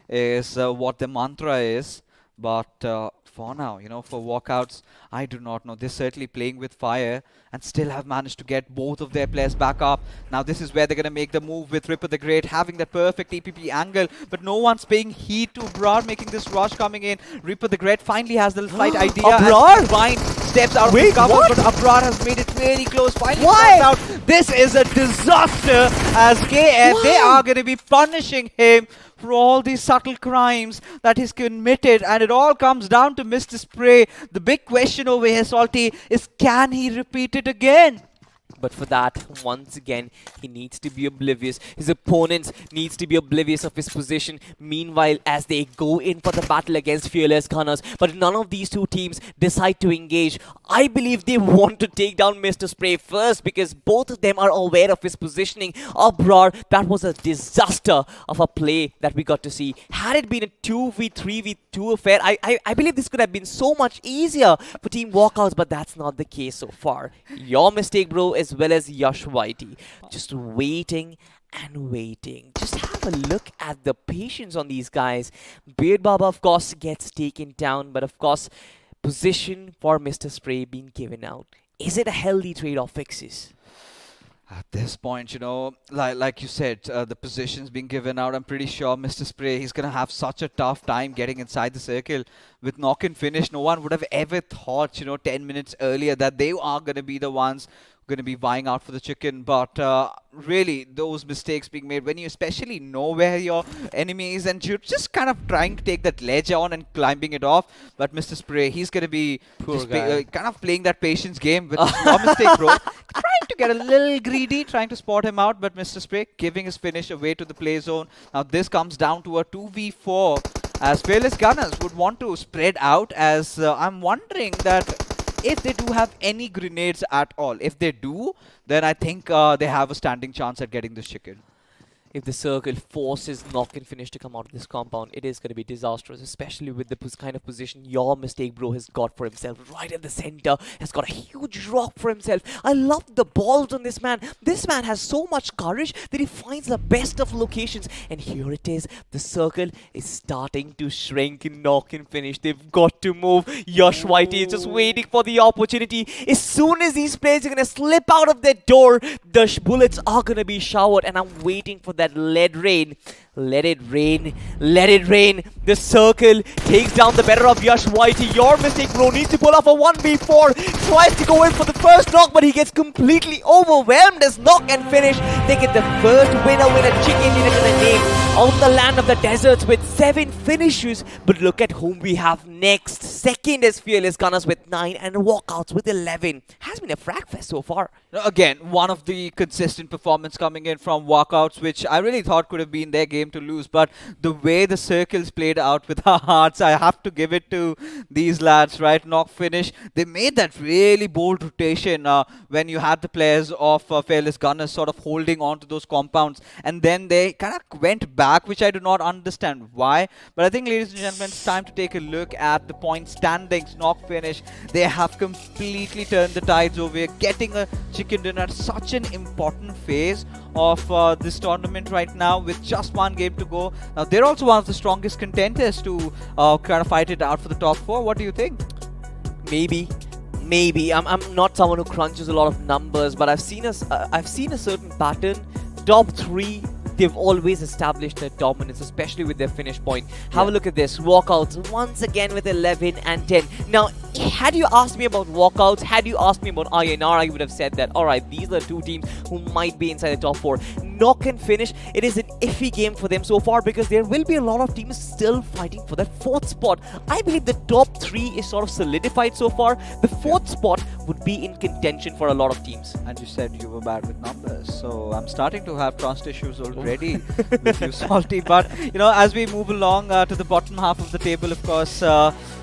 [SPEAKER 3] is what the mantra is, but for now, you know, for walkouts, I do not know. They're certainly playing with fire and still have managed to get both of their players back up. Now this is where they're going to make the move with Ripper the Great, having that perfect TPP angle, but no one's paying heed to Abrar making this rush coming in. Ripper the Great finally has the slight idea.
[SPEAKER 2] Abrar?
[SPEAKER 3] Fine steps out of the cover, but Abrar has made it very close. Finally comes out. This is a disaster as KF, they are going to be punishing him for all these subtle crimes that he's committed, and it all comes down to Mr. Spray. The big question over here, Salty, is can he repeat it again?
[SPEAKER 2] But for that, once again, he needs to be oblivious. His opponents needs to be oblivious of his position. Meanwhile, as they go in for the battle against Fearless Gunners, but none of these two teams decide to engage. I believe they want to take down Mr. Spray first because both of them are aware of his positioning. Abrar, that was a disaster of a play that we got to see. Had it been a 2v3v2 affair, I believe this could have been so much easier for Team Walkouts, but that's not the case so far. Your mistake, bro, as well as Yash Whitey. Just waiting and waiting. Just have a look at the patience on these guys. Beard Baba, of course, gets taken down, but of course, position for Mr. Spray being given out. Is it a healthy trade-off, Fixes?
[SPEAKER 3] At this point, you know, like you said, the position's being given out. I'm pretty sure Mr. Spray, he's going to have such a tough time getting inside the circle. With Knock and Finish, no one would have ever thought, you know, 10 minutes earlier that they are going to be the ones going to be vying out for the chicken. But really, those mistakes being made when you especially know where your enemy is and you're just kind of trying to take that ledge on and climbing it off. But Mr. Spray, he's going to be just kind of playing that patience game with your mistake, bro. Trying to get a little greedy, trying to spot him out, but Mr. Spray giving his finish away to the play zone. Now this comes down to a 2v4 as Fearless Gunners would want to spread out, as I'm wondering that if they do have any grenades at all. If they do, then I think they have a standing chance at getting this chicken.
[SPEAKER 2] If the circle forces Knock and Finish to come out of this compound, it is going to be disastrous, especially with the kind of position your mistake, bro, has got for himself. Right at the center, has got a huge rock for himself. I love the balls on this man. This man has so much courage that he finds the best of locations. And here it is. The circle is starting to shrink. Knock and Finish. They've got to move. Yash Whitey is just waiting for the opportunity. As soon as these players are going to slip out of their door, the bullets are going to be showered. And I'm waiting for that lead rain. Let it rain. Let it rain. The circle takes down the better of Yash Whitey. Your mistake, bro. Needs to pull off a 1v4. Tries to go in for the first knock, but he gets completely overwhelmed as Knock and Finish. They get the first winner chicken dinner to the name on the land of the deserts with 7 finishes. But look at whom we have next. Second is Fearless Gunners with 9 and Walkouts with 11. Has been a frag fest so far.
[SPEAKER 3] Again, one of the consistent performance coming in from Walkouts, which I really thought could have been their game game to lose. But the way the circles played out with our hearts, I have to give it to these lads, right? Knock finish. They made that really bold rotation when you had the players of Fearless Gunners sort of holding on to those compounds. And then they kind of went back, which I do not understand why. But I think, ladies and gentlemen, it's time to take a look at the point standings. Knock finish. They have completely turned the tides over here, getting a chicken dinner at such an important phase of this tournament right now with just one game to go. Now, they're also one of the strongest contenders to kind of fight it out for the top 4. What do you think?
[SPEAKER 2] Maybe. I'm not someone who crunches a lot of numbers, but I've seen a certain pattern. Top 3, they've always established their dominance, especially with their finish point. Have a look at this. Walkouts once again with 11 and 10. Now, had you asked me about walkouts, had you asked me about INR, I would have said that, alright, these are 2 teams who might be inside the top 4. Knock and finish, it is an iffy game for them so far because there will be a lot of teams still fighting for that 4th spot. I believe the top 3 is sort of solidified so far. The 4th spot would be in contention for a lot of teams.
[SPEAKER 3] And you said you were bad with numbers, so I'm starting to have trust issues already with you, Salty. But, you know, as we move along to the bottom half of the table, of course,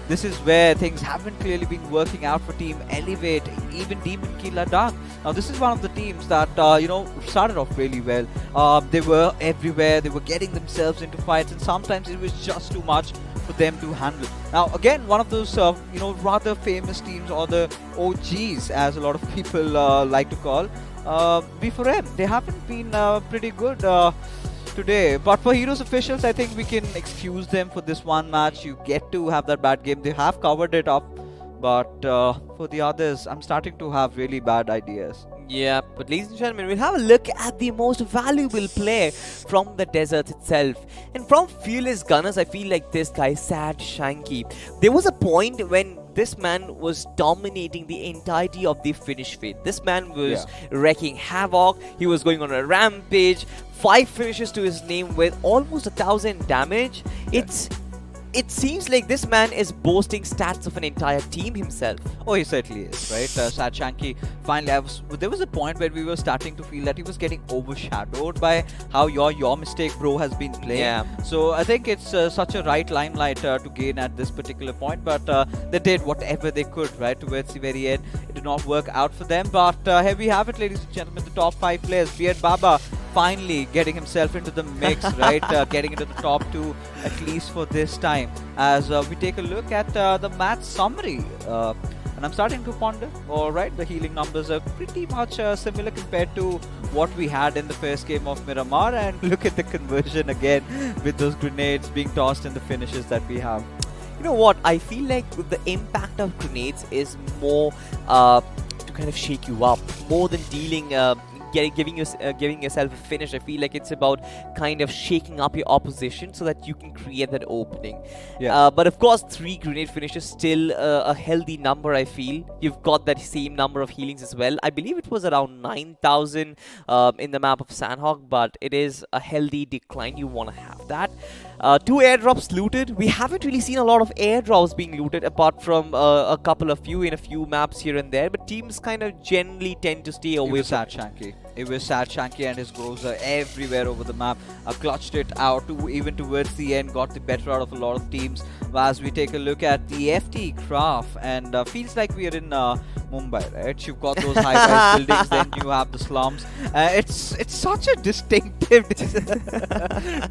[SPEAKER 3] this is where things haven't clearly been working out for Team Elevate, even Demon Key Ladakh. Now, this is one of the teams that, you know, started off really well. They were everywhere. They were getting themselves into fights, and sometimes it was just too much for them to handle. Now, again, one of those, you know, rather famous teams, or the OGs, as a lot of people like to call, B4M. They haven't been pretty good today. But for Heroes officials, I think we can excuse them for this one match. You get to have that bad game. They have covered it up. But for the others, I'm starting to have really bad ideas.
[SPEAKER 2] Yeah, but ladies and gentlemen, we'll have a look at the most valuable player from the desert itself. And from Fearless Gunners, I feel like this guy, Sad Shanky. There was a point when this man was dominating the entirety of the finish phase. This man was wreaking havoc. He was going on a rampage. 5 finishes to his name with almost 1,000 damage. It seems like this man is boasting stats of an entire team himself.
[SPEAKER 3] Oh, he certainly is, right? Sad Shanky, finally, there was a point where we were starting to feel that he was getting overshadowed by how your mistake, bro, has been playing.
[SPEAKER 2] Yeah.
[SPEAKER 3] So I think it's such a right limelight to gain at this particular point. But they did whatever they could, right, towards the very end. It did not work out for them. But here we have it, ladies and gentlemen, the top 5 players. Beard Baba finally getting himself into the mix, right? Getting into the top 2, at least for this time. As we take a look at the match summary. And I'm starting to ponder, alright, the healing numbers are pretty much similar compared to what we had in the first game of Miramar. And look at the conversion again with those grenades being tossed in the finishes that we have.
[SPEAKER 2] You know what? I feel like the impact of grenades is more to kind of shake you up, more than dealing giving yourself a finish. I feel like it's about kind of shaking up your opposition so that you can create that opening. But of course, 3 grenade finishes still a healthy number. I feel you've got that same number of healings as well. I believe it was around 9,000 in the map of Sanhok, but it is a healthy decline. You want to have that. 2 airdrops looted. We haven't really seen a lot of airdrops being looted apart from a couple of few in a few maps here and there, but teams kind of generally tend to stay away from
[SPEAKER 3] Shanky. It was Sad Shanky and his Groza everywhere over the map. Clutched it out even towards the end, got the better out of a lot of teams. As we take a look at the FT Craft, and feels like we are in Mumbai, right? You've got those high-rise buildings, then you have the slums. It's such a distinctive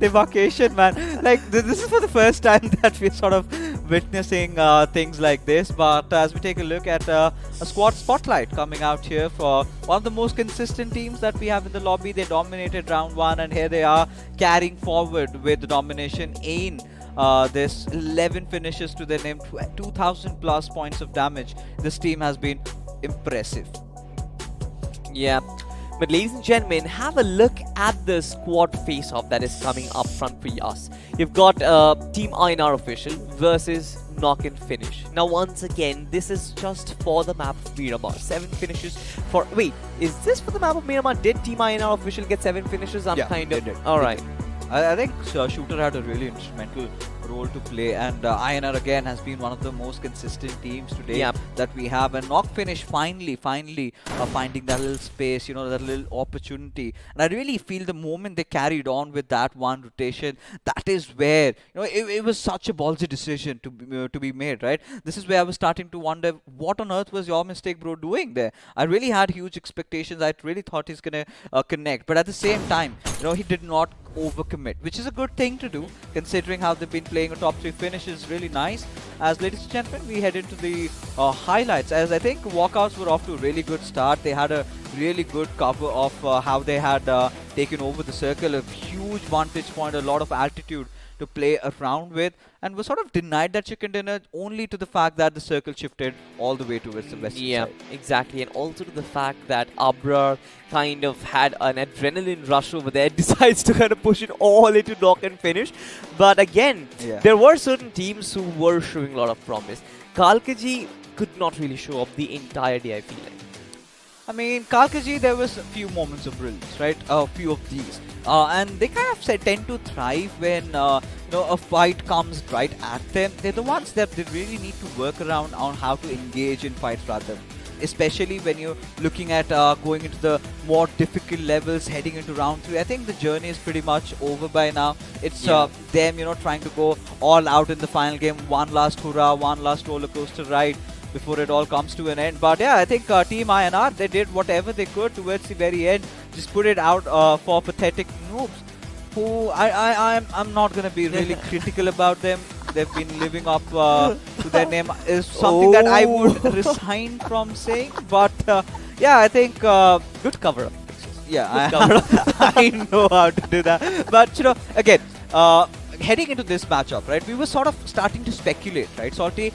[SPEAKER 3] demarcation, man. Like, this is for the first time that we're sort of witnessing things like this. But as we take a look at a squad spotlight coming out here for one of the most consistent teams that we have in the lobby. They dominated round 1, and here they are carrying forward with the domination in this 11 finishes to their name, 2,000 plus points of damage. This team has been impressive.
[SPEAKER 2] Yeah. But ladies and gentlemen, have a look at the squad face-off that is coming up front for us. You've got Team INR official versus Knock and Finish. Now once again, this is just for the map of Miramar. 7 finishes for... Wait, is this for the map of Miramar? Did Team INR official get 7 finishes? I'm kind of...
[SPEAKER 3] They did.
[SPEAKER 2] Alright.
[SPEAKER 3] I think Shooter had a really instrumental role to play, and INR again has been one of the most consistent teams today
[SPEAKER 2] Yep.
[SPEAKER 3] that we have. And Knock Finish finally finding that little space, that little opportunity. And I really feel the moment they carried on with that one rotation, that is where it was such a ballsy decision to be made, right? This is where I was starting to wonder, what on earth was your mistake, bro, doing there? I really had huge expectations. I really thought he's gonna connect, but at the same time, he did not overcommit, which is a good thing to do considering how they've been playing. A top 3 finish is really nice. As ladies and gentlemen, we head into the highlights, as I think walkouts were off to a really good start. They had a really good cover of how they had taken over the circle, a huge vantage point, a lot of altitude to play around with, and was sort of denied that chicken dinner only to the fact that the circle shifted all the way towards the western
[SPEAKER 2] Yeah,
[SPEAKER 3] side.
[SPEAKER 2] exactly. And also to the fact that Abrar kind of had an adrenaline rush over there, decides to kind of push it all into Knock and Finish. But again, there were certain teams who were showing a lot of promise. Kalkaji could not really show up the entire day, I feel like.
[SPEAKER 3] I mean, Kalkaji, there was a few moments of brilliance, right? A few of these. And they kind of tend to thrive when a fight comes right at them. They're the ones that they really need to work around on how to engage in fights rather. Especially when you're looking at going into the more difficult levels, heading into round 3. I think the journey is pretty much over by now. It's them, trying to go all out in the final game. One last hurrah, one last roller coaster ride before it all comes to an end. But yeah, I think Team INR, they did whatever they could towards the very end. Just put it out for pathetic noobs, who I'm not going to be really critical about them. They've been living up to their name is something that I would resign from saying. But yeah, I think good cover-up. Yeah, I know how to do that. But again, heading into this matchup, right, we were sort of starting to speculate, right, Salty,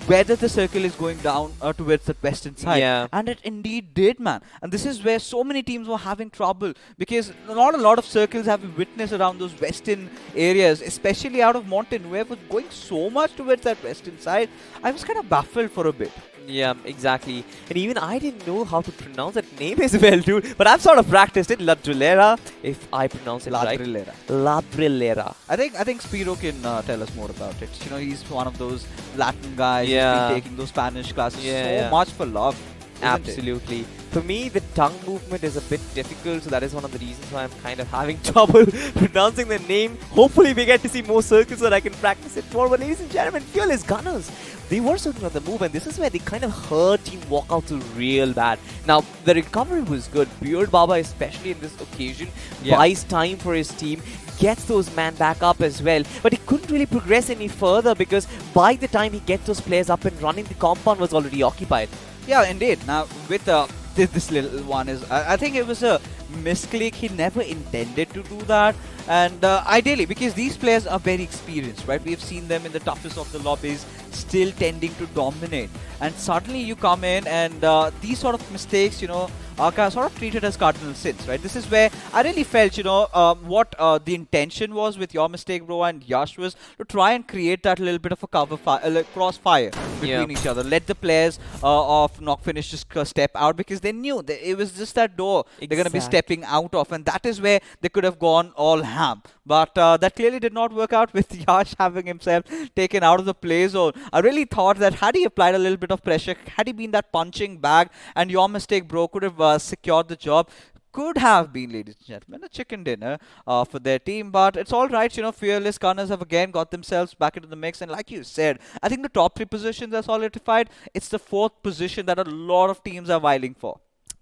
[SPEAKER 3] whether the circle is going down towards the western side.
[SPEAKER 2] Yeah.
[SPEAKER 3] And it indeed did, man. And this is where so many teams were having trouble, because not a lot of circles have been witnessed around those western areas, especially out of Mountain, where was going so much towards that western side. I was kind of baffled for a bit.
[SPEAKER 2] Yeah, exactly. And even I didn't know how to pronounce that name as well, dude. But I've sort of practiced it. Ladrillera, if I pronounce it right. Ladrillera.
[SPEAKER 3] I think Spiro can tell us more about it. He's one of those Latin guys who's
[SPEAKER 2] Yeah.
[SPEAKER 3] been taking those Spanish classes
[SPEAKER 2] Yeah.
[SPEAKER 3] so much for love. isn't it?
[SPEAKER 2] Absolutely. For me, the tongue movement is a bit difficult, so that is one of the reasons why I'm kind of having trouble pronouncing the name. Hopefully, we get to see more circles so that I can practice it more. But ladies and gentlemen, Fearless Gunners, they were certainly on the move, and this is where they kind of hurt Team Walkouts real bad. Now, the recovery was good. Beard Baba, especially in this occasion, buys time for his team, gets those man back up as well. But he couldn't really progress any further because by the time he gets those players up and running, the compound was already occupied.
[SPEAKER 3] Yeah, indeed. Now, with this little one is, I think it was a misclick. He never intended to do that. And ideally, because these players are very experienced, right? We've seen them in the toughest of the lobbies still tending to dominate. And suddenly you come in and these sort of mistakes, are sort of treated as cardinal sins, right? This is where I really felt, what the intention was with your mistake, bro, and Yash was to try and create that little bit of a cover fire, crossfire between each other. Let the players of Knock Finish just step out, because they knew that it was just that door they're going to be stepping out of, and that is where they could have gone all ham. But that clearly did not work out with Yash having himself taken out of the play zone. I really thought that had he applied a little bit of pressure, had he been that punching bag, and your mistake, bro, could have secured the job. Could have been, ladies and gentlemen, a chicken dinner for their team. But it's all right, Fearless Gunners have again got themselves back into the mix. And like you said, I think the top 3 positions are solidified. It's the 4th position that a lot of teams are vying for.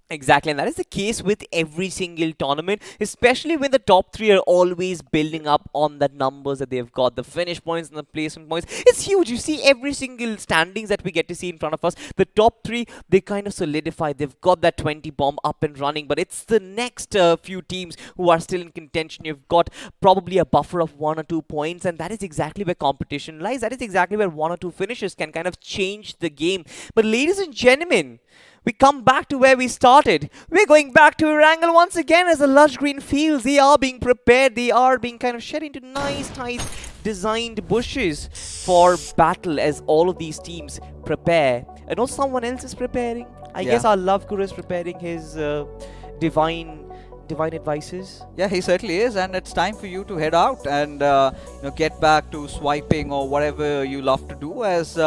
[SPEAKER 2] Exactly, and that is the case with every single tournament, especially when the top 3 are always building up on the numbers that they've got, the finish points and the placement points. It's huge. You see every single standings that we get to see in front of us. The top 3, they kind of solidify. They've got that 20 bomb up and running, but it's the next few teams who are still in contention. You've got probably a buffer of 1 or 2 points, and that is exactly where competition lies. That is exactly where 1 or 2 finishes can kind of change the game. But ladies and gentlemen, we come back to where we started. We're going back to Erangel once again as the lush green fields. They are being prepared. They are being kind of shed into nice designed bushes for battle as all of these teams prepare. And also someone else is preparing. I guess our Love Guru is preparing his divine divine advices?
[SPEAKER 3] Yeah, he certainly is, and it's time for you to head out and get back to swiping or whatever you love to do. As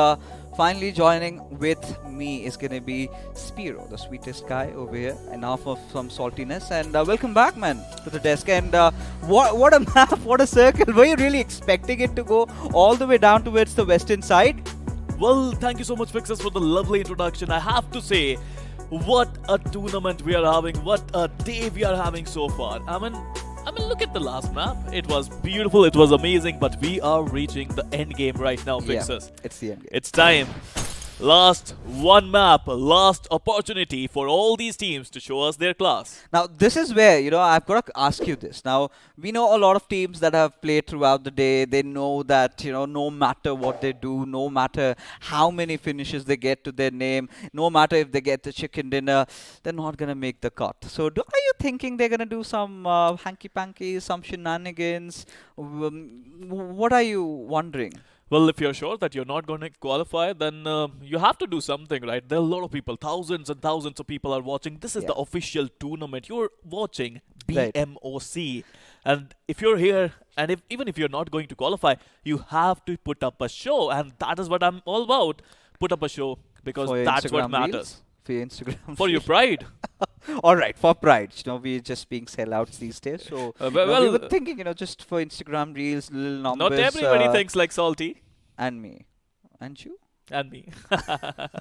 [SPEAKER 3] finally joining with me is gonna be Spiro, the sweetest guy over here, enough of some saltiness. And welcome back, man, to the desk. And what a map, what a circle! Were you really expecting it to go all the way down towards the western side?
[SPEAKER 1] Well, thank you so much, Fixers, for the lovely introduction. I have to say, what a tournament we are having, what a day we are having so far. I mean, look at the last map. It was beautiful, it was amazing, but we are reaching the end game right now, Fixers.
[SPEAKER 3] Yeah, it's the end game.
[SPEAKER 1] It's time. Last one map, last opportunity for all these teams to show us their class.
[SPEAKER 3] Now, this is where, I've got to ask you this. Now, we know a lot of teams that have played throughout the day. They know that, no matter what they do, no matter how many finishes they get to their name, no matter if they get the chicken dinner, they're not going to make the cut. So, are you thinking they're going to do some hanky-panky, some shenanigans? What are you wondering?
[SPEAKER 1] Well, if you're sure that you're not going to qualify, then you have to do something, right? There are a lot of people, thousands and thousands of people are watching. This is the official tournament. You're watching BMOC. And if you're here, and even if you're not going to qualify, you have to put up a show. And that is what I'm all about. Put up a show, because that's what matters.
[SPEAKER 3] For your Instagram
[SPEAKER 1] For your pride.
[SPEAKER 3] All right, for pride. We're just being sellouts these days. So we were thinking, just for Instagram reels, little numbers.
[SPEAKER 1] Not everybody thinks like Salty.
[SPEAKER 3] And me. And you?
[SPEAKER 1] And me.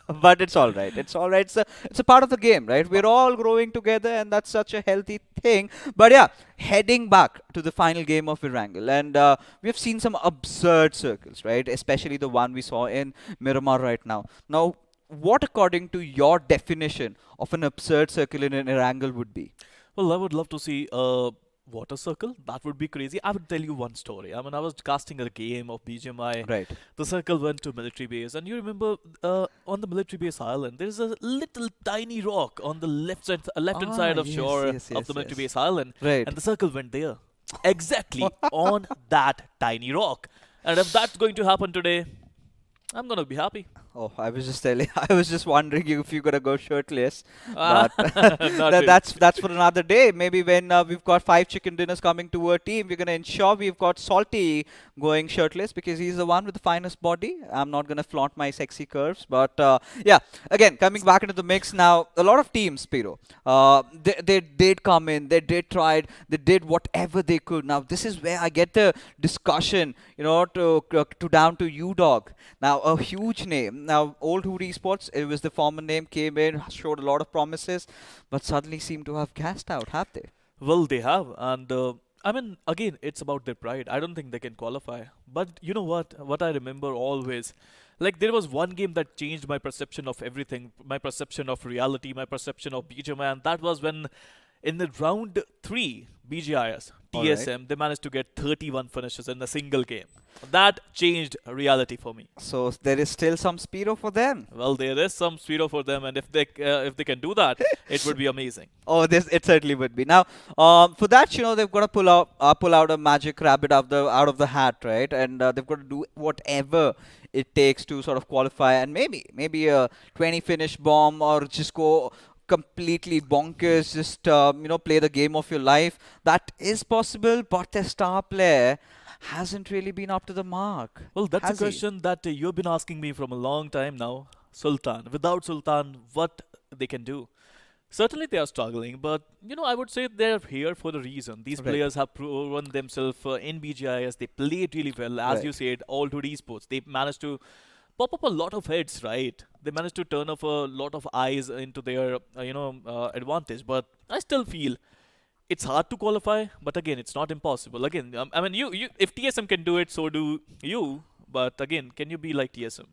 [SPEAKER 3] But it's all right. It's all right. It's a part of the game, right? We're all growing together, and that's such a healthy thing. But yeah, heading back to the final game of Erangel, and we have seen some absurd circles, right? Especially the one we saw in Miramar right now. Now, what, according to your definition of an absurd circle in an Erangel, would be?
[SPEAKER 1] Well, I would love to see a water circle. That would be crazy. I would tell you one story. I mean, I was casting a game of BGMI.
[SPEAKER 3] Right.
[SPEAKER 1] The circle went to military base, and you remember on the military base island, there is a little tiny rock on the left-hand side of shore of the military base island.
[SPEAKER 3] Right.
[SPEAKER 1] And the circle went there. Exactly on that tiny rock. And if that's going to happen today, I'm going to be happy.
[SPEAKER 3] Oh, I was just wondering if you're gonna go shirtless.
[SPEAKER 1] Not
[SPEAKER 3] But that's for another day. Maybe when we've got 5 chicken dinners coming to our team, we're gonna ensure we've got Salty going shirtless, because he's the one with the finest body. I'm not gonna flaunt my sexy curves, but yeah. Again, coming back into the mix now, a lot of teams, Spiro, they did come in, they did try it, they did whatever they could. Now this is where I get the discussion, to down to U-Dog. Now a huge name. Now, Old Hood Esports, it was the former name, came in, showed a lot of promises, but suddenly seem to have gassed out, have they?
[SPEAKER 1] Well, they have. And I mean, again, it's about their pride. I don't think they can qualify. But you know what? What I remember always, like, there was one game that changed my perception of everything, my perception of reality, my perception of BGMI, and that was when in the round 3 BGIS, TSM, they managed to get 31 finishes in a single game. That changed reality for me.
[SPEAKER 3] So there is still some Spiro for them.
[SPEAKER 1] Well, there is some Spiro for them, and if they can do that, it would be amazing.
[SPEAKER 3] Oh, it certainly would be. Now, for that, they've got to pull out a magic rabbit out of the hat, right? And they've got to do whatever it takes to sort of qualify, and maybe a 20 finish bomb, or just go completely bonkers, just play the game of your life. That is possible, but the star player hasn't really been up to the mark.
[SPEAKER 1] Well, that's a question that you've been asking me from a long time now. Sultan. Without Sultan, what they can do? Certainly they are struggling, but I would say they're here for a reason. These players have proven themselves in BGIS. They played really well. As you said, All Hood Esports. They managed to pop up a lot of heads, right? They managed to turn off a lot of eyes into their, advantage. But I still feel it's hard to qualify. But again, it's not impossible. Again, I mean, you if TSM can do it, so do you. But again, can you be like TSM?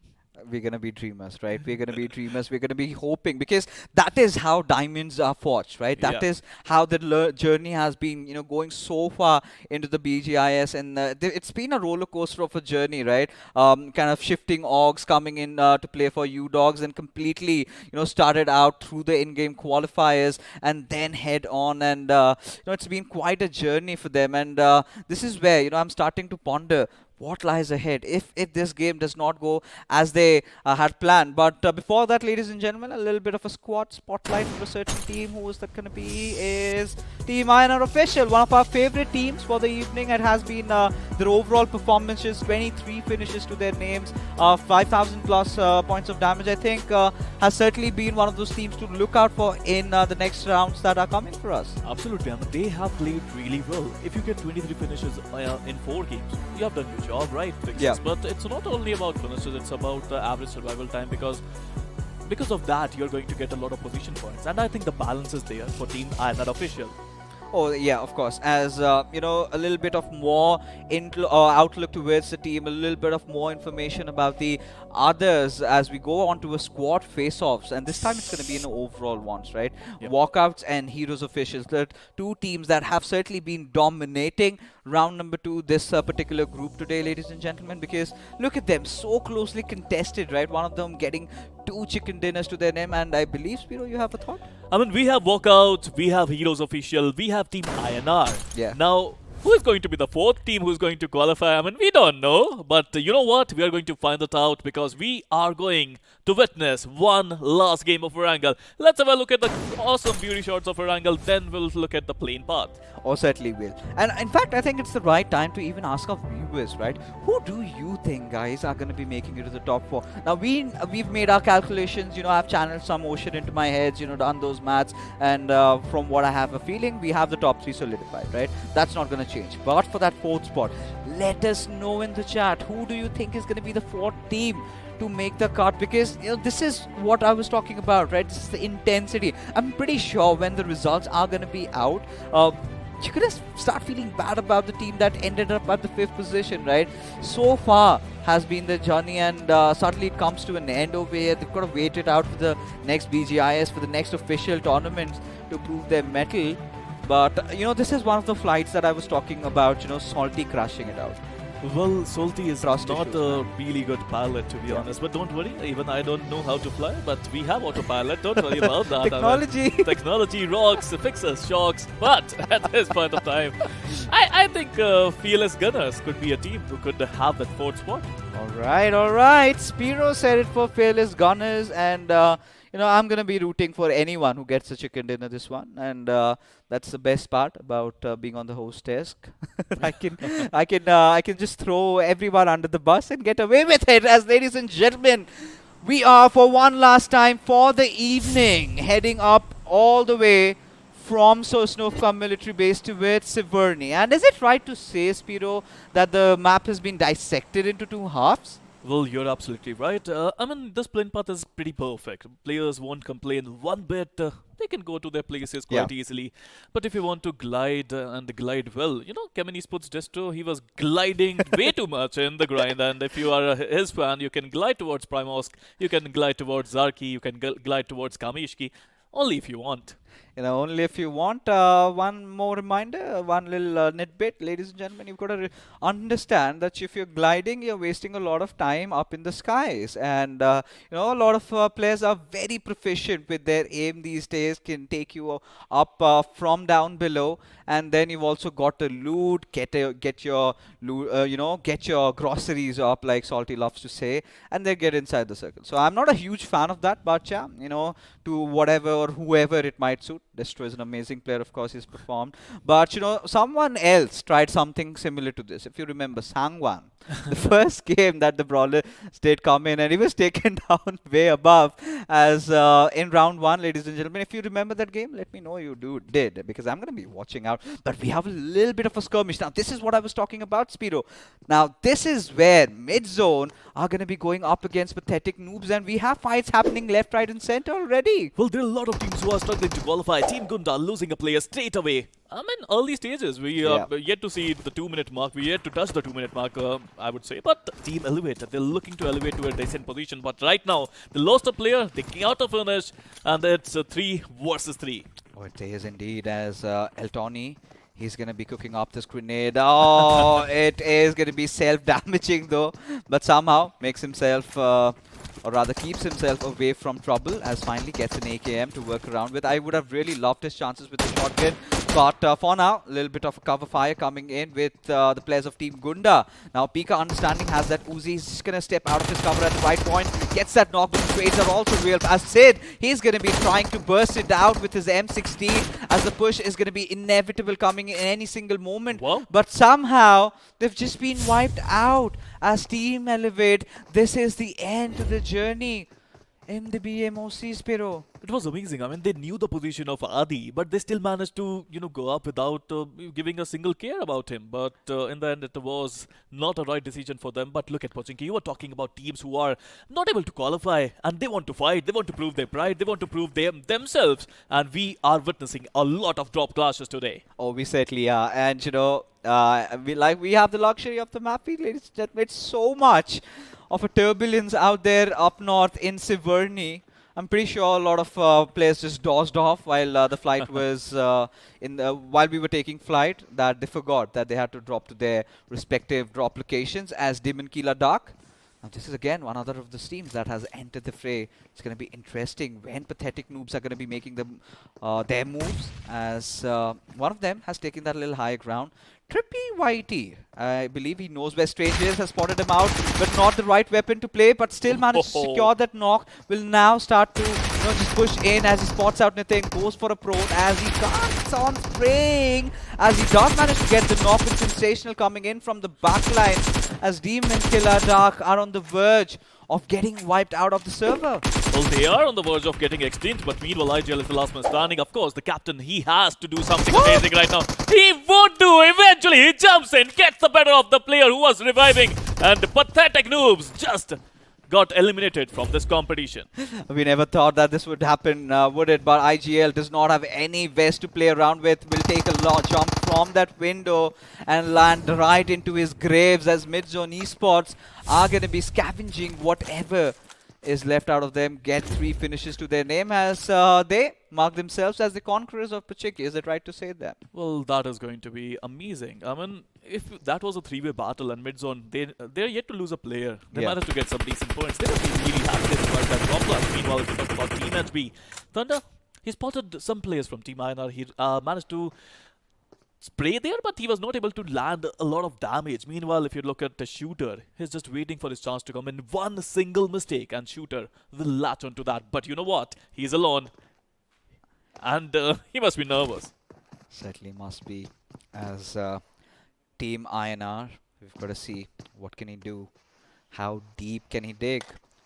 [SPEAKER 3] We're going to be dreamers, right? We're going to be dreamers. We're going to be hoping, because that is how diamonds are forged, right? That is how the journey has been, going so far into the BGIS. And it's been a roller coaster of a journey, right? Kind of shifting orgs, coming in to play for U-Dogs, and completely, started out through the in-game qualifiers and then head on. And, it's been quite a journey for them. And this is where, I'm starting to ponder, what lies ahead if this game does not go as they had planned. But before that, ladies and gentlemen, a little bit of a squad spotlight for a certain team. Who is that going to be? Is Team INR Official, one of our favorite teams for the evening. It has been their overall performances, 23 finishes to their names, 5,000 plus points of damage. I think has certainly been one of those teams to look out for in the next rounds that are coming for us.
[SPEAKER 1] Absolutely, I mean, they have played really well. If you get 23 finishes in 4 games, you have done your job, right? Fixes.
[SPEAKER 3] Yeah.
[SPEAKER 1] But it's not only about finishes, it's about the average survival time, because of that, you're going to get a lot of position points. And I think the balance is there for Team INR Official.
[SPEAKER 3] Oh yeah, of course. As you know, a little bit of more outlook towards the team, a little bit of more information about the others as we go on to a squad face-offs, and this time it's going to be in overall ones, right?
[SPEAKER 1] Yep.
[SPEAKER 3] Walkouts and Heroes Officials, the two teams that have certainly been dominating round number 2, this particular group today, ladies and gentlemen, because look at them, so closely contested, right? One of them getting 2 chicken dinners to their name, and I believe, Spiro, you have a thought?
[SPEAKER 1] I mean, we have Walkouts, we have Heroes Official, we have Team INR.
[SPEAKER 3] Yeah.
[SPEAKER 1] Now, who is going to be the 4th team who's going to qualify? I mean, we don't know. But you know what? We are going to find it out, because we are going to witness one last game of Erangel. Let's have a look at the awesome beauty shots of Erangel. Then we'll look at the plain path.
[SPEAKER 3] Oh, certainly will. And in fact, I think it's the right time to even ask our viewers, right? Who do you think, guys, are going to be making it to the top 4? Now, we've made our calculations, you know, I've channeled some ocean into my head, you know, done those maths, and from what I have a feeling, we have the top 3 solidified, right? That's not going to change. But for that 4th spot, let us know in the chat, who do you think is going to be the 4th team to make the cut? Because you know, this is what I was talking about, right? This is the intensity. I'm pretty sure when the results are going to be out, you're going to start feeling bad about the team that ended up at the 5th position, right? So far has been the journey, and suddenly it comes to an end over here. They've got to wait it out for the next BGIS, for the next official tournaments to prove their mettle. But, you know, this is one of the flights that I was talking about, you know, Salty crashing it out.
[SPEAKER 1] Well, Salty is
[SPEAKER 3] Trust
[SPEAKER 1] not
[SPEAKER 3] issues,
[SPEAKER 1] a really good pilot, to be honest. But don't worry, even I don't know how to fly, but we have autopilot. Don't worry about that.
[SPEAKER 3] Technology.
[SPEAKER 1] I mean, technology rocks, fixes, shocks. But at this point of time, I think Fearless Gunners could be a team who could have that 4th spot.
[SPEAKER 3] All right. Spiro said it for Fearless Gunners, and you know, I'm gonna be rooting for anyone who gets a chicken dinner this one, and that's the best part about being on the host desk. I can just throw everyone under the bus and get away with it. As ladies and gentlemen, we are for one last time for the evening heading up all the way from Sosnovka military base towards Siverny. And is it right to say, Spiro, that the map has been dissected into 2 halves?
[SPEAKER 1] Well, you're absolutely right. I mean, this plain path is pretty perfect. Players won't complain one bit. They can go to their places quite easily. But if you want to glide and glide well, you know, Kemeny Sports Destro, he was gliding way too much in the grind. And if you are his fan, you can glide towards Primosk, you can glide towards Zarki, you can glide towards Kamishki. Only if you want.
[SPEAKER 3] You know, only if you want. One more reminder, one little nitbit, ladies and gentlemen, you've got to understand that if you're gliding, you're wasting a lot of time up in the skies. And, you know, a lot of players are very proficient with their aim these days, can take you up from down below. And then you've also got to loot, get your loot, you know, get your groceries up, like Salty loves to say, and then get inside the circle. So I'm not a huge fan of that, but yeah, you know, to whatever or whoever it might suit. Destro is an amazing player, of course, he's performed. But, you know, someone else tried something similar to this. If you remember, Sangwan, the first game that the Brawlers did come in, and he was taken down way above as in round 1, ladies and gentlemen. If you remember that game, let me know you did, because I'm going to be watching out. But we have a little bit of a skirmish. Now, this is what I was talking about, Spiro. Now, this is where mid-zone are going to be going up against pathetic noobs, and we have fights happening left, right, and center already.
[SPEAKER 1] Well, there are a lot of teams who are struggling to qualify. Team Gunda losing a player straight away. I'm in early stages. We are yet to see the 2-minute mark. We're yet to touch the 2-minute mark, I would say. But Team Elevator, they're looking to elevate to a decent position. But right now, they lost a player. They got a finish. And it's 3 versus 3.
[SPEAKER 3] Oh, it is indeed, as Eltoni, he's going to be cooking up this grenade. Oh, it is going to be self-damaging though. But somehow makes himself, or rather keeps himself away from trouble, as finally gets an AKM to work around with. I would have really loved his chances with the shotgun. But for now, a little bit of cover fire coming in with the players of Team Gunda. Now, Pika understanding has that Uzi is just going to step out of his cover at the right point. Gets that knock, but the trades are also real. As Sid, he's going to be trying to burst it out with his M16 as the push is going to be inevitable coming in any single moment.
[SPEAKER 1] Whoa.
[SPEAKER 3] But somehow, they've just been wiped out as Team Elevate. This is the end to the journey in the BMOC, Spiro.
[SPEAKER 1] It was amazing. I mean, they knew the position of Adi, but they still managed to, go up without giving a single care about him. But in the end, it was not a right decision for them. But look at Pochinki. You were talking about teams who are not able to qualify, and they want to fight. They want to prove their pride. They want to prove themselves. And we are witnessing a lot of drop clashes today.
[SPEAKER 3] Oh, we certainly are. And, we have the luxury of the map, ladies and gentlemen. It's so much of a turbulence out there up north in Siverny. I'm pretty sure a lot of players just dozed off while the flight was while we were taking flight, that they forgot that they had to drop to their respective drop locations as Dim and Kila Dark. Now this is again one other of the teams that has entered the fray. It's going to be interesting when Pathetic Noobs are going to be making them their moves, as one of them has taken that little high ground. Trippy Whitey, I believe he knows where Strange is, has spotted him out, but not the right weapon to play, but still managed to secure that knock. Will now start to just push in as he spots out Nitin, goes for a prone as he cuts on spraying, as he does manage to get the knock with Sensational coming in from the backline, as Demon and Killer Dark are on the verge of getting wiped out of the server.
[SPEAKER 1] Well, they are on the verge of getting extinct, but meanwhile, IGL is the last man standing. Of course, the captain, he has to do something amazing right now. He would do. Eventually, he jumps in, gets the better of the player who was reviving, and the Pathetic Noobs just got eliminated from this competition.
[SPEAKER 3] We never thought that this would happen, would it? But IGL does not have any vest to play around with. Will take a jump from that window and land right into his graves, as Midzone Esports are going to be scavenging whatever is left out of them. Get 3 finishes to their name as they mark themselves as the conquerors of Pachiki. Is it right to say that?
[SPEAKER 1] Well, that is going to be amazing. I mean, if that was a 3-way battle and Midzone, they're yet to lose a player. They managed to get some decent points. They would be really happy about that drop class. Meanwhile, if you talk about Team HB, Thunder, he spotted some players from Team INR. He managed to spray there, but he was not able to land a lot of damage. Meanwhile, if you look at the Shooter, he's just waiting for his chance to come in. One single mistake and Shooter will latch onto that. But you know what? He's alone. And he must be nervous.
[SPEAKER 3] Certainly must be. As Team INR, we've got to see what can he do. How deep can he dig?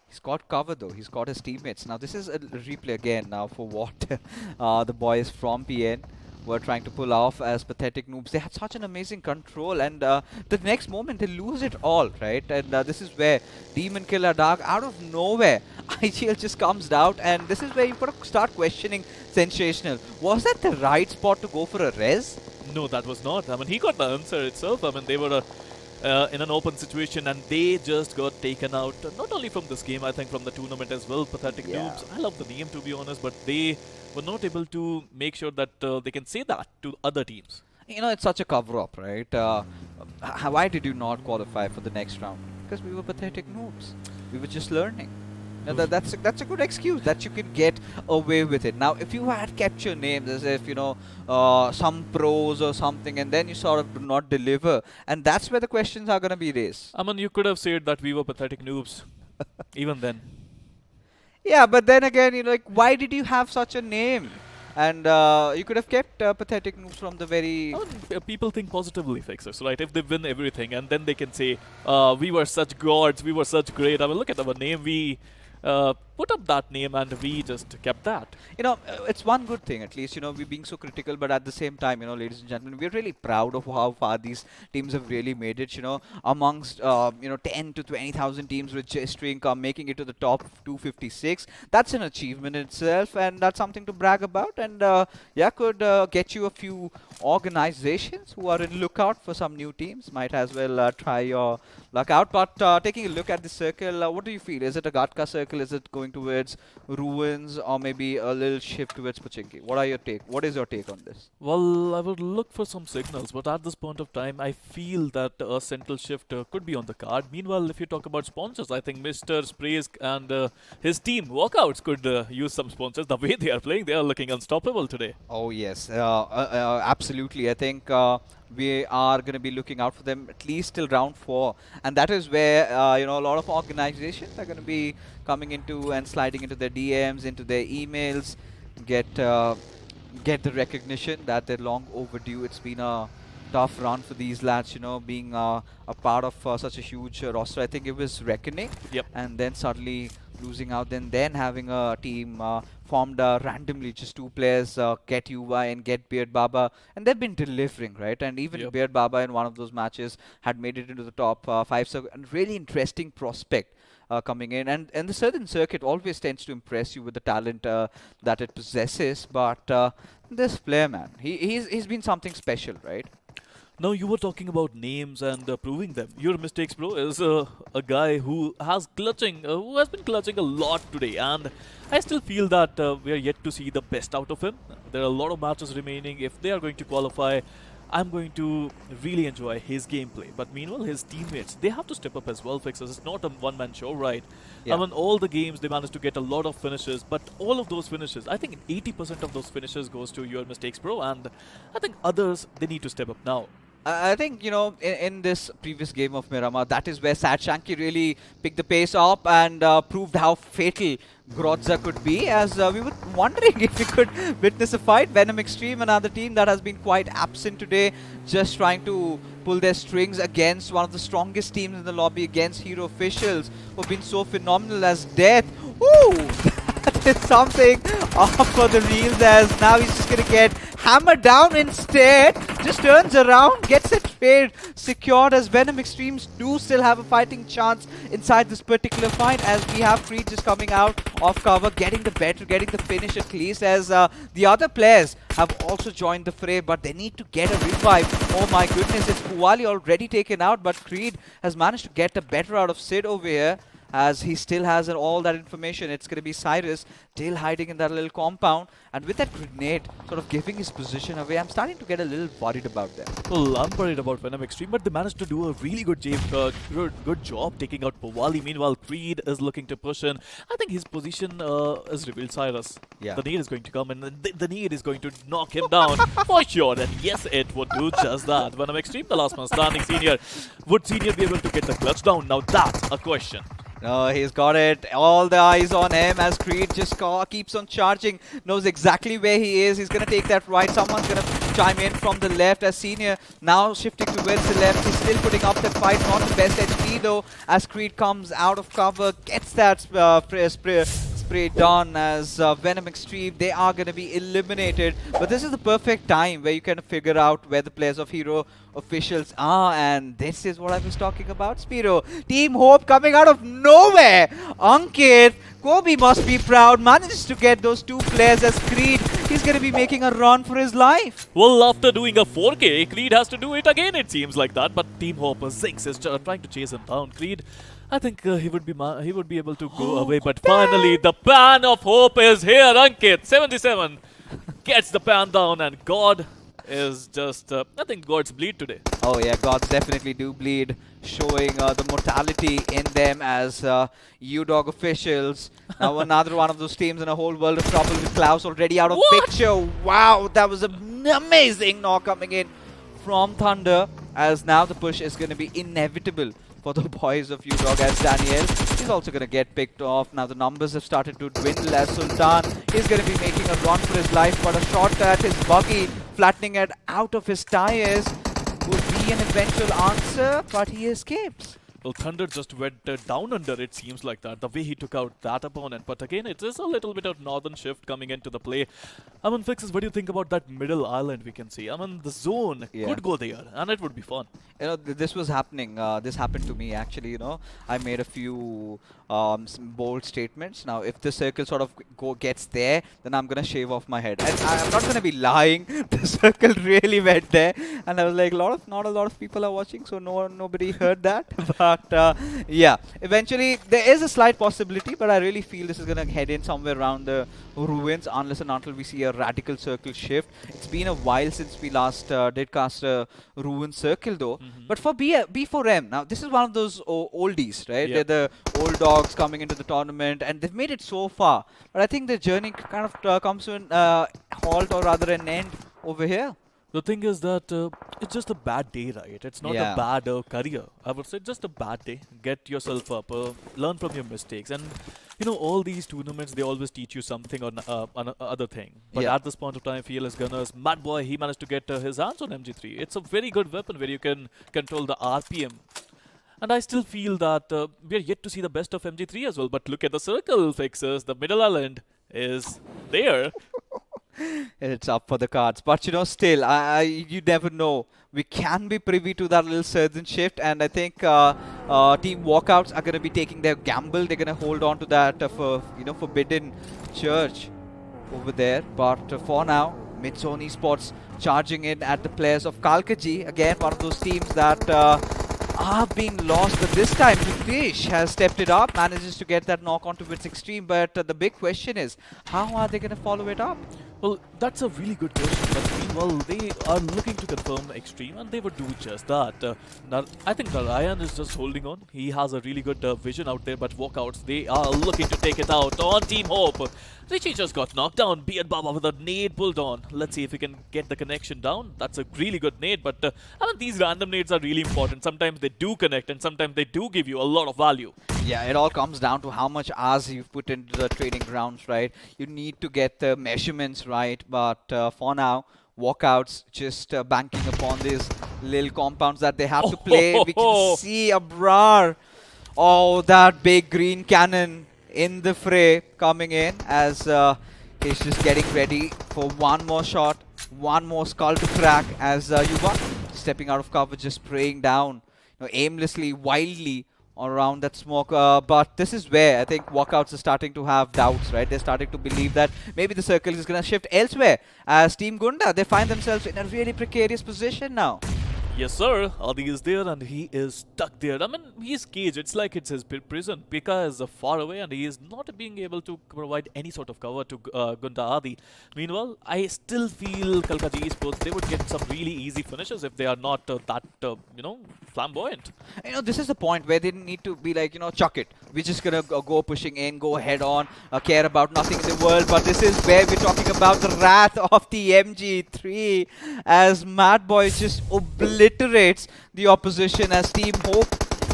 [SPEAKER 3] He's got cover though. He's got his teammates. Now this is a replay again now for what the boys from PN were trying to pull off as Pathetic Noobs. They had such an amazing control, and the next moment they lose it all, right? And this is where Demon Killer Dark, out of nowhere, IGL just comes out, and this is where you've got to start questioning Sensational. Was that the right spot to go for a res?
[SPEAKER 1] No, that was not. I mean, he got the answer itself. I mean, they were in an open situation, and they just got taken out. Not only from this game, I think from the tournament as well. Pathetic Noobs. I love the name, to be honest, but they were not able to make sure that they can say that to other teams.
[SPEAKER 3] You know, it's such a cover-up, right? Why did you not qualify for the next round? Because we were Pathetic Noobs. We were just learning. Now that's a good excuse that you can get away with it. Now, if you had kept your names as if, some pros or something, and then you sort of do not deliver, and that's where the questions are going to be raised.
[SPEAKER 1] I mean, you could have said that we were Pathetic Noobs, even then.
[SPEAKER 3] Yeah, but then again, why did you have such a name? And you could have kept Pathetic Noobs from the very...
[SPEAKER 1] I mean, people think positively, Fixers, right? If they win everything, and then they can say, we were such gods, we were such great. I mean, look at our name. We put up that name, and we just kept that.
[SPEAKER 3] It's one good thing, at least, we're being so critical, but at the same time, ladies and gentlemen, we're really proud of how far these teams have really made it, amongst, 10 to 20,000 teams with J-String income making it to the top 256. That's an achievement in itself, and that's something to brag about, and could get you a few organizations who are in lookout for some new teams. Might as well try your luck out. But taking a look at the circle, what do you feel? Is it a Gatka circle? Is it going going towards Ruins or maybe a little shift towards Pochinki? What is your take on this?
[SPEAKER 1] Well, I would look for some signals, but at this point of time, I feel that a central shift could be on the card. Meanwhile, if you talk about sponsors, I think Mr. Sprays and his team, Walkouts, could use some sponsors. The way they are playing, they are looking unstoppable today.
[SPEAKER 3] Oh, yes. Absolutely. I think we are going to be looking out for them at least till round 4. And that is where, a lot of organizations are going to be coming into and sliding into their DMs, into their emails, get the recognition that they're long overdue. It's been a tough run for these lads, being a part of such a huge roster. I think it was Reckoning.
[SPEAKER 1] Yep.
[SPEAKER 3] And then suddenly losing out, then having a team formed randomly, just 2 players, Get UI and Get Beard Baba, and they've been delivering, right? And even Beard Baba in one of those matches had made it into the top 5. So a really interesting prospect coming in, and the certain circuit always tends to impress you with the talent that it possesses. But this player, man, he's been something special, right?
[SPEAKER 1] Now, you were talking about names and proving them. Your Mistakes Bro is a guy who has been clutching a lot today, and I still feel that we are yet to see the best out of him. There are a lot of matches remaining. If they are going to qualify, I'm going to really enjoy his gameplay. But meanwhile, his teammates, they have to step up as well, Fixers. It's not a one-man show, right?
[SPEAKER 3] Yeah.
[SPEAKER 1] I mean, all the games, they managed to get a lot of finishes, but all of those finishes, I think 80% of those finishes goes to Your Mistakes Bro, and I think others, they need to step up now.
[SPEAKER 3] I think, in this previous game of Miramar, that is where Sad Shanky really picked the pace up and proved how fatal Grodza could be, as we were wondering if we could witness a fight. Venom Extreme, another team that has been quite absent today, just trying to pull their strings against one of the strongest teams in the lobby, against Hero Officials, who've been so phenomenal as Death. Woo! That is something off for the reels, as now he's just going to get hammered down instead. Just turns around, gets it trade secured, as Venom Extremes do still have a fighting chance inside this particular fight, as we have Creed just coming out of cover, getting the finish at least, as the other players have also joined the fray, but they need to get a revive. Oh my goodness, it's Puwali already taken out, but Creed has managed to get the better out of Sid over here, as he still has all that information. It's going to be Cyrus still hiding in that little compound, and with that grenade sort of giving his position away, I'm starting to get a little worried about them.
[SPEAKER 1] Well, I'm worried about Venom Extreme, but they managed to do a really good job taking out Puwali. Meanwhile, Creed is looking to push in. I think his position is revealed, Cyrus.
[SPEAKER 3] Yeah.
[SPEAKER 1] The need is going to come, and the need is going to knock him down for sure. And yes, it would do just that. Venom Extreme, the last man standing, Senior. Would Senior be able to get the clutch down? Now that's a question.
[SPEAKER 3] No, he's got it. All the eyes on him, as Creed just keeps on charging. Knows exactly where he is. He's going to take that right. Someone's going to chime in from the left, as Senior now shifting towards the left. He's still putting up that fight. Not the best HP though, as Creed comes out of cover. Gets that spray done, as Venom Extreme, they are going to be eliminated. But this is the perfect time where you can figure out where the players of Hero Officials are, and this is what I was talking about. Spiro, Team Hope coming out of nowhere. Ankit, Kobe must be proud, manages to get those 2 players, as Creed, he's going to be making a run for his life.
[SPEAKER 1] Well, after doing a 4K, Creed has to do it again, it seems like that. But Team Hope, Zinx is trying to chase him down. Creed, I think he would be able to go away, but finally the pan of hope is here. Ankit, 77, gets the pan down, and God is just, I think gods bleed today.
[SPEAKER 3] Oh yeah, gods definitely do bleed, showing the mortality in them, as U-Dog Officials. Now another one of those teams in a whole world of trouble, with Klaus already out of picture. Wow, that was an amazing knock coming in from Thunder, as now the push is going to be inevitable for the boys of U-Dog, as Daniel, he's also going to get picked off. Now the numbers have started to dwindle, as Sultan is going to be making a run for his life, but a shot at his buggy, flattening it out of his tires, would be an eventual answer, but he escapes.
[SPEAKER 1] Well, Thunder just went down under, it seems like that, the way he took out that opponent. But again, it is a little bit of northern shift coming into the play. I mean, Fixes, what do you think about that middle island we can see? I mean, the zone could go there, and it would be fun.
[SPEAKER 3] This was happening. This happened to me, actually, I made a few some bold statements. Now, if the circle sort of gets there, then I'm going to shave off my head. And I'm not going to be lying. The circle really went there. And I was like, not a lot of people are watching, so nobody heard that. But But yeah, eventually there is a slight possibility, but I really feel this is going to head in somewhere around the ruins unless and until we see a radical circle shift. It's been a while since we last did cast a ruin circle though. But for B4M, now this is one of those oldies, right?
[SPEAKER 1] Yep.
[SPEAKER 3] They're the old dogs coming into the tournament and they've made it so far. But I think the journey kind of comes to an halt, or rather an end over here.
[SPEAKER 1] The thing is that it's just a bad day, right? It's not
[SPEAKER 3] Yeah.
[SPEAKER 1] a bad career. I would say just a bad day. Get yourself up, learn from your mistakes. And, you know, all these tournaments, they always teach you something on other thing. But
[SPEAKER 3] Yeah.
[SPEAKER 1] at this point of time, Fearless Gunners, Mad Boy, he managed to get his hands on MG3. It's a very good weapon where you can control the RPM. And I still feel that we are yet to see the best of MG3 as well. But look at the circle fixers. The middle island is there.
[SPEAKER 3] It's up for the cards, but you know, still, you never know. We can be privy to that little surgeon shift, and I think team walkouts are going to be taking their gamble. They're going to hold on to that forbidden church over there. But for now, Midzone Esports charging in at the players of Kalkaji. Again, one of those teams that are being lost, but this time Fish has stepped it up, manages to get that knock onto its extreme. But the big question is, how are they going to follow it up?
[SPEAKER 1] Well, that's a really good question, but meanwhile, they are looking to confirm Extreme, and they would do just that. Now, I think Narayan is just holding on. He has a really good vision out there, but walkouts, they are looking to take it out on Team Hope. Richie just got knocked down. Beard Baba with a nade pulled on. Let's see if we can get the connection down. That's a really good nade, but I mean, these random nades are really important. Sometimes they do connect, and sometimes they do give you a lot of value.
[SPEAKER 3] Yeah, it all comes down to how much hours you've put into the training grounds, right? You need to get the measurements right, but for now, walkouts just banking upon these little compounds that they have to play. We can see Abrar. Oh, that big green cannon in the fray coming in as he's just getting ready for one more shot, one more skull to crack as Yuva stepping out of cover, just spraying down, you know, aimlessly, wildly around that smoke. But this is where I think walkouts are starting to have doubts, right? They're starting to believe that maybe the circle is going to shift elsewhere. As Team Gunda, they find themselves in a really precarious position now.
[SPEAKER 1] Yes, sir. Adi is there and he is stuck there. I mean, he's caged. It's like it's his prison. Pika is far away and he is not being able to provide any sort of cover to Gunda Adi. Meanwhile, I still feel Kalkaji Esports, they would get some really easy finishes if they are not that, flamboyant.
[SPEAKER 3] You know, this is the point where they need to be like, chuck it. We're just going to go pushing in, go head on, care about nothing in the world. But this is where we're talking about the wrath of the MG3 as Mad Boy just obliterates the opposition as Team Hope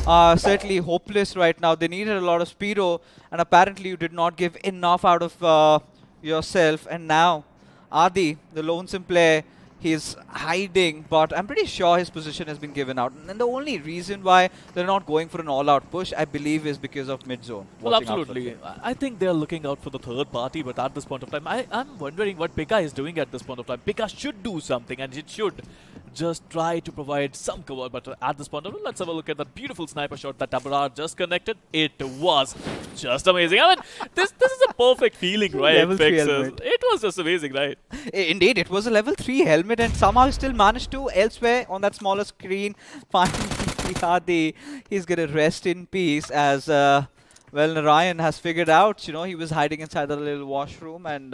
[SPEAKER 3] are certainly hopeless right now. They needed a lot of speedo and apparently you did not give enough out of yourself. And now Adi, the lonesome player, he's hiding, but I'm pretty sure his position has been given out. And the only reason why they're not going for an all-out push, I believe, is because of mid-zone.
[SPEAKER 1] Well, absolutely. I think they're looking out for the third party, but at this point of time, I'm wondering what Pika is doing at this point of time. Pika should do something, and it should just try to provide some cover. But at this point of time, let's have a look at that beautiful sniper shot that Abrar just connected. It was just amazing. I mean, this is a perfect feeling, right?
[SPEAKER 3] Level 3 helmet.
[SPEAKER 1] It was just amazing, right?
[SPEAKER 3] Indeed, it was a level 3 helmet and somehow he still managed to elsewhere on that smaller screen find Adi. He's gonna rest in peace as Narayan has figured out, he was hiding inside the little washroom and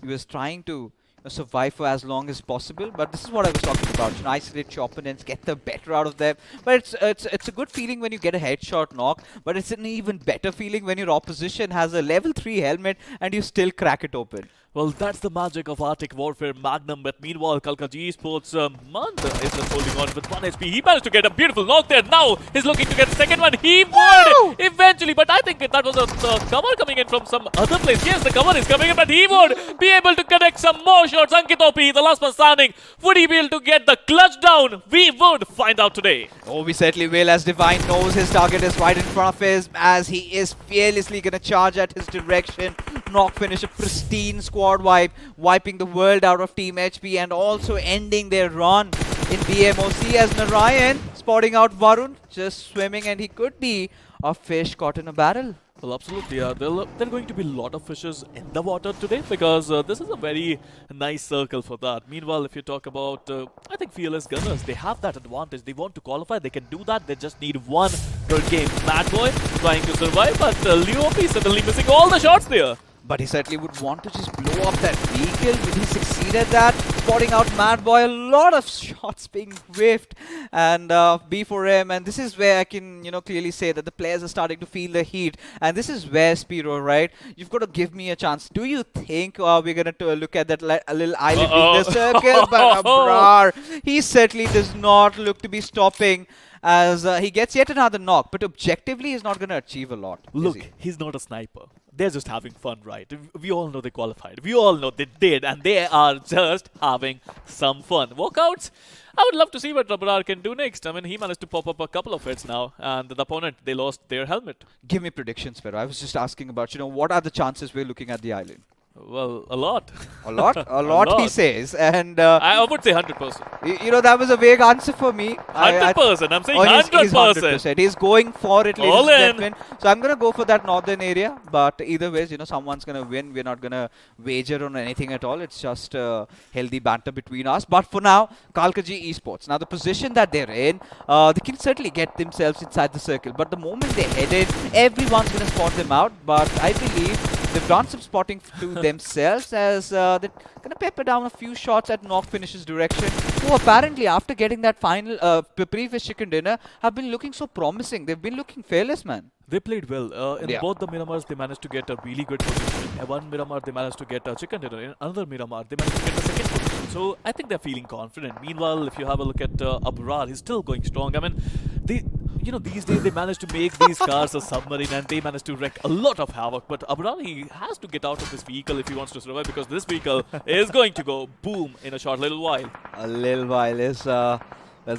[SPEAKER 3] he was trying to survive for as long as possible. But this is what I was talking about, isolate your opponents, get the better out of them. But it's a good feeling when you get a headshot knock, but it's an even better feeling when your opposition has a level 3 helmet and you still crack it open.
[SPEAKER 1] Well, that's the magic of Arctic Warfare Magnum. But meanwhile, Kalkaji Esports Mantha is just holding on with 1 HP. He managed to get a beautiful knock there. Now he's looking to get the second one. He would eventually, but I think that was a cover coming in from some other place. Yes, the cover is coming in, but he would be able to connect some more shots. Ankit OP, the last man standing. Would he be able to get the clutch down? We would find out today.
[SPEAKER 3] Oh, we certainly will, as Divine knows his target is right in front of his, as he is fearlessly going to charge at his direction. Knock finish, a pristine squad wipe, wiping the world out of Team HP and also ending their run in BMOC as Narayan spotting out Varun, just swimming, and he could be a fish caught in a barrel.
[SPEAKER 1] Well, absolutely. There are going to be a lot of fishes in the water today because this is a very nice circle for that. Meanwhile, if you talk about, I think Fearless Gunners, they have that advantage. They want to qualify. They can do that. They just need one difficult game. Mad Boy trying to survive, but Leopi suddenly missing all the shots there.
[SPEAKER 3] But he certainly would want to just blow up that vehicle. Will he succeed at that? Spotting out Mad Boy, a lot of shots being whiffed, and B4M, and this is where I can, clearly say that the players are starting to feel the heat. And this is where, Spiro, right? You've got to give me a chance. Do you think we're going to look at that a little island in the circle? But Abrar, he certainly does not look to be stopping, as he gets yet another knock, but objectively he's not going to achieve a lot.
[SPEAKER 1] Look, he's not a sniper. They're just having fun, right? We all know they qualified. We all know they did, and they are just having some fun. Walkouts? I would love to see what Abrar can do next. I mean, he managed to pop up a couple of hits now, and the opponent, they lost their helmet.
[SPEAKER 3] Give me predictions, Pero. I was just asking about, what are the chances we're looking at the island?
[SPEAKER 1] Well, a lot.
[SPEAKER 3] A lot? A lot, he says. And
[SPEAKER 1] I would say 100%.
[SPEAKER 3] That was a vague answer for me.
[SPEAKER 1] 100%. I'm saying 100%.
[SPEAKER 3] He's 100%. He's going for it, ladies
[SPEAKER 1] All
[SPEAKER 3] and
[SPEAKER 1] in.
[SPEAKER 3] gentlemen. So I'm going to go for that northern area. But either ways, someone's going to win. We're not going to wager on anything at all. It's just healthy banter between us. But for now, Kalkaji Esports. Now, the position that they're in, they can certainly get themselves inside the circle. But the moment they head in, everyone's going to spot them out. But I believe they've done some spotting to themselves, as they're going to pepper down a few shots at Knock Finish's direction, who apparently, after getting that final previous chicken dinner, have been looking so promising. They've been looking fearless, man.
[SPEAKER 1] They played well. In both the Miramars, they managed to get a really good position. In one Miramar, they managed to get a chicken dinner. In another Miramar, they managed to get the second position. So I think they're feeling confident. Meanwhile, if you have a look at Abrar, he's still going strong. I mean, these days they managed to make these cars a submarine, and they managed to wreak a lot of havoc. But Abrar, he has to get out of this vehicle if he wants to survive, because this vehicle is going to go boom in a short little while.
[SPEAKER 3] A little while is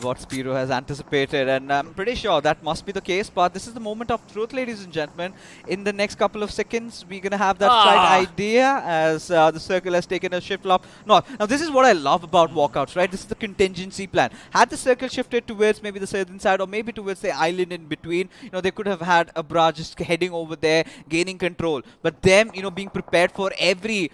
[SPEAKER 3] what Spiro has anticipated, and I'm pretty sure that must be the case. But this is the moment of truth, ladies and gentlemen. In the next couple of seconds, we're going to have that slight idea, as the circle has taken a shift up north. Now, this is what I love about walkouts, right? This is the contingency plan. Had the circle shifted towards maybe the southern side, or maybe towards the island in between, they could have had Abrar just heading over there, gaining control. But them, being prepared for every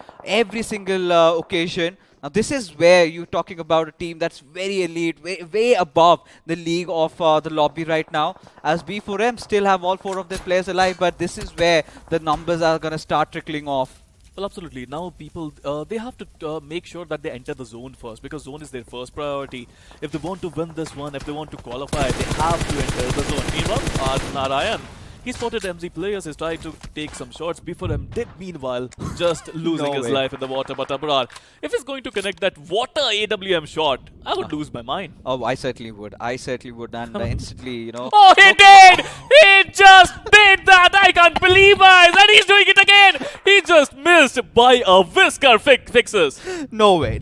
[SPEAKER 3] single occasion. Now, this is where you're talking about a team that's very elite, way above the league of the lobby right now, as B4M still have all 4 of their players alive, but this is where the numbers are going to start trickling off.
[SPEAKER 1] Well, absolutely. Now, people, they have to make sure that they enter the zone first, because zone is their first priority. If they want to win this one, if they want to qualify, they have to enter the zone. Meanwhile, Narayan, he spotted MZ players. He's trying to take some shots. Before him did, meanwhile, just losing his life in the water. But Abrar, if he's going to connect that water AWM shot, I would lose my mind.
[SPEAKER 3] Oh, I certainly would. And instantly,
[SPEAKER 1] Oh, he did! He just did that! I can't believe it! And he's doing it again! He just missed by a whisker fixes.
[SPEAKER 3] No way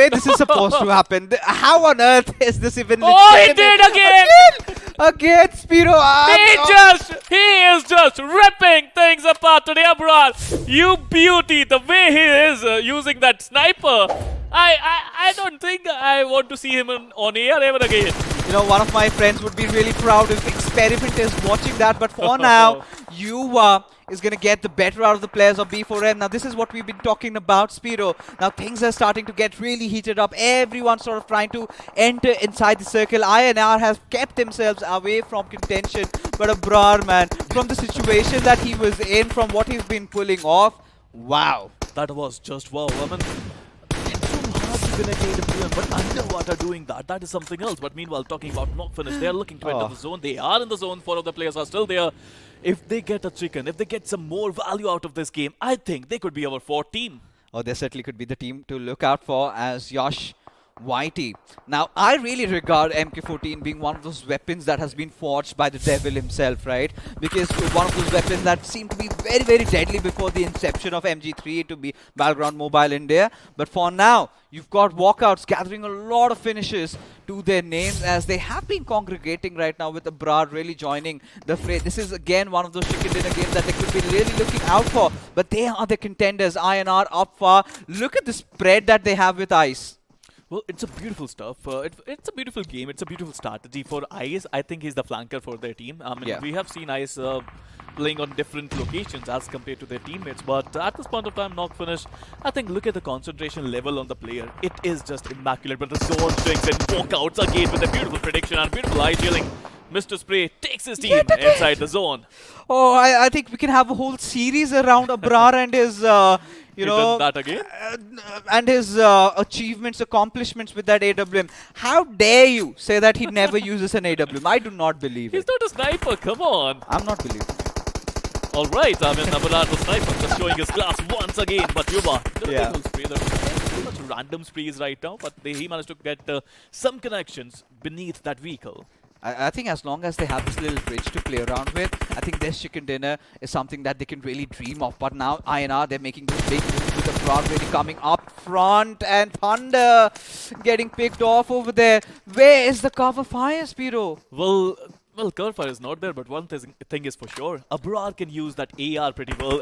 [SPEAKER 3] this is supposed to happen. How on earth is this even
[SPEAKER 1] legitimate? He did again!
[SPEAKER 3] Again, Spiro!
[SPEAKER 1] He is just ripping things apart today, Abrar. You beauty, the way he is using that sniper. I don't think I want to see him on air ever again.
[SPEAKER 3] One of my friends would be really proud if Experiment is watching that, but for now, you is going to get the better out of the players of B4M. Now, this is what we've been talking about, Spiro. Now, things are starting to get really heated up. Everyone's sort of trying to enter inside the circle. INR has kept themselves away from contention, but Abrar, man, from the situation that he was in, from what he's been pulling off, wow.
[SPEAKER 1] That was just wow. I mean, but underwater doing that is something else. But meanwhile, talking about knock finish, they are looking to enter the zone. They are in the zone. 4 of the players are still there. If they get a chicken, if they get some more value out of this game, I think they could be our 4th team.
[SPEAKER 3] Oh, they certainly could be the team to look out for, as Yash Whitey. Now, I really regard MK14 being one of those weapons that has been forged by the devil himself, right? Because one of those weapons that seemed to be very, very deadly before the inception of MG3 to be Battleground Mobile India. But for now, you've got walkouts gathering a lot of finishes to their names, as they have been congregating right now, with Abrar really joining the fray. This is again one of those chicken dinner games that they could be really looking out for. But they are the contenders. INR up far. Look at the spread that they have with Ice.
[SPEAKER 1] Well, it's a beautiful stuff. It's a beautiful game. It's a beautiful strategy for Ice. I think he's the flanker for their team. I mean, we have seen Ice playing on different locations as compared to their teammates. But at this point of time, knock finish, I think look at the concentration level on the player. It is just immaculate. But the zone strings and walkouts again with a beautiful prediction and beautiful eye dealing. Mr. Spray takes his team inside the zone.
[SPEAKER 3] Oh, I think we can have a whole series around Abrar and his,
[SPEAKER 1] He done that again?
[SPEAKER 3] and his achievements, accomplishments with that AWM. How dare you say that he never uses an AWM? I do not believe
[SPEAKER 1] He's
[SPEAKER 3] it.
[SPEAKER 1] not a sniper, come on.
[SPEAKER 3] I'm not believing.
[SPEAKER 1] Alright, I mean, Abrar the sniper just showing his class once again. But Yuba,
[SPEAKER 3] Yeah.
[SPEAKER 1] pretty much random sprees right now. But he managed to get some connections beneath that vehicle.
[SPEAKER 3] I think as long as they have this little bridge to play around with, I think their chicken dinner is something that they can really dream of. But now INR, they're making this big move with the crowd really coming up front, and Thunder getting picked off over there. Where is the cover fire, Spiro?
[SPEAKER 1] Well, cover fire is not there, but one thing is for sure. Abrar can use that AR pretty well.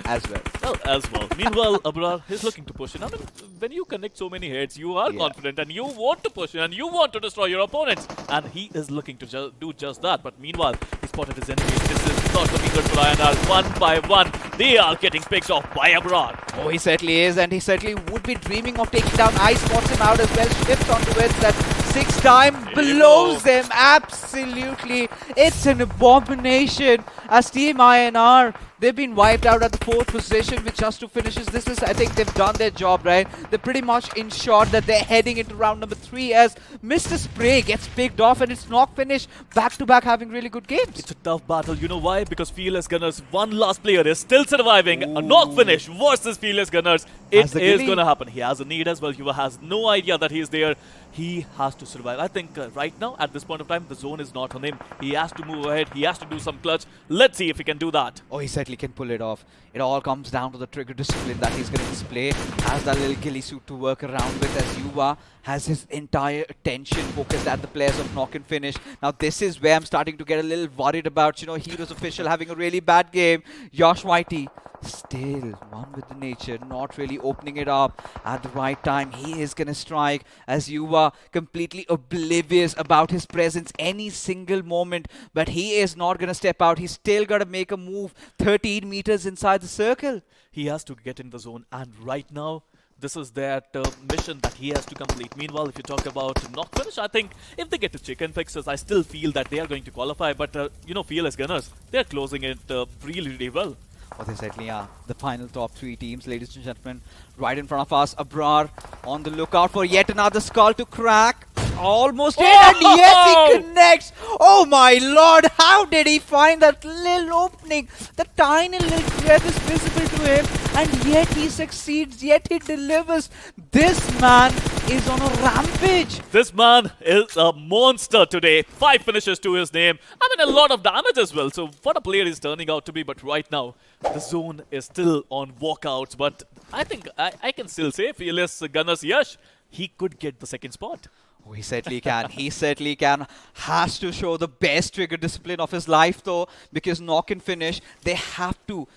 [SPEAKER 3] As well.
[SPEAKER 1] As well. Meanwhile, Abrar is looking to push in. I mean, when you connect so many hits, you are confident and you want to push in and you want to destroy your opponents. And he is looking to do just that. But meanwhile, he spotted his enemies. This is not looking good for INR. One by one, they are getting picked off by Abrar.
[SPEAKER 3] Oh, he certainly is, and he certainly would be dreaming of taking down Ice. Spots him out as well, shifts onto it. That 6 time blows him. Absolutely. It's an abomination. As Team INR, they've been wiped out at the 4th position with just 2 finishes. This is, I think they've done their job, right? They're pretty much ensured that they're heading into round number 3 as Mr. Spray gets picked off and it's knock finish back to back, having really good games.
[SPEAKER 1] It's a tough battle. You know why? Because Fearless Gunners, one last player is still surviving. A knock finish versus Fearless Gunners. It is going to happen. He has a need as well. Yuva has no idea that he's there. He has to survive. I think right now, at this point of time, the zone is not on him. He has to move ahead. He has to do some clutch. Let's see if he can do that.
[SPEAKER 3] Oh, he certainly can pull it off. It all comes down to the trigger discipline that he's going to display. Has that little ghillie suit to work around with, as Yuva has his entire attention focused at the players of Knock and Finish. Now, this is where I'm starting to get a little worried about, Heroes Official having a really bad game. Josh Whitey, still one with the nature, not really opening it up at the right time. He is going to strike as Yuva completely oblivious about his presence any single moment, but he is not going to step out. He's still got to make a move 13 meters inside the circle.
[SPEAKER 1] He has to get in the zone, and right now, this is that mission that he has to complete. Meanwhile, if you talk about knock finish, I think if they get to chicken fixes, I still feel that they are going to qualify. But, Fearless Gunners, they're closing it really, really well.
[SPEAKER 3] Oh, they certainly are. The final top 3 teams, ladies and gentlemen, right in front of us. Abrar on the lookout for yet another skull to crack. Almost in, and yes, he connects. Oh my lord, how did he find that little opening? The tiny little crevice visible to him, and yet he succeeds, yet he delivers. This man is on a rampage.
[SPEAKER 1] This man is a monster today. 5 finishes to his name. I mean, a lot of damage as well. So what a player he's turning out to be. But right now, the zone is still on walkouts. But I think I can still say Fearless Gunners Yash, he could get the 2nd spot.
[SPEAKER 3] Oh, he certainly can. He certainly can. Has to show the best trigger discipline of his life, though, because Knock and Finish, they have to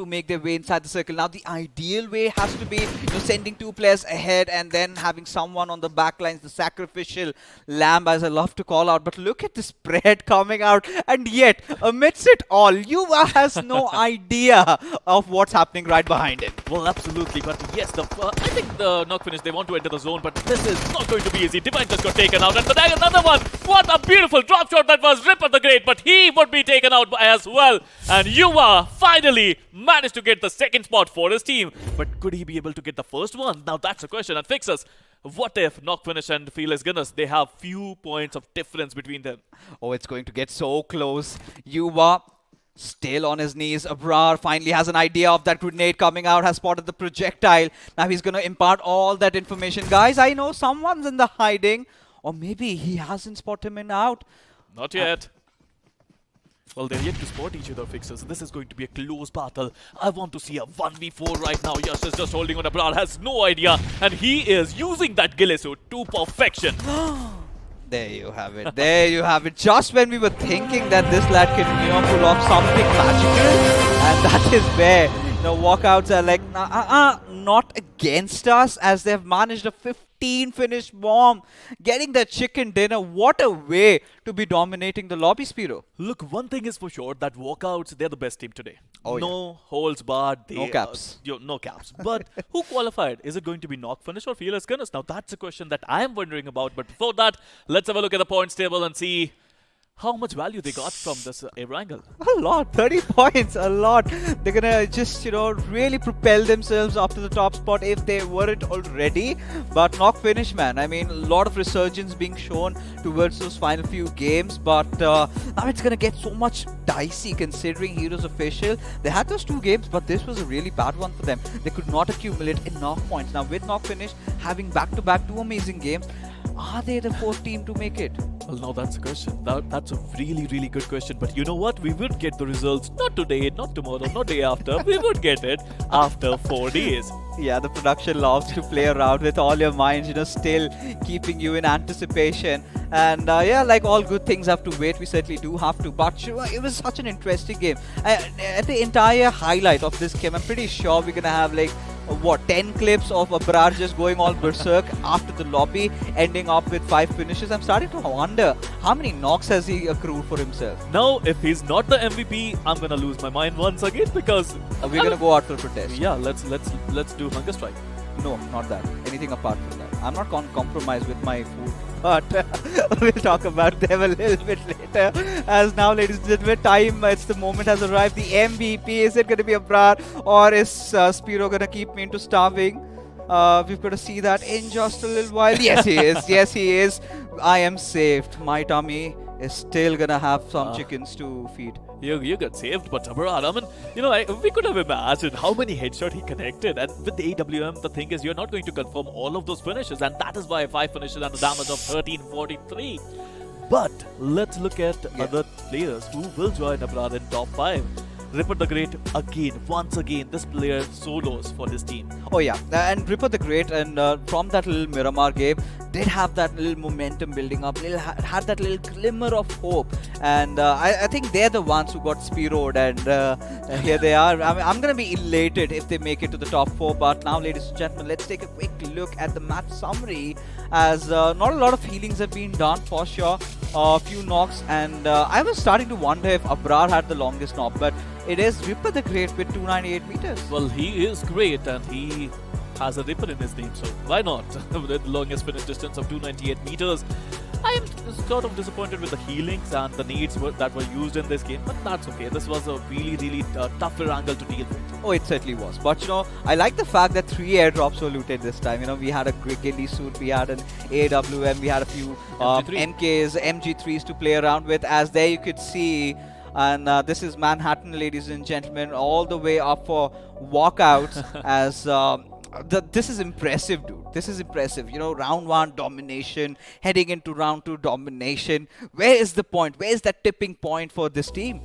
[SPEAKER 3] make their way inside the circle. Now, the ideal way has to be sending 2 players ahead and then having someone on the back lines, the sacrificial lamb, as I love to call out. But look at the spread coming out, and yet, amidst it all, Yuva has no idea of what's happening right behind it.
[SPEAKER 1] Well, absolutely. But yes, I think the knock finish, they want to enter the zone, but this is not going to be easy. Divine just got taken out, and another one. What a beautiful drop shot that was. Ripper the Great, but he would be taken out as well. And Yuva finally managed to get the 2nd spot for his team. But could he be able to get the 1st one? Now that's a question. And Fixes, what if Knock Finish and Fearless Gunners, they have few points of difference between them?
[SPEAKER 3] Oh, it's going to get so close. Yuva still on his knees. Abrar finally has an idea of that grenade coming out, has spotted the projectile. Now he's going to impart all that information. Guys, I know someone's in the hiding. Or maybe he hasn't spotted him out.
[SPEAKER 1] Not yet. Well, they're yet to spot each other, Fixes. This is going to be a close battle. I want to see a 1v4 right now. Yash is just holding on. Abrar has no idea. And he is using that ghillie suit to perfection.
[SPEAKER 3] There you have it. There you have it. Just when we were thinking that this lad can, pull off something magical, and that is where walkouts are like, not against us, as they've managed a 15 finish bomb, getting their chicken dinner. What a way to be dominating the lobby, Spiro.
[SPEAKER 1] Look, one thing is for sure, that walkouts, they're the best team today.
[SPEAKER 3] Oh,
[SPEAKER 1] no holds barred.
[SPEAKER 3] No caps.
[SPEAKER 1] No caps. But who qualified? Is it going to be Knock Finish or Fearless Gunners? Now, that's a question that I am wondering about. But before that, let's have a look at the points table and see how much value they got from this Erangel.
[SPEAKER 3] A lot, 30 points, a lot. They're gonna just, really propel themselves up to the top spot if they weren't already. But knock finish, man. I mean, a lot of resurgence being shown towards those final few games. But now it's gonna get so much dicey considering Heroes official. They had those 2 games, but this was a really bad one for them. They could not accumulate enough points. Now with knock finish having back-to-back 2 amazing games, are they the 4th team to make it?
[SPEAKER 1] Well, now that's a question. That's a really, really good question. But you know what? We would get the results not today, not tomorrow, not day after. We would get it after 4 days.
[SPEAKER 3] Yeah, the production loves to play around with all your minds, still keeping you in anticipation. And like all good things have to wait, we certainly do have to. But it was such an interesting game. At the entire highlight of this game, I'm pretty sure we're gonna have 10 clips of Abrar just going all berserk after the lobby, ending up with 5 finishes. I'm starting to wonder how many knocks has he accrued for himself.
[SPEAKER 1] Now, if he's not the MVP, I'm gonna lose my mind once again because
[SPEAKER 3] we're gonna go out for protest.
[SPEAKER 1] Yeah, let's do hunger strike.
[SPEAKER 3] No, not that. Anything apart from that. I'm not going to compromise with my food. But we'll talk about them a little bit later. As now, ladies and gentlemen, the moment has arrived. The MVP, is it going to be Abrar or is Spiro going to keep me into starving? We've got to see that in just a little while. Yes, he is. Yes, he is. I am saved. My tummy is still going to have some chickens to feed.
[SPEAKER 1] You got saved, but Abrar, I mean, we could have imagined how many headshots he connected. And with the AWM, the thing is, you're not going to confirm all of those finishes. And that is why 5 finishes and a damage of 1343. But let's look at other players who will join Abrar in top 5. Ripper the Great once again, this player solos for his team.
[SPEAKER 3] Oh yeah, and Ripper the Great, and from that little Miramar game, did have that little momentum building up, had that little glimmer of hope, and I think they're the ones who got Spiroed, and here they are. I mean, I'm gonna be elated if they make it to the top 4, but now, ladies and gentlemen, let's take a quick look at the match summary, as not a lot of healings have been done for sure, a few knocks, and I was starting to wonder if Abrar had the longest knock, but it is Ripper the Great with 298 meters.
[SPEAKER 1] Well, he is great and he has a Ripper in his name, so why not? With the longest finish distance of 298 meters. I am sort of disappointed with the healings and the needs that were used in this game, but that's okay. This was a really, really tough Erangel to deal with.
[SPEAKER 3] Oh, it certainly was. But I like the fact that 3 airdrops were looted this time. We had a Ghillie suit, we had an AWM, we had a few MKs, MG3s to play around with. As there you could see. And this is Manhattan, ladies and gentlemen, all the way up for walkouts. As this is impressive, dude. This is impressive. Round 1 domination, heading into round 2 domination. Where is the point? Where is that tipping point for this team?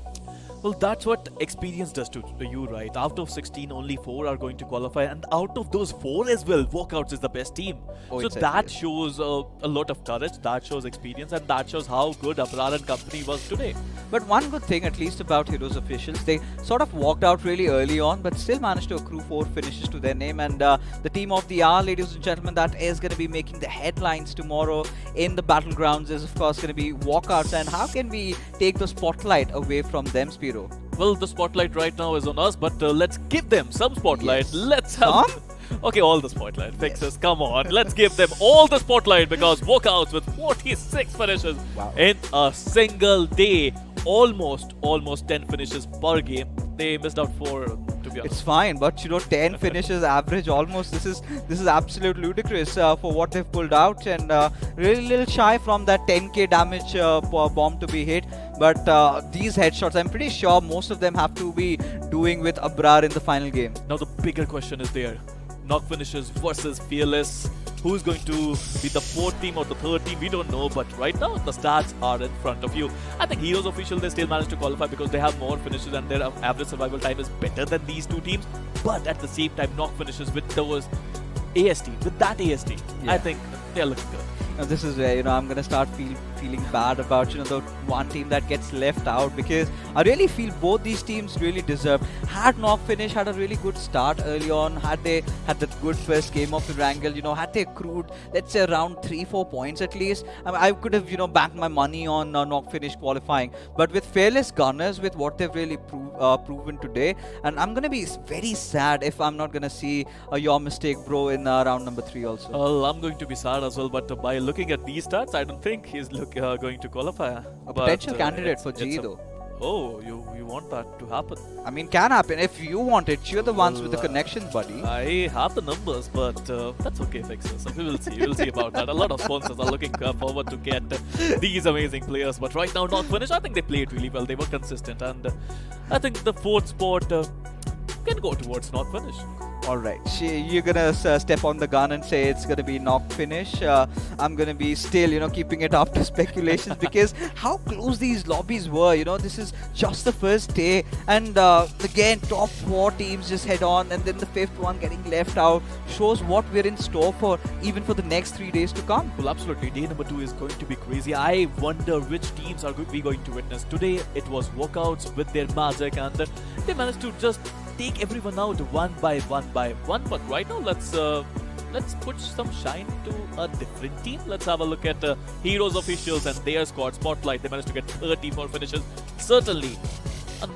[SPEAKER 1] Well, that's what experience does to you, right? Out of 16, only 4 are going to qualify, and out of those 4 as well, Walkouts is the best team. So that shows a lot of courage, that shows experience, and that shows how good Abrar and company was today.
[SPEAKER 3] But one good thing, at least about Heroes officials, they sort of walked out really early on, but still managed to accrue 4 finishes to their name. And the team of the hour, ladies and gentlemen, that is going to be making the headlines tomorrow in the Battlegrounds is, of course, going to be Walkouts. And how can we take the spotlight away from them, Spiro?
[SPEAKER 1] Well, the spotlight right now is on us, but let's give them some spotlight.
[SPEAKER 3] Yes.
[SPEAKER 1] Let's have... Okay, all the spotlight. Fixers, come on. Let's give them all the spotlight because Walkouts with 46 finishes in a single day. Almost 10 finishes per game. They missed out 4, to be honest.
[SPEAKER 3] It's fine, but 10 finishes average almost. This is absolute ludicrous for what they've pulled out, and really little shy from that 10k damage bomb to be hit. But these headshots, I'm pretty sure most of them have to be doing with Abrar in the final game.
[SPEAKER 1] Now the bigger question is there. Knock finishes versus Fearless. Who's going to be the 4th team or the 3rd team? We don't know, but right now the stats are in front of you. I think Heroes official, they still managed to qualify because they have more finishes and their average survival time is better than these 2 teams. But at the same time, Knock finishes with those AST, I think they're looking good.
[SPEAKER 3] Now this is where I'm gonna start feeling bad about the one team that gets left out, because I really feel both these teams really deserve. Had Knock finish had a really good start early on, had they had that good first game of Erangel, had they accrued, let's say, around 3-4 points at least, I could have banked my money on Knock finish qualifying. But with Fearless Gunners, with what they've really proven today, and I'm gonna be very sad if I'm not gonna see your mistake, bro, in round number 3 also.
[SPEAKER 1] Well, I'm going to be sad as well, but by looking at these stats, I don't think he's going to qualify.
[SPEAKER 3] A potential candidate for G though.
[SPEAKER 1] Oh, you want that to happen?
[SPEAKER 3] I mean, can happen if you want it. You're the ones with the connections, buddy.
[SPEAKER 1] I have the numbers, but that's okay, Fixers. We will see. We'll see about that. A lot of sponsors are looking forward to get these amazing players. But right now, not finished. I think they played really well. They were consistent, and I think the fourth spot can go towards not finish.
[SPEAKER 3] Alright, you're gonna step on the gun and say it's gonna be knock finish. I'm gonna be still, keeping it up to speculations because how close these lobbies were. This is just the first day, and again, top 4 teams just head on, and then the 5th one getting left out shows what we're in store for, even for the next 3 days to come.
[SPEAKER 1] Well, absolutely. Day number 2 is going to be crazy. I wonder which teams are we going to witness. Today, it was walkouts with their magic, and they managed to just take everyone out one by one. But right now, let's put some shine to a different team. Let's have a look at Heroes officials and their squad spotlight. They managed to get 34 finishes. Certainly a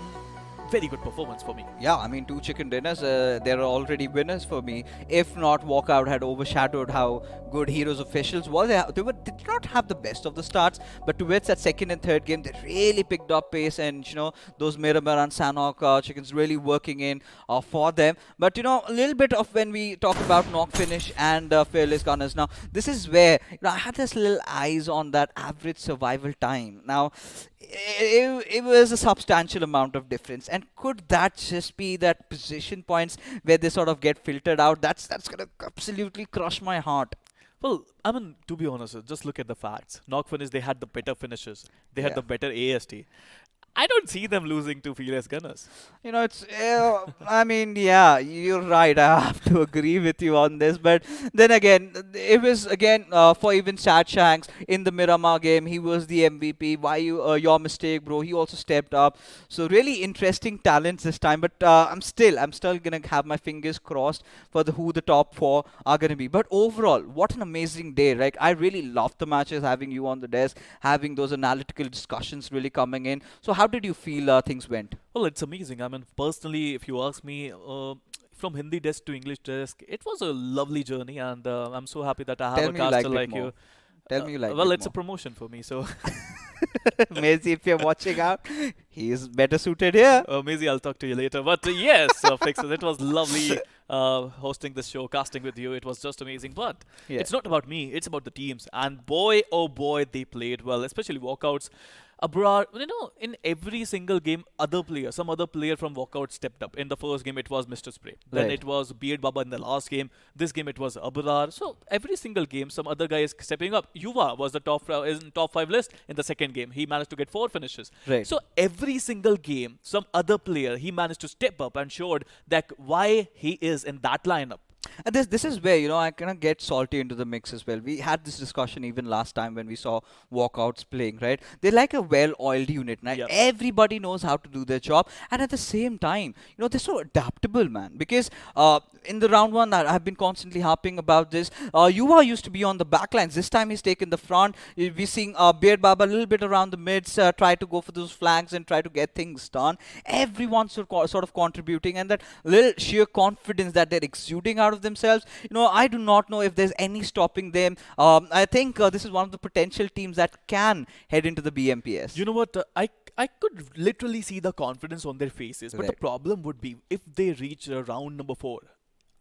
[SPEAKER 1] very good performance for me.
[SPEAKER 3] Yeah, I mean, 2 chicken dinners, they're already winners for me. If not, walkout had overshadowed how good Heroes officials was. They did not have the best of the starts, but towards that 2nd and 3rd game, they really picked up pace, and those Miramar and Sanhok chickens really working in for them. But a little bit of when we talk about knock finish and fearless gunners. Now, this is where I had this little eyes on that average survival time. Now, it was a substantial amount of difference, and could that just be that position points where they sort of get filtered out? That's gonna absolutely crush my heart.
[SPEAKER 1] Well, I mean, to be honest, just look at the facts. Knock finish, they had the better finishes. They had the better AST. I don't see them losing to Fearless Gunners.
[SPEAKER 3] It's, I mean, yeah, you're right. I have to agree with you on this. But then again, it was, again, for even Chad Shanks in the Miramar game, he was the MVP. Why your mistake, bro? He also stepped up. So really interesting talents this time. But I'm still going to have my fingers crossed for who the top 4 are going to be. But overall, what an amazing day, right? I really loved the matches, having you on the desk, having those analytical discussions really coming in. So how did you feel things went?
[SPEAKER 1] Well, it's amazing. I mean, personally, if you ask me, from Hindi desk to English desk, it was a lovely journey, and I'm so happy that I have a caster like you.
[SPEAKER 3] Tell me you like
[SPEAKER 1] well,
[SPEAKER 3] it
[SPEAKER 1] it's
[SPEAKER 3] more.
[SPEAKER 1] a promotion for me, so...
[SPEAKER 3] Maisie, if you're watching out, he is better suited here.
[SPEAKER 1] Maisie, I'll talk to you later. But yes, Fixers, it was lovely hosting this show, casting with you. It was just amazing. But it's not about me, it's about the teams. And boy, oh boy, they played well, especially walkouts. Abrar, in every single game, some other player from walkout stepped up. In the first game, it was Mr. Spray. Then it was Beard Baba in the last game. This game, it was Abrar. So every single game, some other guy is stepping up. Yuva was the top 5 list in the second game. He managed to get 4 finishes.
[SPEAKER 3] Right.
[SPEAKER 1] So every single game, some other player, he managed to step up and showed that why he is in that lineup.
[SPEAKER 3] And this is where, I kind of get Salty into the mix as well. We had this discussion even last time when we saw walkouts playing, right? They're like a well-oiled unit. Right? Yep. Everybody knows how to do their job. And at the same time, they're so adaptable, man. Because in the round 1, I've been constantly harping about this. Yuva used to be on the backlines. This time he's taken the front. We're seeing Beard Baba a little bit around the mids, try to go for those flanks and try to get things done. Everyone's sort of contributing, and that little sheer confidence that they're exuding out of themselves, I do not know if there's any stopping them. I think this is one of the potential teams that can head into the BMPS.
[SPEAKER 1] You know what? I could literally see the confidence on their faces, but the problem would be if they reach round number 4.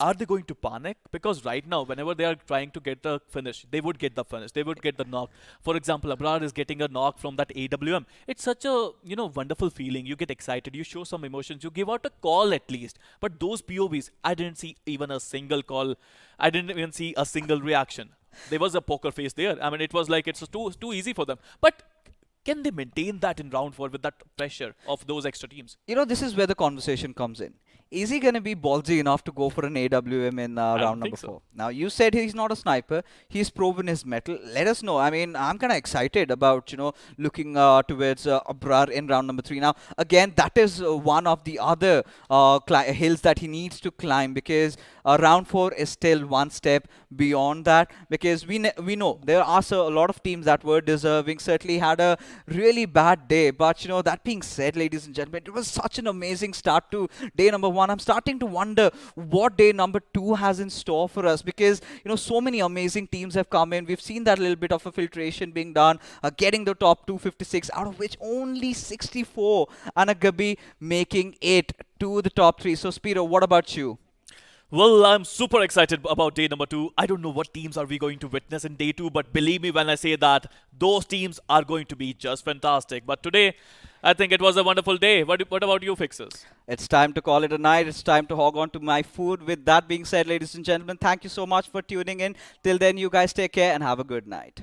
[SPEAKER 1] Are they going to panic? Because right now, whenever they are trying to get the finish, they would get the finish. They would get the knock. For example, Abrar is getting a knock from that AWM. It's such a, wonderful feeling. You get excited. You show some emotions. You give out a call at least. But those POVs, I didn't see even a single call. I didn't even see a single reaction. There was a poker face there. I mean, it was like it's too easy for them. But can they maintain that in round 4 with that pressure of those extra teams?
[SPEAKER 3] This is where the conversation comes in. Is he going to be ballsy enough to go for an AWM in round number 4? Now, you said he's not a sniper. He's proven his mettle. Let us know. I mean, I'm kind of excited about, looking towards Abrar in round number 3. Now, again, that is one of the other hills that he needs to climb, because round 4 is still one step beyond that, because we know there are a lot of teams that were deserving, certainly had a really bad day. But, that being said, ladies and gentlemen, it was such an amazing start to day number 1. 1, I'm starting to wonder what day number 2 has in store for us, because so many amazing teams have come in. We've seen that little bit of a filtration being done, getting the top 256, out of which only 64 and a Gabi making it to the top 3. So Spiro, what about you?
[SPEAKER 1] Well, I'm super excited about day number 2. I don't know what teams are we going to witness in day 2, but believe me when I say that those teams are going to be just fantastic. But today, I think it was a wonderful day. What about you, Fixers?
[SPEAKER 3] It's time to call it a night. It's time to hog on to my food. With that being said, ladies and gentlemen, thank you so much for tuning in. Till then, you guys take care and have a good night.